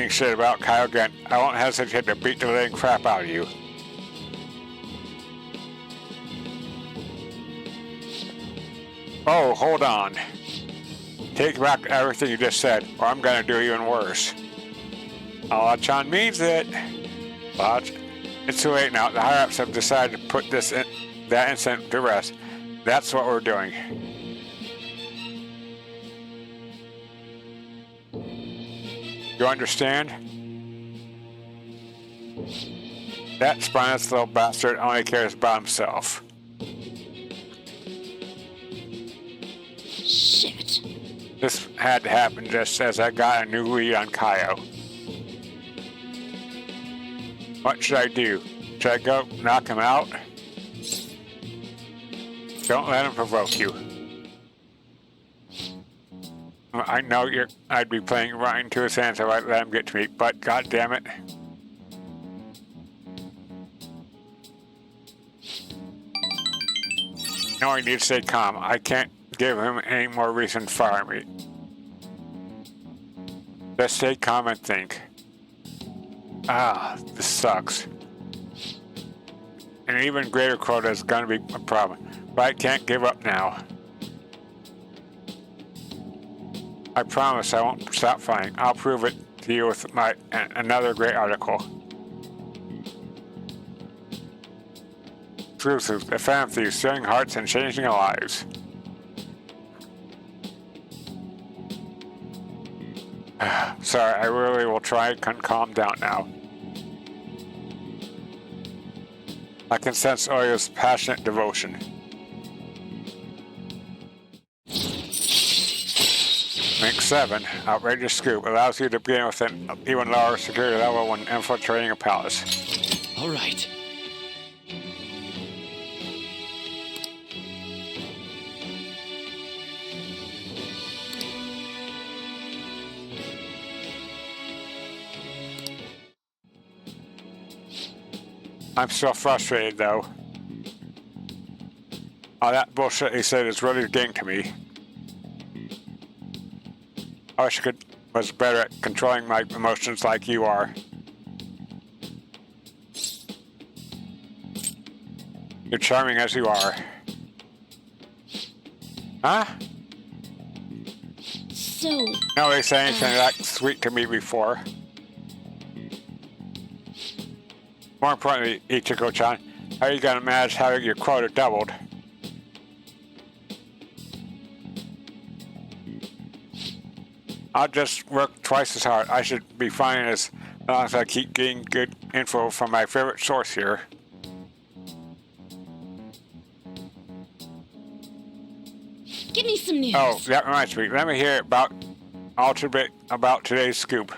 shit about Kaio again, I won't hesitate to beat the living crap out of you. Oh, hold on. Take back everything you just said, or I'm gonna do even worse. Awa-chan means it. But it's too late now. The higher-ups have decided to put that incident to rest. That's what we're doing. You understand? That spineless little bastard only cares about himself. Shit. This had to happen just as I got a new lead on Kaio. What should I do? Should I go knock him out? Don't let him provoke you. I know I'd be playing right into his hands if I let him get to me, but god damn it. No, I need to stay calm. I can't give him any more reason to fire me. Just stay calm and think. Ah, this sucks. An even greater quota is gonna be a problem, but I can't give up now. I promise I won't stop fighting. I'll prove it to you with another great article. Truth is, the Phantom Thieves stealing hearts and changing lives. Sorry, I really will try and calm down now. I can sense Ohya's passionate devotion. Link 7, Outrageous Scoop, allows you to begin with an even lower security level when infiltrating a palace. All right. I'm still frustrated, though. All that bullshit he said is really getting to me. I wish I was better at controlling my emotions like you are. You're charming as you are. Huh? So... Nobody said anything that sweet to me before. More importantly, Ichigo-chan, how are you gonna manage having your quota doubled? I'll just work twice as hard. I should be fine as long as I keep getting good info from my favorite source here. Give me some news. Oh, that reminds me. Let me hear about a little bit about today's scoop.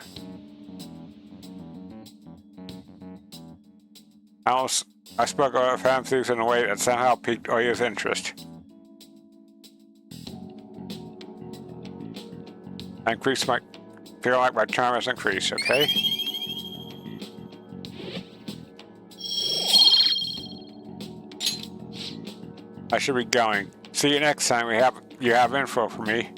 I spoke about Phantom Thieves in a way that somehow piqued Ohya's interest. I feel like my charm has increased, okay? I should be going. See you next time you have info for me.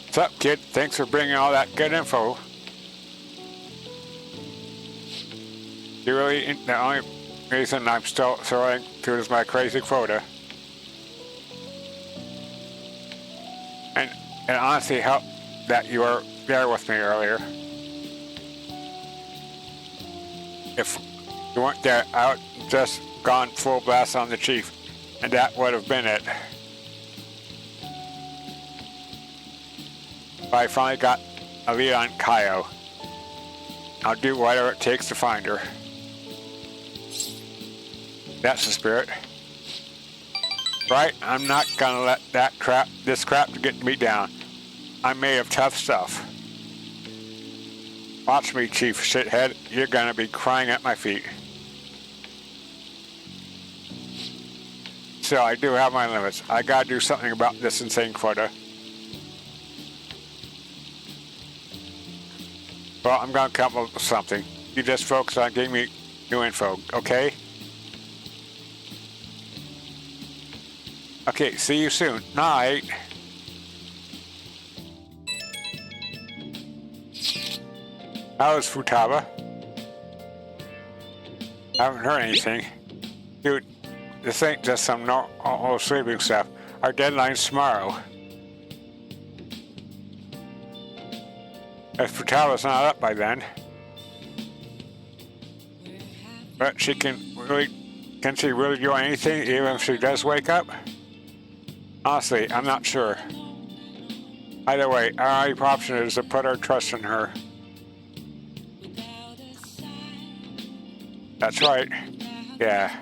What's up, kid? Thanks for bringing all that good info. The only reason I'm still throwing through is my crazy quota. And it honestly helped that you were there with me earlier. If you weren't there, I would have just gone full blast on the chief, and that would have been it. But I finally got a lead on Kaio. I'll do whatever it takes to find her. That's the spirit. Right? I'm not gonna let this crap to get me down. I'm made of tough stuff. Watch me, Chief Shithead. You're gonna be crying at my feet. So I do have my limits. I gotta do something about this insane quota. Well, I'm gonna come up with something. You just focus on getting me new info, okay? Okay, see you soon. Night. How's Futaba? Haven't heard anything. Dude, this ain't just some normal sleeping stuff. Our deadline's tomorrow. If Futaba's not up by then. But can she really do anything even if she does wake up? Honestly, I'm not sure. Either way, our only option is to put our trust in her. That's right. Yeah.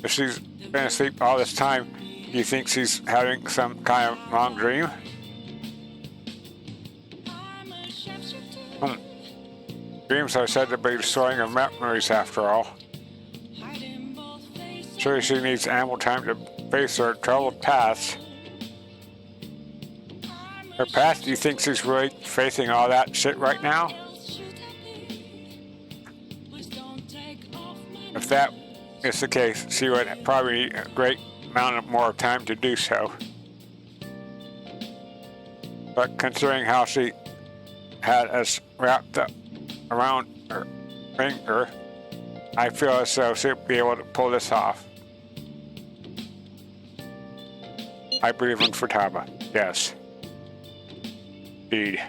If she's been asleep all this time, do you think she's having some kind of wrong dream? Dreams are said to be destroying her memories after all. Surely she needs ample time to face her troubled past. Her past, do you think she's really facing all that shit right now? If that is the case, she would probably need a great amount of more time to do so. But considering how she had us wrapped up around her finger, I feel as though she'll be able to pull this off. I believe in Futaba. Yes. Indeed.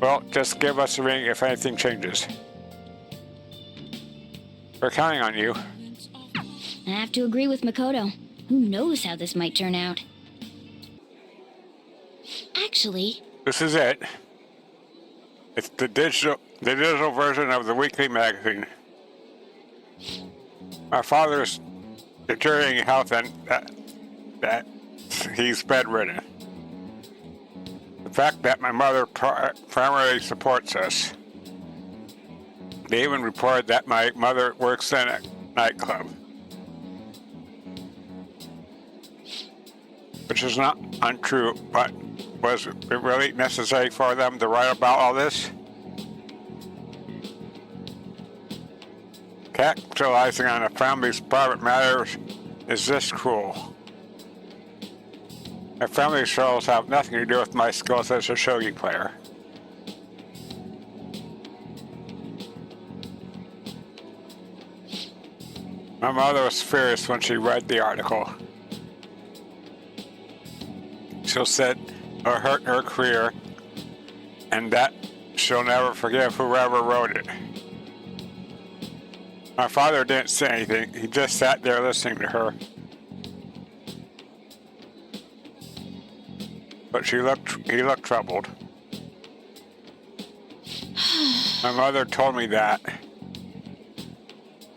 Well, just give us a ring if anything changes. We're counting on you. I have to agree with Makoto. Who knows how this might turn out? Actually... This is it. It's the digital version of the weekly magazine. My father's deteriorating health and that he's bedridden. The fact that my mother primarily supports us. They even reported that my mother works in a nightclub. Which is not untrue, but was it really necessary for them to write about all this? Capitalizing on a family's private matters is this cruel. My family struggles have nothing to do with my skills as a shogi player. My mother was furious when she read the article. She said it hurt her career and that she'll never forgive whoever wrote it. My father didn't say anything. He just sat there listening to her. But he looked troubled. My mother told me that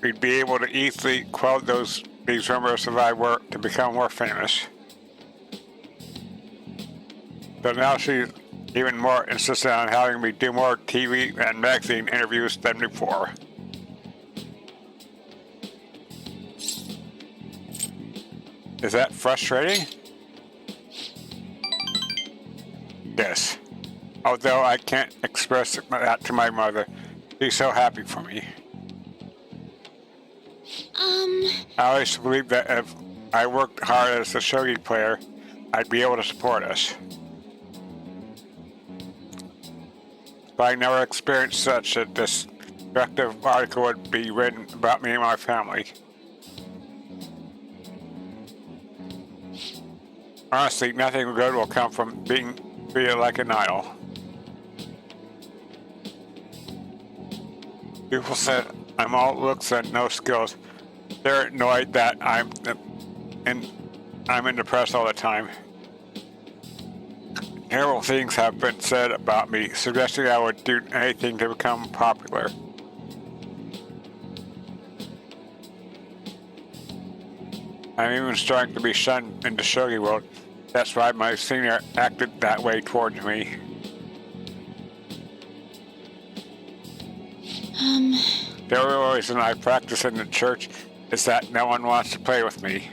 we'd be able to easily quell these rumors if I were to become more famous. But now she's even more insistent on having me do more TV and magazine interviews than before. Is that frustrating? Yes. Although I can't express that to my mother. She's so happy for me. I always believed that if I worked hard as a shogi player, I'd be able to support us. But I never experienced such a destructive article would be written about me and my family. Honestly, nothing good will come from being treated like an idol. People said I'm all looks and no skills. They're annoyed that I'm in the press all the time. Terrible things have been said about me, suggesting I would do anything to become popular. I'm even starting to be shunned in the shogi world. That's why my senior acted that way towards me. The only reason I practice in the church is that no one wants to play with me.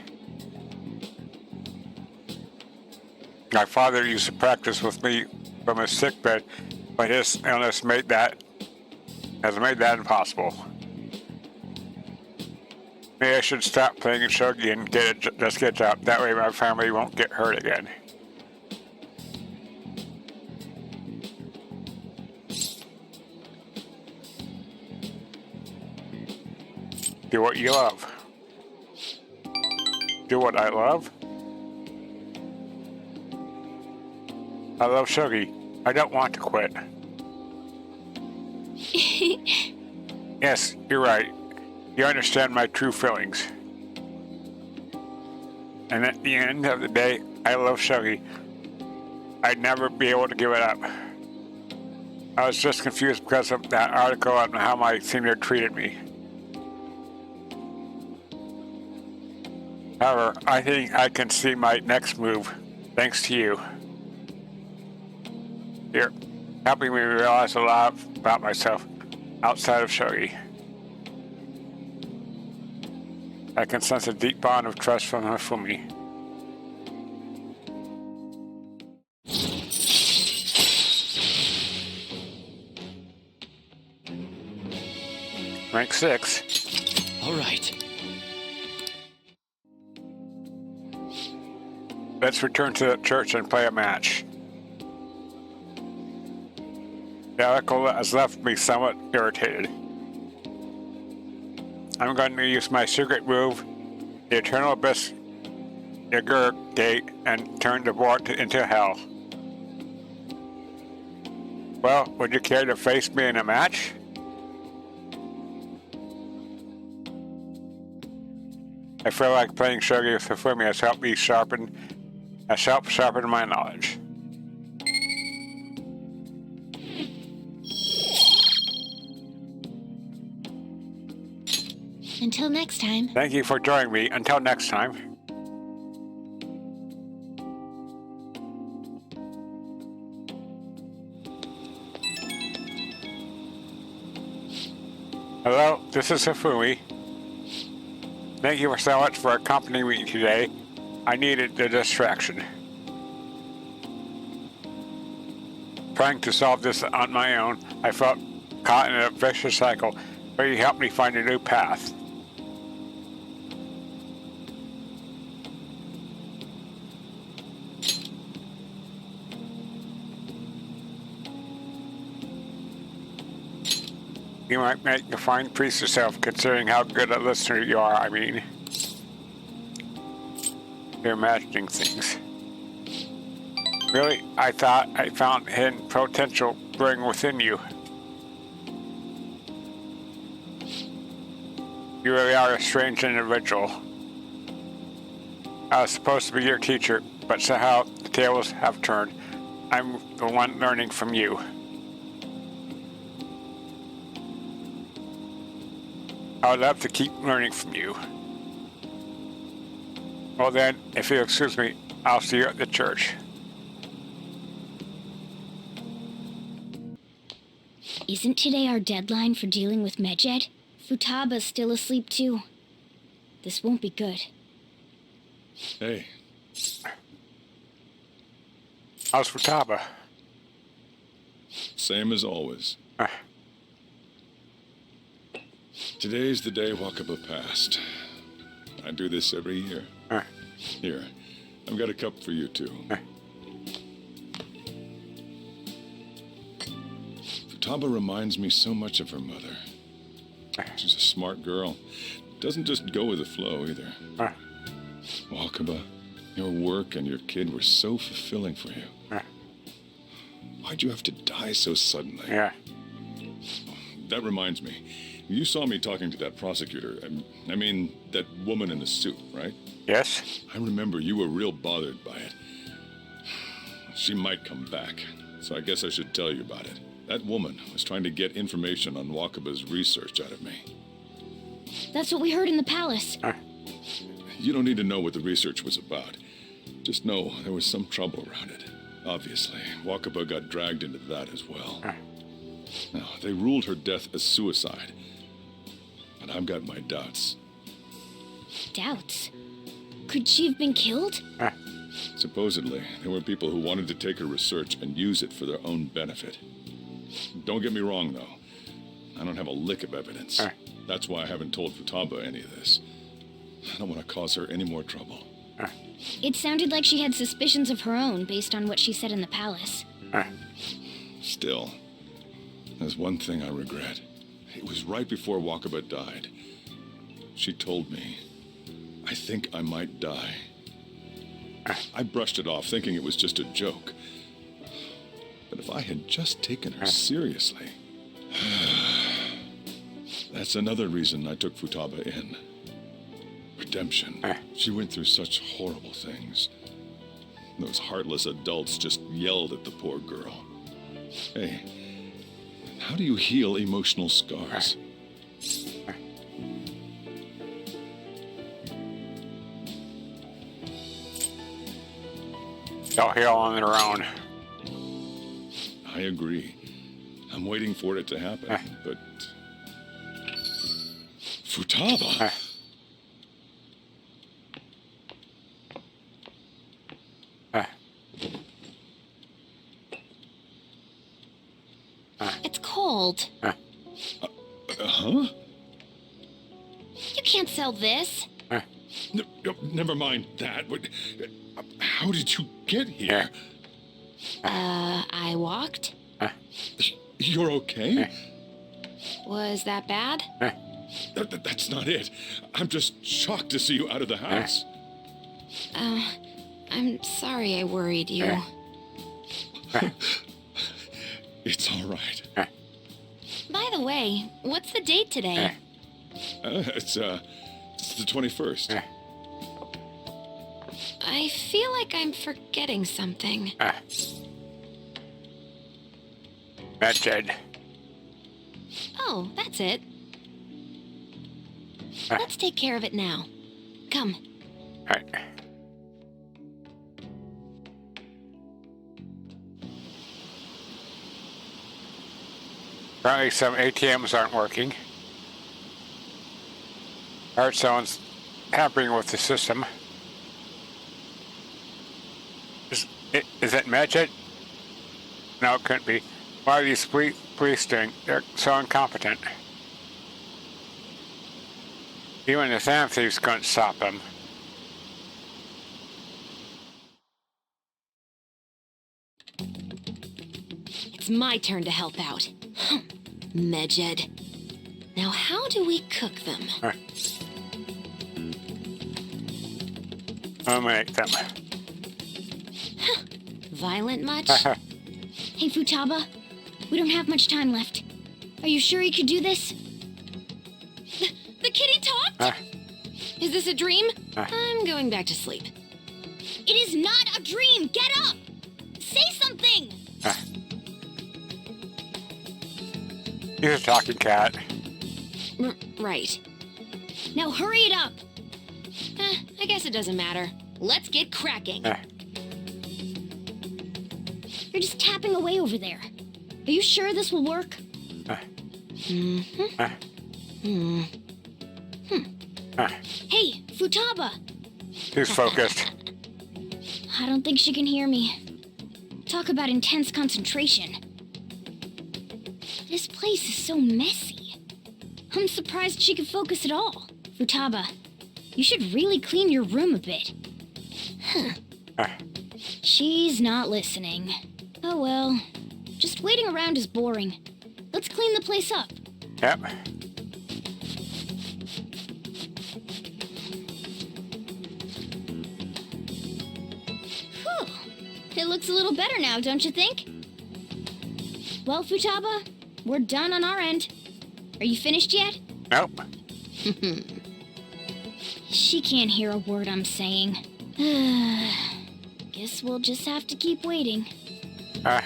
My father used to practice with me from his sickbed, but his illness has made that impossible. Maybe I should stop playing shogi and just get a job. That way my family won't get hurt again. Do what you love. Do what I love? I love shogi. I don't want to quit. Yes, you're right. You understand my true feelings. And at the end of the day, I love shogi. I'd never be able to give it up. I was just confused because of that article on how my senior treated me. However, I think I can see my next move, thanks to you. Here, helping me realize a lot about myself outside of shogi. I can sense a deep bond of trust from Hifumi. Rank 6. All right. Let's return to the church and play a match. The article has left me somewhat irritated. I'm going to use my secret move, the Eternal Abyss Yagur Gate, and turn the board into hell. Well, would you care to face me in a match? I feel like playing shogi with Hifumi has helped sharpen my knowledge. Until next time. Thank you for joining me. Until next time. Hello, this is Hifumi. Thank you so much for accompanying me today. I needed the distraction. Trying to solve this on my own, I felt caught in a vicious cycle, but you helped me find a new path. You might make a fine priest yourself, considering how good a listener you are, I mean. You're imagining things. Really, I thought I found hidden potential brewing within you. You really are a strange individual. I was supposed to be your teacher, but somehow the tables have turned. I'm the one learning from you. I would love to keep learning from you. Well then, if you'll excuse me, I'll see you at the church. Isn't today our deadline for dealing with Medjed? Futaba's still asleep too. This won't be good. Hey. How's Futaba? Same as always. Today's the day Wakaba passed. I do this every year. Here, I've got a cup for you too. Futaba reminds me so much of her mother. She's a smart girl. Doesn't just go with the flow either. Wakaba, your work and your kid were so fulfilling for you. Why'd you have to die so suddenly? Yeah. That reminds me. You saw me talking to that prosecutor. I mean, that woman in the suit, right? Yes. I remember you were real bothered by it. She might come back, so I guess I should tell you about it. That woman was trying to get information on Wakaba's research out of me. That's what we heard in the palace. You don't need to know what the research was about. Just know there was some trouble around it. Obviously, Wakaba got dragged into that as well. Now, they ruled her death as suicide. But I've got my doubts. Doubts? Could she have been killed? Supposedly, there were people who wanted to take her research and use it for their own benefit. Don't get me wrong, though. I don't have a lick of evidence. That's why I haven't told Futaba any of this. I don't want to cause her any more trouble. It sounded like she had suspicions of her own based on what she said in the palace. Still, there's one thing I regret. It was right before Wakaba died. She told me, I think I might die. I brushed it off, thinking it was just a joke. But if I had just taken her seriously... That's another reason I took Futaba in. Redemption. She went through such horrible things. Those heartless adults just yelled at the poor girl. Hey, how do you heal emotional scars? They'll heal on their own. I agree. I'm waiting for it to happen, but... Futaba! It's cold. Huh? You can't sell this. No, never mind that. How did you get here? I walked. You're okay? Was that bad? That's not it. I'm just shocked to see you out of the house. I'm sorry I worried you. It's all right. By the way, what's the date today? It's the 21st. I feel like I'm forgetting something. Medjed. Oh, that's it. Let's take care of it now. Come. Right. Apparently some ATMs aren't working. Or someone's tampering with the system. Is it Medjed? No, it couldn't be. Why are these police doing? They're so incompetent. Even the Phantom Thieves couldn't stop them. It's my turn to help out. Medjed. Now how do we cook them? I'll make them. Violent much? Hey, Futaba. We don't have much time left. Are you sure you could do this? The kitty talked? Is this a dream? I'm going back to sleep. It is not a dream! Get up! Say something! He's a talking cat. Right. Now hurry it up! I guess it doesn't matter. Let's get cracking. You're just tapping away over there. Are you sure this will work? Hey, Futaba! He's focused. I don't think she can hear me. Talk about intense concentration. This place is so messy. I'm surprised she could focus at all. Futaba, you should really clean your room a bit. She's not listening. Oh well. Just waiting around is boring. Let's clean the place up. Yep. Whew. It looks a little better now, don't you think? Well, Futaba, we're done on our end. Are you finished yet? Nope. She can't hear a word I'm saying. Guess we'll just have to keep waiting. I'm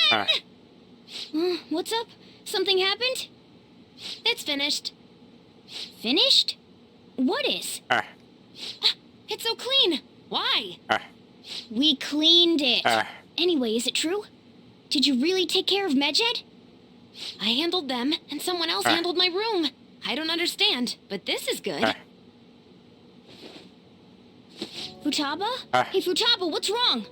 done! What's up? Something happened? It's finished. Finished? What is? It's so clean. Why? We cleaned it. Anyway, is it true? Did you really take care of Medjed? I handled them, and someone else handled my room. I don't understand, but this is good. Futaba? Hey, Futaba, what's wrong?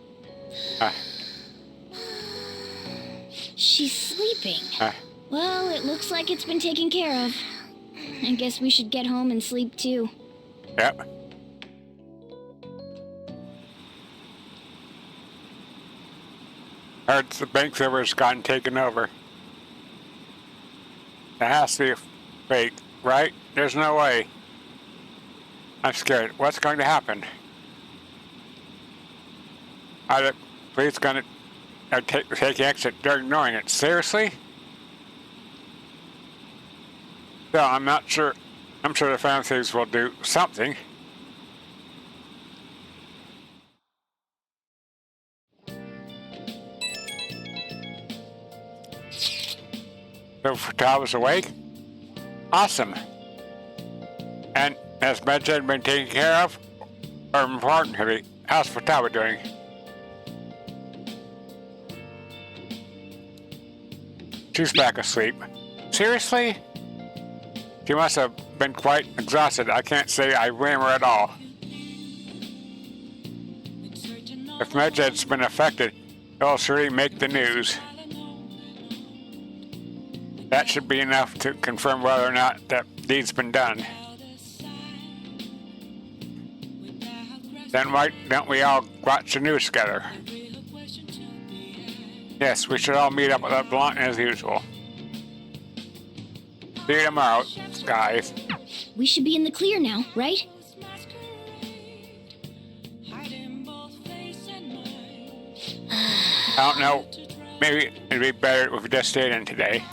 She's sleeping. Well, it looks like it's been taken care of. I guess we should get home and sleep too. Yep. Heard the bank server's gotten taken over. It has to be fake, right? There's no way. I'm scared. What's going to happen? Are the police going to take exit? They're ignoring it. Seriously? No, I'm not sure. I'm sure the Phantom Thieves will do something. So Futaba's awake? Awesome. And Has Medjed been taken care of? Or importantly, how's Futaba doing? She's back asleep. Seriously? She must have been quite exhausted. I can't say I blame her at all. If Medjed's been affected, it'll surely make the news. That should be enough to confirm whether or not that deed's been done. Then why don't we all watch the news together? Yes, we should all meet up at Blunt as usual. See you tomorrow, guys. We should be in the clear now, right? I don't know. Maybe it'd be better if we just stayed in today.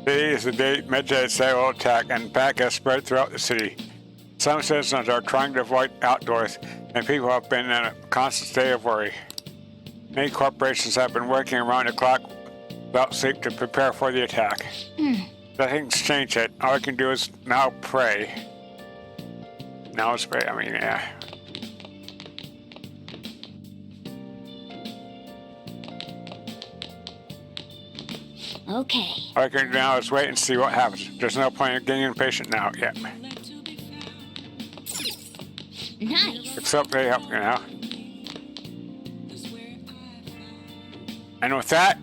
Today is the day Medjed said will attack, and panic has spread throughout the city. Some citizens are trying to avoid outdoors, and people have been in a constant state of worry. Many corporations have been working around the clock without sleep to prepare for the attack. Nothing's changed yet. All I can do is now pray. Now it's pray. I mean, yeah. Okay. All I can do now is wait and see what happens. There's no point in getting impatient now yet. Nice. Except they help, you know. And with that,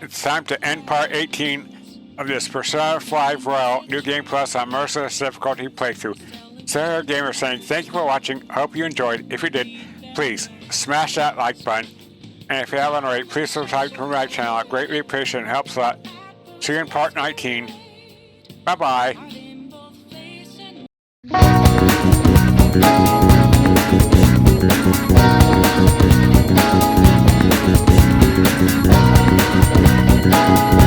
it's time to end part 18 of this Persona 5 Royal New Game Plus on Merciless difficulty playthrough. Sarah Gamer saying thank you for watching. I hope you enjoyed. If you did, please smash that like button. And if you haven't already, please subscribe to my channel. I greatly appreciate it and helps a lot. See you in part 19. Bye-bye.